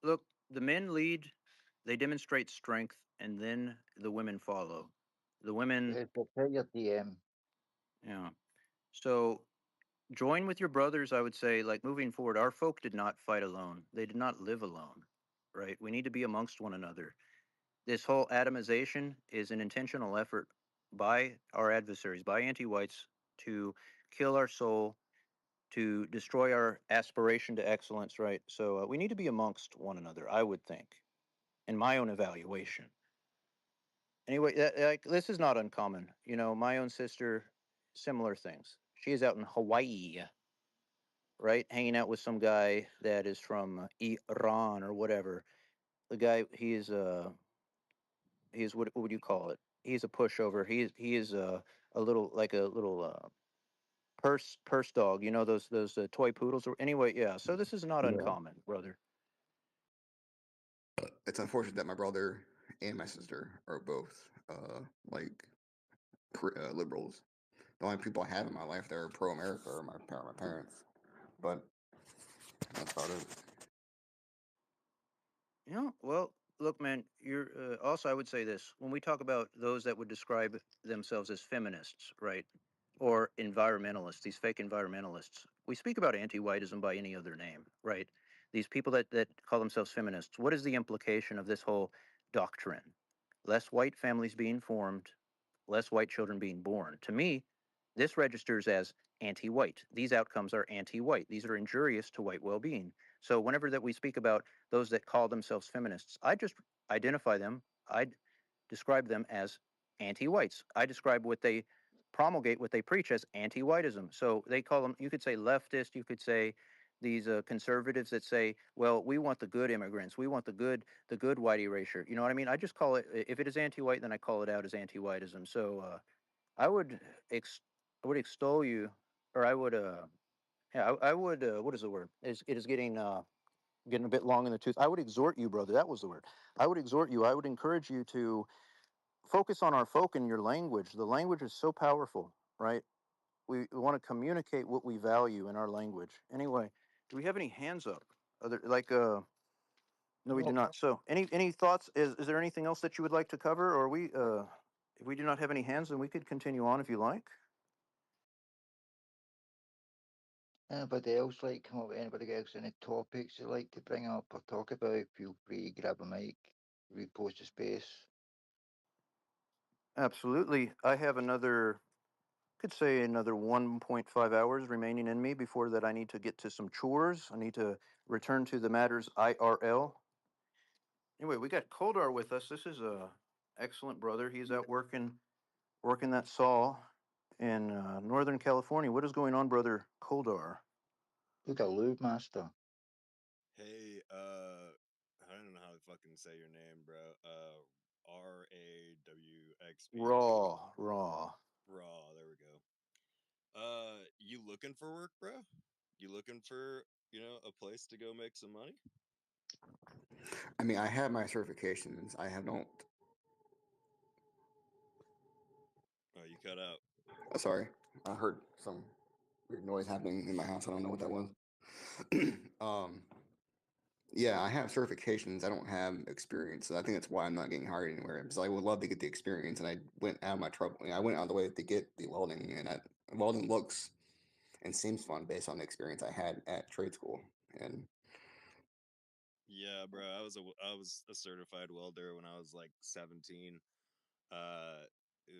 Look, the men lead, they demonstrate strength, and then the women follow. The women, Protect your DM. yeah. So join with your brothers, I would say, like moving forward. Our folk did not fight alone. They did not live alone, right? We need to be amongst one another. This whole atomization is an intentional effort by our adversaries, by anti-whites, to kill our soul, to destroy our aspiration to excellence, right? So we need to be amongst one another, I would think, in my own evaluation. Anyway, like this is not uncommon. You know, my own sister, similar things. She is out in Hawaii, right, hanging out with some guy that is from Iran or whatever. The guy, he's what would you call it? He's a pushover. He is a little like a little purse dog. You know those toy poodles. Or anyway, yeah. So this is not Yeah. uncommon, brother. It's unfortunate that my brother and my sister are both like liberals. The only people I have in my life that are pro America are my parents. But that's about it. Yeah. Well, look, man. You're also. I would say this when we talk about those that would describe themselves as feminists, right, or environmentalists. These fake environmentalists. We speak about anti-whiteism by any other name, right? These people that call themselves feminists. What is the implication of this whole doctrine? Less white families being formed, less white children being born. To me, this registers as anti-white. These outcomes are anti-white. These are injurious to white well-being. So whenever that we speak about those that call themselves feminists, I just identify them, I describe them as anti-whites. I describe what they promulgate, what they preach as anti-whiteism. So they call them, you could say leftist, you could say these conservatives that say, well, we want the good immigrants, we want the good white erasure. You know what I mean? I just call it, if it is anti-white, then I call it out as anti-whiteism. So I would extol you, or I would I would what is the word? It is getting getting a bit long in the tooth. I would exhort you, brother. That was the word. I would exhort you. I would encourage you to focus on our folk and your language. The language is so powerful, right? We want to communicate what we value in our language. Anyway, do we have any hands up? Other like no, we do not. So any thoughts? Is there anything else that you would like to cover, or we if we do not have any hands, then we could continue on if you like. Anybody else like come up with anybody else any topics you like to bring up or talk about? Feel free, grab a mic, repost the space. Absolutely. I have another, could say another 1.5 hours remaining in me. Before that, I need to get to some chores. I need to return to the matters IRL. Anyway, we got Koldar with us. This is a excellent brother. He's out working that saw in Northern California. What is going on, brother Koldar? Look at Lube Master. Hey, I don't know how to fucking say your name, bro. RAWXB. Raw. Raw, there we go. You looking for work, bro? You looking for, a place to go make some money? I mean, I have my certifications. I have don't. Oh, you cut out. Sorry, I heard some weird noise happening in my house. I don't know what that was. Yeah, I have certifications. I don't have experience. So I think that's why I'm not getting hired anywhere. Because I would love to get the experience, and I went out of my trouble. I went out of the way to get the welding, and welding looks and seems fun based on the experience I had at trade school. And yeah, bro, I was a certified welder when I was like 17.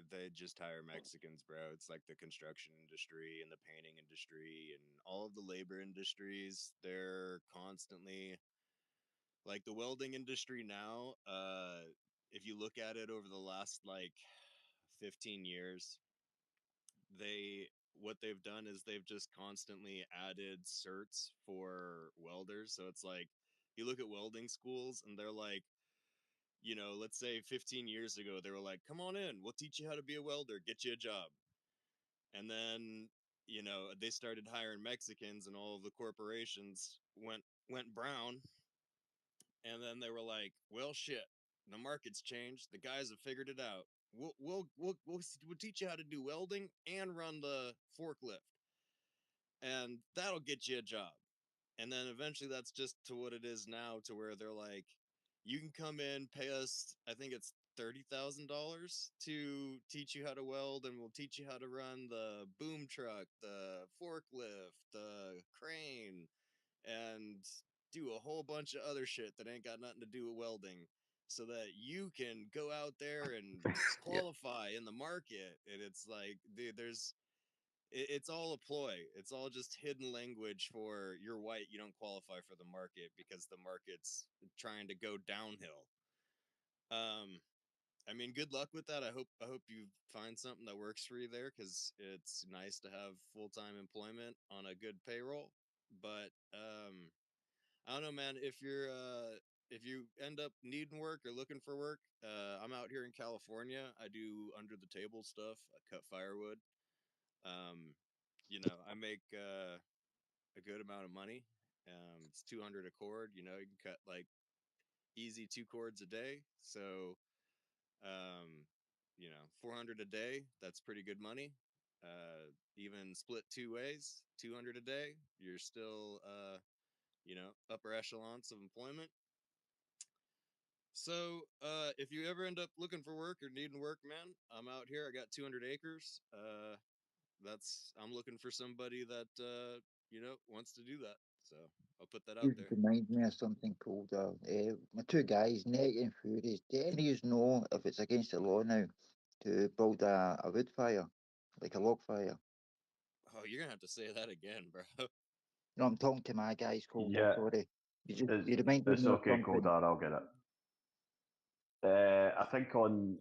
They just hire Mexicans, bro. It's like the construction industry and the painting industry and all of the labor industries. They're constantly like the welding industry now. If you look at it over the last like 15 years, what they've done is they've just constantly added certs for welders. So it's like you look at welding schools and they're like, let's say 15 years ago, they were like, come on in, we'll teach you how to be a welder, get you a job. And then, they started hiring Mexicans and all of the corporations went brown. And then they were like, well, shit, the market's changed. The guys have figured it out. We'll teach you how to do welding and run the forklift. And that'll get you a job. And then eventually that's just to what it is now, to where they're like, you can come in, pay us, I think it's $30,000 to teach you how to weld, and we'll teach you how to run the boom truck, the forklift, the crane, and do a whole bunch of other shit that ain't got nothing to do with welding, so that you can go out there and qualify in the market. And it's like, dude, it's all a ploy. It's all just hidden language for you're white, you don't qualify for the market because the market's trying to go downhill. I mean, good luck with that. I hope you find something that works for you there, because it's nice to have full-time employment on a good payroll. But I don't know, man. If you end up needing work or looking for work, I'm out here in California. I do under the table stuff. I cut firewood. I make a good amount of money. It's 200 a cord. You can cut like easy 2 cords a day. So, 400 a day. That's pretty good money. Even split 2 ways, 200 a day. You're still, upper echelons of employment. So, if you ever end up looking for work or needing work, man, I'm out here. I got 200 acres. I'm looking for somebody that, wants to do that. So I'll put that out You there. remind me of something called my 2 guys, Nick and Furies. Do any of you know if it's against the law now to build a wood fire, like a log fire? Oh, you're gonna have to say that again, bro. No, I'm talking to my guys, Coldar. Yeah, Sorry, you remind me it's of okay, something. Koldar. I'll get it. I think on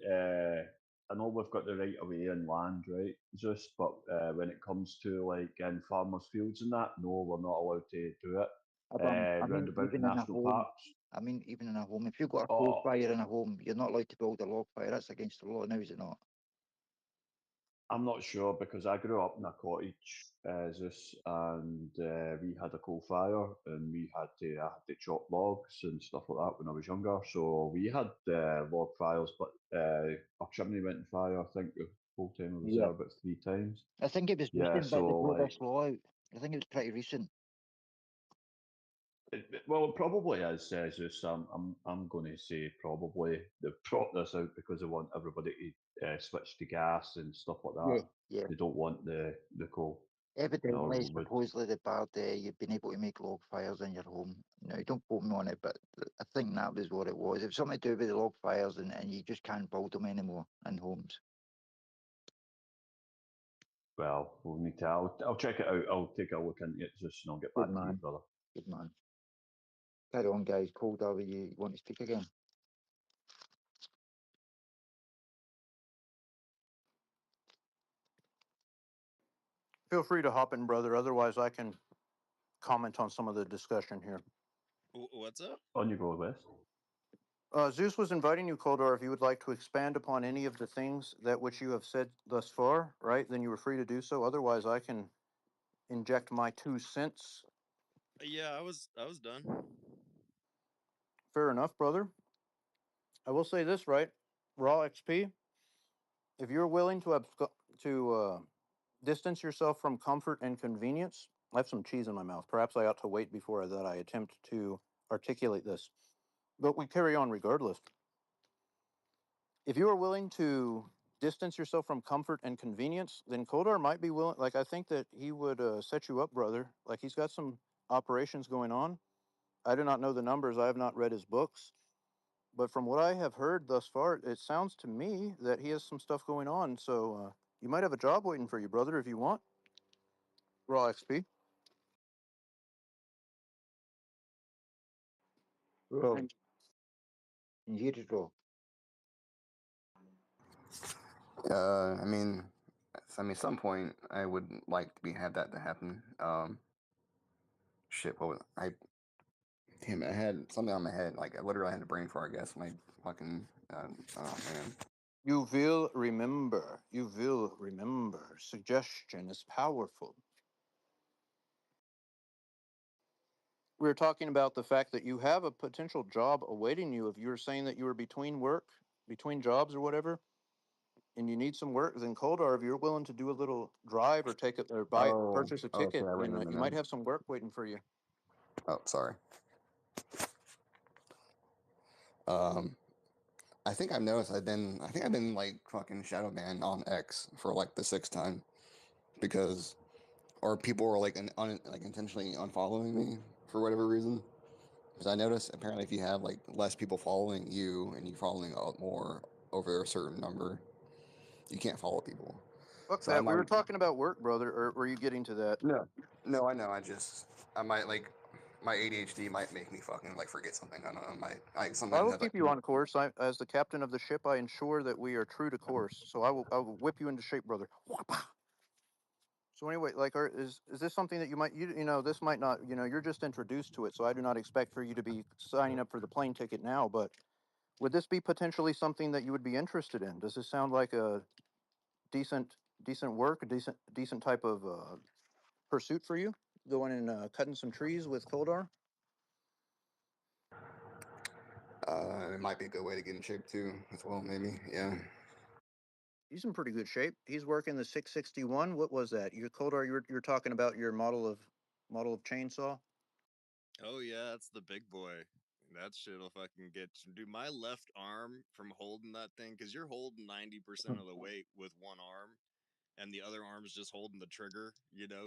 I know we've got the right of way in land, right, Zeus, but when it comes to like in farmers' fields and that, no, we're not allowed to do it. I Round mean, about the even in a national home. parks. I mean, even in a home. If you've got a Oh. coal fire in a home, you're not allowed to build a log fire. That's against the law now, is it not? I'm not sure because I grew up in a cottage, Zeus, and we had a coal fire, and I had to chop logs and stuff like that when I was younger. So we had log fires, but our chimney went on fire. I think the whole time I was there about 3 times. I think it was Yeah, recent that they so brought like, this law out. I think it was pretty recent. well, it probably is, Zeus. I'm going to say probably they brought this out because they want everybody to switch to gas and stuff like that. Yeah. They don't want the coal. Evidently, but supposedly the bad you've been able to make log fires in your home. Now, don't quote me on it, but I think that was what it was. It was something to do with the log fires, and you just can't build them anymore in homes. well, we'll need to. I'll check it out. I'll take a look into it just and I'll get Good back to you, man. brother. Good man. Carry on, guys. Cold W, you want to speak again? Feel free to hop in, brother. Otherwise, I can comment on some of the discussion here. What's up? On you go, Wes. Zeus was inviting you, Koldar, if you would like to expand upon any of the things that which you have said thus far, right? Then you were free to do so. Otherwise, I can inject my 2 cents. Yeah, I was done. Fair enough, brother. I will say this, right? Raw XP. If you're willing to distance yourself from comfort and convenience, I have some cheese in my mouth. Perhaps I ought to wait before that I attempt to articulate this. But we carry on regardless. If you are willing to distance yourself from comfort and convenience, then Kodar might be willing. Like, I think that he would set you up, brother. Like, he's got some operations going on. I do not know the numbers. I have not read his books. But from what I have heard thus far, it sounds to me that he has some stuff going on. So you might have a job waiting for you, brother, if you want. Raw XP. Bro. You just go. I mean, at some point, I would like to have that to happen. Shit, what was I? Damn, I had something on my head. Like, I literally had a brain fart. I guess my fucking. Oh man. You will remember. You will remember. Suggestion is powerful. We were talking about the fact that you have a potential job awaiting you. If you were saying that you were between jobs or whatever, and you need some work, then Koldar, if you're willing to do a little drive or purchase a Okay, ticket, I then remember you now. might have some work waiting for you. Oh, sorry. I think I've noticed I've been like fucking shadow banned on X for like the 6th time because, or people were like like intentionally unfollowing me for whatever reason. Because I noticed apparently if you have like less people following you and you following a lot more over a certain number, you can't follow people. Fuck So that. We were talking about work, brother. Or were you getting to that? No, I know. I might like my ADHD might make me fucking like forget something. I don't know. I I sometimes will have like keep you on course. As the captain of the ship, I ensure that we are true to course. So I will whip you into shape, brother. So anyway, like, is this something that you might this might not you're just introduced to it, so I do not expect for you to be signing up for the plane ticket now. But would this be potentially something that you would be interested in? Does this sound like a decent work, a decent type of pursuit for you? Going and cutting some trees with Koldar? It might be a good way to get in shape too, as well. Maybe, yeah. He's in pretty good shape. He's working the 661. What was that? Koldar, you're talking about your model of chainsaw? Oh yeah, that's the big boy. That shit'll fucking get you. Dude, my left arm from holding that thing, because you're holding 90% of the weight with one arm, and the other arm's just holding the trigger,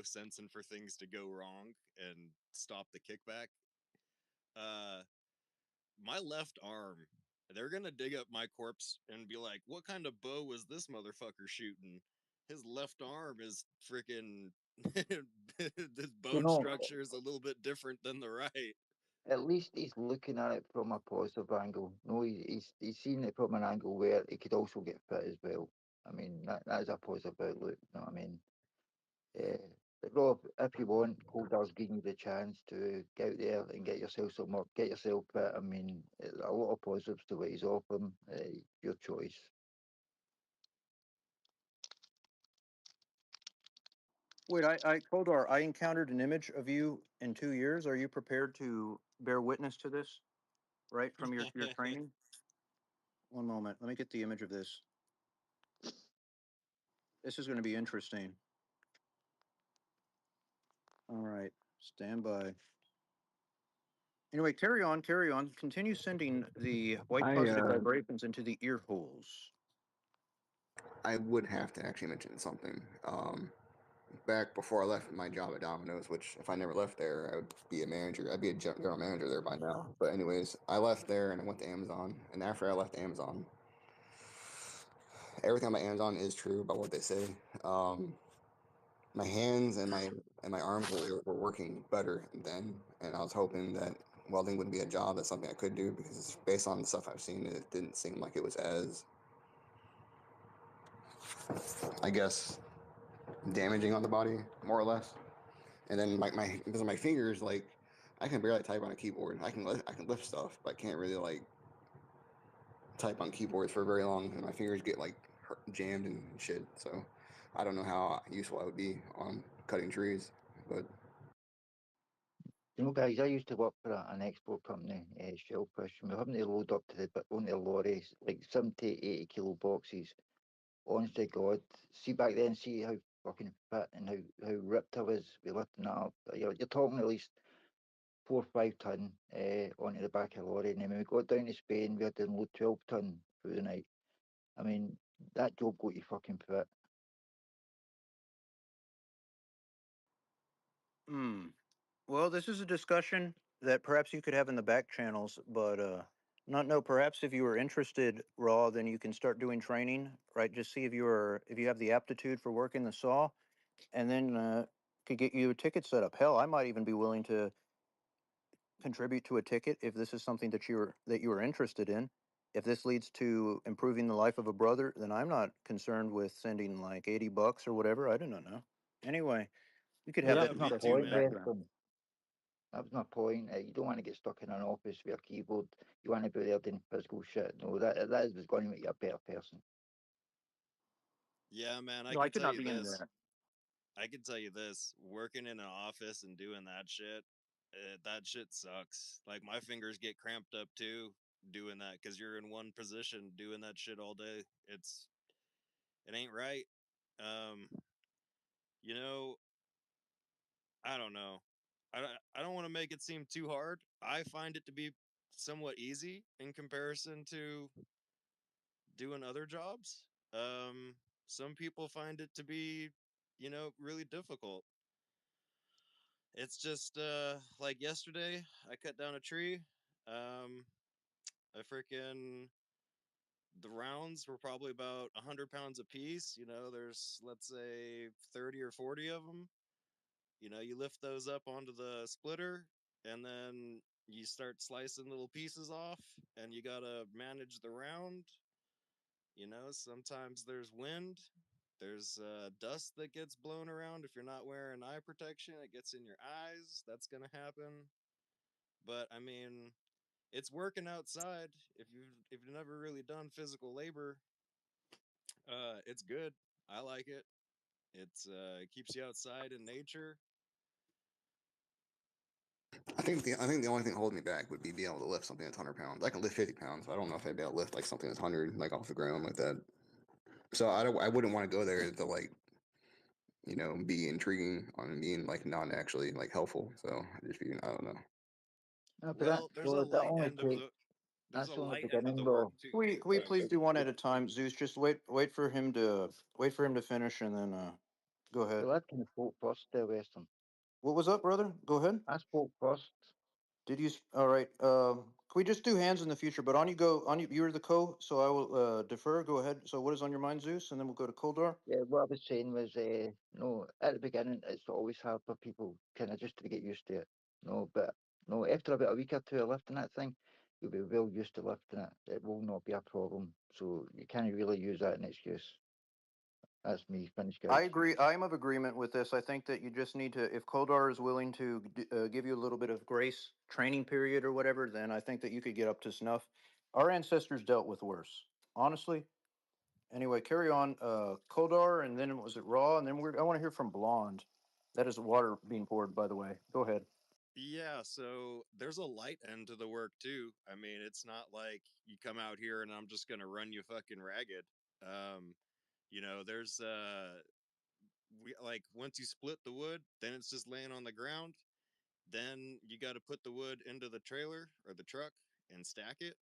sensing for things to go wrong and stop the kickback. My left arm, they're gonna dig up my corpse and be like, what kind of bow was this motherfucker shooting? His left arm is freaking this bone structure is a little bit different than the right. At least he's looking at it from a positive angle. No, he's seeing it from an angle where he could also get fit as well. I mean, that is a positive outlook. You know what I mean? But Rob, if you want, Coldar's giving you the chance to get out there and get yourself some work, get yourself fit. I mean, a lot of positives to what he's offering. Your choice. Wait, Koldar, I encountered an image of you in 2 years. Are you prepared to bear witness to this, right, from your training? One moment. Let me get the image of this. This is going to be interesting. All right. Stand by. Anyway, carry on, carry on. Continue sending the white positive vibrations into the ear holes. I would have to actually mention something. Back before I left my job at Domino's, which if I never left there, I would be a manager. I'd be a general manager there by now. But anyways, I left there and I went to Amazon. And after I left Amazon, everything about Amazon is true about what they say. My hands and my arms were working better then, and I was hoping that welding would be a job. That's something I could do because based on the stuff I've seen, it didn't seem like it was as, I guess, damaging on the body, more or less. And then because of my fingers, like I can barely type on a keyboard. I can lift stuff, but I can't really like type on keyboards for very long, and my fingers get like jammed and shit. So I don't know how useful I would be on cutting trees, but. You know, guys, I used to work for an export company, Shellfish, and we were having to load up to onto the lorries like 70, 80 kilo boxes. Honest to God, see back then, see how fucking fit and how ripped I was with lifting that up. You're talking at least 4 or 5 ton onto the back of the lorry, and then when we got down to Spain, we had to unload 12 ton through the night. I mean, that job got you fucking fit. Well, this is a discussion that perhaps you could have in the back channels, but perhaps if you were interested, Raw, then you can start doing training, right? Just see if you have the aptitude for working the saw, and then could get you a ticket set up. Hell, I might even be willing to contribute to a ticket if this is something that you are interested in. If this leads to improving the life of a brother, then I'm not concerned with sending like $80 or whatever. I do not know. Anyway, we could have That that was my discussion in point, the background. Weston. That was my point. You don't want to get stuck in an office with a keyboard. You want to be there doing physical shit. No, that is going to make you a better person. Yeah, man, I No, I can could tell not you be into this. that. I can tell you this. Working in an office and doing that shit, that shit sucks. Like my fingers get cramped up too doing that because you're in one position doing that shit all day. It ain't right. Um, you know, I don't know. I don't want to make it seem too hard. I find it to be somewhat easy in comparison to doing other jobs. Some people find it to be, really difficult. It's just like yesterday, I cut down a tree. Um, I freaking the rounds were probably about 100 pounds a piece. There's let's say 30 or 40 of them. You lift those up onto the splitter, and then you start slicing little pieces off, and you gotta manage the round. Sometimes there's wind. There's dust that gets blown around. If you're not wearing eye protection, it gets in your eyes. That's gonna happen. But I mean, it's working outside. If you've never really done physical labor, it's good. I like it. It keeps you outside in nature. I think the only thing holding me back would be being able to lift something that's 100 pounds. I can lift 50 pounds. But I don't know if I'd be able to lift like something that's 100 like off the ground like that. So I wouldn't want to go there to like be intriguing on being like not actually like helpful. So I don't know. No, but Well, there's a that light only end of takes. the there's That's a the only light end of beginning, the work though. too. Can we please It, do one at it, a time, Zeus? Just wait for him to finish, and then go ahead. well, I can spoke first there, Weston. What was up, brother? Go ahead. I spoke first. Did you? All right. Can we just do hands in the future? But on you go. On you. You're the co, so I will defer. Go ahead. So what is on your mind, Zeus? And then we'll go to Koldar. Yeah, what I was saying was, no, at the beginning, it's always hard for people kind of just to get used to it. No, but No, after about a week or two of lifting that thing, you'll be well used to lifting it. It will not be a problem. So you can't really use that as an excuse. That's me, finished, I guys. agree. I'm of agreement with this. I think that you just need to, if Kodar is willing to give you a little bit of grace, training period or whatever, then I think that you could get up to snuff. Our ancestors dealt with worse, honestly. Anyway, carry on. Kodar, and then was it Raw? And then I want to hear from Blonde. That is water being poured, by the way. Go ahead. Yeah, so there's a light end to the work too. I mean, it's not like you come out here and I'm just gonna run you fucking ragged. Um, there's we like once you split the wood, then it's just laying on the ground. Then you got to put the wood into the trailer or the truck and stack it.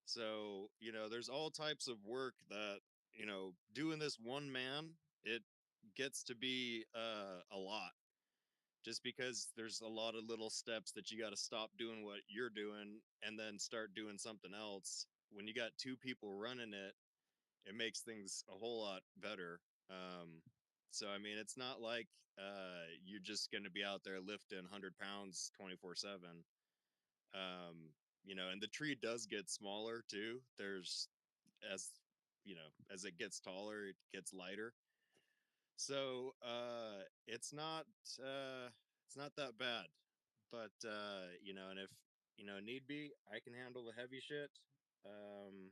So, there's all types of work that, doing this one man, it gets to be a lot just because there's a lot of little steps that you got to stop doing what you're doing and then start doing something else. When you got two people running it, it makes things a whole lot better. So I mean, it's not like you're just going to be out there lifting 100 pounds 24/7. And the tree does get smaller too. There's as as it gets taller, it gets lighter. So it's not that bad. But and if need be, I can handle the heavy shit. Um,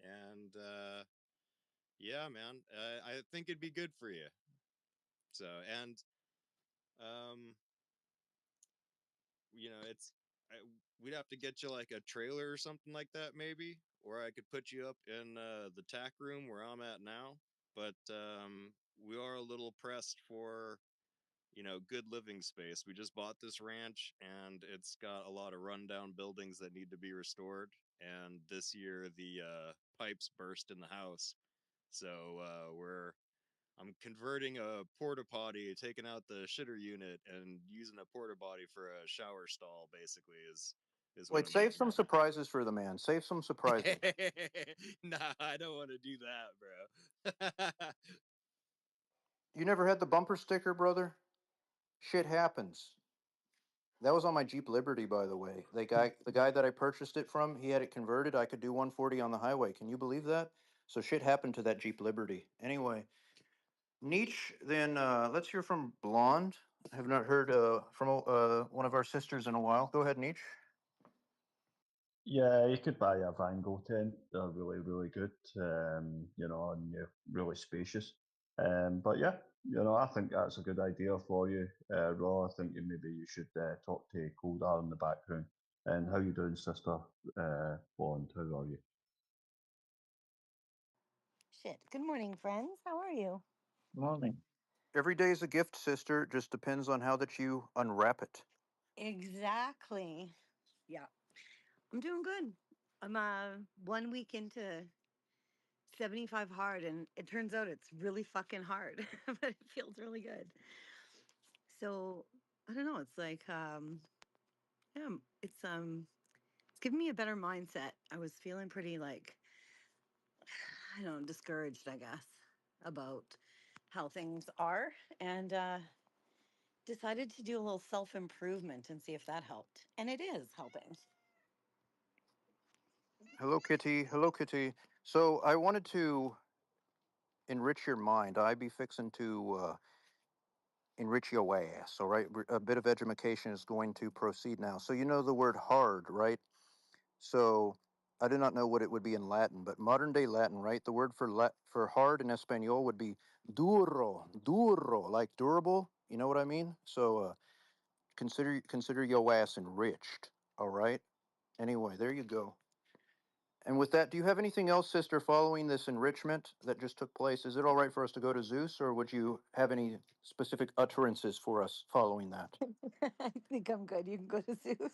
and yeah, man, I think it'd be good for you. So and um, it's I, we'd have to get you like a trailer or something like that, maybe, or I could put you up in the tack room where I'm at now. But we are a little pressed for good living space. We just bought this ranch and it's got a lot of rundown buildings that need to be restored. And this year the pipes burst in the house. So I'm converting a porta potty, taking out the shitter unit and using a porta potty for a shower stall basically is what Wait, I'm save doing some surprises for the man. Save some surprises. now. Nah, I don't want to do that, bro. You never had the bumper sticker, brother? Shit happens. That was on my Jeep Liberty, by the way. The guy that I purchased it from, he had it converted. I could do 140 on the highway. Can you believe that? So shit happened to that Jeep Liberty. Anyway, Nietzsche. Then let's hear from Blonde. I have not heard from one of our sisters in a while. Go ahead, Nietzsche. Yeah, you could buy a Van Gogh tent. They're really, really good, and you're really spacious. But yeah, I think that's a good idea for you, Raw. I think maybe you should talk to Koldar in the background. And how you doing, sister? Bond, how are you? Shit. Good morning, friends. How are you? Morning. Every day is a gift, sister. It just depends on how that you unwrap it. Exactly. Yeah. I'm doing good. I'm 1 week into 75 hard, and it turns out it's really fucking hard, but it feels really good. So I don't know. It's like yeah, it's giving me a better mindset. I was feeling pretty like I don't know, discouraged, I guess, about how things are, and decided to do a little self improvement and see if that helped. And it is helping. Hello, Kitty. Hello, Kitty. So I wanted to enrich your mind. I be fixing to enrich your ass. All right, a bit of education is going to proceed now. So you know the word hard, right? So I do not know what it would be in Latin, but modern day Latin, right? The word for hard in Espanol would be duro, duro, like durable. You know what I mean? So consider your ass enriched. All right. Anyway, there you go. And with that, do you have anything else, sister, following this enrichment that just took place? Is it all right for us to go to Zeus, or would you have any specific utterances for us following that? I think I'm good. You can go to Zeus.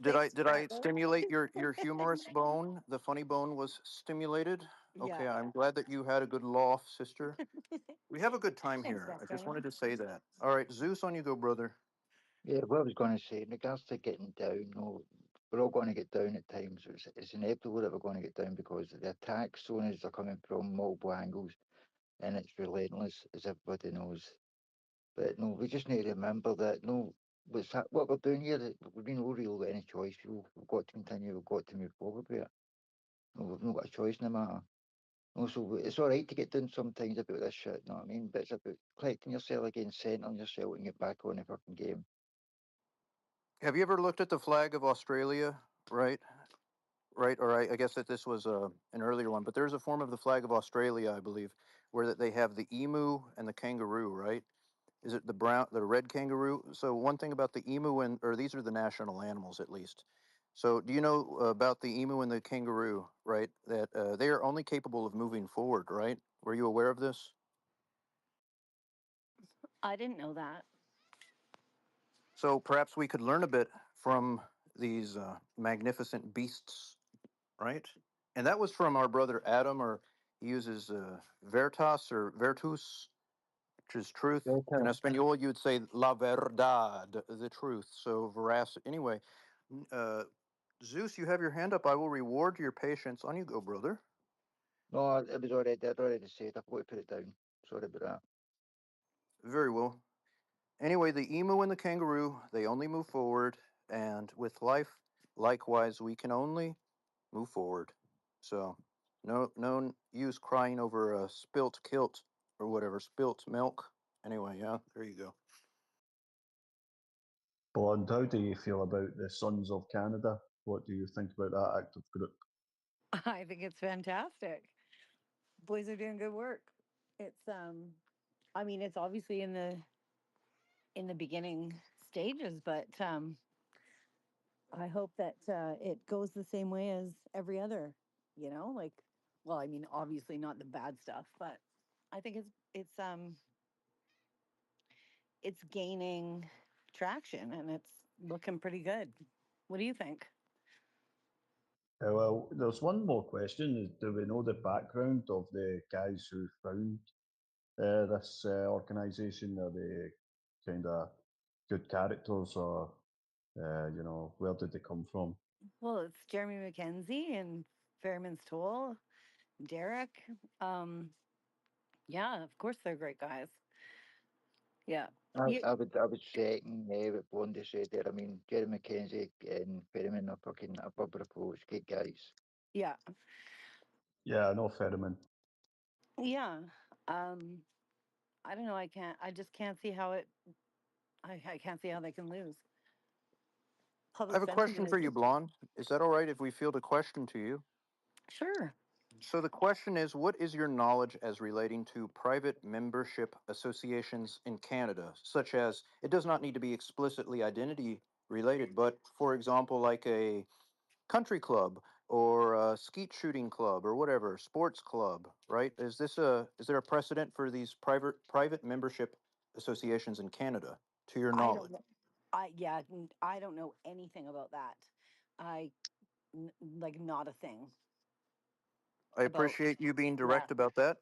Did I Thanks, did I brother. stimulate your humorous bone? The funny bone was stimulated. Okay, Yeah. I'm glad that you had a good laugh, sister. We have a good time Thanks, here. I just Dexter. wanted to say that. All right, Zeus, on you go, brother. Yeah, what I was going to say, in regards to getting down, no, we're all going to get down at times. It's inevitable that we're going to get down because the attack zones are coming from multiple angles and it's relentless, as everybody knows. But no, we just need to remember that no, what we're doing here. We've no really got any choice. We've got to continue. We've got to move forward with it. We've not got a choice in the matter. Also, it's all right to get down sometimes about this shit. You know what I mean? But it's about collecting yourself again, centering yourself, and get back on the fucking game. Have you ever looked at the flag of Australia? Right, right. Or I guess that this was an earlier one, but there's a form of the flag of Australia, I believe, where that they have the emu and the kangaroo. Right? Is it the red kangaroo? So one thing about the emu or these are the national animals at least. So do you know about the emu and the kangaroo? Right, that they are only capable of moving forward. Right? Were you aware of this? I didn't know that. So perhaps we could learn a bit from these magnificent beasts, right? And that was from our brother Adam, or he uses Veritas or Vertus, which is truth. In Espanol, you'd say la verdad, the truth. So veracity. Anyway, uh, Zeus, you have your hand up. I will reward your patience. On you go, brother. No, it was already. I'd already said. I've got to put it down. Sorry about that. Very well. Anyway, the emu and the kangaroo, they only move forward, and with life, likewise, we can only move forward. So, no use crying over a spilt kilt or whatever, spilt milk. Anyway, yeah, there you go. Bond, how do you feel about the Sons of Canada? What do you think about that active group? I think it's fantastic. Boys are doing good work. It's I mean it's obviously in the beginning stages, but I hope that it goes the same way as every other, like, well, I mean obviously not the bad stuff, but I think it's gaining traction and it's looking pretty good. What do you think? Well, there's one more question. Do we know the background of the guys who found this organisation? Are they kind of good characters, or where did they come from? Well, it's Jeremy McKenzie and Fairman's Toll, Derek. Yeah, of course they're great guys. Yeah. I would second what Blondie said there. I mean, Jerry McKenzie and Ferryman are fucking above reproach. Great guys. Yeah. Yeah, I know Ferryman. Yeah. I don't know. I just can't see how I can't see how they can lose. I have a question for you, Blonde. Is that all right if we field a question to you? Sure. So the question is, what is your knowledge as relating to private membership associations in Canada, such as, it does not need to be explicitly identity related, but for example, like a country club or a skeet shooting club or whatever, sports club, right? Is there a precedent for these private membership associations in Canada, to your I knowledge? don't know. I don't know anything about that. Like not a thing. I appreciate you being Yeah. direct about that.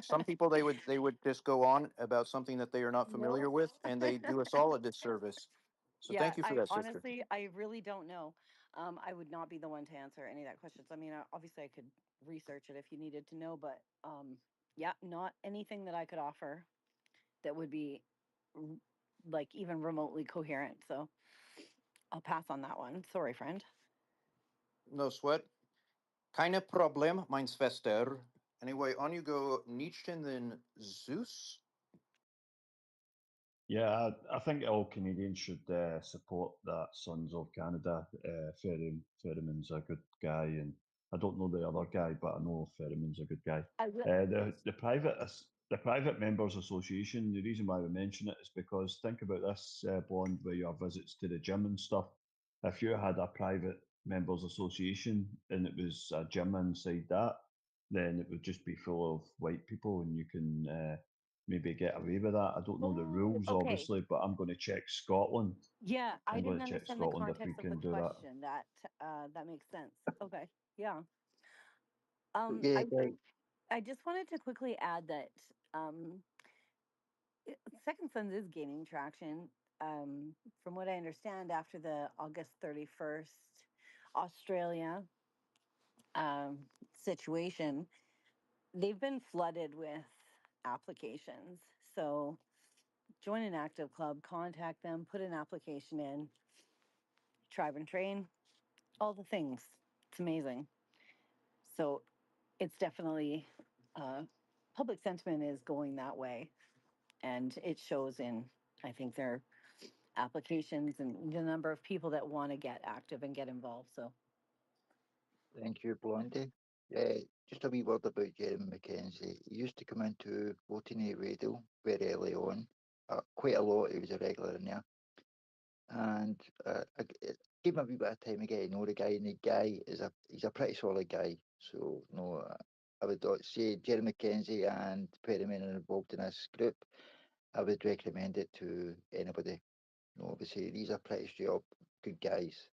Some people they would just go on about something that they are not familiar with, and they do us all a disservice. So Yeah, thank you for I that, sister. honestly, I really don't know. I would not be the one to answer any of that questions. I mean, obviously, I could research it if you needed to know, but yeah, not anything that I could offer that would be like even remotely coherent. So I'll pass on that one. Sorry, friend. No sweat. Keine Problem, mein Schwester. Anyway, on you go, Nietzsche and then Zeus. Yeah, I think all Canadians should support that Sons of Canada. Ferryman's a good guy, and I don't know the other guy, but I know Ferryman's a good guy. The private members association. The reason why we mention it is because think about this, Blonde, where you have visits to the gym and stuff. If you had a private members association and it was a gym inside that, then it would just be full of white people, and you can maybe get away with that. I don't know the rules, okay. obviously, but I'm going to check Scotland. Yeah, I I'm going didn't to check understand the Scotland if we context of the can do that. question. That makes sense. Okay. Yeah. Yeah, right. I just wanted to quickly add that Second Sons is gaining traction. From what I understand, after the August 31st Australia situation, they've been flooded with applications. So join an active club, contact them, put an application in, Tribe and Train, all the things. It's amazing. So it's definitely public sentiment is going that way, and it shows in, I think, their applications and the number of people that want to get active and get involved. So Thank you, Blondie. Just a wee word about Jeremy Mackenzie. He used to come into 14A Radio very early on, quite a lot. He was a regular in there. And it gave me a wee bit of time to get to know the guy, and the guy he's a pretty solid guy. So no, I would say Jeremy Mackenzie and Perryman are involved in this group. I would recommend it to anybody. No, obviously these are pretty straight up good guys.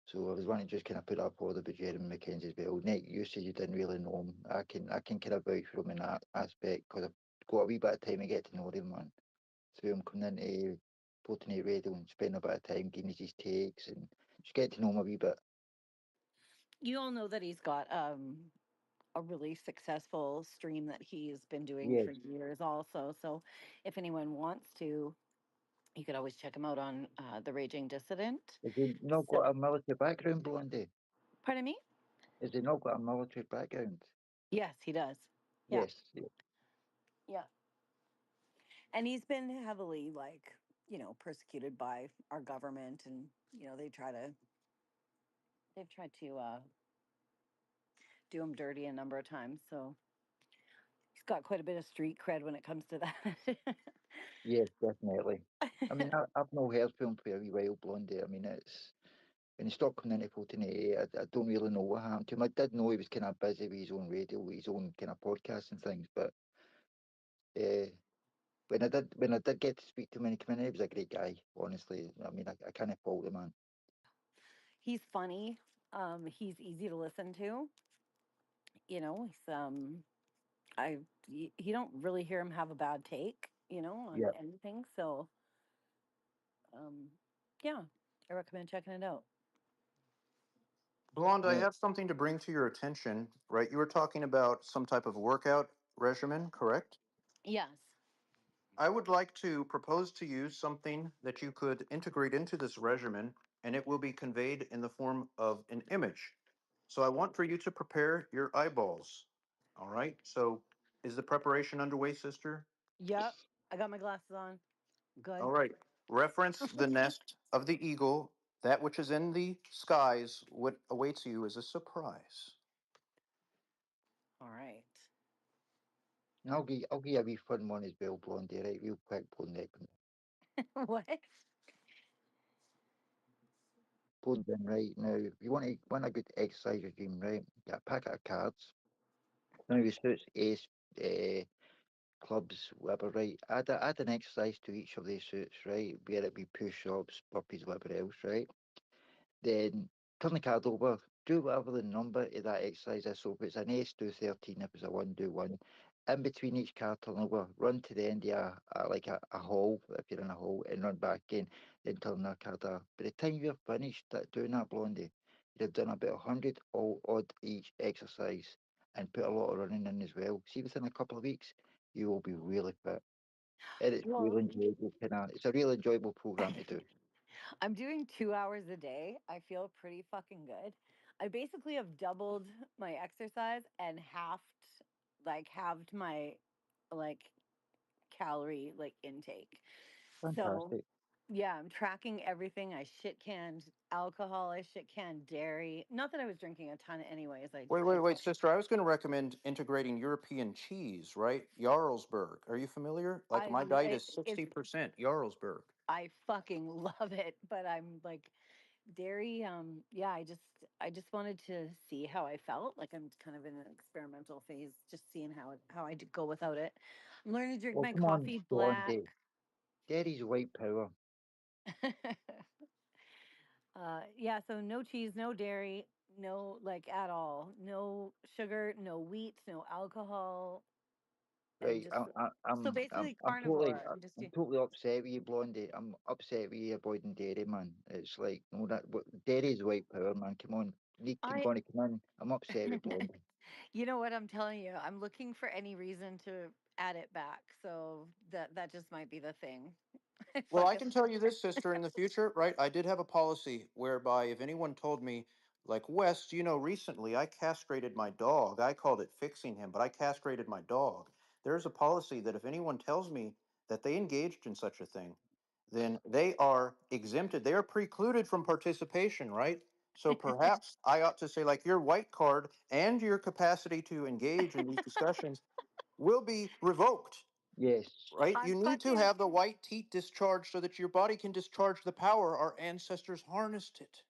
So I was wanting to just kind of put up all about Jeremy Mackenzie as well. Nick, you said you didn't really know him. I can kind of vouch for him in that aspect because I've got a wee bit of time to get to know him, man. Through him coming into 14A Radio and spending a bit of time giving us his takes and just get to know him a wee bit. you all know that he's got a really successful stream that he's been doing Yes. for years also. So if anyone wants to, you could always check him out on The Raging Dissident. Has he not got a military background, Blondie? Pardon me? Has he not got a military background? Yes, he does. Yeah. Yes. Yeah. Yeah. And he's been heavily, like, persecuted by our government, and they've tried to do him dirty a number of times. So he's got quite a bit of street cred when it comes to that. Yes, definitely. I mean, I've not heard from him for a wee while, Blondie. I mean, it's when he stopped coming into 14A, I don't really know what happened to him. I did know he was kind of busy with his own radio, with his own kind of podcasts and things, but when I did get to speak to him when he came in, he was a great guy, honestly. I mean, I can't fault the man. He's funny. He's easy to listen to. He's you don't really hear him have a bad take, on Yeah. anything. So yeah, I recommend checking it out. Blonde, I Yeah. have something to bring to your attention, right? You were talking about some type of workout regimen, correct? Yes. I would like to propose to you something that you could integrate into this regimen, and it will be conveyed in the form of an image. So I want for you to prepare your eyeballs. All right. So is the preparation underway, sister? Yep. I got my glasses on. Good. All right. Reference the nest of the eagle. That which is in the skies, what awaits you is a surprise. All right. I'll give you a wee fun one as well, Blondie, right? Real quick, Blondie. What? Blondie, right? Now, if you want a good exercise regime, right? Get a packet of cards. Now, your suits, ace, clubs, whatever, right? Add an exercise to each of these suits, right? Whether it be push-ups, burpees, whatever else, right? Then turn the card over, do whatever the number of that exercise is. So if it's an ace, do 13. If it's a 1, do 1. In between each card turn over, run to the end of a hole, if you're in a hole, and run back in, then turn that card over. By the time you're finished doing that, Blondie, you've done about 100 all odd each exercise and put a lot of running in as well. See, within a couple of weeks, you will be really fit. And it's Well, really enjoyable. It's a really enjoyable program to do. I'm doing 2 hours a day. I feel pretty fucking good. I basically have doubled my exercise and halved my like calorie intake. So Fantastic. yeah, I'm tracking everything. I shit canned alcohol. I shit canned dairy. Not that I was drinking a ton anyways. Wait, sister. I was going to recommend integrating European cheese, right? Jarlsberg. Are you familiar? Like my diet is It's 60% Jarlsberg. I fucking love it, but I'm like dairy. Yeah, I just wanted to see how I felt. Like I'm kind of in an experimental phase, just seeing how I go without it. I'm learning to drink Oh, my come on, coffee black. Blondie. Dairy's white power. Yeah, so no cheese, no dairy, no at all, no sugar, no wheat, no alcohol, and Right, just so basically carnivore. I'm just I'm doing. totally upset with you, Blondie. I'm upset with you avoiding dairy, man. It's like, no, dairy is white power, man. Come on, Nick and I Bonnie, come on. I'm upset with Blondie. You know what I'm telling you? I'm looking for any reason to add it back. So that just might be the thing. Well, I Fucking. can tell you this, sister, in the future, right? I did have a policy whereby if anyone told me, like, Wes, recently I castrated my dog. I called it fixing him, but I castrated my dog. There's a policy that if anyone tells me that they engaged in such a thing, then they are exempted. They are precluded from participation, right? So perhaps I ought to say, like, your white card and your capacity to engage in these discussions will be revoked. Yes. Right? I'm You need to fucking. have the white teat discharged so that your body can discharge the power. Our ancestors harnessed it.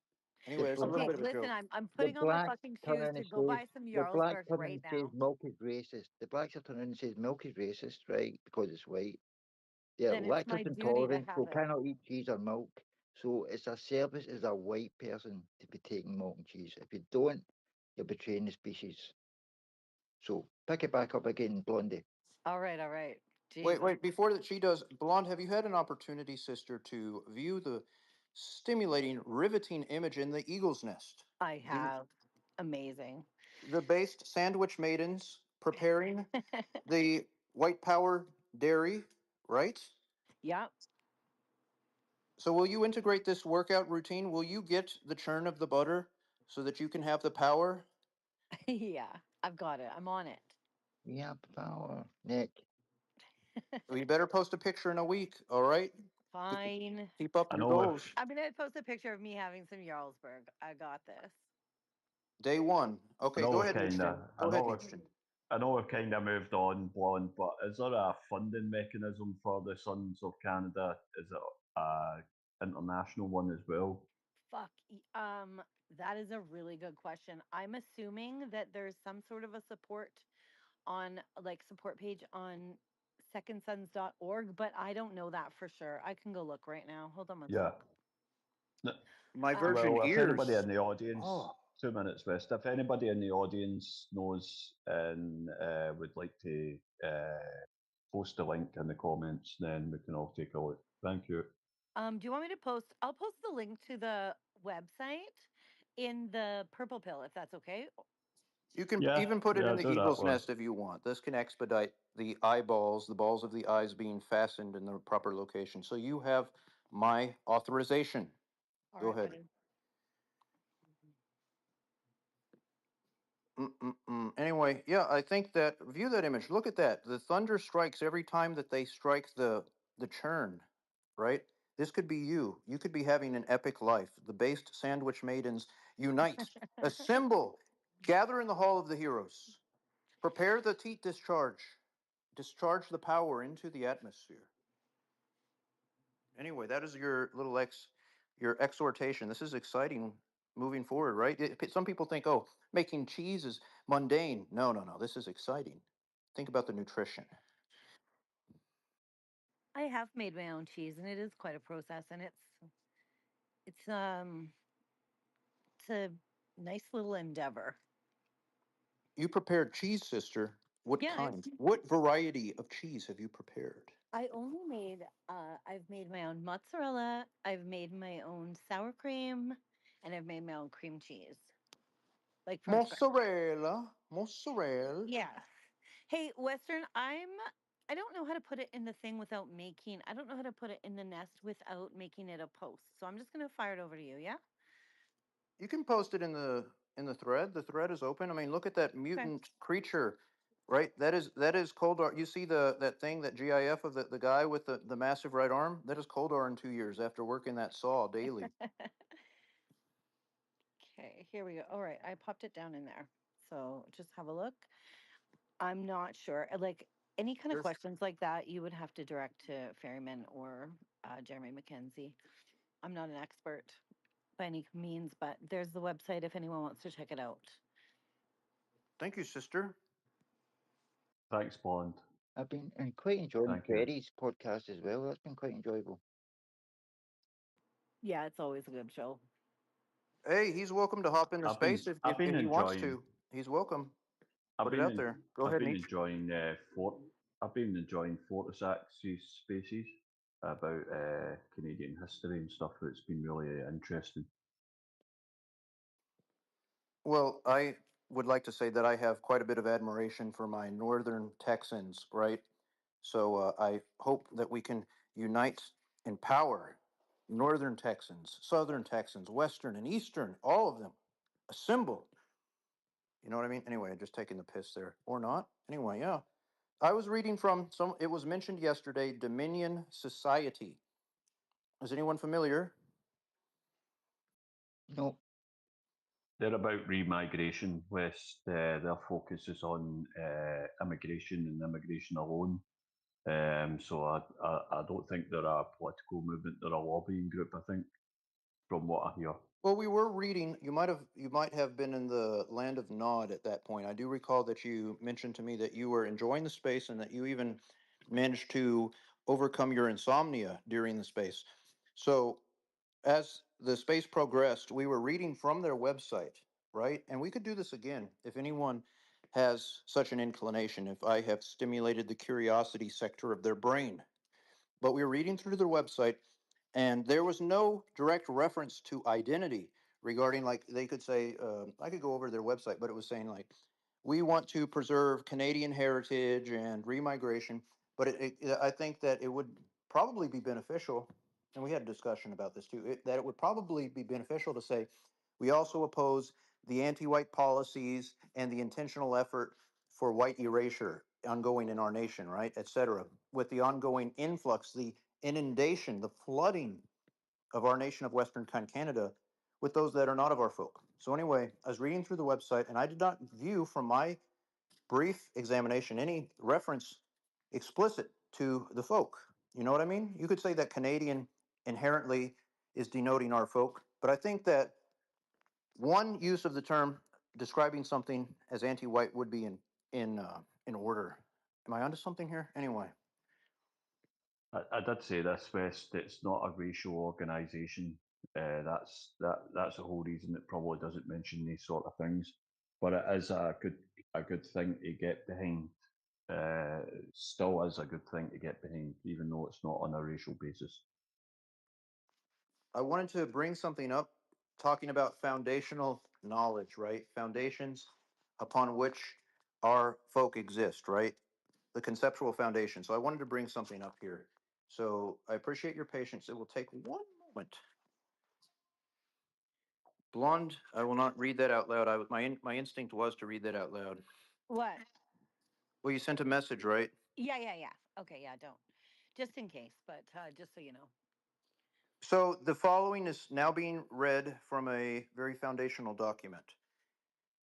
The Anyway, it's a little Okay, black, bit of a listen. joke. I'm the putting on my black fucking turn shoes around to and go says buy some the black Jarlsberg turn around right and says now. milk is racist. The blacks are turning around and says milk is racist, right? Because it's white. They're Then it's my lactose duty to intolerant, so have it. cannot eat cheese or milk. So it's a service as a white person to be taking milk and cheese. If you don't, you're betraying the species. So pick it back up again, Blondie. All right, all right. Wait, Jesus. wait, before that she does, Blonde, have you had an opportunity, sister, to view the stimulating, riveting image in the eagle's nest? I The, have. Amazing. the based sandwich maidens preparing the white power dairy, right? Yep. So will you integrate this workout routine? Will you get the churn of the butter so that you can have the power? Yeah, I've got it. I'm on it. We have power, Nick. We better post a picture in a week, all right? Fine. Keep up I your know goals. if I'm gonna post a picture of me having some Jarlsberg. I got this. Day one. I Okay, know go we've ahead, kind Houston. of Go ahead, Houston. I know we've kind of moved on, Blonde, but is there a funding mechanism for the Sons of Canada? Is it a international one as well? Fuck. That is a really good question. I'm assuming that there's some sort of a support on like support page on secondsons.org, but I don't know that for sure. I can go look right now. Hold on one Yeah. sec. My Um, virgin Well, if anybody ears. in the audience, Oh, 2 minutes, West, if anybody in the audience knows and would like to post a link in the comments, then we can all take a look. Thank you. do you want me to post? I'll post the link to the website in the purple pill if that's okay. you can Yeah, even put it yeah, in the do that, eagle's West. nest if you want. This can expedite the eyeballs, the balls of the eyes being fastened in the proper location. So you have my authorization. All Go right, ahead. buddy. Anyway, yeah, I think that view that image. Look at that. The thunder strikes every time that they strike the churn, right? This could be you. You could be having an epic life. The based sandwich maidens unite, assemble, gather in the hall of the heroes. Prepare the teat discharge. Discharge the power into the atmosphere. Anyway, that is your little your exhortation. This is exciting moving forward, right? Some people think, oh, making cheese is mundane. No, no, no. This is exciting. Think about the nutrition. I have made my own cheese and it is quite a process and it's it's a nice little endeavor. You prepared cheese, sister. What Yeah, kind? What variety of cheese have you prepared? I only made I've made my own mozzarella, I've made my own sour cream, and I've made my own cream cheese. Like from scratch. Mozzarella, mozzarella. Yeah. Hey, Western, I don't know how to put it in the thing without making I don't know how to put it in the nest without making it a post. So I'm just gonna fire it over to you, yeah? You can post it in the thread. The thread is open. I mean, look at that Okay. mutant creature, right? That is Coldar. You see that thing, that GIF of the guy with the massive right arm? That is Coldar in 2 years after working that saw daily. Okay, here we go. All right, I popped it down in there. So just have a look. I'm not sure. Like any kind of There's questions like that, you would have to direct to Ferryman or Jeremy McKenzie. I'm not an expert by any means, but there's the website if anyone wants to check it out. Thank you, sister. Thanks, Blonde. I've been quite enjoying Thank you. Ferry's podcast as well. That's been quite enjoyable. Yeah, it's always a good show. Hey, he's welcome to hop into space I've been if he wants enjoying to. He's welcome. I've Put it been out there. Go I've ahead, been Nietzsche. enjoying I've been enjoying Fortisax's spaces about Canadian history and stuff. It's been really interesting. Well, would like to say that I have quite a bit of admiration for my northern Texans, right? So I hope that we can unite, empower northern Texans, southern Texans, western and eastern, all of them, assemble. You know what I mean? Anyway, just taking the piss there, or not. Anyway, yeah. I was reading from some. It was mentioned yesterday, Dominion Society. Is anyone familiar? No. They're about remigration west. Their focus is on immigration and immigration alone. So I don't think they're a political movement. They're a lobbying group, I think, from what I hear. Well, we were reading. You might have been in the land of Nod at that point. I do recall that you mentioned to me that you were enjoying the space and that you even managed to overcome your insomnia during the space. So as the space progressed, we were reading from their website, right? And we could do this again if anyone has such an inclination, if I have stimulated the curiosity sector of their brain. But we were reading through their website, and there was no direct reference to identity regarding, like, they could say, I could go over their website, but it was saying, like, we want to preserve Canadian heritage and remigration. But I think that it would probably be beneficial, and we had a discussion about this too, that it would probably be beneficial to say, we also oppose the anti-white policies and the intentional effort for white erasure ongoing in our nation, right, et cetera, with the ongoing influx, the inundation, the flooding of our nation of Western Canada with those that are not of our folk. So anyway, I was reading through the website, and I did not view from my brief examination any reference explicit to the folk. You know what I mean? You could say that Canadian inherently is denoting our folk, but I think that one use of the term describing something as anti-white would be in order. Am I onto something here? Anyway. I did say this, West. It's not a racial organisation. That's the whole reason it probably doesn't mention these sort of things. But it is a good thing to get behind. Still is a good thing to get behind, even though it's not on a racial basis. I wanted to bring something up, talking about foundational knowledge, right? Foundations upon which our folk exist, right? The conceptual foundation. So I wanted to bring something up here. So I appreciate your patience. It will take one moment. Blonde, I will not read that out loud. My instinct was to read that out loud. What? Well, you sent a message, right? Yeah. Okay, yeah, don't. Just in case, but just so you know. So the following is now being read from a very foundational document.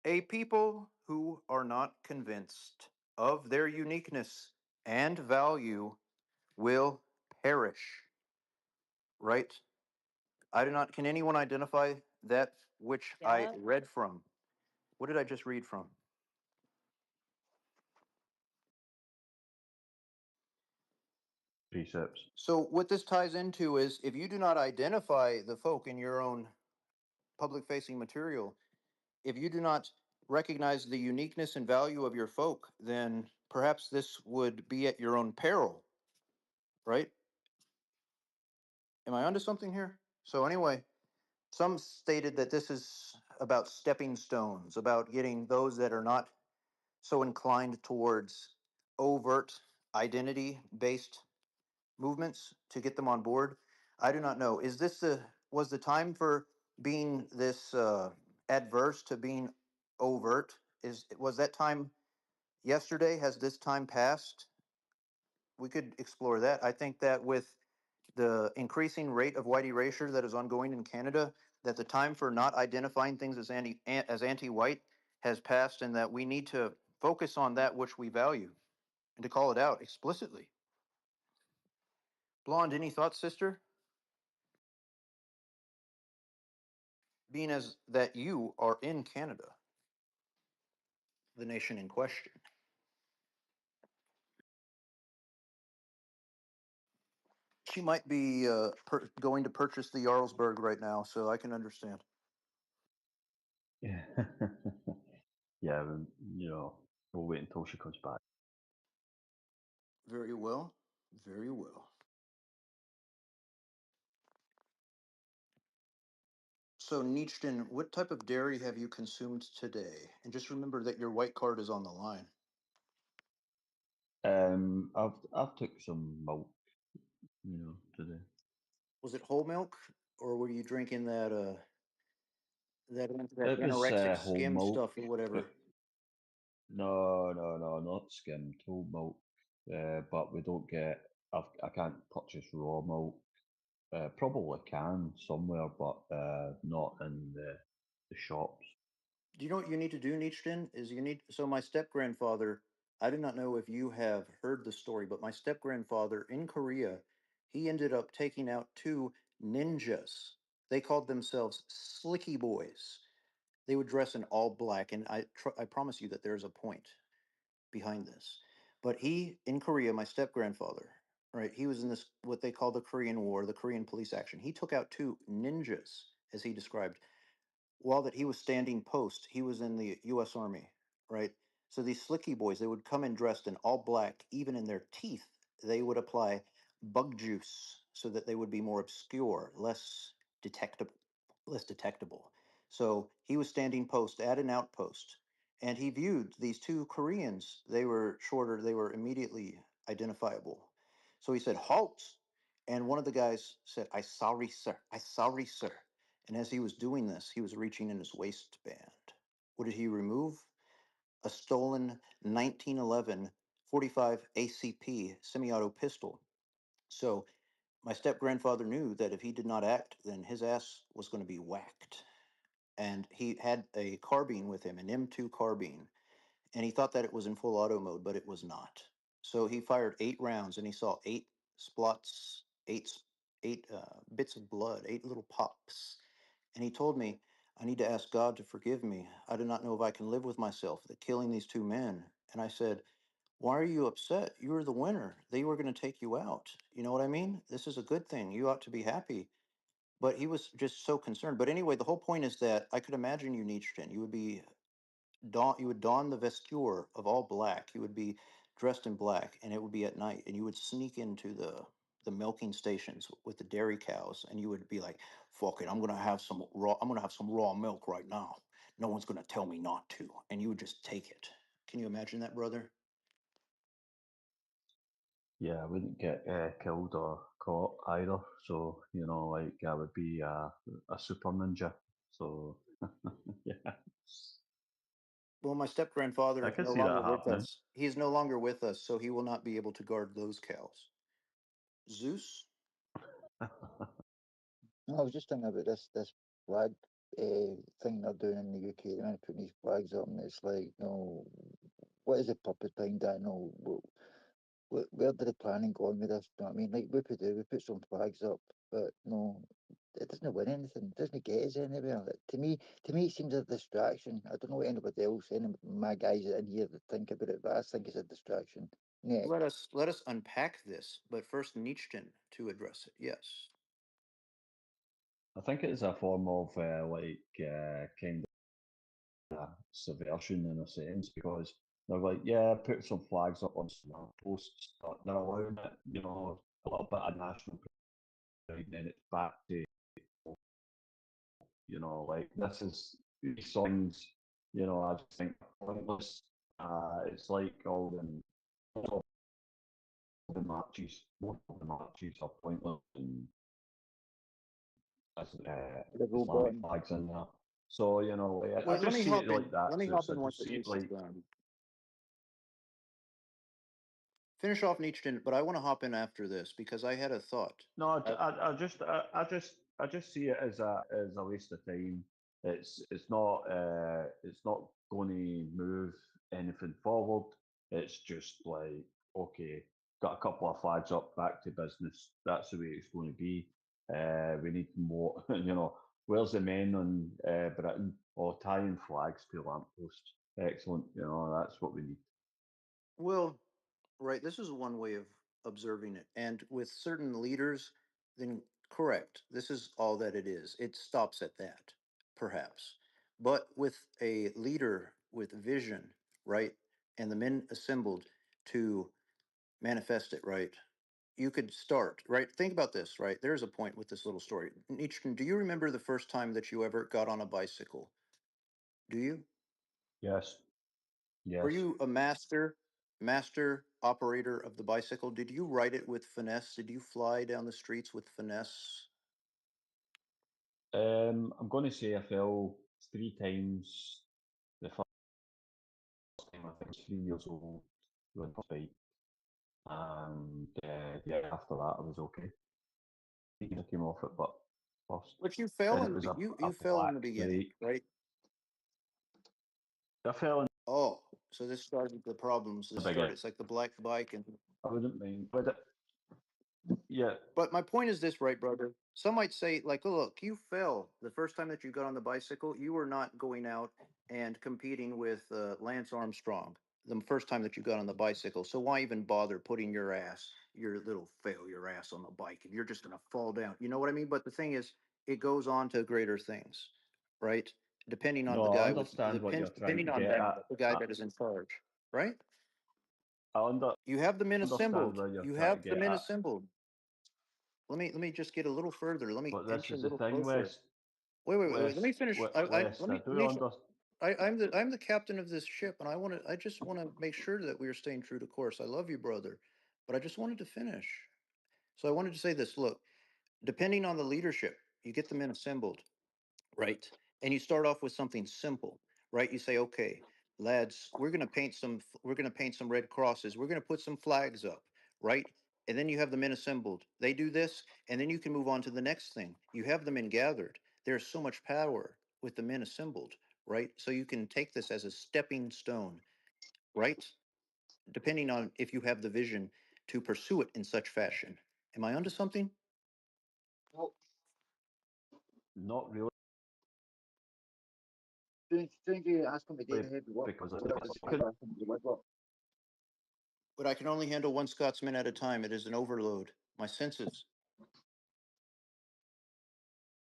A people who are not convinced of their uniqueness and value will perish. Right? I do not. Can anyone identify that which I read from? What did I just read from? Precepts. So what this ties into is if you do not identify the folk in your own public facing material, if you do not recognize the uniqueness and value of your folk, then perhaps this would be at your own peril, right? Am I onto something here? So anyway, some stated that this is about stepping stones, about getting those that are not so inclined towards overt identity-based movements to get them on board. I do not know. Was the time for being this adverse to being overt? Was that time yesterday? Has this time passed? We could explore that. I think that with the increasing rate of white erasure that is ongoing in Canada, that the time for not identifying things as anti-white has passed, and that we need to focus on that which we value and to call it out explicitly. Blonde, any thoughts, sister? Being as that you are in Canada, the nation in question. She might be going to purchase the Jarlsberg right now, so I can understand. Yeah, yeah. We'll wait until she comes back. Very well, very well. So, Nietzsche, what type of dairy have you consumed today? And just remember that your white card is on the line. I've took some milk, today. Was it whole milk, or were you drinking that that It was anorexic whole skim milk. stuff or whatever? No, not skimmed, whole milk. But we don't get. I can't purchase raw milk. Probably can somewhere, but not in the shops. Do you know what you need to do, Nietzsche? Is you need so my step grandfather. I do not know if you have heard the story, but my step grandfather in Korea, he ended up taking out two ninjas. They called themselves Slicky Boys. They would dress in all black, and I promise you that there's a point behind this. But he in Korea, my step grandfather, right? He was in this what they call the Korean War, the Korean police action. He took out two ninjas, as he described, while that he was standing post. He was in the U.S. Army, right? So these slicky boys, they would come in dressed in all black. Even in their teeth, they would apply bug juice so that they would be more obscure, less detectable. So he was standing post at an outpost, and he viewed these two Koreans. They were shorter. They were immediately identifiable. So he said, "Halt!" And one of the guys said, "I sorry, sir. I sorry, sir." And as he was doing this, he was reaching in his waistband. What did he remove? A stolen 1911 45 ACP semi-auto pistol. So my step grandfather knew that if he did not act, then his ass was going to be whacked. And he had a carbine with him, an M2 carbine, and he thought that it was in full auto mode, but it was not. So he fired 8 rounds, and he saw 8 splots, eight bits of blood, 8 little pops. And he told me, "I need to ask God to forgive me. I do not know if I can live with myself that killing these two men." And I said, "Why are you upset? You were the winner. They were going to take you out. You know what I mean? This is a good thing. You ought to be happy." But he was just so concerned. But anyway, the whole point is that I could imagine you, Nietzsche. You would don the vesture of all black. You would be dressed in black, and it would be at night, and you would sneak into the milking stations with the dairy cows, and you would be like, "Fuck it, I'm gonna have some raw. I'm gonna have some raw milk right now. No one's gonna tell me not to," and you would just take it. Can you imagine that, brother? Yeah, I wouldn't get killed or caught either. So like I would be a super ninja. So yeah, Well, my step grandfather I is can no see longer that with happening. us. He is no longer with us, so he will not be able to guard those cows. Zeus? No, I was just thinking about this flag thing they're doing in the UK. They're putting these flags up, and it's like, no, what is the purpose behind that? No, where did the planning go on with this? You know what I mean? Like we put some flags up, but no, it doesn't win anything. It doesn't get us anywhere. To me, it seems a distraction. I don't know what anybody else, any of my guys in here that think about it, but I think it's a distraction. Yeah. Let us unpack this, but first Nietzsche to address it. Yes. I think it is a form of kind of subversion in a sense because they're like, yeah, put some flags up on some posts, but they're allowing it, a little bit of national pride, and then it's back to, like this is these songs, I just think are pointless. It's like all most of the marches are pointless and The robot. Islamic flags in there. So, I Wait, let just me see it hop in. like that, Let me Zeus. hop I in once just that see it Nietzsche's like, done. Finish off Nietzsche, but I want to hop in after this because I had a thought. no, I just see it as a waste of time. It's not going to move anything forward. It's just like, okay, got a couple of flags up, back to business. That's the way it's going to be. We need more, where's the men on Britain? Oh, tying flags to lampposts. Excellent. That's what we need. Well, right, this is one way of observing it. And with certain leaders, then correct, this is all that it is. It stops at that, perhaps. But with a leader with vision, right, and the men assembled to manifest it, right, you could start, right? Think about this, right? There's a point with this little story. Nietzsche, do you remember the first time that you ever got on a bicycle? Do you? Yes. Were Yes. you a master operator of the bicycle? Did you ride it with finesse? Did you fly down the streets with finesse? I'm going to say I fell 3 times. The first time I think I was 3 years old, went to bike, and yeah, after that I was okay. I came off it, but first, But you fell and it in was the, a you fell in black the beginning, bike. right? I fell in Oh, so this started the problems. the big. It's like the black bike and I wouldn't mind, but yeah, but my point is this, right, brother? Some might say, like, oh, look, you fell the first time that you got on the bicycle. You were not going out and competing with Lance Armstrong the first time that you got on the bicycle. So why even bother putting your little failure ass on the bike if you're just going to fall down? You know what I mean? But the thing is, it goes on to greater things, right? Depending on no, the I guy understand what you're trying depending to on get at. the guy that is in charge, right? I You have the men understand assembled. where you're You trying to have the get men at. assembled. Let me just get a little further. Let me But this inch a is the little thing, closer. West. Wait. Let me finish. West. I Let do me. understand. I'm the captain of this ship, and I just want to make sure that we are staying true to course. I love you, brother, but I just wanted to finish. So I wanted to say this. Look, depending on the leadership, you get the men assembled, right? And you start off with something simple, right? You say, okay, lads, we're going to paint some red crosses. We're going to put some flags up, right? And then you have the men assembled. They do this, and then you can move on to the next thing. You have the men gathered. There's so much power with the men assembled, right? So you can take this as a stepping stone, right? Depending on if you have the vision to pursue it in such fashion. Am I onto something? Not really, Don't you ask him to do the heavy work? because But I can only handle one Scotsman at a time. It is an overload. My senses.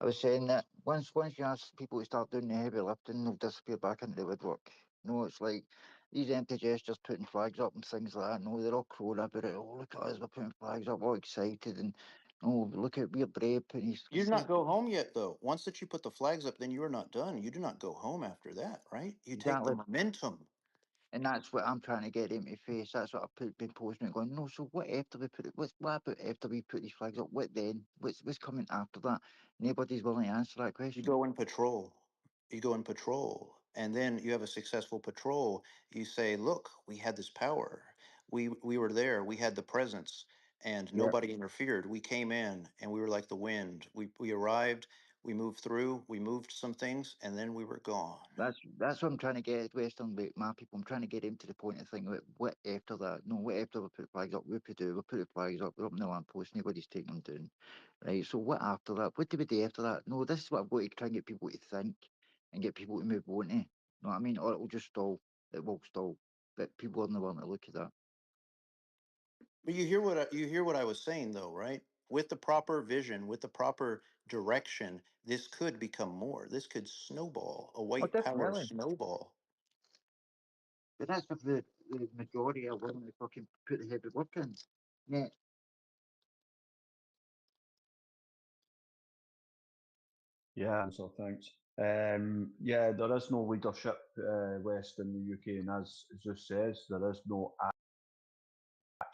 I was saying that once you ask people to start doing the heavy lifting, they'll disappear back into the woodwork. No, it's like these empty gestures, putting flags up and things like that. No, they're all crowing about it. Oh, look at us, we're putting flags up, all excited, and oh, look at we're brave putting these. You do not go home yet, though. Once that you put the flags up, then you are not done. You do not go home after that, right? You take the Exactly. momentum. And that's what I'm trying to get them to face. That's what I've been posting, going, no, so what after we put it? What about after we put these flags up? What then? What's coming after that? Nobody's willing to answer that You question. go in patrol. You go in patrol. And then you have a successful patrol. You say, look, we had this power. We were there. We had the presence. And Yeah. nobody interfered. We came in and we were like the wind. We arrived. We moved through. We moved some things. And then we were gone. That's what I'm trying to get Western with my people. I'm trying to get him to the point of thinking, what after that? No, what after we put flags up? We put the flags up. We're up in the lamppost. Nobody's taking them down, right? So what after that? What do we do after that? No, this is what I've got to try and get people to think and get people to move on to. You know what I mean? Or it will just stall. It will stall. But people are not willing to look at that. But you hear what I was saying, though, right? With the proper vision, with the proper direction, this could become more. This could snowball, a Oh, white power definitely. snowball. But that's if the majority are willing to fucking put the heavy work in. Yeah. Yeah, so thanks. Yeah, there is no leadership West in the UK, and as just says, there is no action.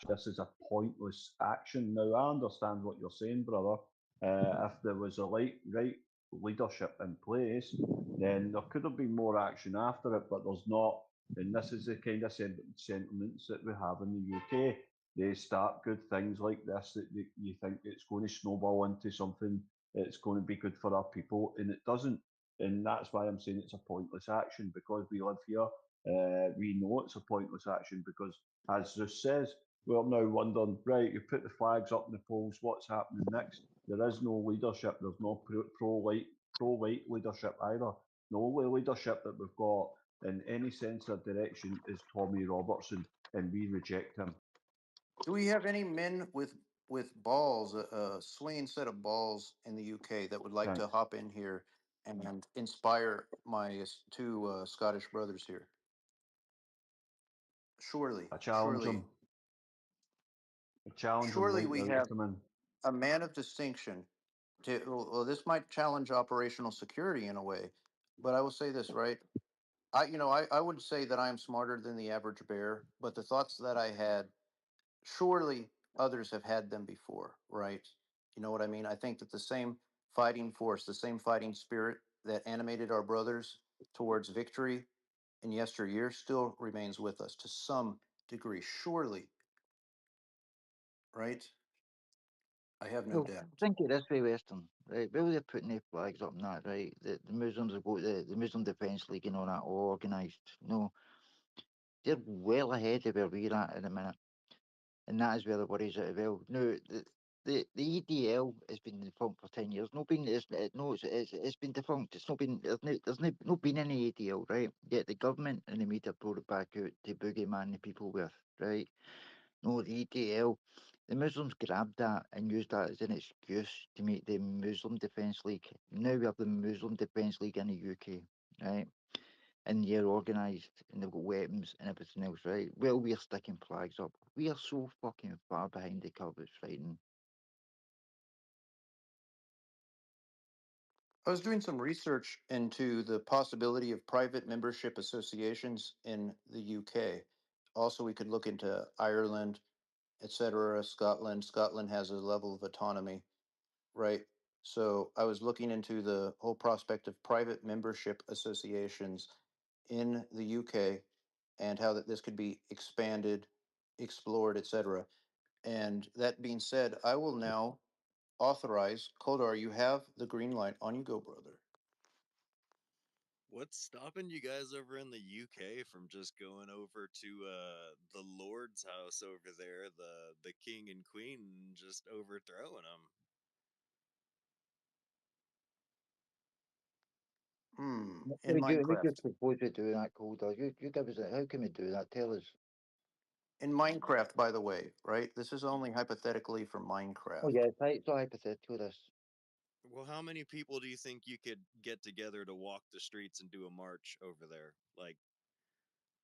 This is a pointless action. Now, I understand what you're saying, brother. If there was a right leadership in place, then there could have been more action after it, but there's not. And this is the kind of sentiments that we have in the UK. They start good things like this that you think it's going to snowball into something that's going to be good for our people, and it doesn't. And that's why I'm saying it's a pointless action, because we live here. We know it's a pointless action because, as just says, we're now wondering, right, you put the flags up in the polls, what's happening next? There is no leadership. There's no pro-white leadership either. The only leadership that we've got in any sense or direction is Tommy Robertson, and we reject him. Do we have any men with balls, a swinging set of balls in the UK that would like to hop in here and inspire my two Scottish brothers here? Surely, I challenge them. Challenge them Surely right we now, have Listerman. a man of distinction. Well, this might challenge operational security in a way, but I will say this, right? I would say that I am smarter than the average bear, but the thoughts that I had, surely others have had them before, right? You know what I mean? I think that the same fighting force, the same fighting spirit that animated our brothers towards victory in yesteryear still remains with us to some degree, surely, right? I have no Well, doubt. think it this way, Western, right? While they're putting their flags up and that, right? The Muslims have got the Muslim Defence League and all that all organised. No, they're well ahead of where we're at the minute. And that is where the worries out of well. No, the EDL has been defunct for 10 years. It's been defunct. It's not been there's no been any EDL, right? Yet the government and the media brought it back out to boogeyman the people with, right? No, the EDL, the Muslims grabbed that and used that as an excuse to make the Muslim Defence League. Now we have the Muslim Defence League in the UK, right? And they're organised and they've got weapons and everything else, right? Well, we're sticking flags up. We are so fucking far behind the curve, it's frightening. I was doing some research into the possibility of private membership associations in the UK. Also, we could look into Ireland, etc., Scotland. Scotland has a level of autonomy, right? So I was looking into the whole prospect of private membership associations in the UK and how that this could be expanded, explored, etc. And that being said, I will now authorize Kodar. You have the green light. On you go, brother. What's stopping you guys over in the UK from just going over to the Lord's house over there, the king and queen, and just overthrowing them? In Who do Minecraft. you propose we do that, Calder? You give us a, how can we do that? Tell us. In Minecraft, by the way, right? This is only hypothetically for Oh Minecraft. yeah, it's all hypothetical, this. Well, how many people do you think you could get together to walk the streets and do a march over there? Like,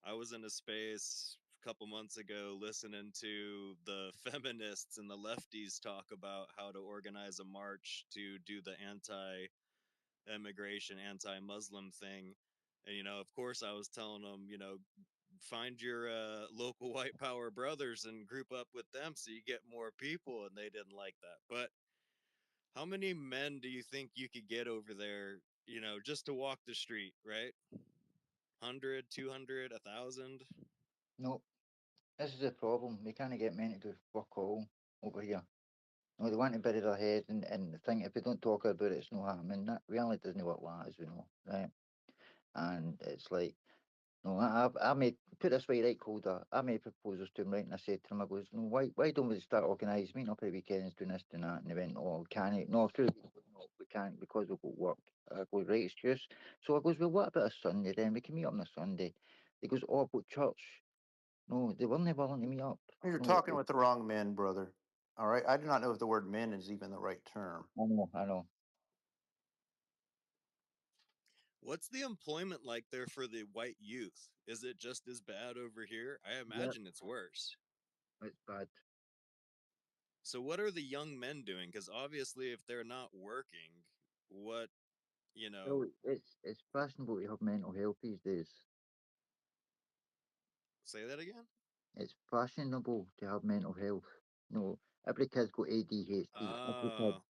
I was in a space a couple months ago listening to the feminists and the lefties talk about how to organize a march to do the anti-immigration, anti-Muslim thing. And, of course, I was telling them, find your local white power brothers and group up with them so you get more people. And they didn't like that. But how many men do you think you could get over there, just to walk the street, right? 100, 200, 1,000? No, this is the problem. We can't get men to do fuck all over here. No, they want to bury their head and think if we don't talk about it, it's no harm. And that reality doesn't work like that, as we know, right? And it's like, no, I made, put this way, right, Calder, I made proposals to him, right, and I said to him, I goes, no, why don't we start organising, meeting up every weekends, doing this, doing that, and they went, oh, can it? No, sure, no, we can't because we've got work. I go, right, it's just, so I goes, well, what about a Sunday then? We can meet up on a Sunday. He goes, oh, but church. No, they weren't willing to meet up. You're No, talking with the wrong men, brother. All right. I do not know if the word men is even the right term. I know. What's the employment like there for the white youth? Is it just as bad over here? I imagine it's worse. It's bad. So what are the young men doing? Because obviously, if they're not working, what, Well, it's fashionable to have mental health these days. Say that again? It's fashionable to have mental health. No, every kid's got ADHD. Every kid.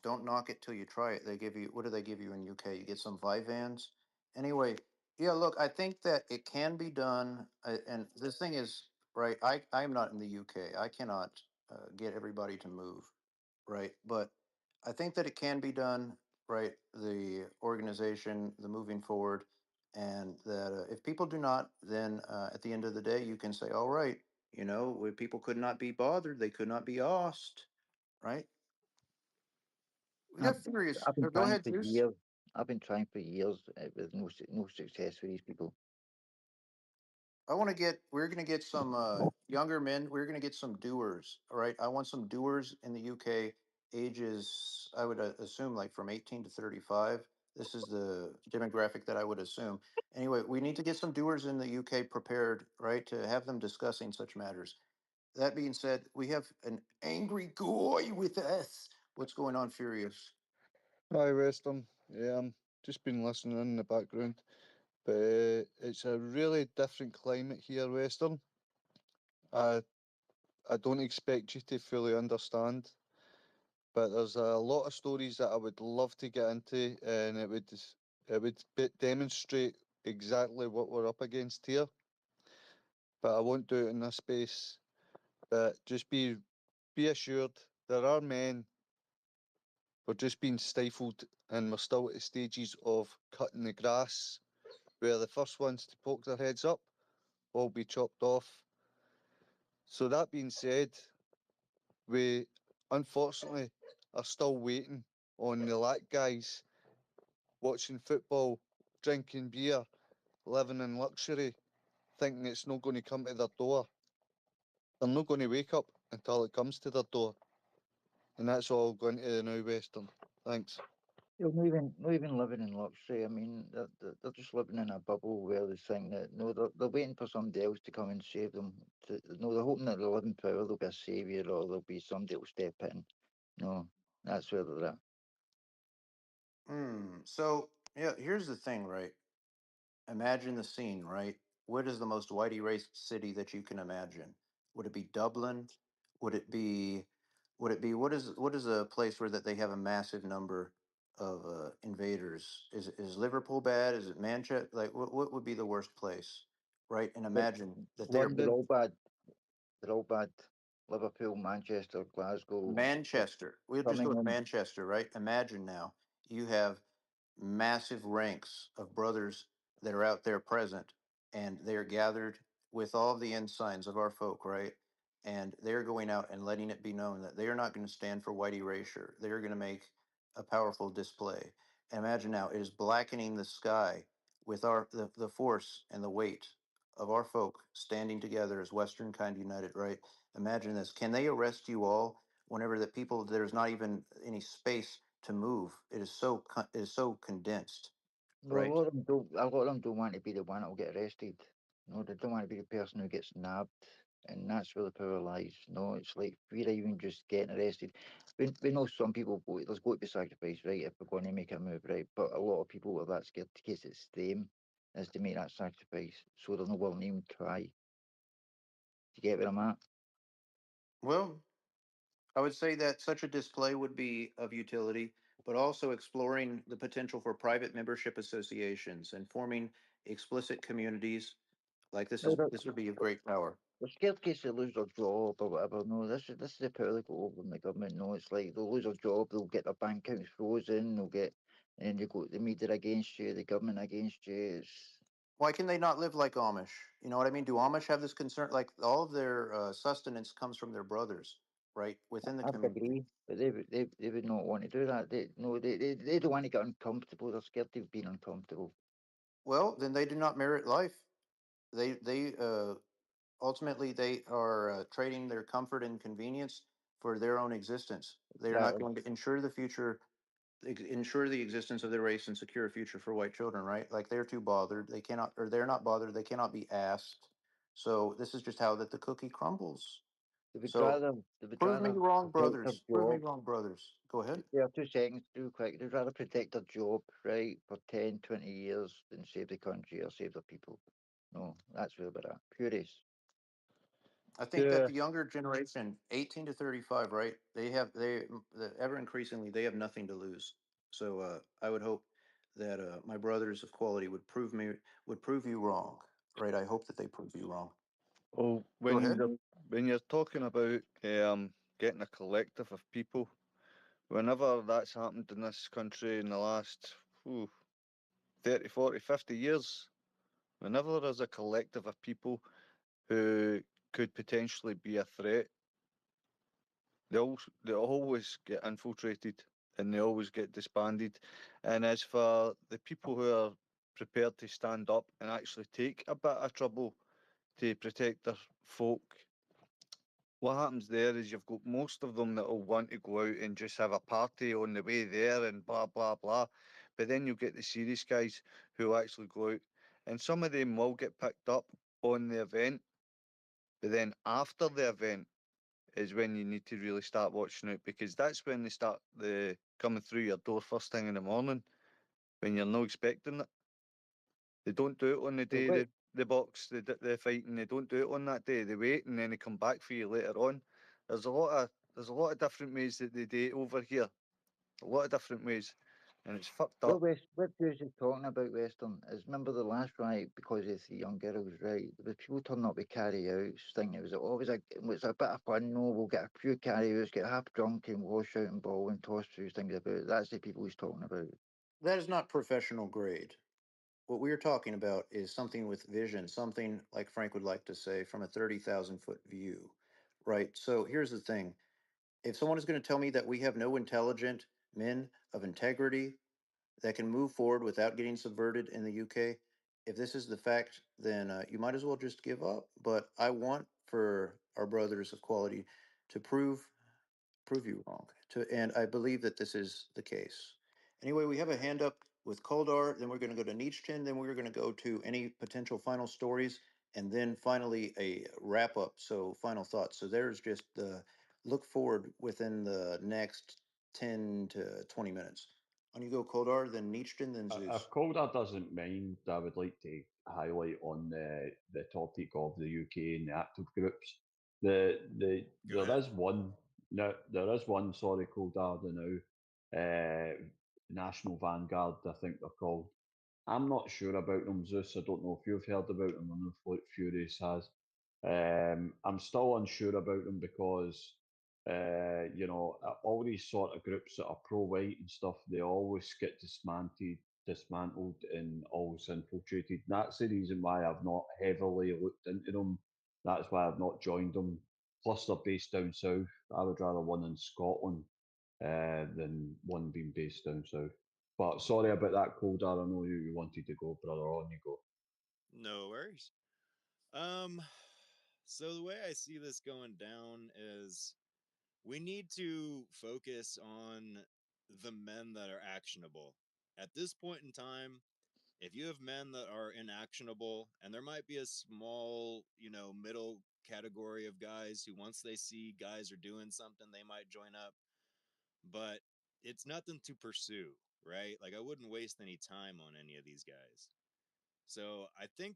Don't knock it till you try it. They give you, what do they give you in UK? You get some Vyvanse. Anyway, yeah, look, I think that it can be done. And this thing is, right, I'm not in the UK. I cannot get everybody to move, right? But I think that it can be done, right? The organization, the moving forward, and that if people do not, then at the end of the day, you can say, all right, where people could not be bothered, they could not be asked, right? We got furious. I've been Go trying ahead, for Zeus. years. I've been trying for years with no success for these people. We're going to get some younger men. We're going to get some doers. All right. I want some doers in the UK, ages, I would assume like from 18 to 35, This is the demographic that I would assume. Anyway, we need to get some doers in the UK prepared, right, to have them discussing such matters. That being said, we have an angry guy with us. What's going on, Furious? Hi, Western. Just been listening in the background, but it's a really different climate here, Western. I don't expect you to fully understand, but there's a lot of stories that I would love to get into, and it would demonstrate exactly what we're up against here. But I won't do it in this space. But just be assured, there are men. We're just being stifled, and we're still at the stages of cutting the grass, where the first ones to poke their heads up will be chopped off. So that being said, we unfortunately are still waiting on the LAC guys, watching football, drinking beer, living in luxury, thinking it's not going to come to their door. They're not going to wake up until it comes to their door. And that's all going to the Now Western. Thanks. They're not even living in luxury. I mean, they're just living in a bubble where they think that, no, they're waiting for somebody else to come and save them. No, they're hoping that they'll live in power, there'll be a saviour, or there'll be somebody who'll step in. No, that's where they're at. So, yeah, here's the thing, right? Imagine the scene, right? What is the most white erased city that you can imagine? Would it be Dublin? Would it be what is a place where that they have a massive number of invaders? Is Liverpool bad? Is it Manchester? Like what would be the worst place? Right? And imagine that they're They're all bad. They're all bad. Liverpool, Manchester, Glasgow, Manchester. We'll just go with Birmingham. Manchester, right? Imagine now you have massive ranks of brothers that are out there present, and they are gathered with all of the ensigns of our folk, right? And they're going out and letting it be known that they are not going to stand for white erasure. They are going to make a powerful display. And imagine now it is blackening the sky with the force and the weight of our folk standing together as Western Kind United, right? Imagine this. Can they arrest you all whenever the people there's not even any space to move? It is so condensed, Well, right? a lot of them don't want to be the one that'll get arrested. No, they don't want to be the person who gets nabbed, and that's where the power lies. No, it's like we're even just getting arrested. We know some people, there's going to be sacrifice, right, if we're going to make a move, right? But a lot of people are that scared to case it's them is to make that sacrifice, so they're not willing to even try. Do you get where I'm at? Well, I would say that such a display would be of utility, but also exploring the potential for private membership associations and forming explicit communities like No, this would be of great power. they're scared in case they lose their job or whatever. No, this is the power they got over in the government. No, it's like they'll lose their job, they'll get their bank accounts frozen, and then they go the media against you, the government against you. Why can they not live like Amish? You know what I mean? Do Amish have this concern? Like all of their sustenance comes from their brothers, right, within the I would community. agree, but they would not want to do that. They don't want to get uncomfortable. They're scared of being uncomfortable. Well, then they do not merit life. They ultimately they are trading their comfort and convenience for their own existence. They are not Exactly. going to ensure the future, ensure the existence of their race and secure a future for white children. Right? Like they're too bothered. They cannot, or they're not bothered. They cannot be asked. So this is just how that the cookie crumbles. They would So rather they would prove me rather wrong, protect their brothers. Prove me job. wrong, brothers. Go ahead. Yeah, 2 seconds, too quick. They'd rather protect their job, right, for 10, 20 years than save the country or save the people. No, that's where we're at. Purist. I think that the younger generation, 18 to 35, right? Ever increasingly they have nothing to lose. So I would hope that my brothers of quality would prove you wrong, right? I hope that they prove you wrong. Well, Go ahead. when you're talking about getting a collective of people, whenever that's happened in this country in the last 30, 40, 50 years, whenever there's a collective of people who could potentially be a threat, they always get infiltrated and they always get disbanded. And as for the people who are prepared to stand up and actually take a bit of trouble to protect their folk, what happens there is you've got most of them that will want to go out and just have a party on the way there and blah, blah, blah. But then you'll get the serious guys who will actually go out, and some of them will get picked up on the event. But then after the event is when you need to really start watching out, because that's when they start coming through your door first thing in the morning when you're not expecting it. They don't do it on the day the box, the fighting. They don't do it on that day. They wait and then they come back for you later on. There's a lot of different ways that they do it over here. A lot of different ways, and it's fucked up. What Hughes is talking about, Western, is remember the last riot because of the young girls, right? There was people turning up with carry-outs, thinking it was always a bit of fun. No, we'll get a few carry-outs, get half drunk and wash out and ball and toss through things about. That's the people he's talking about. That is not professional grade. What we're talking about is something with vision, something like Frank would like to say from a 30,000 foot view, right? So here's the thing. If someone is going to tell me that we have no intelligent men of integrity that can move forward without getting subverted in the UK, if this is the fact, then you might as well just give up. But I want for our brothers of quality to prove you wrong. And I believe that this is the case. Anyway, we have a hand up with Koldar, then we're going to go to Nietzsche, then we're going to go to any potential final stories, and then finally a wrap up. So final thoughts. So there's just the look forward within the next 10 to 20 minutes. On you go, Koldar, then Nietzsche, then Zeus. If Calder doesn't mind, I would like to highlight on the topic of the UK and the active groups. There is one. No, there is one. Sorry, Calder now. National Vanguard, I think they're called. I'm not sure about them, Zeus. I don't know if you've heard about them. I know Floyd Furious has. I'm still unsure about them because, all these sort of groups that are pro-white and stuff, they always get dismantled and always infiltrated. And that's the reason why I've not heavily looked into them. That's why I've not joined them. Plus, they're based down south. I would rather one in Scotland than one being based down south. But sorry about that, Coldar. I know you wanted to go, brother. On you go. No worries. So the way I see this going down is we need to focus on the men that are actionable. At this point in time, if you have men that are inactionable, and there might be a small, middle category of guys who, once they see guys are doing something, they might join up, but it's nothing to pursue, right? Like, I wouldn't waste any time on any of these guys. So I think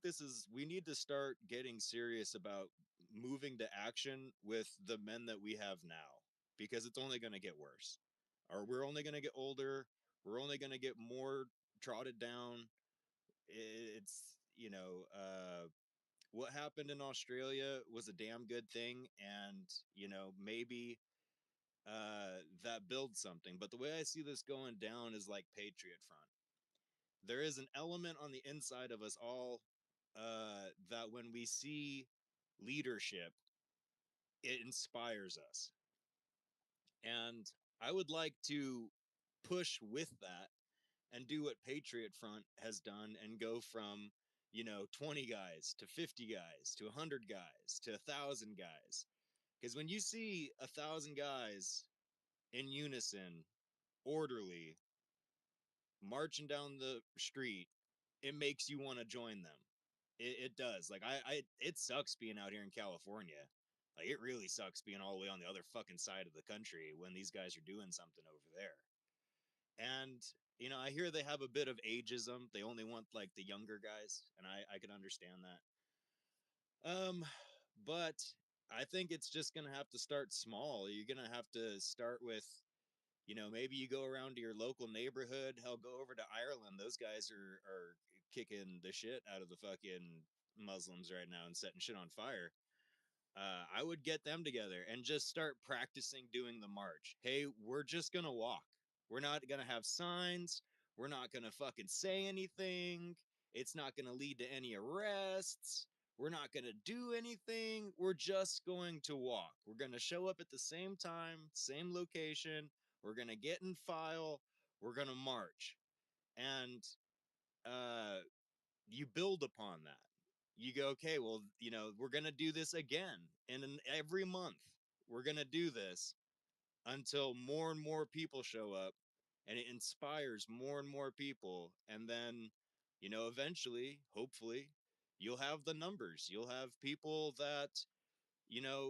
we need to start getting serious about moving to action with the men that we have now, because it's only going to get worse. Or we're only going to get older. We're only going to get more trotted down. It's, what happened in Australia was a damn good thing. And, maybe that builds something. But the way I see this going down is like Patriot Front. There is an element on the inside of us all that when we see leadership, it inspires us. And I would like to push with that and do what Patriot Front has done and go from, 20 guys to 50 guys to 100 guys to 1,000 guys. Because when you see 1,000 guys in unison, orderly, marching down the street, it makes you want to join them. It does. Like, it sucks being out here in California. Like, it really sucks being all the way on the other fucking side of the country when these guys are doing something over there. And, I hear they have a bit of ageism. They only want, like, the younger guys, and I can understand that. But I think it's just going to have to start small. You're going to have to start with, maybe you go around to your local neighborhood. Hell, go over to Ireland. Those guys are kicking the shit out of the fucking Muslims right now and setting shit on fire. I would get them together and just start practicing doing the march. Hey, we're just gonna walk. We're not gonna have signs. We're not gonna fucking say anything. It's not gonna lead to any arrests. We're not gonna do anything. We're just going to walk. We're gonna show up at the same time, same location. We're gonna get in file. We're gonna march. And you build upon that. You go, okay, well, we're going to do this again. And every month, we're going to do this until more and more people show up and it inspires more and more people. And then, eventually, hopefully, you'll have the numbers. You'll have people that,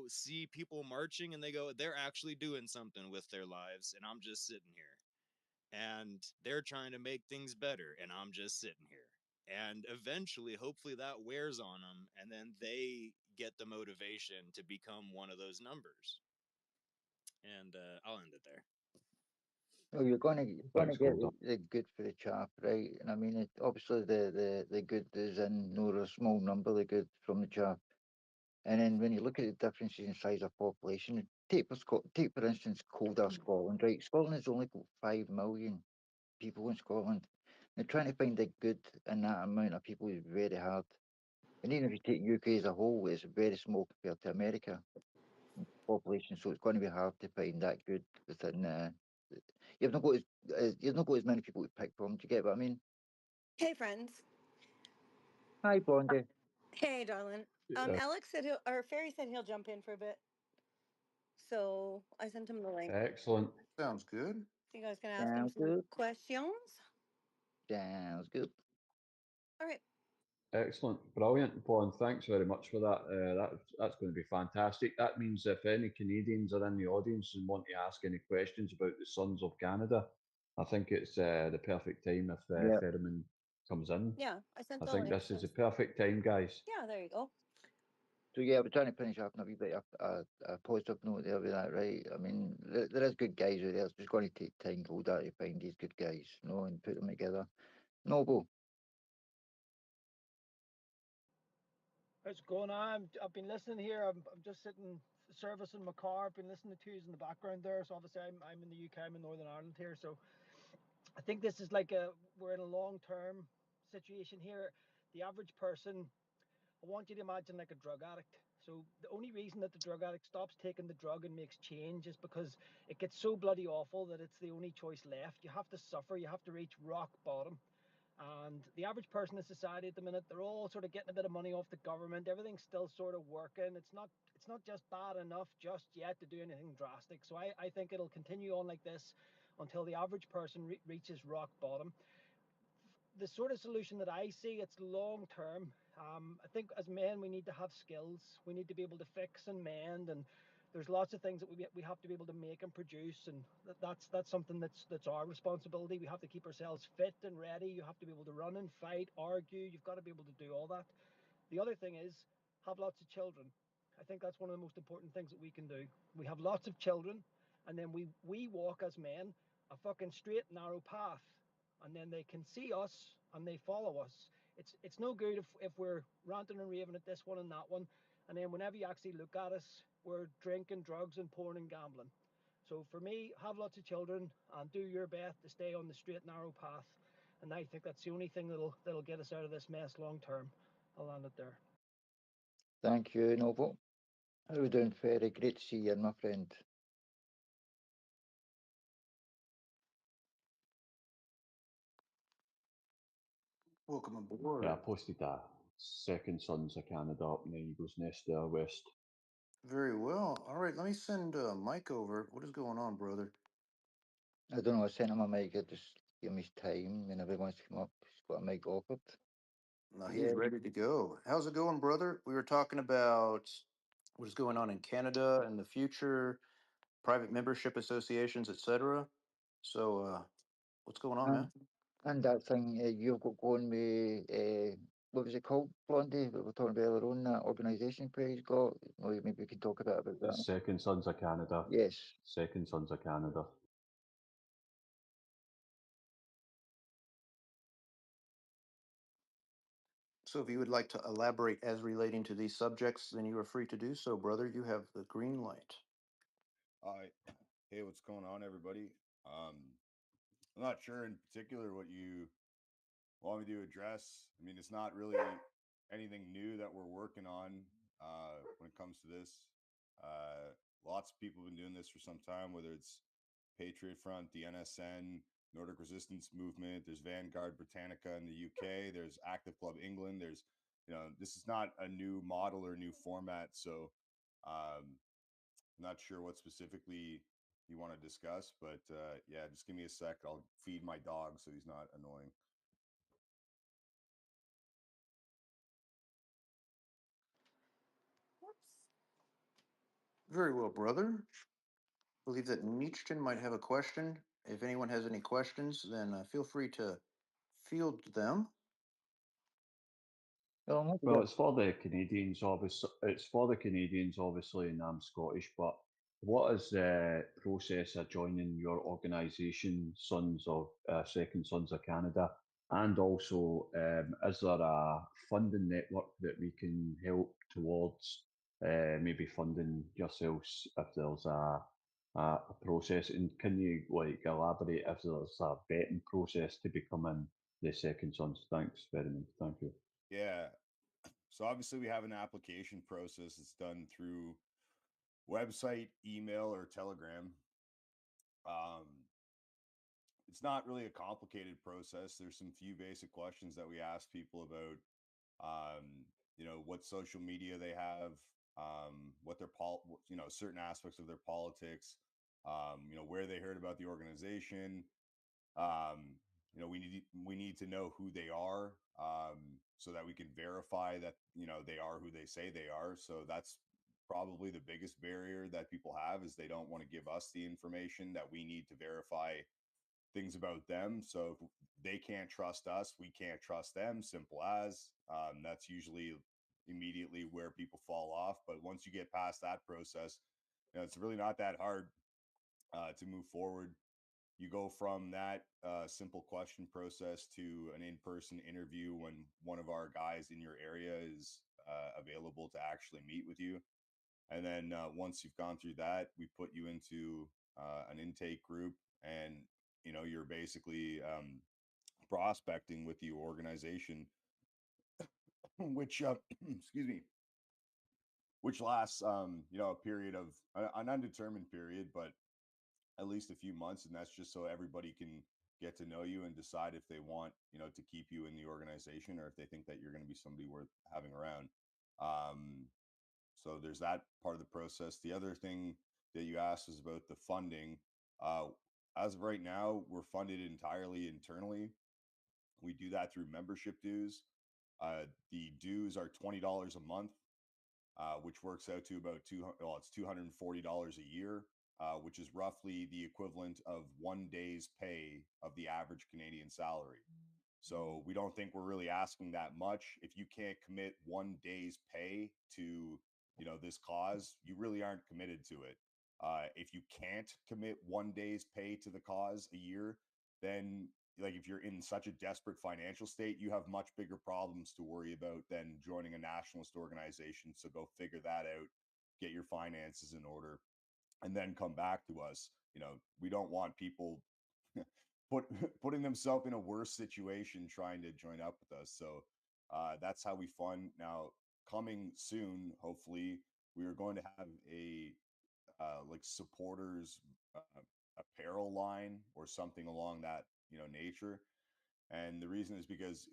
see people marching and they go, they're actually doing something with their lives, and I'm just sitting here. And they're trying to make things better, and I'm just sitting here. And eventually, hopefully, that wears on them, and then they get the motivation to become one of those numbers. And I'll end it there. Oh, you're gonna get the good for the chaff, right? And I mean, obviously the good is in no a small number, the good from the chaff. And then when you look at the differences in size of population, take for instance colder Scotland, right? Scotland has only got 5 million people in Scotland. Now trying to find the good in that amount of people is very hard. And even if you take UK as a whole, it's very small compared to America population, so it's going to be hard to find that good within. You've not got as many people to pick from. Do you get what I mean? Hey, friends. Hi, Blondie. Hey, darling. Alex said Ferry said he'll jump in for a bit. So I sent him the link. Excellent. Sounds good. So you guys can ask him some questions. Sounds good. All right. Excellent, brilliant, Paul, thanks very much for that. That's going to be fantastic. That means if any Canadians are in the audience and want to ask any questions about the Sons of Canada, I think it's the perfect time if Ferryman comes in. Yeah, I sent I the think link. this is the perfect time, guys. Yeah, there you go. So yeah, we're trying to finish up on a wee bit of a positive note there with that, right? I mean, there is good guys out there. It's just going to take time to find these good guys, and put them together. Noble. How's it going on? I've been listening here. I'm just sitting servicing my car. I've been listening to you in the background there. So obviously I'm in the UK. I'm in Northern Ireland here. So I think this is like we're in a long-term situation here. The average person, I want you to imagine like a drug addict. So the only reason that the drug addict stops taking the drug and makes change is because it gets so bloody awful that it's the only choice left. You have to suffer. You have to reach rock bottom. And the average person in society at the minute, they're all sort of getting a bit of money off the government. Everything's still sort of working. It's not just bad enough just yet to do anything drastic. So I think it'll continue on like this until the average person reaches rock bottom. The sort of solution that I see, it's long term. I think as men, we need to have skills. We need to be able to fix and mend, and there's lots of things that we have to be able to make and produce, and that's something that's our responsibility. We have to keep ourselves fit and ready. You have to be able to run and fight, argue. You've got to be able to do all that. The other thing is have lots of children. I think that's one of the most important things that we can do. We have lots of children, and then we walk as men a fucking straight narrow path, and then they can see us and they follow us. It's no good if we're ranting and raving at this one and that one, and then whenever you actually look at us, we're drinking, drugs, and porn and gambling. So for me, have lots of children and do your best to stay on the straight narrow path. And I think that's the only thing that'll get us out of this mess long term. I'll land it there. Thank you, Noble. How are we doing, Ferry? Great to see you, my friend. Welcome aboard. Yeah, I posted that Second Sons of Canada up in the Eagles Nest there, West. Very well. All right, let me send Mike over. What is going on, brother? I don't know. I sent him a mic. I just give him his time. Whenever he wants to come up, he's got a mic offered. No, he's ready to go. How's it going, brother? We were talking about what is going on in Canada in the future, private membership associations, etc. So, what's going on, man? And that thing you've got going with, what was it called, Blondie? We were talking about earlier on, that organisation Perry's got. Well, maybe we can talk a bit about that. Second Sons of Canada. Yes. Second Sons of Canada. So if you would like to elaborate as relating to these subjects, then you are free to do so, brother. You have the green light. Hey, what's going on, everybody? I'm not sure in particular what you want me to address. I mean, it's not really anything new that we're working on when it comes to this. Lots of people have been doing this for some time, whether it's Patriot Front, the NSN, Nordic Resistance Movement, there's Vanguard Britannica in the UK, there's Active Club England, there's, this is not a new model or new format. So I'm not sure what specifically, you want to discuss. But yeah, just give me a sec. I'll feed my dog so he's not annoying. Very well, brother. Believe that Nietzsche might have a question. If anyone has any questions, then feel free to field them. Well, it's for the Canadians, obviously. It's for the Canadians, obviously, and I'm Scottish. But what is the process of joining your organisation, Sons of Second Sons of Canada? And also, is there a funding network that we can help towards maybe funding yourselves if there's a process? And can you elaborate if there's a vetting process to becoming the Second Sons? Thanks very much. Thank you. Yeah. So obviously we have an application process that's done through website, email, or Telegram. It's not really a complicated process. There's some few basic questions that we ask people about, what social media they have, what their certain aspects of their politics, where they heard about the organization. We need to know who they are, so that we can verify that they are who they say they are. So that's probably the biggest barrier that people have, is they don't want to give us the information that we need to verify things about them. So if they can't trust us, we can't trust them. Simple as. That's usually immediately where people fall off. But once you get past that process, it's really not that hard to move forward. You go from that simple question process to an in-person interview when one of our guys in your area is available to actually meet with you. And then once you've gone through that, we put you into an intake group, and you're basically prospecting with the organization, which excuse me, which lasts a period of an undetermined period, but at least a few months. And that's just so everybody can get to know you and decide if they want to keep you in the organization, or if they think that you're going to be somebody worth having around. So there's that part of the process. The other thing that you asked is about the funding. As of right now, we're funded entirely internally. We do that through membership dues. The dues are $20 a month, which works out to about it's $240 a year, which is roughly the equivalent of 1 day's pay of the average Canadian salary. So we don't think we're really asking that much. If you can't commit 1 day's pay to this cause, you really aren't committed to it. If you can't commit 1 day's pay to the cause a year, then if you're in such a desperate financial state, you have much bigger problems to worry about than joining a nationalist organization. So go figure that out, get your finances in order, and then come back to us. We don't want people putting themselves in a worse situation trying to join up with us. So that's how we fund. Now, coming soon, hopefully, we are going to have a supporters apparel line or something along that nature. And the reason is because,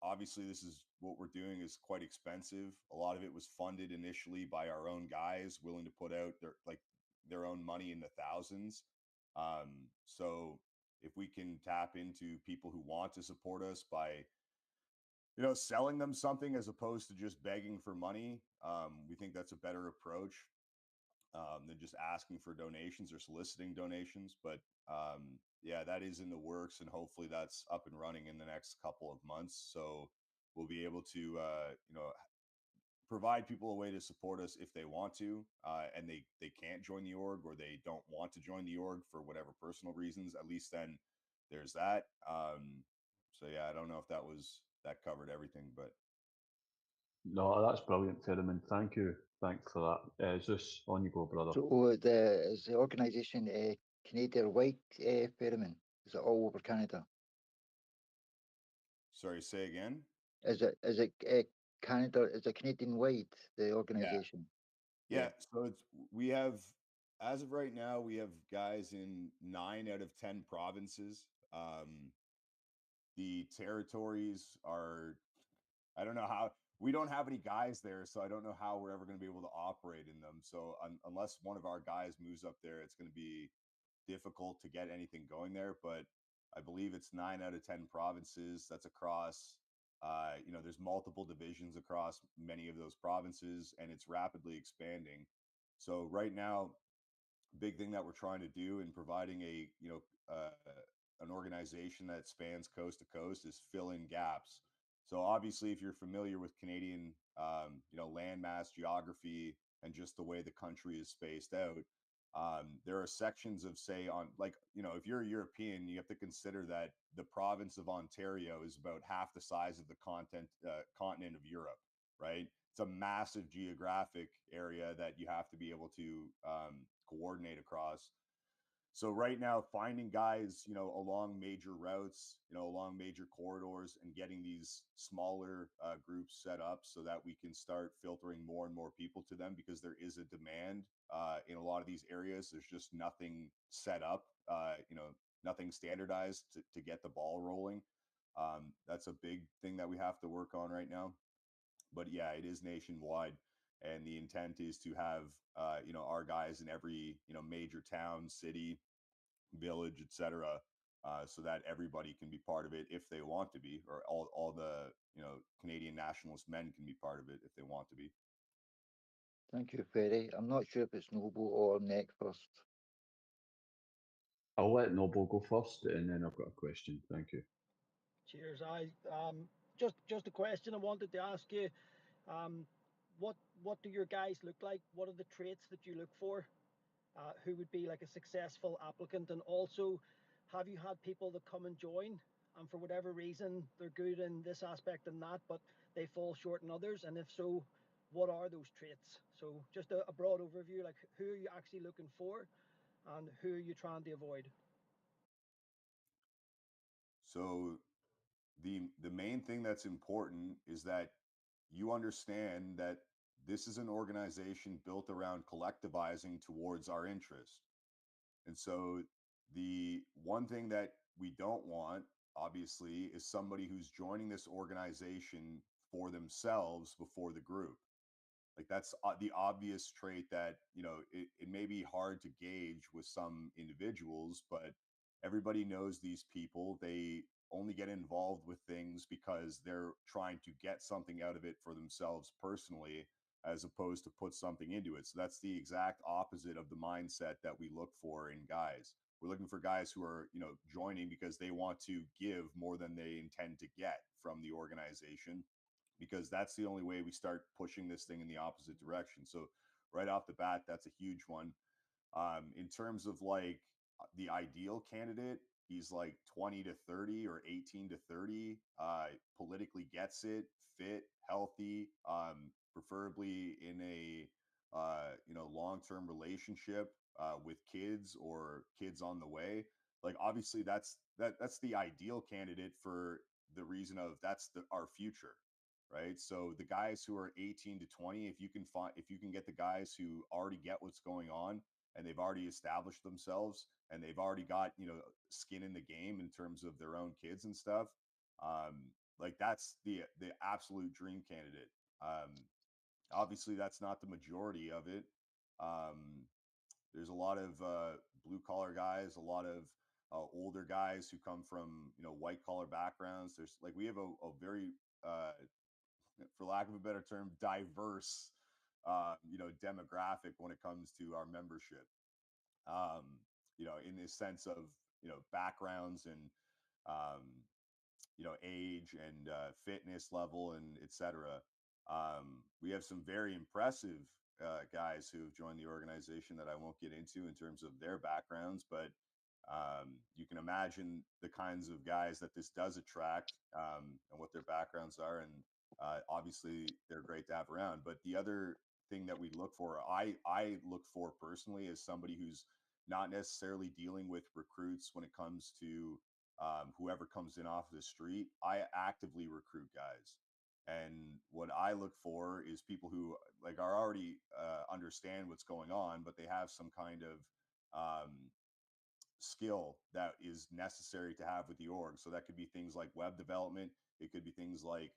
obviously this is what we're doing is quite expensive. A lot of it was funded initially by our own guys willing to put out their own money in the thousands. So if we can tap into people who want to support us by selling them something as opposed to just begging for money, we think that's a better approach than just asking for donations or soliciting donations. But that is in the works, and hopefully that's up and running in the next couple of months. So we'll be able to provide people a way to support us if they want to, and they can't join the org, or they don't want to join the org for whatever personal reasons. At least then there's that. So I don't know if that covered everything, but No, that's brilliant, Ferryman. Thank you. Thanks for that. Zeus, on you go, brother. So is the organisation Canadian White, Ferryman? Is it all over Canada? Sorry, say again. Is it Canada? Is it Canadian White, the organisation? Yeah. So we have, as of right now, we have guys in 9 out of 10 provinces. The territories are, I don't know how we don't have any guys there, so I don't know how we're ever going to be able to operate in them. So unless one of our guys moves up there, it's going to be difficult to get anything going there. But I believe it's 9 out of 10 provinces. That's across, there's multiple divisions across many of those provinces, and it's rapidly expanding. So right now, big thing that we're trying to do in providing an organization that spans coast to coast is fill in gaps. So obviously, if you're familiar with Canadian, landmass geography and just the way the country is spaced out, there are sections of, say, if you're a European, you have to consider that the province of Ontario is about half the size of the continent of Europe, right? It's a massive geographic area that you have to be able to coordinate across. So right now, finding guys, along major routes, along major corridors, and getting these smaller groups set up so that we can start filtering more and more people to them, because there is a demand in a lot of these areas. There's just nothing set up, nothing standardized to get the ball rolling. That's a big thing that we have to work on right now. But yeah, it is nationwide, and the intent is to have our guys in every major town, city, village, etc., so that everybody can be part of it if they want to be, or all the Canadian nationalist men can be part of it if they want to be. Thank you, Ferry. I'm not sure if it's Noble or Nick first. I'll let Noble go first, and then I've got a question. Thank you. Cheers. Just a question I wanted to ask you. What do your guys look like? What are the traits that you look for? Who would be like a successful applicant? And also, have you had people that come and join, and for whatever reason they're good in this aspect and that, but they fall short in others? And if so, what are those traits? So just a broad overview, like who are you actually looking for, and who are you trying to avoid? So the main thing that's important is that you understand that this is an organization built around collectivizing towards our interest. And so the one thing that we don't want, obviously, is somebody who's joining this organization for themselves before the group. Like, that's the obvious trait that, it may be hard to gauge with some individuals, but everybody knows these people. They only get involved with things because they're trying to get something out of it for themselves personally, as opposed to put something into it. So that's the exact opposite of the mindset that we look for in guys. We're looking for guys who are, joining because they want to give more than they intend to get from the organization, because that's the only way we start pushing this thing in the opposite direction. So right off the bat, that's a huge one. In terms of like the ideal candidate, he's like 20 to 30 or 18 to 30, politically gets it, fit, healthy, preferably in a long-term relationship with kids or kids on the way. Like, obviously that's the ideal candidate for the reason of that's our future, right? So the guys who are 18 to 20, if you can get the guys who already get what's going on, and they've already established themselves, and they've already got skin in the game in terms of their own kids and stuff, like that's the absolute dream candidate. Obviously that's not the majority of it. There's a lot of blue collar guys, a lot of older guys who come from white collar backgrounds. There's like, we have a very for lack of a better term, diverse demographic when it comes to our membership. In the sense of backgrounds and age and fitness level and etc. We have some very impressive guys who have joined the organization that I won't get into in terms of their backgrounds, but you can imagine the kinds of guys that this does attract, and what their backgrounds are, and obviously they're great to have around. But the other thing that we look for, I look for personally, is somebody who's not necessarily dealing with recruits when it comes to whoever comes in off the street. I actively recruit guys. And what I look for is people who like are already understand what's going on, but they have some kind of skill that is necessary to have with the org. So that could be things like web development. It could be things like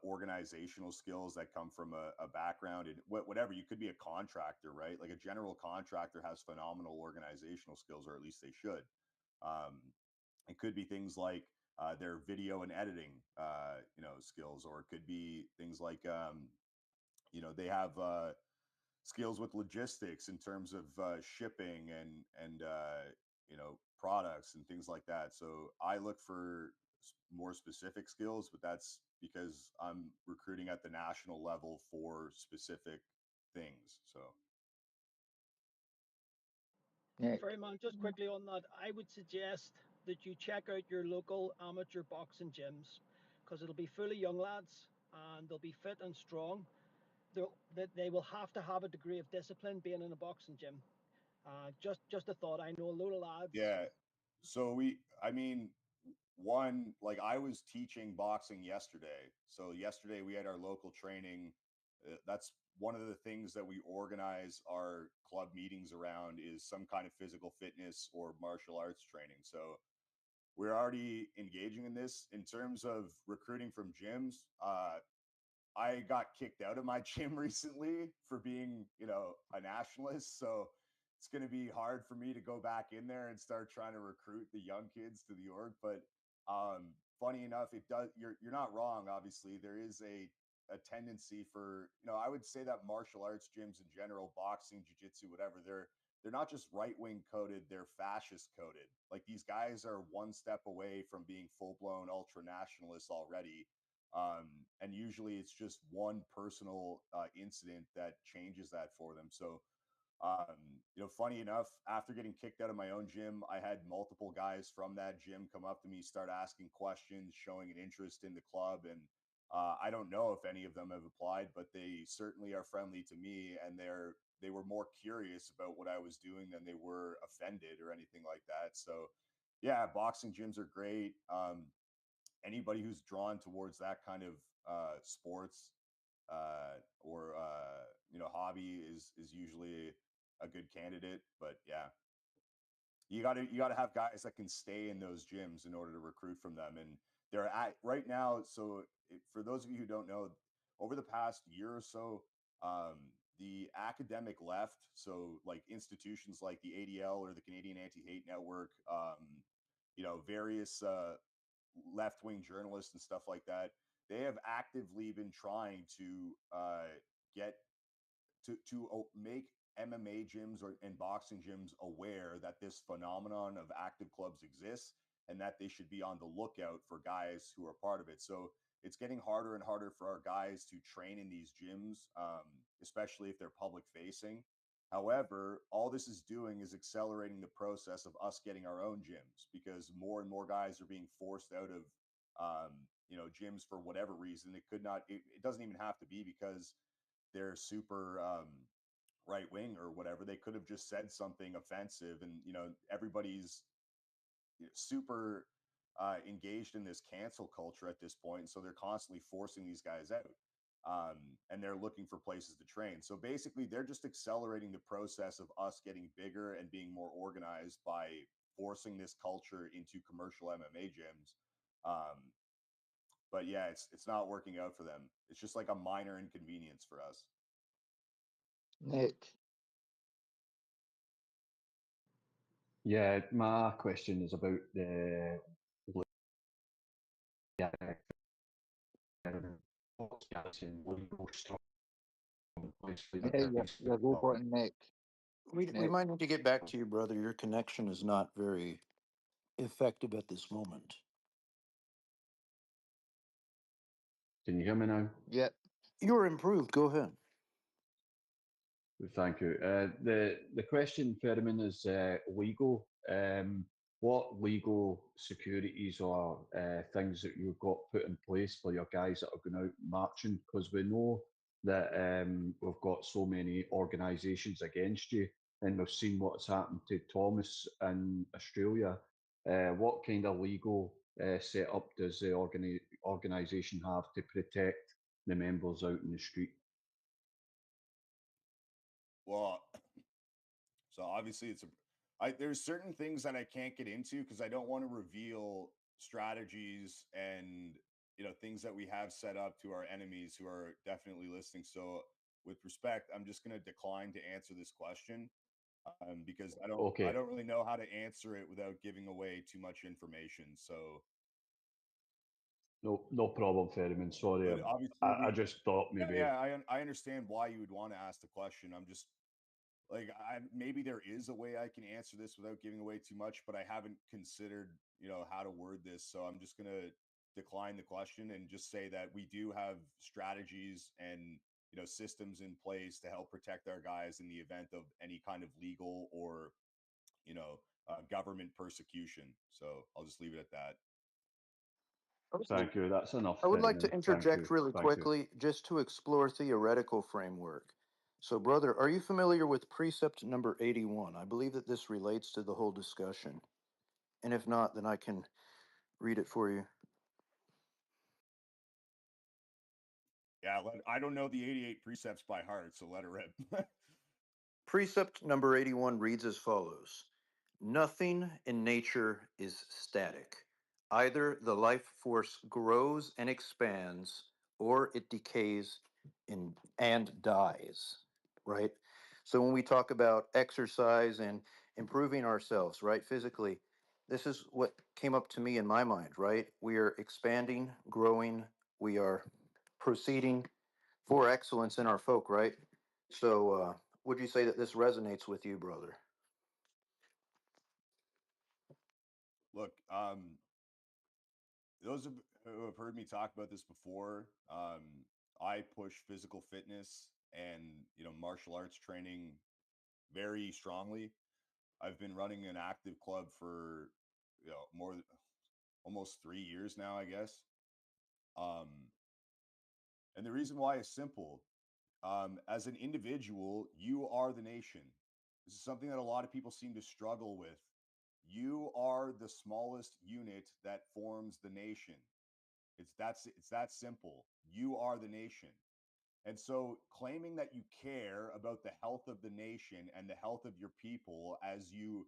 organizational skills that come from a background in whatever. You could be a contractor, right? Like a general contractor has phenomenal organizational skills, or at least they should. It could be things like their video and editing, skills, or it could be things like, they have skills with logistics in terms of shipping and products and things like that. So I look for more specific skills, but that's because I'm recruiting at the national level for specific things. So Ferry man, just quickly on that, I would suggest that you check out your local amateur boxing gyms, because it'll be full of young lads and they'll be fit and strong. They will have to have a degree of discipline being in a boxing gym. Just a thought. I know a load of lads. yeah. So one, like I was teaching boxing yesterday. So yesterday we had our local training. That's one of the things that we organize our club meetings around, is some kind of physical fitness or martial arts training. So we're already engaging in this. In terms of recruiting from gyms, I got kicked out of my gym recently for being, a nationalist. So it's going to be hard for me to go back in there and start trying to recruit the young kids to the org. But funny enough, it does. You're not wrong. Obviously, there is a tendency for, I would say that martial arts gyms in general, boxing, jiu-jitsu, whatever, they're not just right-wing coded, they're fascist coded. Like these guys are one step away from being full-blown ultra nationalists already. And usually it's just one personal incident that changes that for them. So, funny enough, after getting kicked out of my own gym, I had multiple guys from that gym come up to me, start asking questions, showing an interest in the club. And I don't know if any of them have applied, but they certainly are friendly to me, and they were more curious about what I was doing than they were offended or anything like that. So, yeah, boxing gyms are great. Anybody who's drawn towards that kind of sports or hobby is usually a good candidate. But yeah, you gotta have guys that can stay in those gyms in order to recruit from them. And they're at right now. So for those of you who don't know, over the past year or so, the academic left, so like institutions like the ADL or the Canadian Anti-Hate Network, various left-wing journalists and stuff like that, they have actively been trying to get to make MMA gyms and boxing gyms aware that this phenomenon of active clubs exists, and that they should be on the lookout for guys who are part of it. So it's getting harder and harder for our guys to train in these gyms, especially if they're public facing. However, all this is doing is accelerating the process of us getting our own gyms, because more and more guys are being forced out of, gyms for whatever reason. It doesn't even have to be because they're super right wing or whatever. They could have just said something offensive, and everybody's super engaged in this cancel culture at this point, so they're constantly forcing these guys out. And they're looking for places to train. So basically, they're just accelerating the process of us getting bigger and being more organized by forcing this culture into commercial MMA gyms. But yeah, it's not working out for them. It's just like a minor inconvenience for us. Nick. Yeah, my question is about the Yeah, go for it, Nick. We Nick. might need to get back to you, brother. Your connection is not very effective at this moment. Can you hear me now? Yep. You're improved. Go ahead. Thank you. The question, Fermin, is legal. What legal securities or things that you've got put in place for your guys that are going out marching? Because we know that we've got so many organisations against you, and we've seen what's happened to Thomas in Australia. What kind of legal setup does the organisation have to protect the members out in the street? Well, so obviously there's certain things that I can't get into because I don't want to reveal strategies and things that we have set up to our enemies who are definitely listening. So with respect, I'm just going to decline to answer this question because I Okay. don't really know how to answer it without giving away too much information. So, No problem, Ferryman. Sorry, but obviously, I just thought maybe. I understand why you would want to ask the question. I'm just like, maybe there is a way I can answer this without giving away too much, but I haven't considered, how to word this. So I'm just going to decline the question and just say that we do have strategies and, systems in place to help protect our guys in the event of any kind of legal or, government persecution. So I'll just leave it at that. Thank you. That's enough. I would like to Ferryman. Thank interject you. really Thank you. quickly just to explore theoretical framework. So, brother, are you familiar with precept number 81? I believe that this relates to the whole discussion. And if not, then I can read it for you. Yeah, I don't know the 88 precepts by heart, so let it rip. Precept number 81 reads as follows: Nothing in nature is static. Either the life force grows and expands, or it decays and dies, right? So when we talk about exercise and improving ourselves, right, physically, this is what came up to me in my mind, right? We are expanding, growing, we are proceeding for excellence in our folk, right? So, would you say that this resonates with you, brother? Look, those who have heard me talk about this before, I push physical fitness and martial arts training very strongly. I've been running an active club for almost 3 years now, I guess. And the reason why is simple. As an individual, you are the nation. This is something that a lot of people seem to struggle with. You are the smallest unit that forms the nation. It's that simple. You are the nation. And so claiming that you care about the health of the nation and the health of your people as you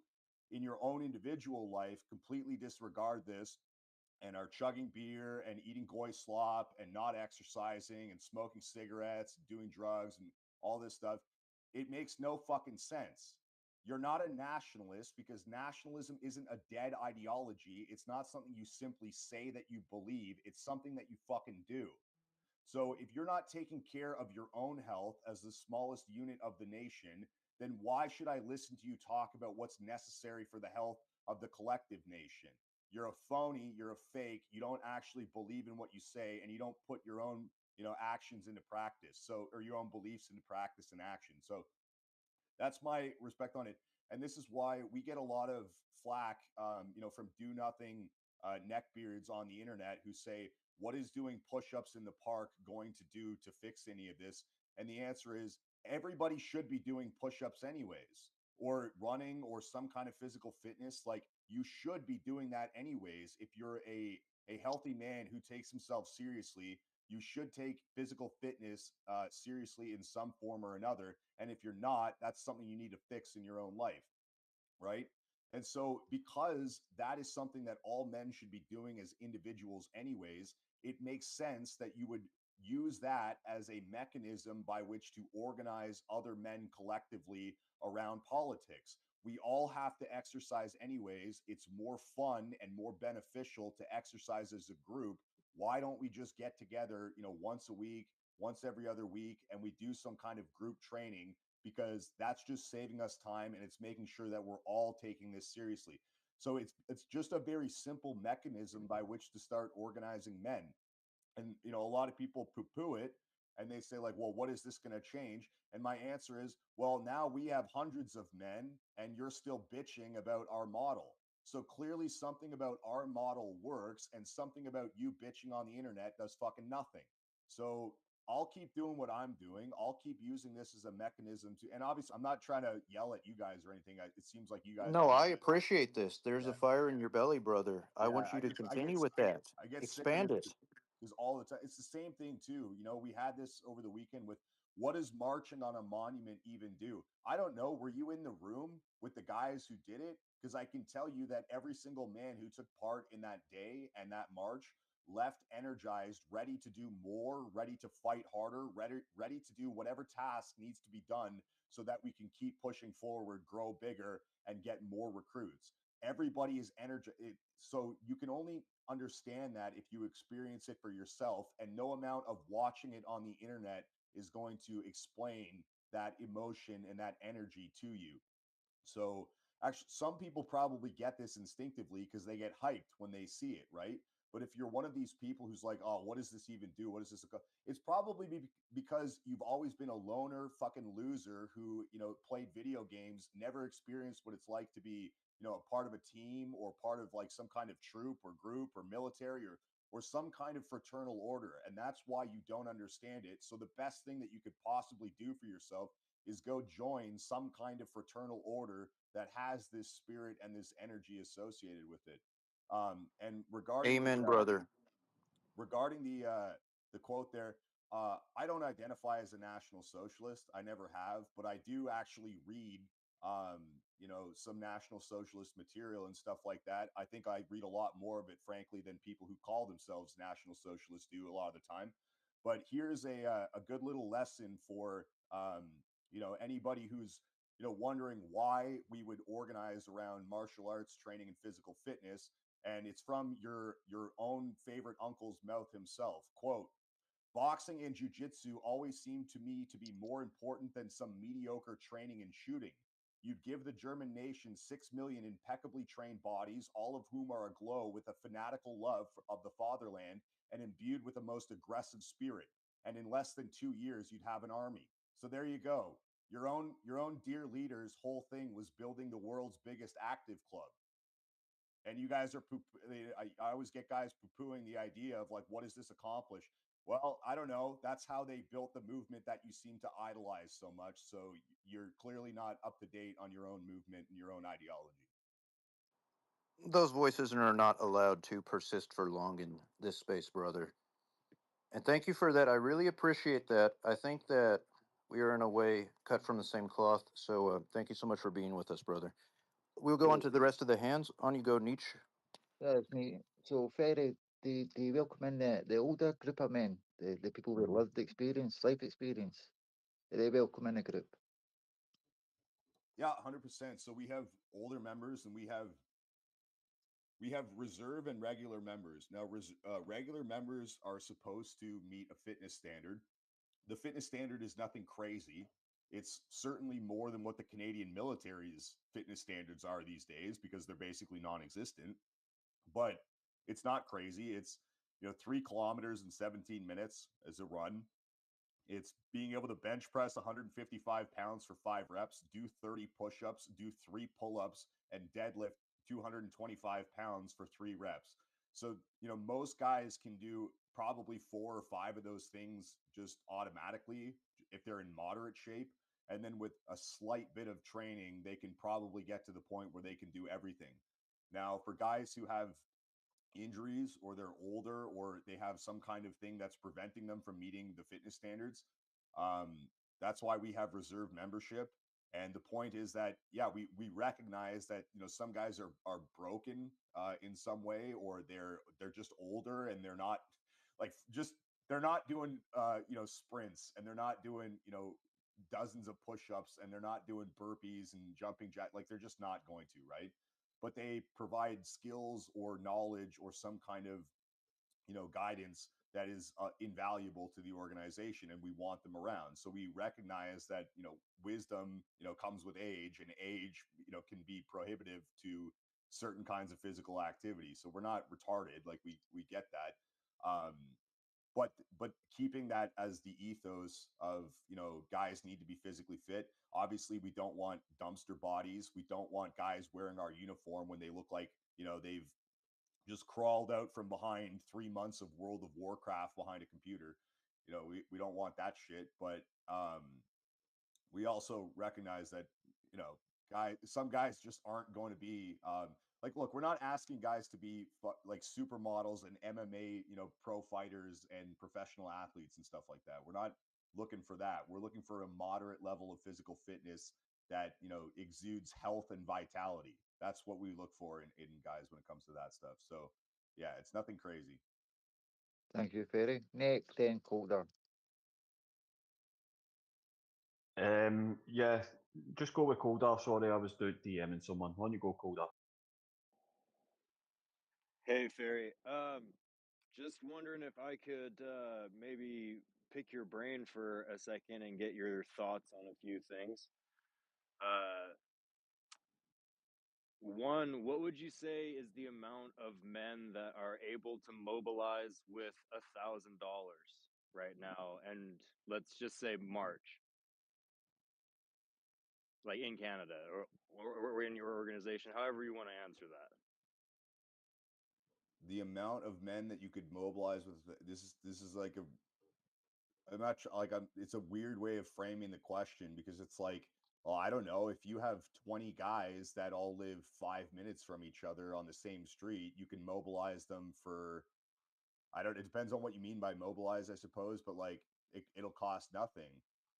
in your own individual life completely disregard this and are chugging beer and eating goy slop and not exercising and smoking cigarettes, doing drugs and all this stuff, it makes no fucking sense. You're not a nationalist because nationalism isn't a dead ideology. It's not something you simply say that you believe. It's something that you fucking do. So if you're not taking care of your own health as the smallest unit of the nation, then why should I listen to you talk about what's necessary for the health of the collective nation? You're a phony, you're a fake, you don't actually believe in what you say, and you don't put your own, actions into practice. So, or your own beliefs into practice and action. So that's my respect on it. And this is why we get a lot of flack, from do nothing neckbeards on the internet who say, what is doing push-ups in the park going to do to fix any of this? And the answer is everybody should be doing push-ups anyways, or running or some kind of physical fitness. Like you should be doing that anyways. If you're a healthy man who takes himself seriously, you should take physical fitness seriously in some form or another. And if you're not, that's something you need to fix in your own life, right? And so, because that is something that all men should be doing as individuals, anyways, it makes sense that you would use that as a mechanism by which to organize other men collectively around politics. We all have to exercise, anyways. It's more fun and more beneficial to exercise as a group. Why don't we just get together, once a week, once every other week, and we do some kind of group training because that's just saving us time and it's making sure that we're all taking this seriously. So it's just a very simple mechanism by which to start organizing men. And a lot of people poo-poo it and they say like, well, what is this going to change? And my answer is, well, now we have hundreds of men and you're still bitching about our model. So clearly something about our model works and something about you bitching on the internet does fucking nothing. So I'll keep doing what I'm doing. I'll keep using this as a mechanism to, and obviously I'm not trying to yell at you guys or anything. It seems like you guys No, I appreciate this. There's a fire in your belly, brother. I want you to continue with that. I get sick Expand of it. this because all the time it's the same thing too. We had this over the weekend with what does marching on a monument even do? I don't know. Were you in the room with the guys who did it? Because I can tell you that every single man who took part in that day and that march left energized, ready to do more, ready to fight harder, ready to do whatever task needs to be done so that we can keep pushing forward, grow bigger, and get more recruits. Everybody is energy. So you can only understand that if you experience it for yourself, and no amount of watching it on the internet is going to explain that emotion and that energy to you. So actually, some people probably get this instinctively because they get hyped when they see it, right? But if you're one of these people who's like, oh, what does this even do? What is this? It's probably because you've always been a loner fucking loser who, played video games, never experienced what it's like to be, a part of a team or part of like some kind of troop or group or military or some kind of fraternal order. And that's why you don't understand it. So the best thing that you could possibly do for yourself is go join some kind of fraternal order that has this spirit and this energy associated with it. And Amen, brother. regarding the quote there, I don't identify as a national socialist. I never have, but I do actually read, some national socialist material and stuff like that. I think I read a lot more of it, frankly, than people who call themselves national socialists do a lot of the time. But here's a good little lesson for anybody who's wondering why we would organize around martial arts training and physical fitness, and it's from your own favorite uncle's mouth himself. Quote, boxing and jiu-jitsu always seemed to me to be more important than some mediocre training and shooting. You'd give the German nation 6 million impeccably trained bodies, all of whom are aglow with a fanatical love of the fatherland and imbued with the most aggressive spirit. And in less than 2 years, you'd have an army. So there you go. Your own dear leader's whole thing was building the world's biggest active club. And you guys are I always get guys poo-pooing the idea of like, what does this accomplish? Well, I don't know. That's how they built the movement that you seem to idolize so much. So you're clearly not up to date on your own movement and your own ideology. Those voices are not allowed to persist for long in this space, brother. And thank you for that. I really appreciate that. I think that we are in a way cut from the same cloth. So thank you so much for being with us, brother. We'll go on So, to the rest of the hands. On you go, Nietzsche. that's me. So, Ferry, they welcome in the older group of men, the people with lived experience, life experience. They welcome in the group. Yeah, 100%. So we have older members and we have reserve and regular members. Now, regular members are supposed to meet a fitness standard. The fitness standard is nothing crazy. It's certainly more than what the Canadian military's fitness standards are these days because they're basically non-existent. But it's not crazy. It's 3 kilometers in 17 minutes as a run. It's being able to bench press 155 pounds for 5 reps, do 30 push-ups, do 3 pull-ups, and deadlift 225 pounds for 3 reps. So, most guys can do probably 4 or 5 of those things just automatically if they're in moderate shape. And then with a slight bit of training, they can probably get to the point where they can do everything. Now, for guys who have injuries or they're older or they have some kind of thing that's preventing them from meeting the fitness standards, that's why we have reserve membership. And the point is that, yeah, we recognize that some guys are broken in some way, or they're just older and they're not like just they're not doing sprints, and they're not doing dozens of push-ups, and they're not doing burpees and jumping jack, like they're just not going to, right? But they provide skills or knowledge or some kind of guidance that is invaluable to the organization, and we want them around. So we recognize that wisdom comes with age, and age can be prohibitive to certain kinds of physical activity. So we're not retarded, like we get that. But keeping that as the ethos of guys need to be physically fit. Obviously, we don't want dumpster bodies. We don't want guys wearing our uniform when they look like they've just crawled out from behind 3 months of World of Warcraft behind a computer. We don't want that shit. But we also recognize that some guys just aren't going to be like, look, we're not asking guys to be like supermodels and MMA pro fighters and professional athletes and stuff like that. We're not looking for that. We're looking for a moderate level of physical fitness that exudes health and vitality. That's what we look for in guys when it comes to that stuff. So yeah, it's nothing crazy. Thank you, Ferry. Nick, then Calder. Yeah, just go with Coldar. Sorry, I was DMing someone. Why don't you go Coldar? Hey, Ferry. Just wondering if I could maybe pick your brain for a second and get your thoughts on a few things. Uh, One, what would you say is the amount of men that are able to mobilize with $1,000 right now? And let's just say March, like in Canada or in your organization, however you want to answer that. The amount of men that you could mobilize with this is like I'm not like it's a weird way of framing the question because it's like, well, I don't know, if you have 20 guys that all live 5 minutes from each other on the same street, you can mobilize them for, it depends on what you mean by mobilize, I suppose, but like it'll cost nothing.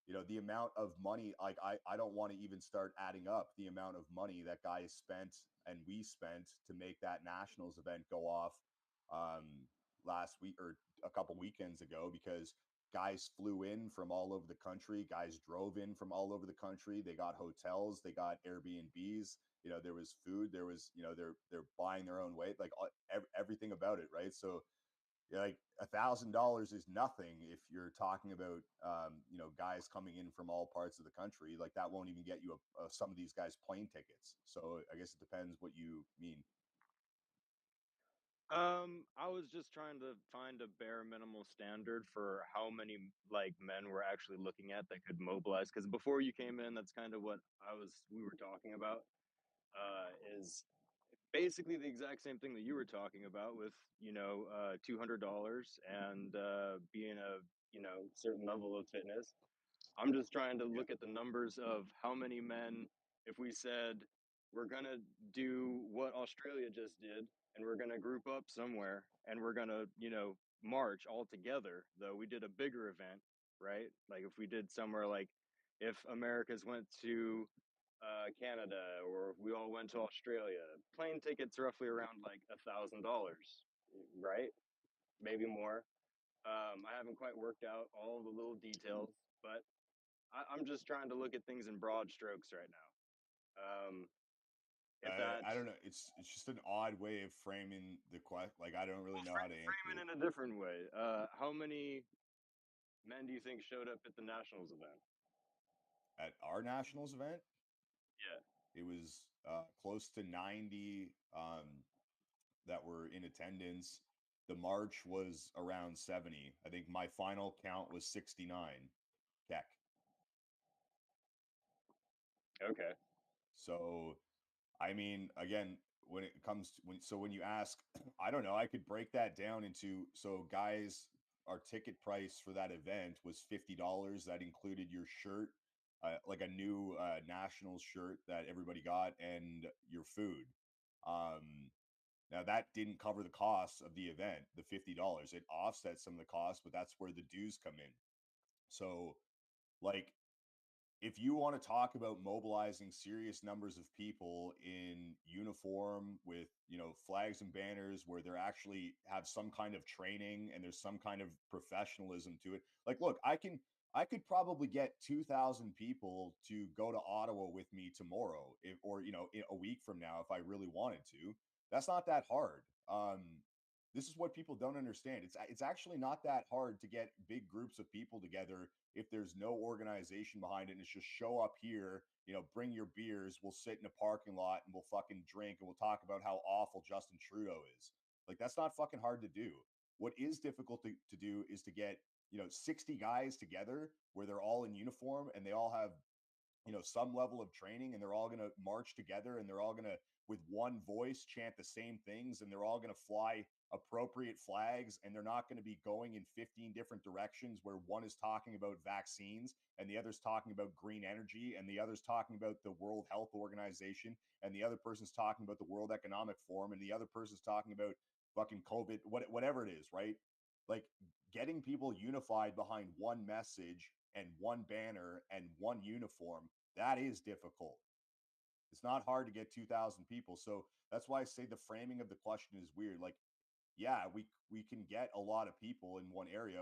The amount of money, like I don't want to even start adding up the amount of money that guys spent and we spent to make that nationals event go off last week or a couple weekends ago, because guys flew in from all over the country, guys drove in from all over the country, they got hotels, they got Airbnbs, there was food, there was, they're buying their own way, like everything about it, right? So like $1,000 is nothing if you're talking about guys coming in from all parts of the country. Like that won't even get you some of these guys plane tickets. So I guess it depends what you mean. I was just trying to find a bare minimal standard for how many like men we're actually looking at that could mobilize. Because before you came in, that's kind of what we were talking about. Is basically the exact same thing that you were talking about with $200 and being a certain level of fitness. I'm just trying to look at the numbers of how many men, if we said we're gonna do what Australia just did, and we're gonna group up somewhere and we're gonna march all together, though we did a bigger event, right? Like if we did somewhere like if Americas went to Canada, or if we all went to Australia, plane tickets roughly around like $1,000, right? Maybe more. I haven't quite worked out all the little details, but I'm just trying to look at things in broad strokes right now. If that I don't know. It's just an odd way of framing the question. Like I don't really know how to answer frame it in a different way, how many men do you think showed up at the Nationals event? At our Nationals event? Yeah. It was close to 90 that were in attendance. The march was around 70. I think my final count was 69. Keck. Okay. So, I mean, again, when it comes to when you ask, I don't know, I could break that down into, so guys, our ticket price for that event was $50. That included your shirt, like a new Nationals shirt that everybody got, and your food. Now that didn't cover the costs of the event, the $50. It offsets some of the costs, but that's where the dues come in. So, like, if you want to talk about mobilizing serious numbers of people in uniform with flags and banners, where they're actually have some kind of training and there's some kind of professionalism to it, like, look, I could probably get 2,000 people to go to Ottawa with me tomorrow, or in a week from now, if I really wanted to. That's not that hard. This is what people don't understand. It's actually not that hard to get big groups of people together if there's no organization behind it, and it's just show up here, bring your beers, we'll sit in a parking lot and we'll fucking drink and we'll talk about how awful Justin Trudeau is. Like, that's not fucking hard to do. What is difficult to do is to get 60 guys together where they're all in uniform and they all have some level of training, and they're all going to march together, and they're all going to, with one voice, chant the same things, and they're all going to fly appropriate flags, and they're not going to be going in 15 different directions where one is talking about vaccines and the other's talking about green energy and the other's talking about the World Health Organization and the other person's talking about the World Economic Forum and the other person's talking about fucking COVID, whatever it is, right? Like, getting people unified behind one message and one banner and one uniform, that is difficult. It's not hard to get 2,000 people. So that's why I say the framing of the question is weird. Like, yeah, we can get a lot of people in one area.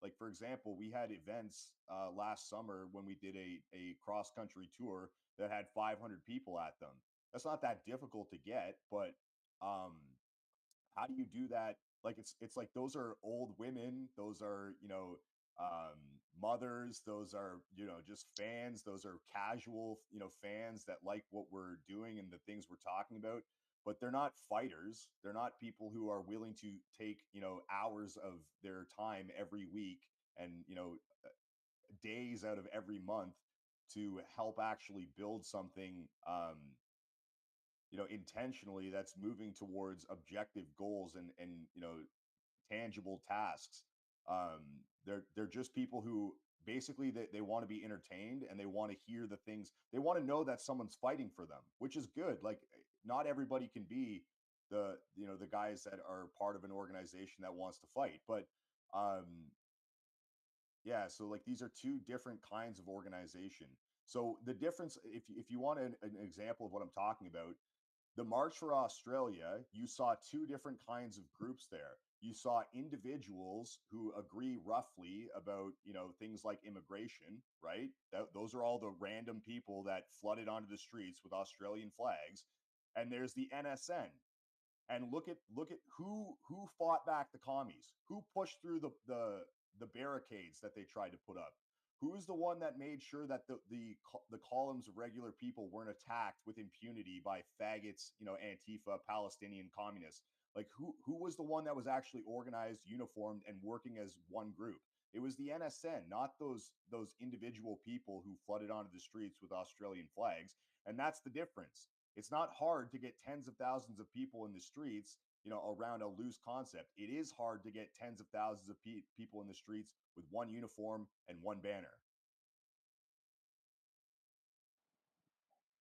Like, for example, we had events last summer when we did a cross country tour that had 500 people at them. That's not that difficult to get, but how do you do that? Like, it's like those are old women, those are, mothers, those are, just fans, those are casual, fans that like what we're doing and the things we're talking about, but they're not fighters. They're not people who are willing to take, hours of their time every week and, days out of every month to help actually build something, intentionally, that's moving towards objective goals and tangible tasks. They're just people who basically they want to be entertained, and they want to hear the things. They want to know that someone's fighting for them, which is good. Like, not everybody can be the guys that are part of an organization that wants to fight, but yeah, so like these are two different kinds of organization. So the difference, if you want an example of what I'm talking about, the March for Australia, you saw two different kinds of groups there. You saw individuals who agree roughly about, things like immigration, right? Those are all the random people that flooded onto the streets with Australian flags. And there's the NSN. And look at who fought back the commies, who pushed through the barricades that they tried to put up. Who's the one that made sure that the columns of regular people weren't attacked with impunity by faggots, Antifa, Palestinian communists? Like, who was the one that was actually organized, uniformed, and working as one group? It was the NSN, not those individual people who flooded onto the streets with Australian flags. And that's the difference. It's not hard to get tens of thousands of people in the streets, around a loose concept. It is hard to get tens of thousands of people in the streets with one uniform and one banner.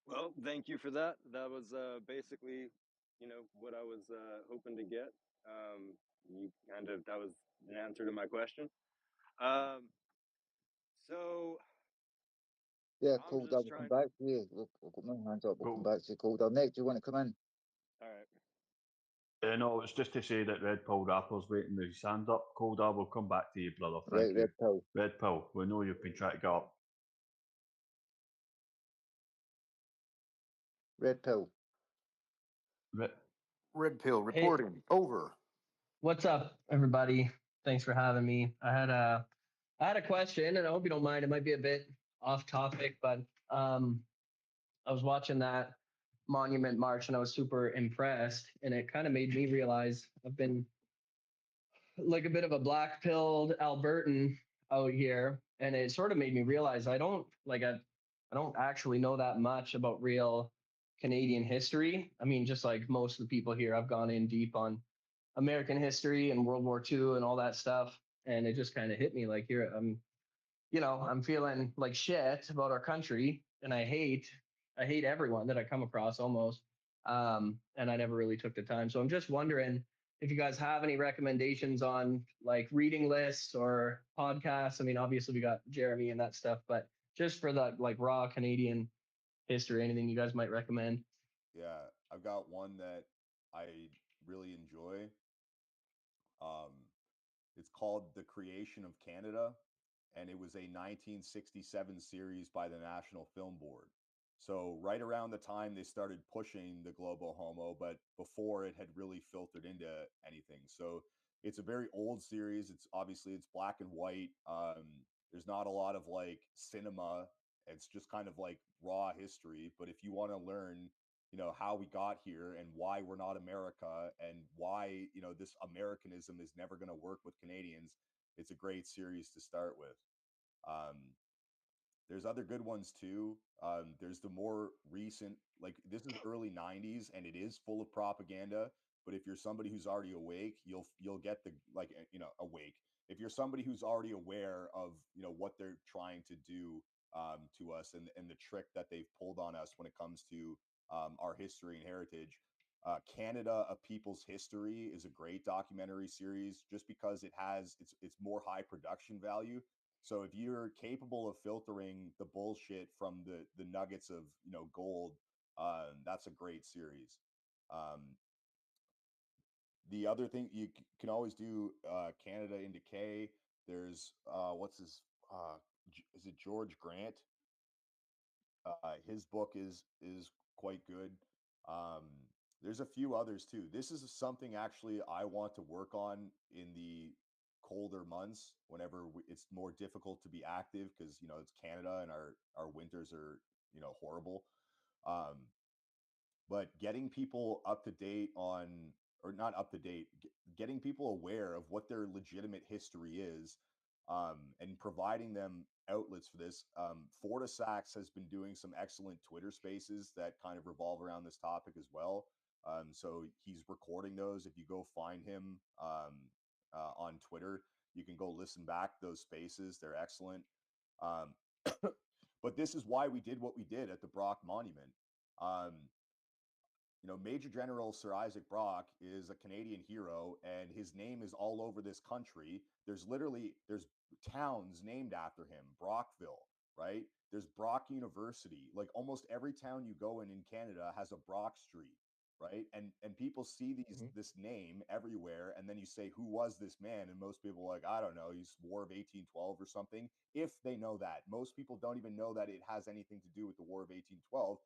Well, thank you for that. That was basically, what I was hoping to get. That was an answer to my question. So Yeah, I'm cool. just We'll come trying. back to you. Look, I've got my hands up. We'll come Cool. back to you, Cool. Nick, do you want to come in? All right. No, it's just to say that Red Pill Rapper's waiting with his hand up. Coldar, we'll come back to you, brother. Thank Right, you. Red Pill. Red Pill, we know you've been trying to get up. Red Pill. Red Pill Hey, reporting. Over. what's up, everybody? Thanks for having me. I had a question, and I hope you don't mind. It might be a bit off topic, but I was watching that Monument March, and I was super impressed, and it kind of made me realize I've been like a bit of a black pilled Albertan out here, and it sort of made me realize I don't actually know that much about real Canadian history. I mean, just like most of the people here, I've gone in deep on American history and World War II and all that stuff, and it just kind of hit me like here I'm feeling like shit about our country, and I hate everyone that I come across almost. And I never really took the time. So I'm just wondering if you guys have any recommendations on like reading lists or podcasts. I mean, obviously we got Jeremy and that stuff, but just for the like raw Canadian history, anything you guys might recommend? Yeah, I've got one that I really enjoy. Um, it's called The Creation of Canada, and it was a 1967 series by the National Film Board. So right around the time they started pushing the global homo, but before it had really filtered into anything. So it's a very old series. It's black and white. There's not a lot of like cinema. It's just kind of like raw history. But if you want to learn, how we got here and why we're not America and why, this Americanism is never going to work with Canadians, it's a great series to start with. There's other good ones too. There's the more recent, like this is early '90s, and it is full of propaganda. But if you're somebody who's already awake, you'll get the awake. If you're somebody who's already aware of what they're trying to do to us and the trick that they've pulled on us when it comes to our history and heritage. Canada: A People's History is a great documentary series just because it's more high production value. So if you're capable of filtering the bullshit from the nuggets of gold, that's a great series. the other thing can always do Canada into K. There's what's his is it George Grant? His book is quite good. Um, there's a few others too. This is something actually I want to work on in the colder months whenever it's more difficult to be active because it's Canada and our winters are horrible. But getting people up to date on, or not up to date, getting people aware of what their legitimate history is, and providing them outlets for this. Fortisax has been doing some excellent Twitter spaces that kind of revolve around this topic as well. So he's recording those. If you go find him on Twitter, you can go listen back to those spaces. They're excellent. But this is why we did what we did at the Brock Monument. Major General Sir Isaac Brock is a Canadian hero, and his name is all over this country. There's towns named after him. Brockville, right? There's Brock University. Like almost every town you go in Canada has a Brock Street, right? And people see this name everywhere, and then you say, who was this man? And most people are like, I don't know, he's War of 1812 or something. If they know that. Most people don't even know that it has anything to do with the War of 1812.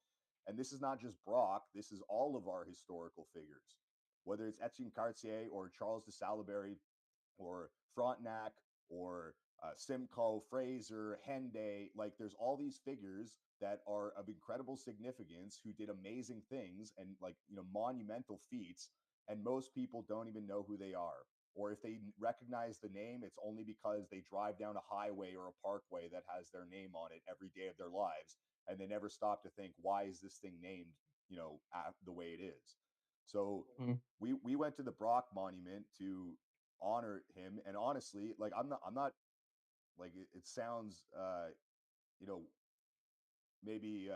And this is not just Brock, this is all of our historical figures, whether it's Etienne Cartier or Charles de Salaberry or Frontenac or Simcoe, Fraser, Henday. Like there's all these figures that are of incredible significance who did amazing things and monumental feats. And most people don't even know who they are. Or if they recognize the name, it's only because they drive down a highway or a parkway that has their name on it every day of their lives. And they never stop to think, why is this thing named, the way it is? So we went to the Brock Monument to honor him. And honestly, like, I'm not like, it sounds, maybe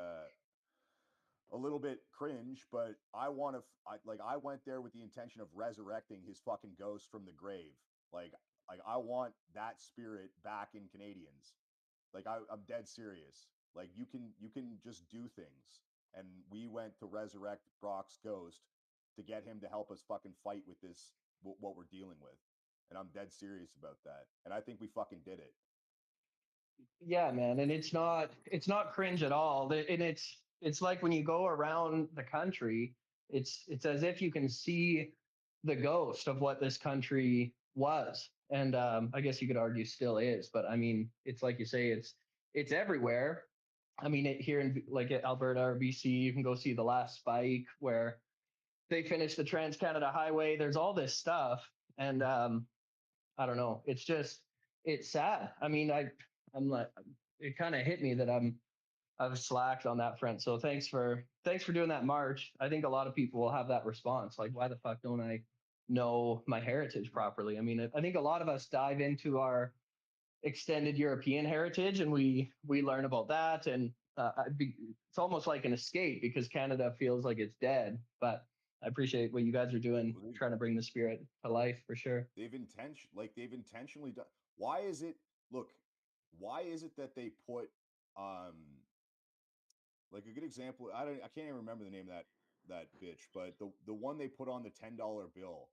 a little bit cringe, but I went there with the intention of resurrecting his fucking ghost from the grave. Like I want that spirit back in Canadians. Like I'm dead serious. Like you can just do things. And we went to resurrect Brock's ghost to get him to help us fucking fight with this, what we're dealing with. And I'm dead serious about that. And I think we fucking did it. Yeah, man. And it's not cringe at all. And it's like when you go around the country, it's as if you can see the ghost of what this country was. And I guess you could argue still is, but I mean, it's like you say, it's everywhere. I mean, here in like Alberta or BC, you can go see the last spike where they finished the Trans-Canada Highway. There's all this stuff. And I don't know. It's sad. I mean, I'm like, it kind of hit me that I've slacked on that front. So thanks for doing that march. I think a lot of people will have that response. Like, why the fuck don't I know my heritage properly? I mean, I think a lot of us dive into our extended European heritage and we learn about that. And it's almost like an escape because Canada feels like it's dead. But I appreciate what you guys are doing, trying to bring the spirit to life for sure. They've intentionally done. Why is it that they put like a good example? I can't even remember the name of that bitch, but the one they put on the $10 bill,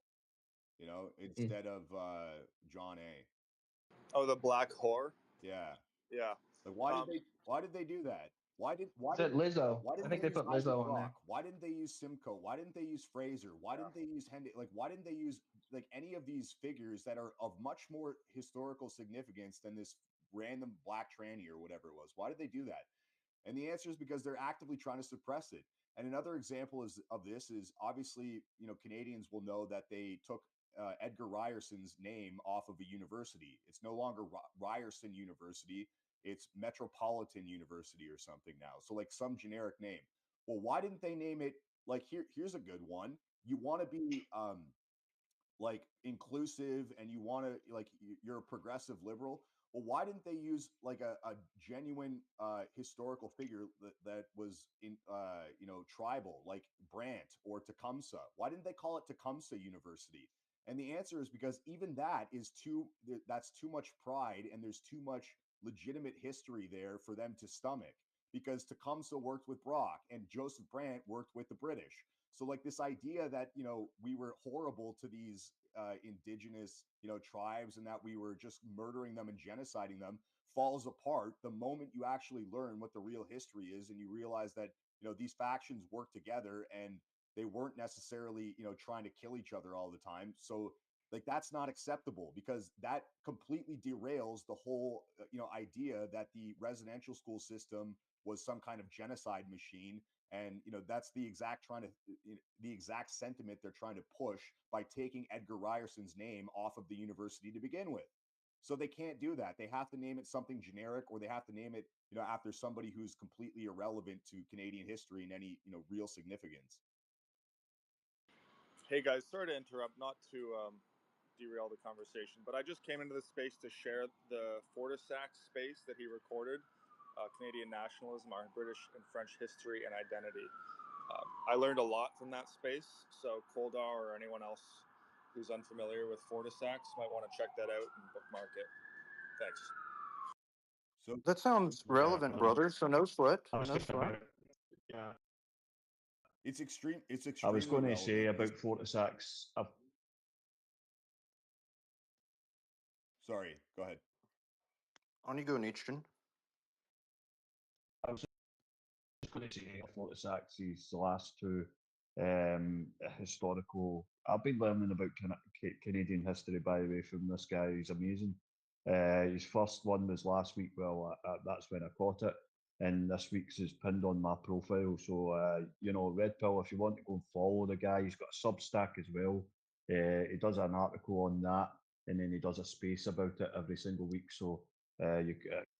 instead of John A. Oh, the Black Whore. Yeah. Yeah. Like why did they do that? Why did Lizzo? Why didn't I think they they put use Lizzo Isaac on there. Brock? Why didn't they use Simcoe? Why didn't they use Fraser? Why didn't they use Henday? Like why didn't they use like any of these figures that are of much more historical significance than this random black tranny or whatever it was? Why did they do that? And the answer is because they're actively trying to suppress it. And another example of this is obviously, Canadians will know that they took Edgar Ryerson's name off of a university. It's no longer Ryerson University. It's Metropolitan University or something now. So like some generic name. Well, why didn't they name it? Like here's a good one. You want to be like inclusive and you want to like you're a progressive liberal. Well, why didn't they use like a genuine historical figure that was in tribal, like Brant or Tecumseh? Why didn't they call it Tecumseh University? And the answer is because even that's too much pride and there's too much legitimate history there for them to stomach, because Tecumseh worked with Brock and Joseph Brant worked with the British. So like this idea that, you know, we were horrible to these indigenous, you know, tribes and that we were just murdering them and genociding them falls apart the moment you actually learn what the real history is and you realize that, you know, these factions work together and they weren't necessarily, you know, trying to kill each other all the time. So like that's not acceptable because that completely derails the whole you know, idea that the residential school system was some kind of genocide machine. And you know, that's the exact the exact sentiment they're trying to push by taking Edgar Ryerson's name off of the university to begin with. So they can't do that. They have to name it something generic, or they have to name it, you know, after somebody who's completely irrelevant to Canadian history in any, you know, real significance. Hey guys, sorry to interrupt, not to derail the conversation, but I just came into the space to share the Fortissac space that he recorded, Canadian Nationalism, our British and French History and Identity. I learned a lot from that space, so Koldar or anyone else who's unfamiliar with Fortissac might want to check that out and bookmark it. Thanks. So That sounds relevant, brother. So no sweat. No sweat. Yeah. It's extreme. It's I extremely was going to relevant. say about Fortissacs. Sorry, go ahead. On you go, Nietzsche. I was just going to say Fortissacs is the last two historical. I've been learning about Canadian history, by the way, from this guy. He's amazing. His first one was last week. Well, that's when I caught it. And this week's is pinned on my profile. So, you know, Red Pill, if you want to go and follow the guy, he's got a Substack as well. He does an article on that, and then he does a space about it every single week. So you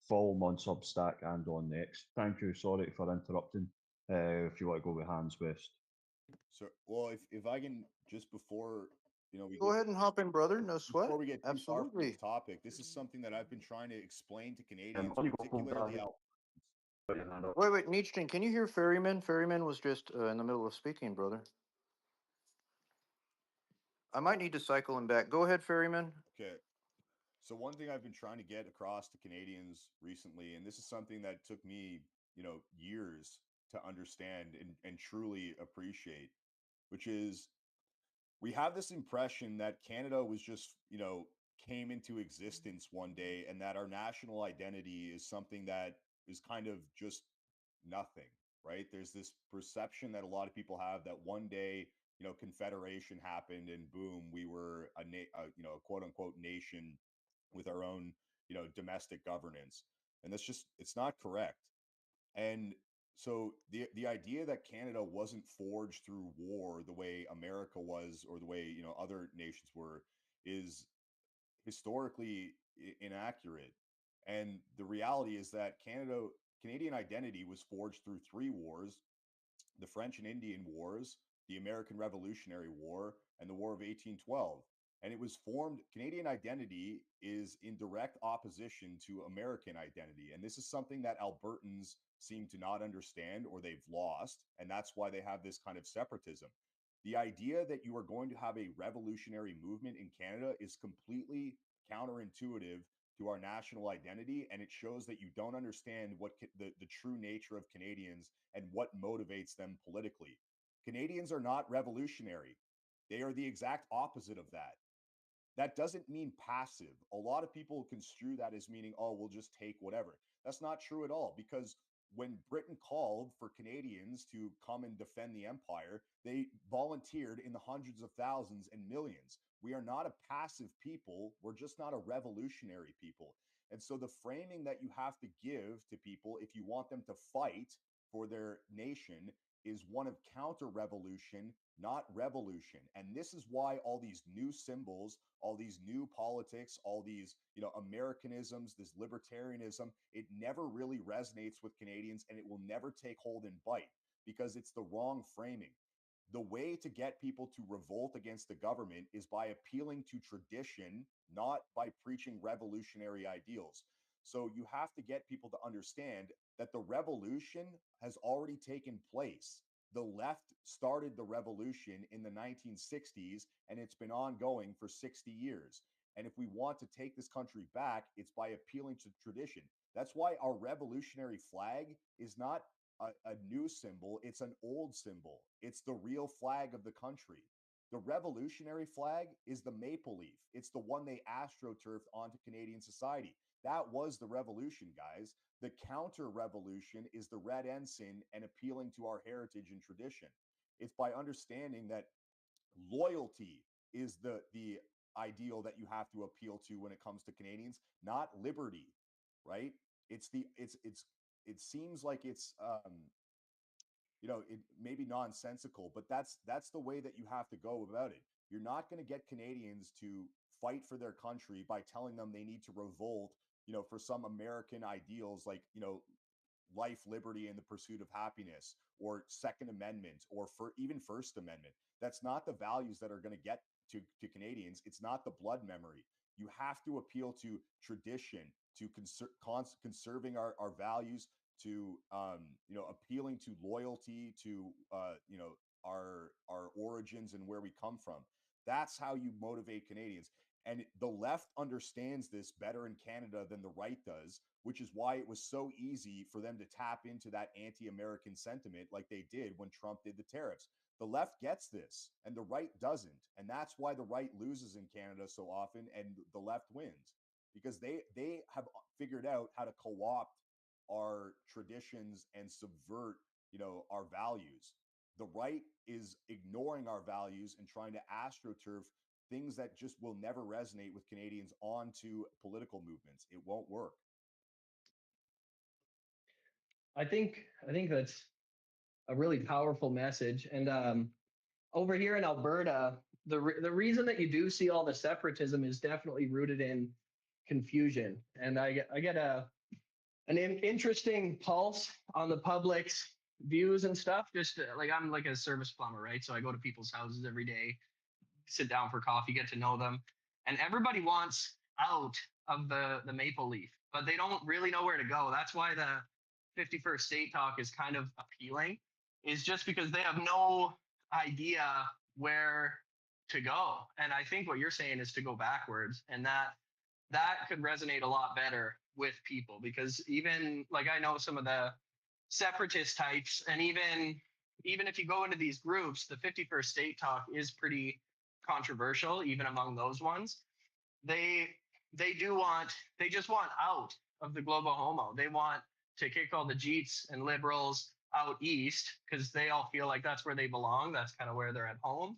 follow him on Substack and on Next. Thank you. Sorry for interrupting. If you want to go with Hans West. So, well, if I can just before, you know, we Go ahead and hop in, brother. No sweat. Before we get too far from Absolutely. this topic, this is something that I've been trying to explain to Canadians, on you go, particularly Koldar. Wait, Nietzsche, can you hear Ferryman? Ferryman was just in the middle of speaking, brother. I might need to cycle him back. Go ahead, Ferryman. Okay. So one thing I've been trying to get across to Canadians recently, and this is something that took me, you know, years to understand and truly appreciate, which is we have this impression that Canada was just, you know, came into existence one day and that our national identity is something that is kind of just nothing, right? There's this perception that a lot of people have that one day, you know, Confederation happened and boom, we were you know, a quote unquote nation with our own, you know, domestic governance. And that's just, it's not correct. And so the idea that Canada wasn't forged through war the way America was, or the way, you know, other nations were, is historically inaccurate. And the reality is that Canadian identity was forged through three wars: the French and Indian Wars, the American Revolutionary War, and the War of 1812. And it was formed, Canadian identity is in direct opposition to American identity. And this is something that Albertans seem to not understand, or they've lost. And that's why they have this kind of separatism. The idea that you are going to have a revolutionary movement in Canada is completely counterintuitive to our national identity, and it shows that you don't understand what the true nature of Canadians and what motivates them politically. Canadians are not revolutionary. They are the exact opposite of that. That doesn't mean passive. A lot of people construe that as meaning, oh, we'll just take whatever. That's not true at all, because when Britain called for Canadians to come and defend the empire, they volunteered in the hundreds of thousands and millions. We are not a passive people. We're just not a revolutionary people. And so the framing that you have to give to people if you want them to fight for their nation is one of counter-revolution, not revolution. And this is why all these new symbols, all these new politics, all these, you know, Americanisms, this libertarianism, it never really resonates with Canadians, and it will never take hold and bite because it's the wrong framing. The way to get people to revolt against the government is by appealing to tradition, not by preaching revolutionary ideals. So you have to get people to understand that the revolution has already taken place. The left started the revolution in the 1960s, and it's been ongoing for 60 years. And if we want to take this country back, it's by appealing to tradition. That's why our revolutionary flag is not a new symbol. It's an old symbol. It's the real flag of the country. The revolutionary flag is the maple leaf. It's the one they astroturfed onto Canadian society. That was the revolution, guys. The counter revolution is the red ensign and appealing to our heritage and tradition. It's by understanding that loyalty is the ideal that you have to appeal to when it comes to Canadians, not liberty, right? It's the it seems like it's it may be nonsensical, but that's the way that you have to go about it. You're not going to get Canadians to fight for their country by telling them they need to revolt, for some American ideals like, life, liberty, and the pursuit of happiness, or Second Amendment, or for even First Amendment. That's not the values that are going to get to Canadians. It's not the blood memory. You have to appeal to tradition, to conserving our values, to appealing to loyalty, to our origins and where we come from. That's how you motivate Canadians. And the left understands this better in Canada than the right does, which is why it was so easy for them to tap into that anti-American sentiment like they did when Trump did the tariffs. The left gets this and the right doesn't. And that's why the right loses in Canada so often and the left wins, because they have figured out how to co-opt our traditions and subvert, our values. The right is ignoring our values and trying to astroturf things that just will never resonate with Canadians onto political movements. It won't work. I think that's a really powerful message. And over here in Alberta, the reason that you do see all the separatism is definitely rooted in confusion. And I get an interesting pulse on the public's views and stuff. Just like I'm like a service plumber, right? So I go to people's houses every day, sit down for coffee, get to know them, and everybody wants out of the maple leaf, but they don't really know where to go. That's why the 51st State Talk is kind of appealing, is just because they have no idea where to go. And I think what you're saying is to go backwards, and that could resonate a lot better with people, because even like I know some of the separatist types, and even if you go into these groups, the 51st State Talk is pretty controversial even among those ones. They just want out of the global homo. They want to kick all the Jeets and liberals out east because they all feel like that's where they belong. That's kind of where they're at home,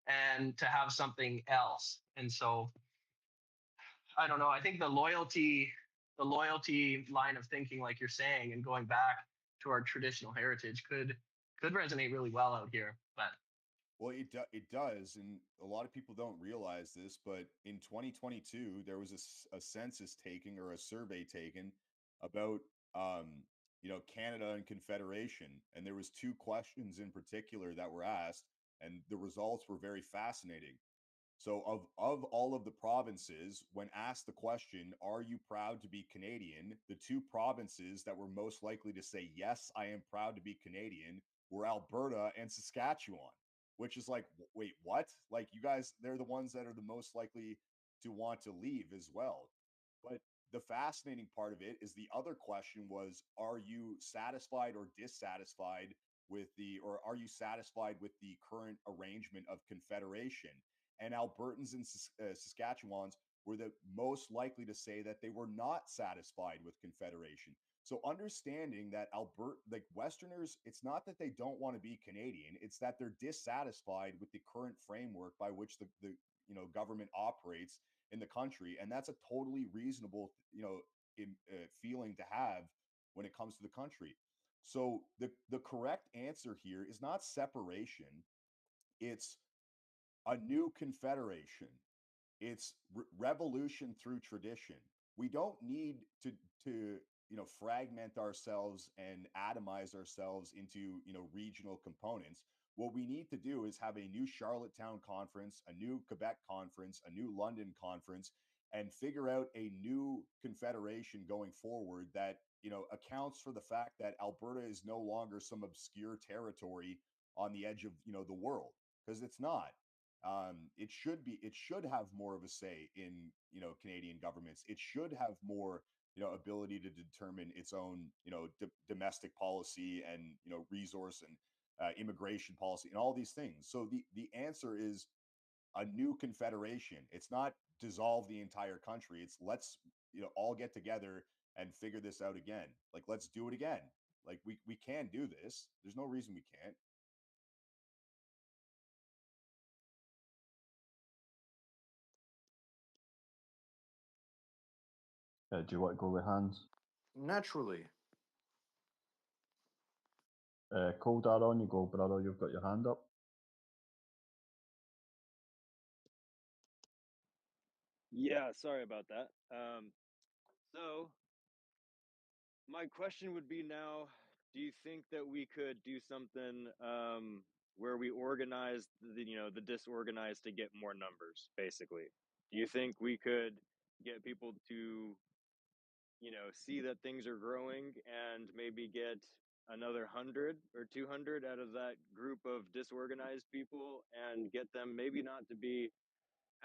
and to have something else. And so I don't know. I think the loyalty line of thinking, like you're saying, and going back to our traditional heritage could resonate really well out here. But well, it does, and a lot of people don't realize this, but in 2022 there was a census taking, or a survey taken, about Canada and Confederation, and there was two questions in particular that were asked, and the results were very fascinating. So of all of the provinces, when asked the question, are you proud to be Canadian? The two provinces that were most likely to say, yes, I am proud to be Canadian, were Alberta and Saskatchewan, which is like, wait, what? Like, you guys, they're the ones that are the most likely to want to leave as well. But the fascinating part of it is the other question was, are you satisfied or dissatisfied or are you satisfied with the current arrangement of Confederation? And Albertans and Saskatchewans were the most likely to say that they were not satisfied with Confederation. So understanding that like Westerners, it's not that they don't want to be Canadian, it's that they're dissatisfied with the current framework by which the government operates in the country, and that's a totally reasonable feeling to have when it comes to the country. So the correct answer here is not separation, it's a new confederation. It's revolution through tradition. We don't need to fragment ourselves and atomize ourselves into regional components. What we need to do is have a new Charlottetown conference, a new Quebec conference, a new London conference, and figure out a new confederation going forward that accounts for the fact that Alberta is no longer some obscure territory on the edge of the world, because it's not. It should have more of a say in Canadian governments. It should have more ability to determine its own, domestic policy and, resource and immigration policy and all these things. So the answer is a new confederation. It's not dissolve the entire country. It's let's, all get together and figure this out again. Like, let's do it again. Like, we can do this. There's no reason we can't. Do you want to go with Hans? Naturally. Cold on you go, brother. You've got your hand up. Yeah, sorry about that. So my question would be now, do you think that we could do something where we organize the disorganized to get more numbers, basically? Do you think we could get people to, see that things are growing and maybe get another 100 or 200 out of that group of disorganized people and get them maybe not to be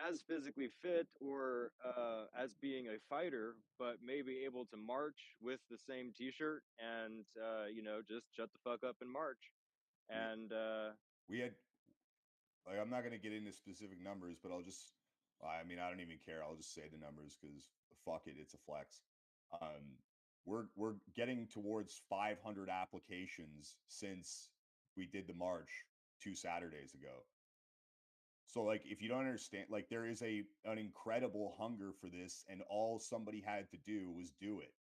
as physically fit or as being a fighter, but maybe able to march with the same T-shirt and just shut the fuck up and march. And we had, like, I'm not going to get into specific numbers, but I don't even care. I'll just say the numbers because fuck it, it's a flex. We're getting towards 500 applications since we did the march 2 Saturdays ago. So, like, if you don't understand, like, there is an incredible hunger for this, and all somebody had to do was do it.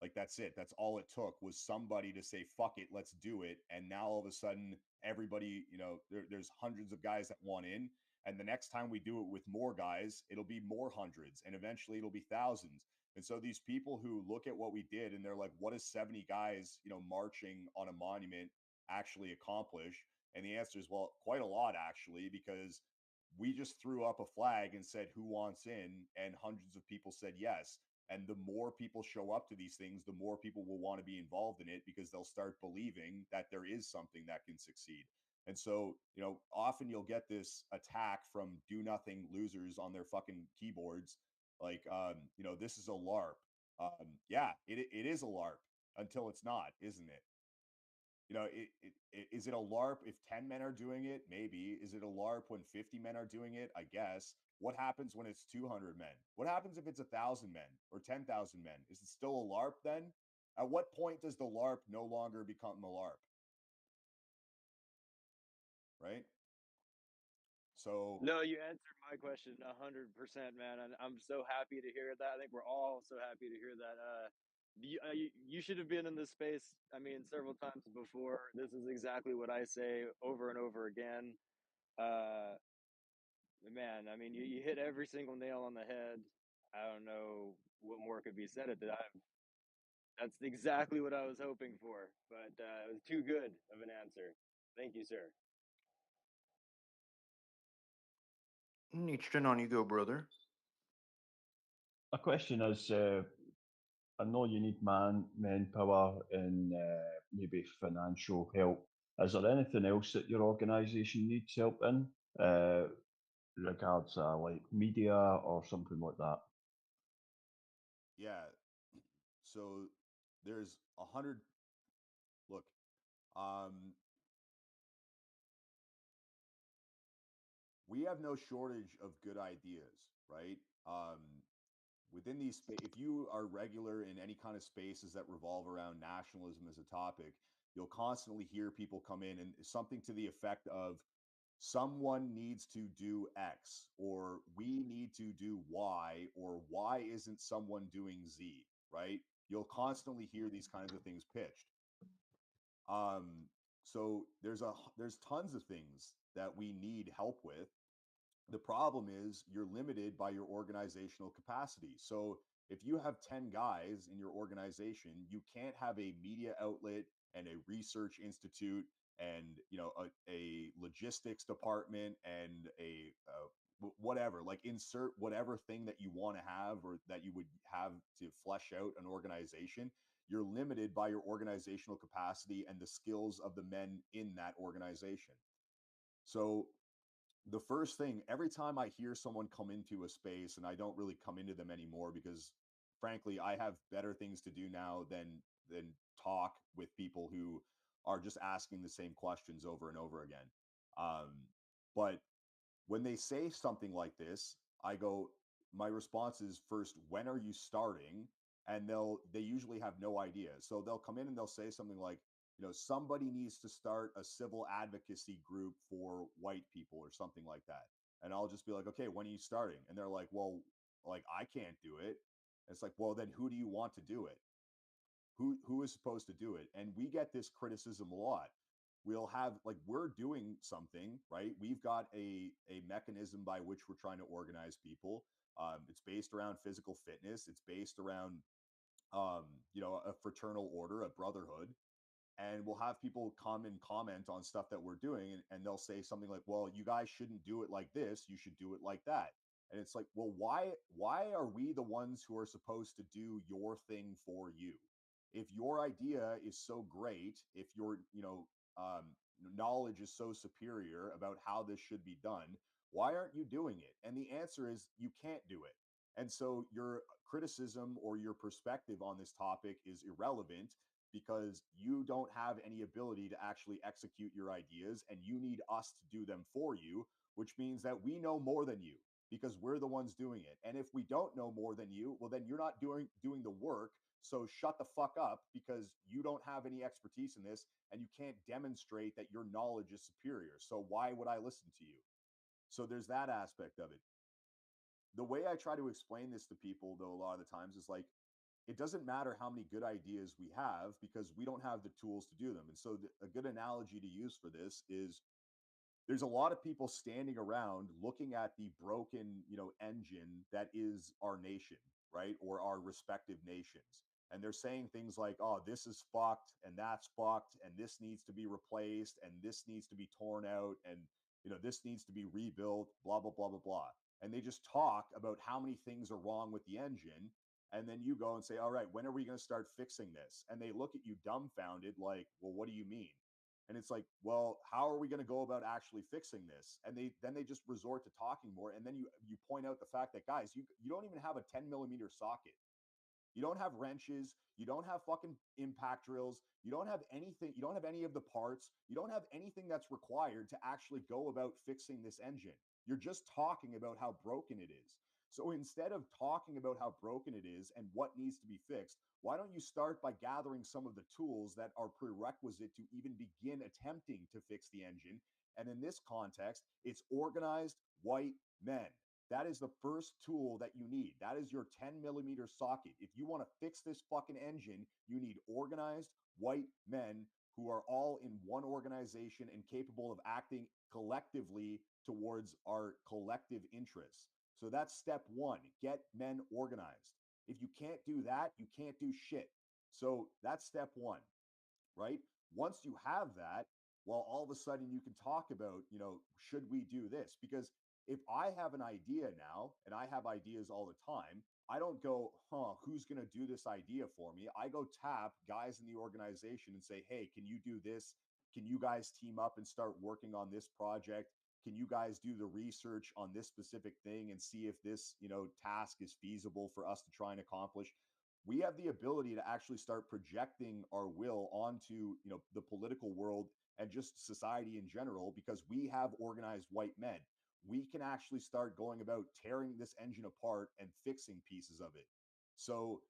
Like, that's it. That's all it took was somebody to say, fuck it, let's do it. And now all of a sudden, everybody, there's hundreds of guys that want in. And the next time we do it with more guys, it'll be more hundreds. And eventually it'll be thousands. And so these people who look at what we did and they're like, what does 70 guys, marching on a monument actually accomplish? And the answer is, well, quite a lot, actually, because we just threw up a flag and said, who wants in? And hundreds of people said yes. And the more people show up to these things, the more people will want to be involved in it because they'll start believing that there is something that can succeed. And so, often you'll get this attack from do nothing losers on their fucking keyboards. Like, this is a LARP. Yeah, it is a LARP until it's not, isn't it? Is it a LARP if 10 men are doing it? Maybe. Is it a LARP when 50 men are doing it? I guess. What happens when it's 200 men? What happens if it's 1,000 men or 10,000 men? Is it still a LARP then? At what point does the LARP no longer become a LARP? Right? So no, you answered my question 100%, man. And I'm so happy to hear that. I think we're all so happy to hear that. You should have been in this space, several times before. This is exactly what I say over and over again. Man, you hit every single nail on the head. I don't know what more could be said at that. That's exactly what I was hoping for, but it was too good of an answer. Thank you, sir. Nietzsche, on you go, brother. My question is, I know you need manpower and maybe financial help. Is there anything else that your organisation needs help in, regards like media or something like that? Yeah. So there's 100. Look, we have no shortage of good ideas, right? Within these, if you are regular in any kind of spaces that revolve around nationalism as a topic, you'll constantly hear people come in and something to the effect of someone needs to do X, or we need to do Y, or why isn't someone doing Z, right? You'll constantly hear these kinds of things pitched. So there's tons of things that we need help with. The problem is you're limited by your organizational capacity. So if you have 10 guys in your organization, you can't have a media outlet and a research institute and a logistics department and a whatever, like insert whatever thing that you want to have or that you would have to flesh out an organization. You're limited by your organizational capacity and the skills of the men in that organization. So the first thing, every time I hear someone come into a space, and I don't really come into them anymore because frankly, I have better things to do now than talk with people who are just asking the same questions over and over again. But when they say something like this, my response is first, when are you starting? And they usually have no idea. So they'll come in and they'll say something like, somebody needs to start a civil advocacy group for white people or something like that. And I'll just be like, okay, when are you starting? And they're like, well, like I can't do it. And it's like, well, then who do you want to do it? Who is supposed to do it? And we get this criticism a lot. We'll have, like, we're doing something, right? We've got a mechanism by which we're trying to organize people. It's based around physical fitness. It's based around a fraternal order, a brotherhood. And we'll have people come and comment on stuff that we're doing, and they'll say something like, well, you guys shouldn't do it like this, you should do it like that. And it's like, well, why are we the ones who are supposed to do your thing for you? If your idea is so great, if your knowledge is so superior about how this should be done, why aren't you doing it? And the answer is you can't do it. And so your criticism or your perspective on this topic is irrelevant, because you don't have any ability to actually execute your ideas, and you need us to do them for you, which means that we know more than you because we're the ones doing it. And if we don't know more than you, well, then you're not doing the work. So shut the fuck up, because you don't have any expertise in this and you can't demonstrate that your knowledge is superior. So why would I listen to you? So there's that aspect of it. The way I try to explain this to people, though, a lot of the times is like, it doesn't matter how many good ideas we have because we don't have the tools to do them. And so a good analogy to use for this is, there's a lot of people standing around looking at the broken, engine that is our nation, right? Or our respective nations. And they're saying things like, oh, this is fucked and that's fucked and this needs to be replaced and this needs to be torn out and, this needs to be rebuilt, blah, blah, blah, blah, blah. And they just talk about how many things are wrong with the engine. And then you go and say, all right, when are we going to start fixing this? And they look at you dumbfounded, like, well, what do you mean? And it's like, well, how are we going to go about actually fixing this? And they just resort to talking more. And then you point out the fact that, guys, you don't even have a 10mm socket. You don't have wrenches. You don't have fucking impact drills. You don't have anything. You don't have any of the parts. You don't have anything that's required to actually go about fixing this engine. You're just talking about how broken it is. So instead of talking about how broken it is and what needs to be fixed, why don't you start by gathering some of the tools that are prerequisite to even begin attempting to fix the engine? And in this context, it's organized white men. That is the first tool that you need. That is your 10mm socket. If you want to fix this fucking engine, you need organized white men who are all in one organization and capable of acting collectively towards our collective interests. So that's step one, get men organized. If you can't do that, you can't do shit. So that's step one, right? Once you have that, well, all of a sudden you can talk about, should we do this? Because if I have an idea now, and I have ideas all the time, I don't go, who's going to do this idea for me? I go tap guys in the organization and say, hey, can you do this? Can you guys team up and start working on this project? Can you guys do the research on this specific thing and see if this, task is feasible for us to try and accomplish? We have the ability to actually start projecting our will onto, the political world and just society in general, because we have organized white men. We can actually start going about tearing this engine apart and fixing pieces of it. So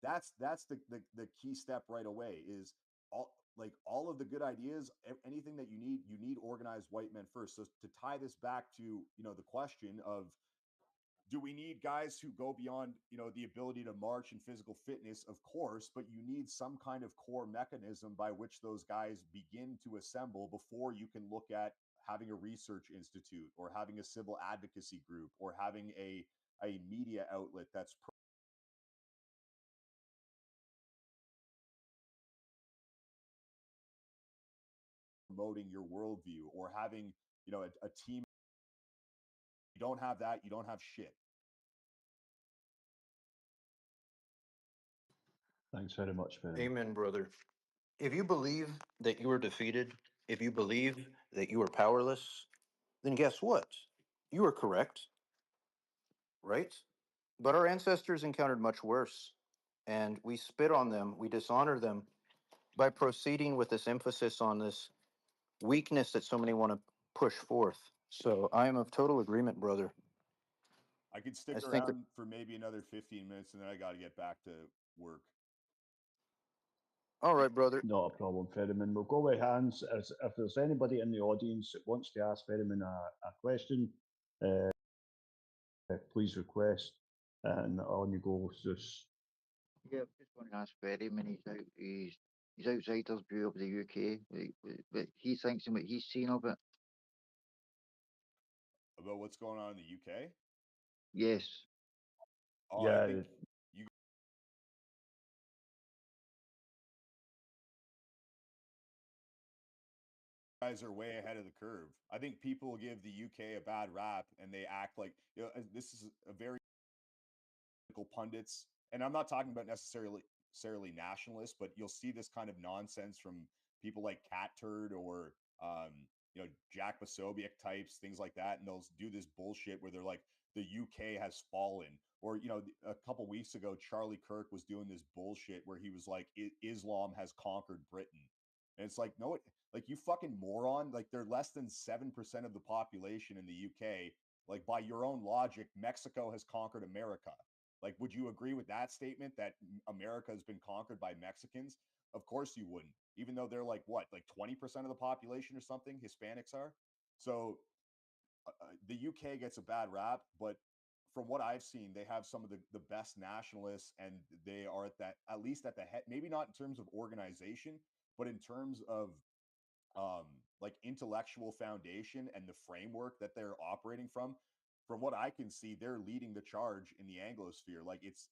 that's the key step right away, is all of the good ideas, anything that you need organized white men first. So to tie this back to, the question of, do we need guys who go beyond, the ability to march and physical fitness? Of course, but you need some kind of core mechanism by which those guys begin to assemble before you can look at having a research institute or having a civil advocacy group or having a media outlet that's promoting your worldview, or having, a team. You don't have that, you don't have shit. Thanks very much, Ben. Amen, brother. If you believe that you are defeated, if you believe that you are powerless, then guess what? You are correct, right? But our ancestors encountered much worse, and we spit on them, we dishonor them by proceeding with this emphasis on this weakness that so many want to push forth. So I am of total agreement, brother. I could stick I think that, around for maybe another 15 minutes and then I got to get back to work. all right, brother. Not a problem, Ferryman. We'll go with Hans. As if there's anybody in the audience that wants to ask Ferryman a question, please request. And on you go, Zeus. Yeah, just want to ask Ferryman. He's outsider's view of the UK. What he thinks and what he's seen of it. About what's going on in the UK? Yes. Oh, Yeah, I think you guys are way ahead of the curve. I think people give the UK a bad rap and they act like, you know, this is a very pundits, and I'm not talking about necessarily nationalists, but you'll see this kind of nonsense from people like Cat Turd or you know, Jack Posobiec types, things like that, and they'll do this bullshit where they're like, the UK has fallen, or you know, a couple weeks ago, Charlie Kirk was doing this bullshit where he was like, Islam has conquered Britain, and it's like, no, like you fucking moron, like they're less than 7% of the population in the UK. Like by your own logic, Mexico has conquered America. Like, would you agree with that statement that America has been conquered by Mexicans? Of course you wouldn't, even though they're like what, like 20% of the population or something, Hispanics are. So the UK gets a bad rap, but from what I've seen, they have some of the best nationalists, and they are at least at the head, maybe not in terms of organization, but in terms of like intellectual foundation and the framework that they're operating from what I can see, they're leading the charge in the Anglosphere. Like it's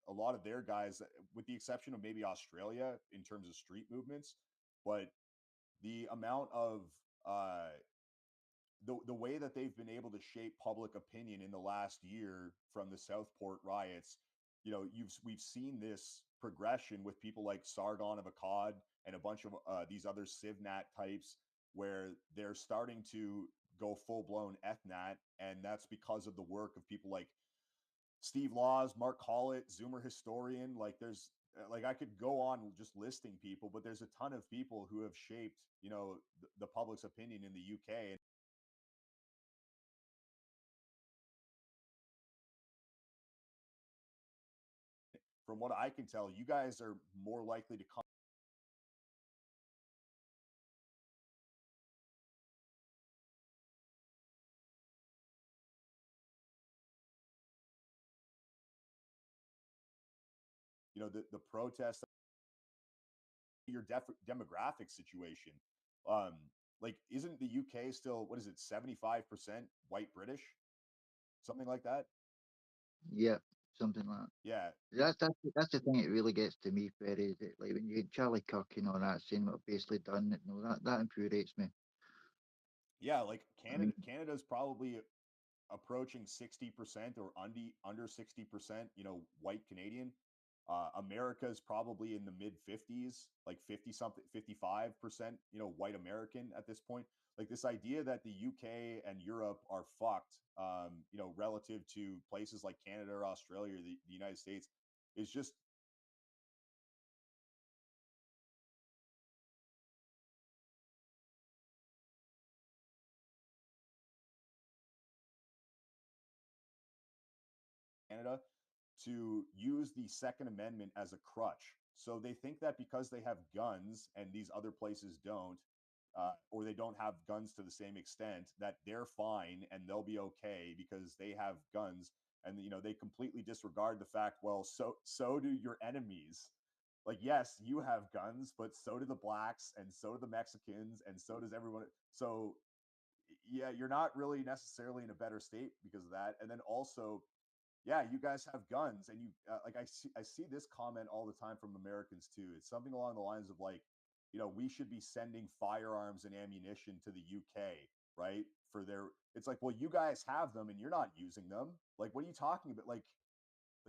a lot of their guys, with the exception of maybe Australia in terms of street movements, but the amount of the way that they've been able to shape public opinion in the last year from the Southport riots, you know, we've seen this progression with people like Sargon of Akkad and a bunch of these other Civnat types, where they're starting to go full blown ethnat, and that's because of the work of people like Steve Laws, Mark Collett, Zoomer Historian. Like there's like I could go on just listing people, but there's a ton of people who have shaped, you know, the public's opinion in the UK. From what I can tell, you guys are more likely to come. You know, the protests, your demographic situation. Um, like, isn't the UK still, what is it, 75% white British? Something like that? Yeah, something like that. Yeah. That's the thing that really gets to me, Ferry. That like when you get Charlie Kirk and all that saying what basically done, you know, that infuriates me. Yeah, like Canada's probably approaching 60% or under 60%, you know, white Canadian. America is probably in the mid 50s, like 50 something, 55%, you know, white American at this point. Like this idea that the UK and Europe are fucked, you know, relative to places like Canada or Australia or the United States is just Canada to use the Second Amendment as a crutch. So they think that because they have guns and these other places don't, or they don't have guns to the same extent, that they're fine and they'll be okay because they have guns. And you know, they completely disregard the fact, well, so do your enemies. Like, yes, you have guns, but so do the blacks, and so do the Mexicans, and so does everyone. So yeah, you're not really necessarily in a better state because of that. And then also, yeah, you guys have guns, and you like I see this comment all the time from Americans too. It's something along the lines of like, you know, we should be sending firearms and ammunition to the UK, right? For their, it's like, well, you guys have them and you're not using them. Like, what are you talking about? Like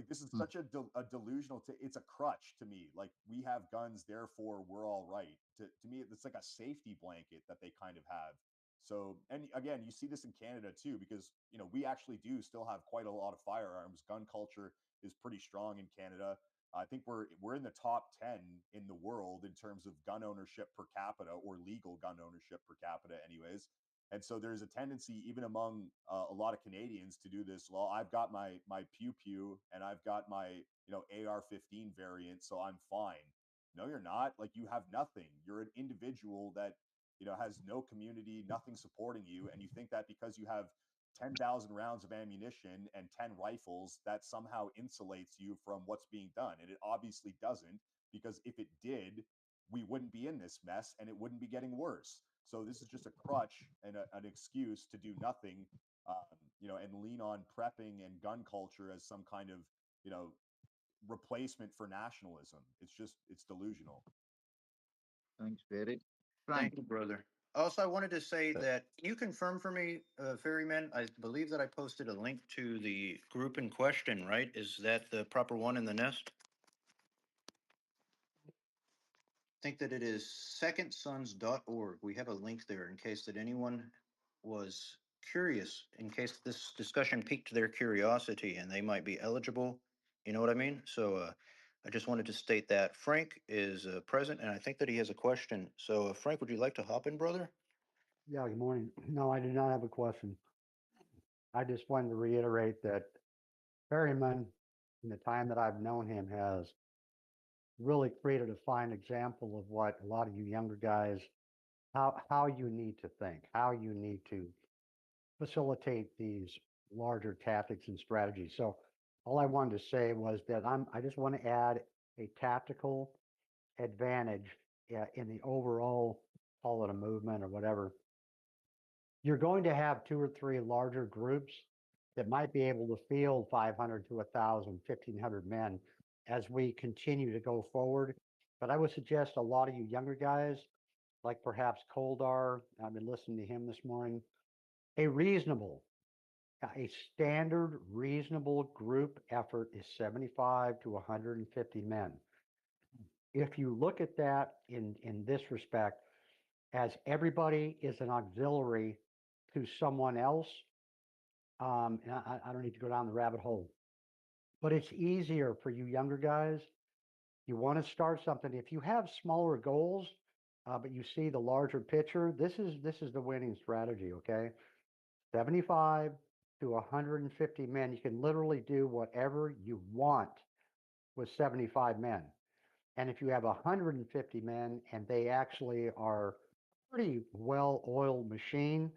this is such a delusional. It's a crutch to me. Like we have guns, therefore we're all right. To me, it's like a safety blanket that they kind of have. So, and again, you see this in Canada too, because, you know, we actually do still have quite a lot of firearms. Gun culture is pretty strong in Canada. I think we're in the top 10 in the world in terms of gun ownership per capita, or legal gun ownership per capita anyways. And so there's a tendency even among a lot of Canadians to do this. Well, I've got my pew pew and I've got my, you know, AR-15 variant, so I'm fine. No, you're not. Like, you have nothing. You're an individual that, you know, has no community, nothing supporting you, and you think that because you have 10,000 rounds of ammunition and 10 rifles, that somehow insulates you from what's being done. And it obviously doesn't, because if it did, we wouldn't be in this mess and it wouldn't be getting worse. So this is just a crutch and an excuse to do nothing, you know, and lean on prepping and gun culture as some kind of, you know, replacement for nationalism. It's delusional. Thanks, Barry. Thank you, brother. Also, I wanted to say that, can you confirm for me, Ferryman? I believe that I posted a link to the group in question, right? Is that the proper one in the nest? I think that it is secondsons.org. We have a link there in case that anyone was curious, in case this discussion piqued their curiosity and they might be eligible. You know what I mean? So I just wanted to state that Frank is present, and I think that he has a question. So Frank, would you like to hop in, brother? Yeah, good morning. No, I do not have a question. I just wanted to reiterate that Perryman, in the time that I've known him, has really created a fine example of what a lot of you younger guys, how you need to think, how you need to facilitate these larger tactics and strategies. So all I wanted to say was that I just want to add a tactical advantage in the overall, call it a movement or whatever. You're going to have 2 or 3 larger groups that might be able to field 500 to 1,000, 1,500 men as we continue to go forward. But I would suggest a lot of you younger guys, like perhaps Koldar, I've been listening to him this morning, a standard reasonable group effort is 75 to 150 men. If you look at that in this respect, as everybody is an auxiliary to someone else, and I don't need to go down the rabbit hole, but it's easier for you younger guys. You want to start something. If you have smaller goals, but you see the larger picture, this is the winning strategy, okay? 75 to 150 men. You can literally do whatever you want with 75 men. And if you have 150 men and they actually are pretty well-oiled machine,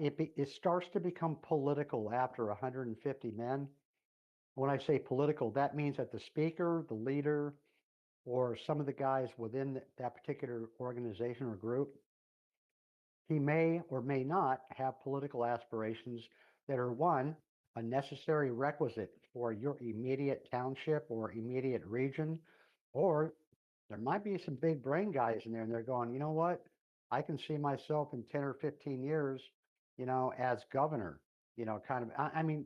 it starts to become political after 150 men. When I say political, that means that the speaker, the leader, or some of the guys within that particular organization or group, he may or may not have political aspirations that are, one, a necessary requisite for your immediate township or immediate region, or there might be some big brain guys in there and they're going, you know what? I can see myself in 10 or 15 years, you know, as governor, you know, kind of, I mean,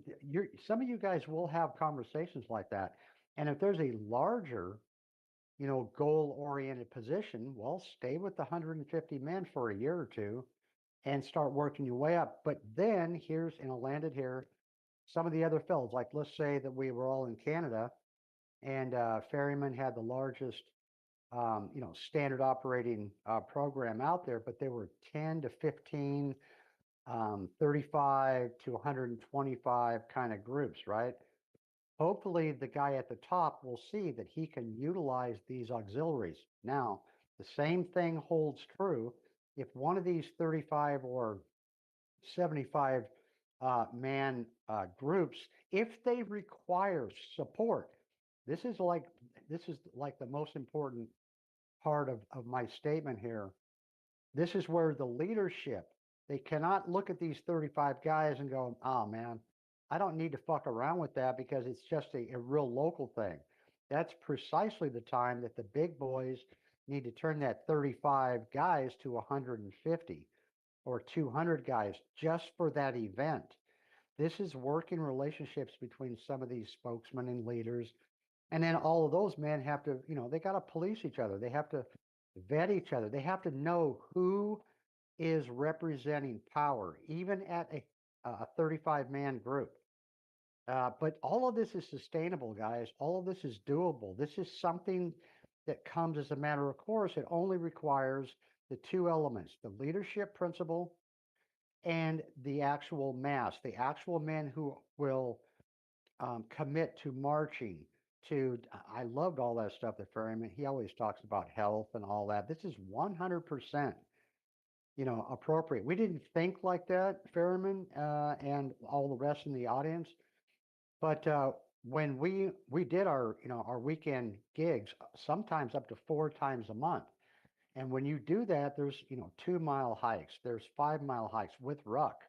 some of you guys will have conversations like that. And if there's a larger, you know, goal-oriented position, well, stay with the 150 men for a year or two and start working your way up. But then and I'll land it here, some of the other fellows, like let's say that we were all in Canada and Ferryman had the largest, you know, standard operating program out there, but there were 10 to 15, 35 to 125 kind of groups, right? Hopefully the guy at the top will see that he can utilize these auxiliaries. Now, the same thing holds true if one of these 35 or 75 man groups, if they require support, this is like the most important part of my statement here. This is where the leadership, they cannot look at these 35 guys and go, oh man, I don't need to fuck around with that because it's just a real local thing. That's precisely the time that the big boys need to turn that 35 guys to 150 or 200 guys just for that event. This is working relationships between some of these spokesmen and leaders. And then all of those men have to, you know, they got to police each other. They have to vet each other. They have to know who is representing power, even at a 35-man group. But all of this is sustainable, guys. All of this is doable. This is something that comes as a matter of course. It only requires the two elements, the leadership principle and the actual mass, the actual men who will commit to marching, to, I loved all that stuff that Ferryman, he always talks about health and all that. This is 100%, appropriate. We didn't think like that, Ferryman, and all the rest in the audience. But when we did our weekend gigs, sometimes up to 4 times a month, and when you do that, there's 2-mile hikes, there's 5-mile hikes with ruck.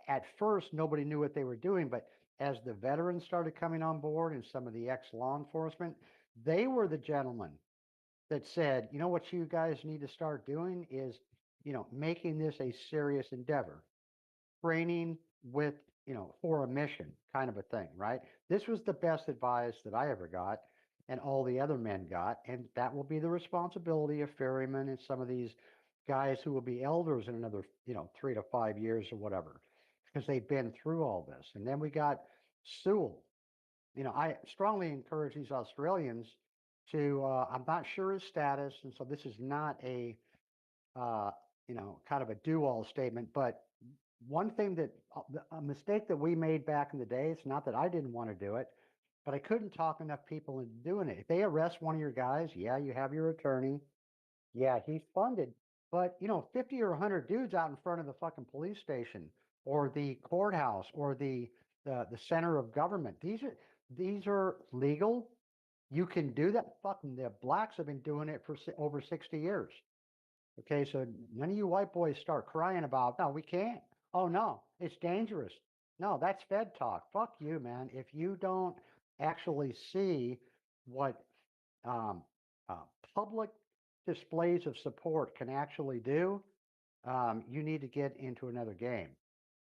At first nobody knew what they were doing, but as the veterans started coming on board and some of the ex-law enforcement, they were the gentlemen that said, what you guys need to start doing is, making this a serious endeavor, training with, for a mission kind of a thing, right? This was the best advice that I ever got and all the other men got. And that will be the responsibility of Ferryman and some of these guys who will be elders in another, 3 to 5 years or whatever, because they've been through all this. And then we got Sewell. I strongly encourage these Australians to, I'm not sure his status, and so this is not a, kind of a do-all statement, but one thing that a mistake that we made back in the day, it's not that I didn't want to do it, but I couldn't talk enough people into doing it. If they arrest one of your guys, yeah, you have your attorney. Yeah, he's funded. But, 50 or 100 dudes out in front of the fucking police station or the courthouse or the center of government, these are legal. You can do that. Fucking the blacks have been doing it for over 60 years. Okay, so none of you white boys start crying about, no, we can't. Oh, no, it's dangerous. No, that's Fed talk. Fuck you, man. If you don't actually see what public displays of support can actually do, you need to get into another game,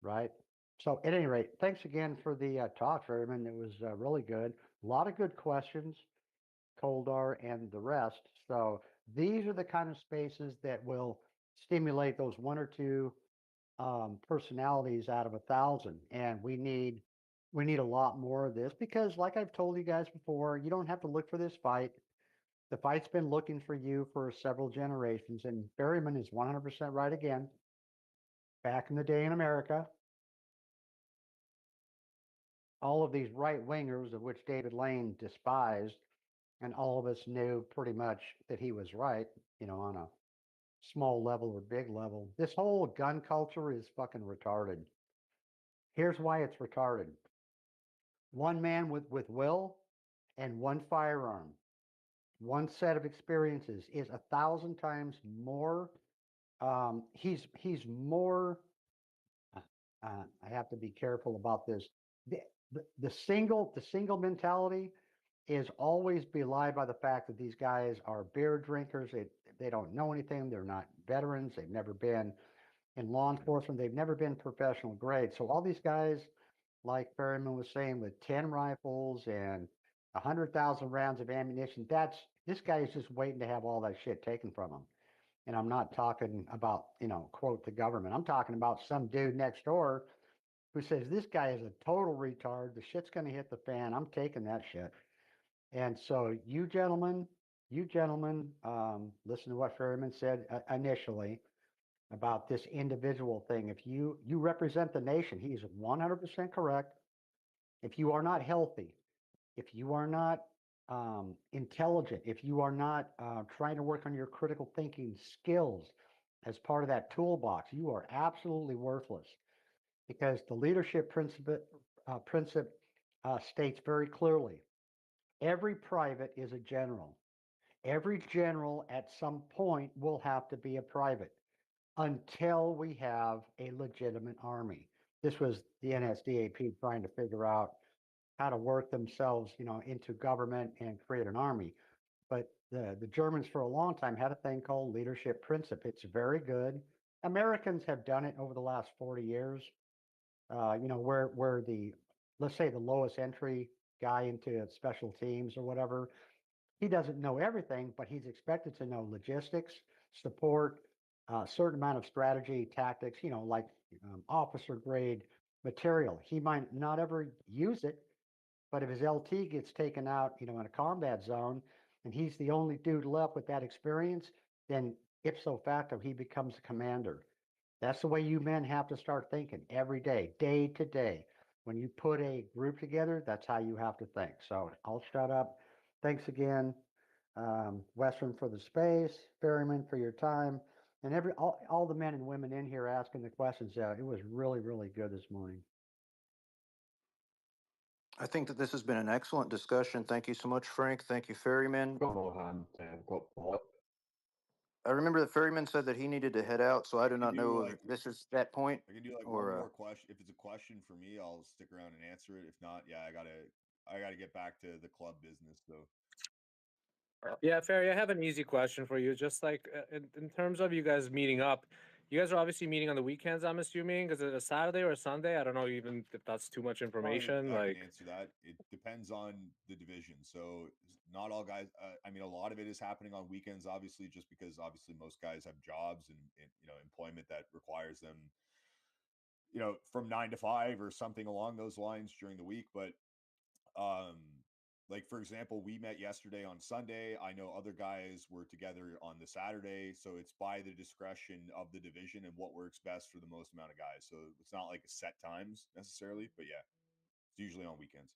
right? So at any rate, thanks again for the talk, Ferryman. It was really good. A lot of good questions, Koldar and the rest. So these are the kind of spaces that will stimulate those 1 or 2 personalities out of 1,000, and we need a lot more of this, because like I've told you guys before, you don't have to look for this fight. The fight's been looking for you for several generations, and Ferryman is 100% right again. Back in the day in America, all of these right-wingers, of which David Lane despised, and all of us knew pretty much that he was right, on a small level or big level. This whole gun culture is fucking retarded. Here's why it's retarded. One man with will and one firearm, one set of experiences is 1,000 times more. He's more. I have to be careful about this. The single mentality is always belied by the fact that these guys are beer drinkers. They don't know anything. They're not veterans. They've never been in law enforcement. They've never been professional grade. So all these guys, like Ferryman was saying, with 10 rifles and 100,000 rounds of ammunition, this guy is just waiting to have all that shit taken from him. And I'm not talking about, quote, the government. I'm talking about some dude next door who says, this guy is a total retard. The shit's going to hit the fan. I'm taking that shit. And so you gentlemen, listen to what Ferryman said initially about this individual thing. If you represent the nation, he's 100% correct. If you are not healthy, if you are not intelligent, if you are not trying to work on your critical thinking skills as part of that toolbox, you are absolutely worthless, because the leadership principle states very clearly, every private is a general. Every general at some point will have to be a private until we have a legitimate army. This was the NSDAP trying to figure out how to work themselves, into government and create an army. But the Germans for a long time had a thing called leadership principle. It's very good. Americans have done it over the last 40 years. Where let's say the lowest entry guy into special teams or whatever, he doesn't know everything, but he's expected to know logistics, support, a certain amount of strategy, tactics, like officer grade material. He might not ever use it, but if his LT gets taken out, in a combat zone, and he's the only dude left with that experience, then ipso facto, he becomes a commander. That's the way you men have to start thinking every day to day. When you put a group together, that's how you have to think. So I'll shut up. Thanks again, Western, for the space, Ferryman, for your time, and all the men and women in here asking the questions. It was really, really good this morning. I think that this has been an excellent discussion. Thank you so much, Frank. Thank you, Ferryman. I remember that Ferryman said that he needed to head out, so I do not know if this is that point. I can do like or, one more question. If it's a question for me, I'll stick around and answer it. If not, yeah, I gotta get back to the club business. So Yeah, Ferry, I have an easy question for you. Just like in terms of you guys meeting up, you guys are obviously meeting on the weekends, I'm assuming. Is it a Saturday or a Sunday? I don't know even if that's too much information. I Like, can answer that. It depends on the division. So not all guys. I mean, a lot of it is happening on weekends, obviously, just because obviously most guys have jobs and employment that requires them, from 9 to 5 or something along those lines during the week. But like for example, we met yesterday on Sunday. I know other guys were together on the Saturday, so it's by the discretion of the division and what works best for the most amount of guys. So it's not like a set times necessarily, but yeah, it's usually on weekends.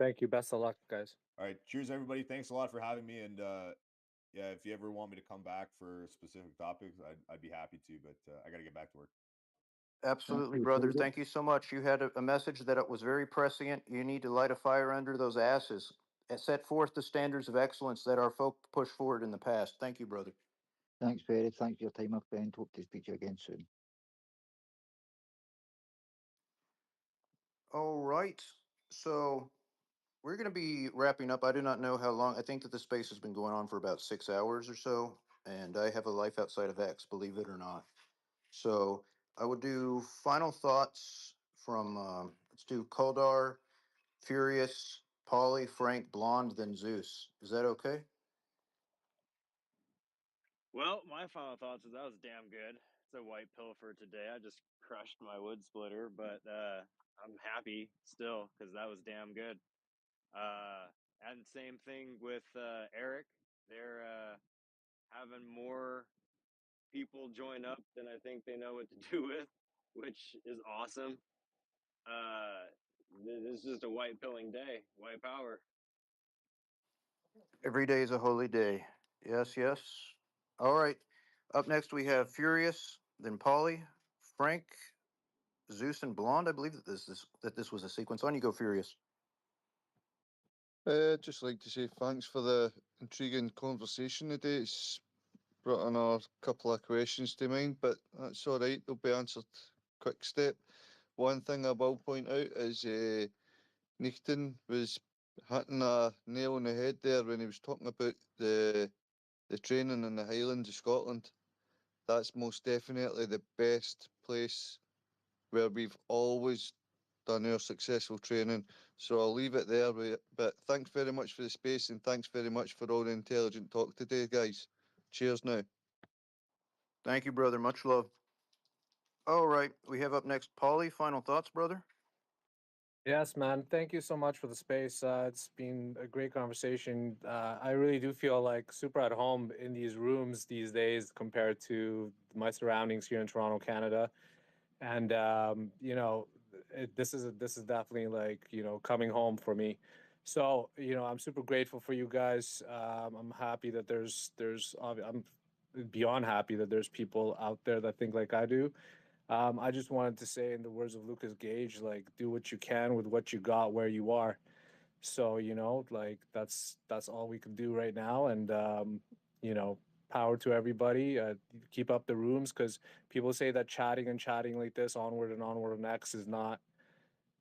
thank you. Best of luck, guys. All right, cheers everybody. Thanks a lot for having me, and yeah, if you ever want me to come back for specific topics, I'd be happy to, but I got to get back to work. Absolutely, brother. Thank you so much. You had a message that it was very prescient. You need to light a fire under those asses and set forth the standards of excellence that our folk pushed forward in the past. Thank you, brother. Thanks, Ferry. Thanks for your time, my friend. Hope to speak to you again soon. All right. So we're going to be wrapping up. I do not know how long. I think that the space has been going on for about 6 hours or so. And I have a life outside of X, believe it or not. So I would do final thoughts from, let's do Koldar, Furious, Polly, Frank, Blonde, then Zeus. Is that okay? Well, my final thoughts is that was damn good. It's a white pill for today. I just crushed my wood splitter, but I'm happy still because that was damn good. And same thing with Eric. They're having more people join up than I think they know what to do with, which is awesome. This is just a white pilling day, white power. Every day is a holy day. Yes, yes. All right. Up next, we have Furious, then Polly, Frank, Zeus, and Blonde. I believe that this was a sequence. On you go, Furious. Just like to say thanks for the intriguing conversation today. It's brought on a couple of questions to mind, but that's all right. They'll be answered quick step. One thing I will point out is Nichten was hitting a nail on the head there when he was talking about the training in the Highlands of Scotland. That's most definitely the best place where we've always done our successful training. So I'll leave it there. But thanks very much for the space and thanks very much for all the intelligent talk today, guys. Cheers now. Thank you, brother. Much love. All right. We have up next Polly. Final thoughts, brother? Yes, man. Thank you so much for the space. It's been a great conversation. I really do feel like super at home in these rooms these days compared to my surroundings here in Toronto, Canada. And this is definitely like coming home for me. So I'm super grateful for you guys. I'm happy that I'm beyond happy that there's people out there that think like I do. I just wanted to say, in the words of Lucas Gage, like, do what you can with what you got where you are. So, like that's all we can do right now. And, power to everybody. Keep up the rooms, because people say that chatting like this onward and next is not,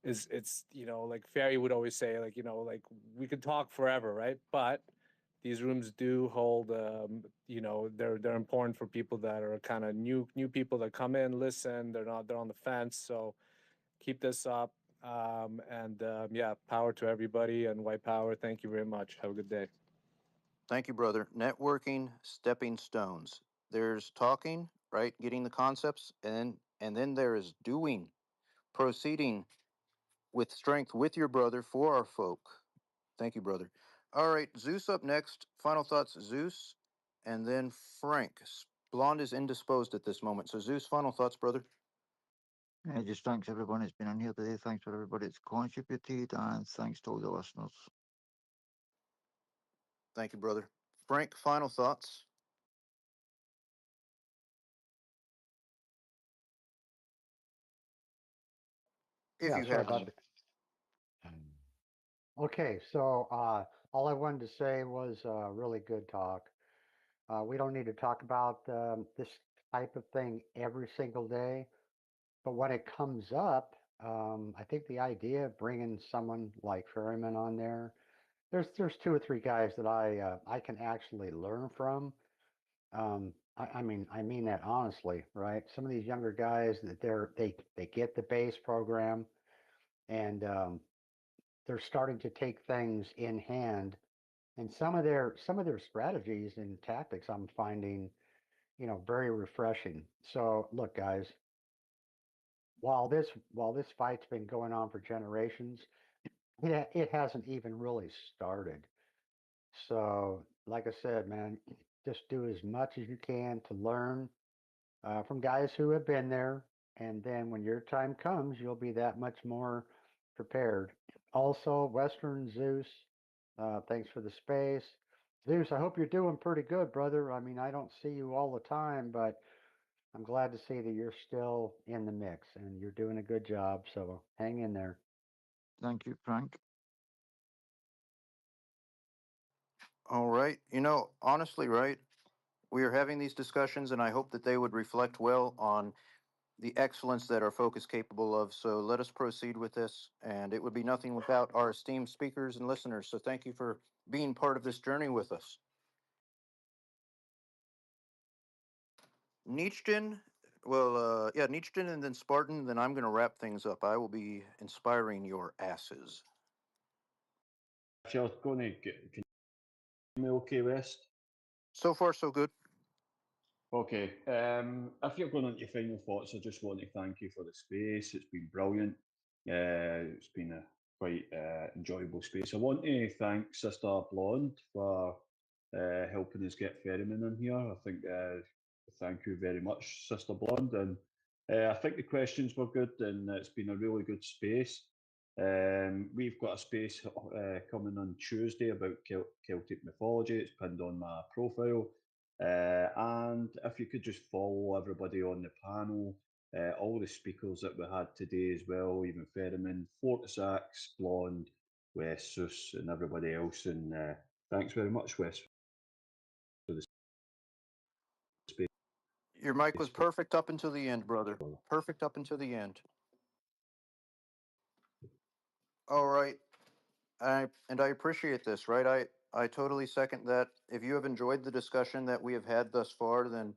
it's, like Ferry would always say, like, like we could talk forever, right? But these rooms do hold, they're important for people that are kind of new people that come in, listen. They're on the fence. So keep this up. Yeah, power to everybody, and white power. Thank you very much. Have a good day. Thank you, brother. Networking, stepping stones. There's talking, right? Getting the concepts, and then there is doing, proceeding with strength with your brother for our folk. Thank you, brother. All right, Zeus up next. Final thoughts, Zeus, and then Frank. Blonde is indisposed at this moment. So, Zeus, final thoughts, brother. Just thanks everyone that's been on here today. Thanks for everybody that's contributed, and thanks to all the listeners. Thank you, brother. Frank, final thoughts. If Yeah, you sorry have about any. that. Okay, so all I wanted to say was really good talk. We don't need to talk about this type of thing every single day, but when it comes up, I think the idea of bringing someone like Ferryman on there, there's two or three guys that I can actually learn from. I mean that honestly, right? Some of these younger guys that they get the base program and they're starting to take things in hand, and some of their strategies and tactics I'm finding, very refreshing. So look, guys, while this fight's been going on for generations, it hasn't even really started. So, like I said, man, just do as much as you can to learn from guys who have been there, and then when your time comes, you'll be that much more prepared. Also, Western Zeus, thanks for the space. Zeus, I hope you're doing pretty good, brother. I mean, I don't see you all the time, but I'm glad to see that you're still in the mix and you're doing a good job. So hang in there. Thank you, Frank. All right. Honestly, right? We are having these discussions, and I hope that they would reflect well on the excellence that our folk is capable of. So let us proceed with this, and it would be nothing without our esteemed speakers and listeners. So thank you for being part of this journey with us. Nietzsche, Nietzsche and then Spartan, then I'm going to wrap things up. I will be inspiring your asses. If you're going to can you hear me okay, West? So far, so good. Okay. If you're going on to final thoughts, I just want to thank you for the space. It's been brilliant. It's been a quite enjoyable space. I want to thank Sister Blonde for helping us get Ferryman in here. I think thank you very much, Sister Blonde. And I think the questions were good, and it's been a really good space. We've got a space coming on Tuesday about Celtic mythology. It's pinned on my profile. And if you could just follow everybody on the panel, all the speakers that we had today as well, even Ferryman, Fortisax, Blonde, Wes, Sus, and everybody else. And thanks very much, Wes, for the space. Your mic was perfect up until the end, brother. Perfect up until the end. All right. I appreciate this, right? I totally second that. If you have enjoyed the discussion that we have had thus far, then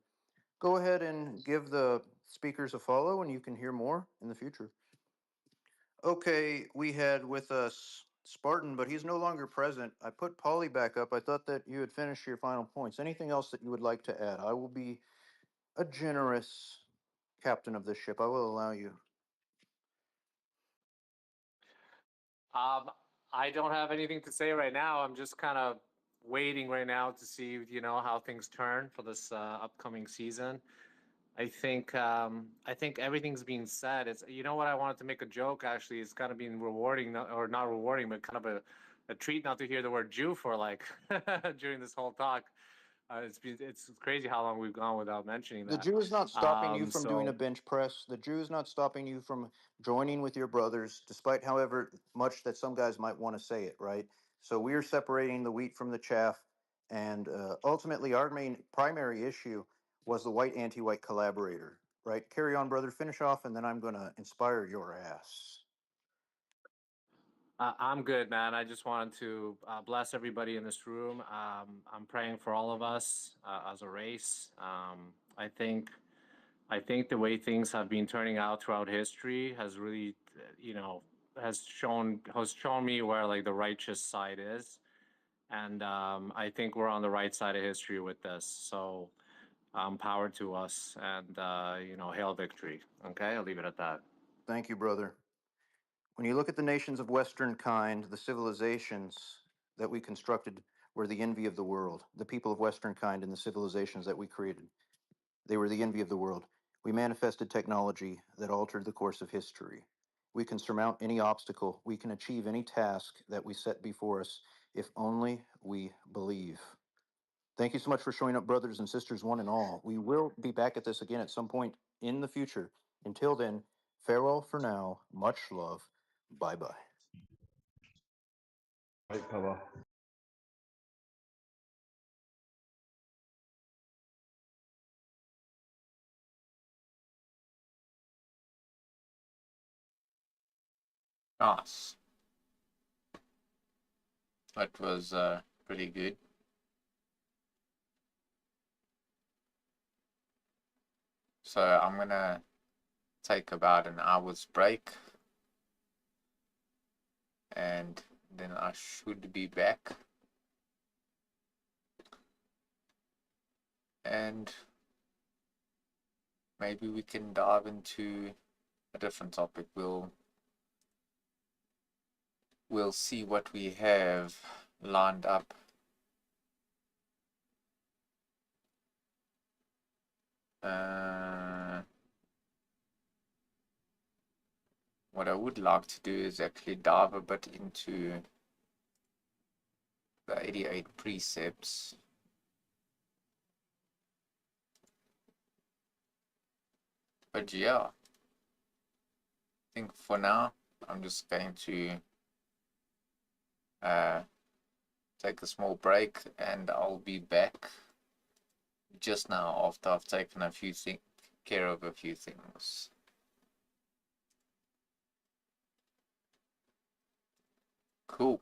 go ahead and give the speakers a follow and you can hear more in the future. Okay, we had with us Spartan, but he's no longer present. I put Polly back up. I thought that you had finished your final points. Anything else that you would like to add? I will be a generous captain of this ship. I will allow you. I don't have anything to say right now. I'm just kind of waiting right now to see, how things turn for this upcoming season. I think everything's being said. It's what I wanted to make a joke. Actually, it's kind of been rewarding, or not rewarding, but kind of a treat not to hear the word Jew for like during this whole talk. It's crazy how long we've gone without mentioning that. The Jew is not stopping you from doing a bench press. The Jew is not stopping you from joining with your brothers, despite however much that some guys might want to say it, right? So we are separating the wheat from the chaff, and ultimately our main primary issue was the white anti-white collaborator, right? Carry on, brother. Finish off, and then I'm going to inspire your ass. I'm good, man. I just wanted to bless everybody in this room. I'm praying for all of us as a race. I think the way things have been turning out throughout history has really, has shown me where like the righteous side is, And I think we're on the right side of history with this. So power to us, and hail victory. Okay, I'll leave it at that. Thank you, brother. When you look at the nations of Western kind, the civilizations that we constructed were the envy of the world. The people of Western kind and the civilizations that we created, they were the envy of the world. We manifested technology that altered the course of history. We can surmount any obstacle. We can achieve any task that we set before us if only we believe. Thank you so much for showing up, brothers and sisters, one and all. We will be back at this again at some point in the future. Until then, farewell for now. Much love. Bye-bye. Right, power. Nice. That was pretty good. So I'm gonna take about an hour's break, and then I should be back. And maybe we can dive into a different topic. We'll see what we have lined up. What I would like to do is actually dive a bit into the 88 precepts. But yeah, I think for now, I'm just going to take a small break, and I'll be back just now after I've taken care of a few things. Cool.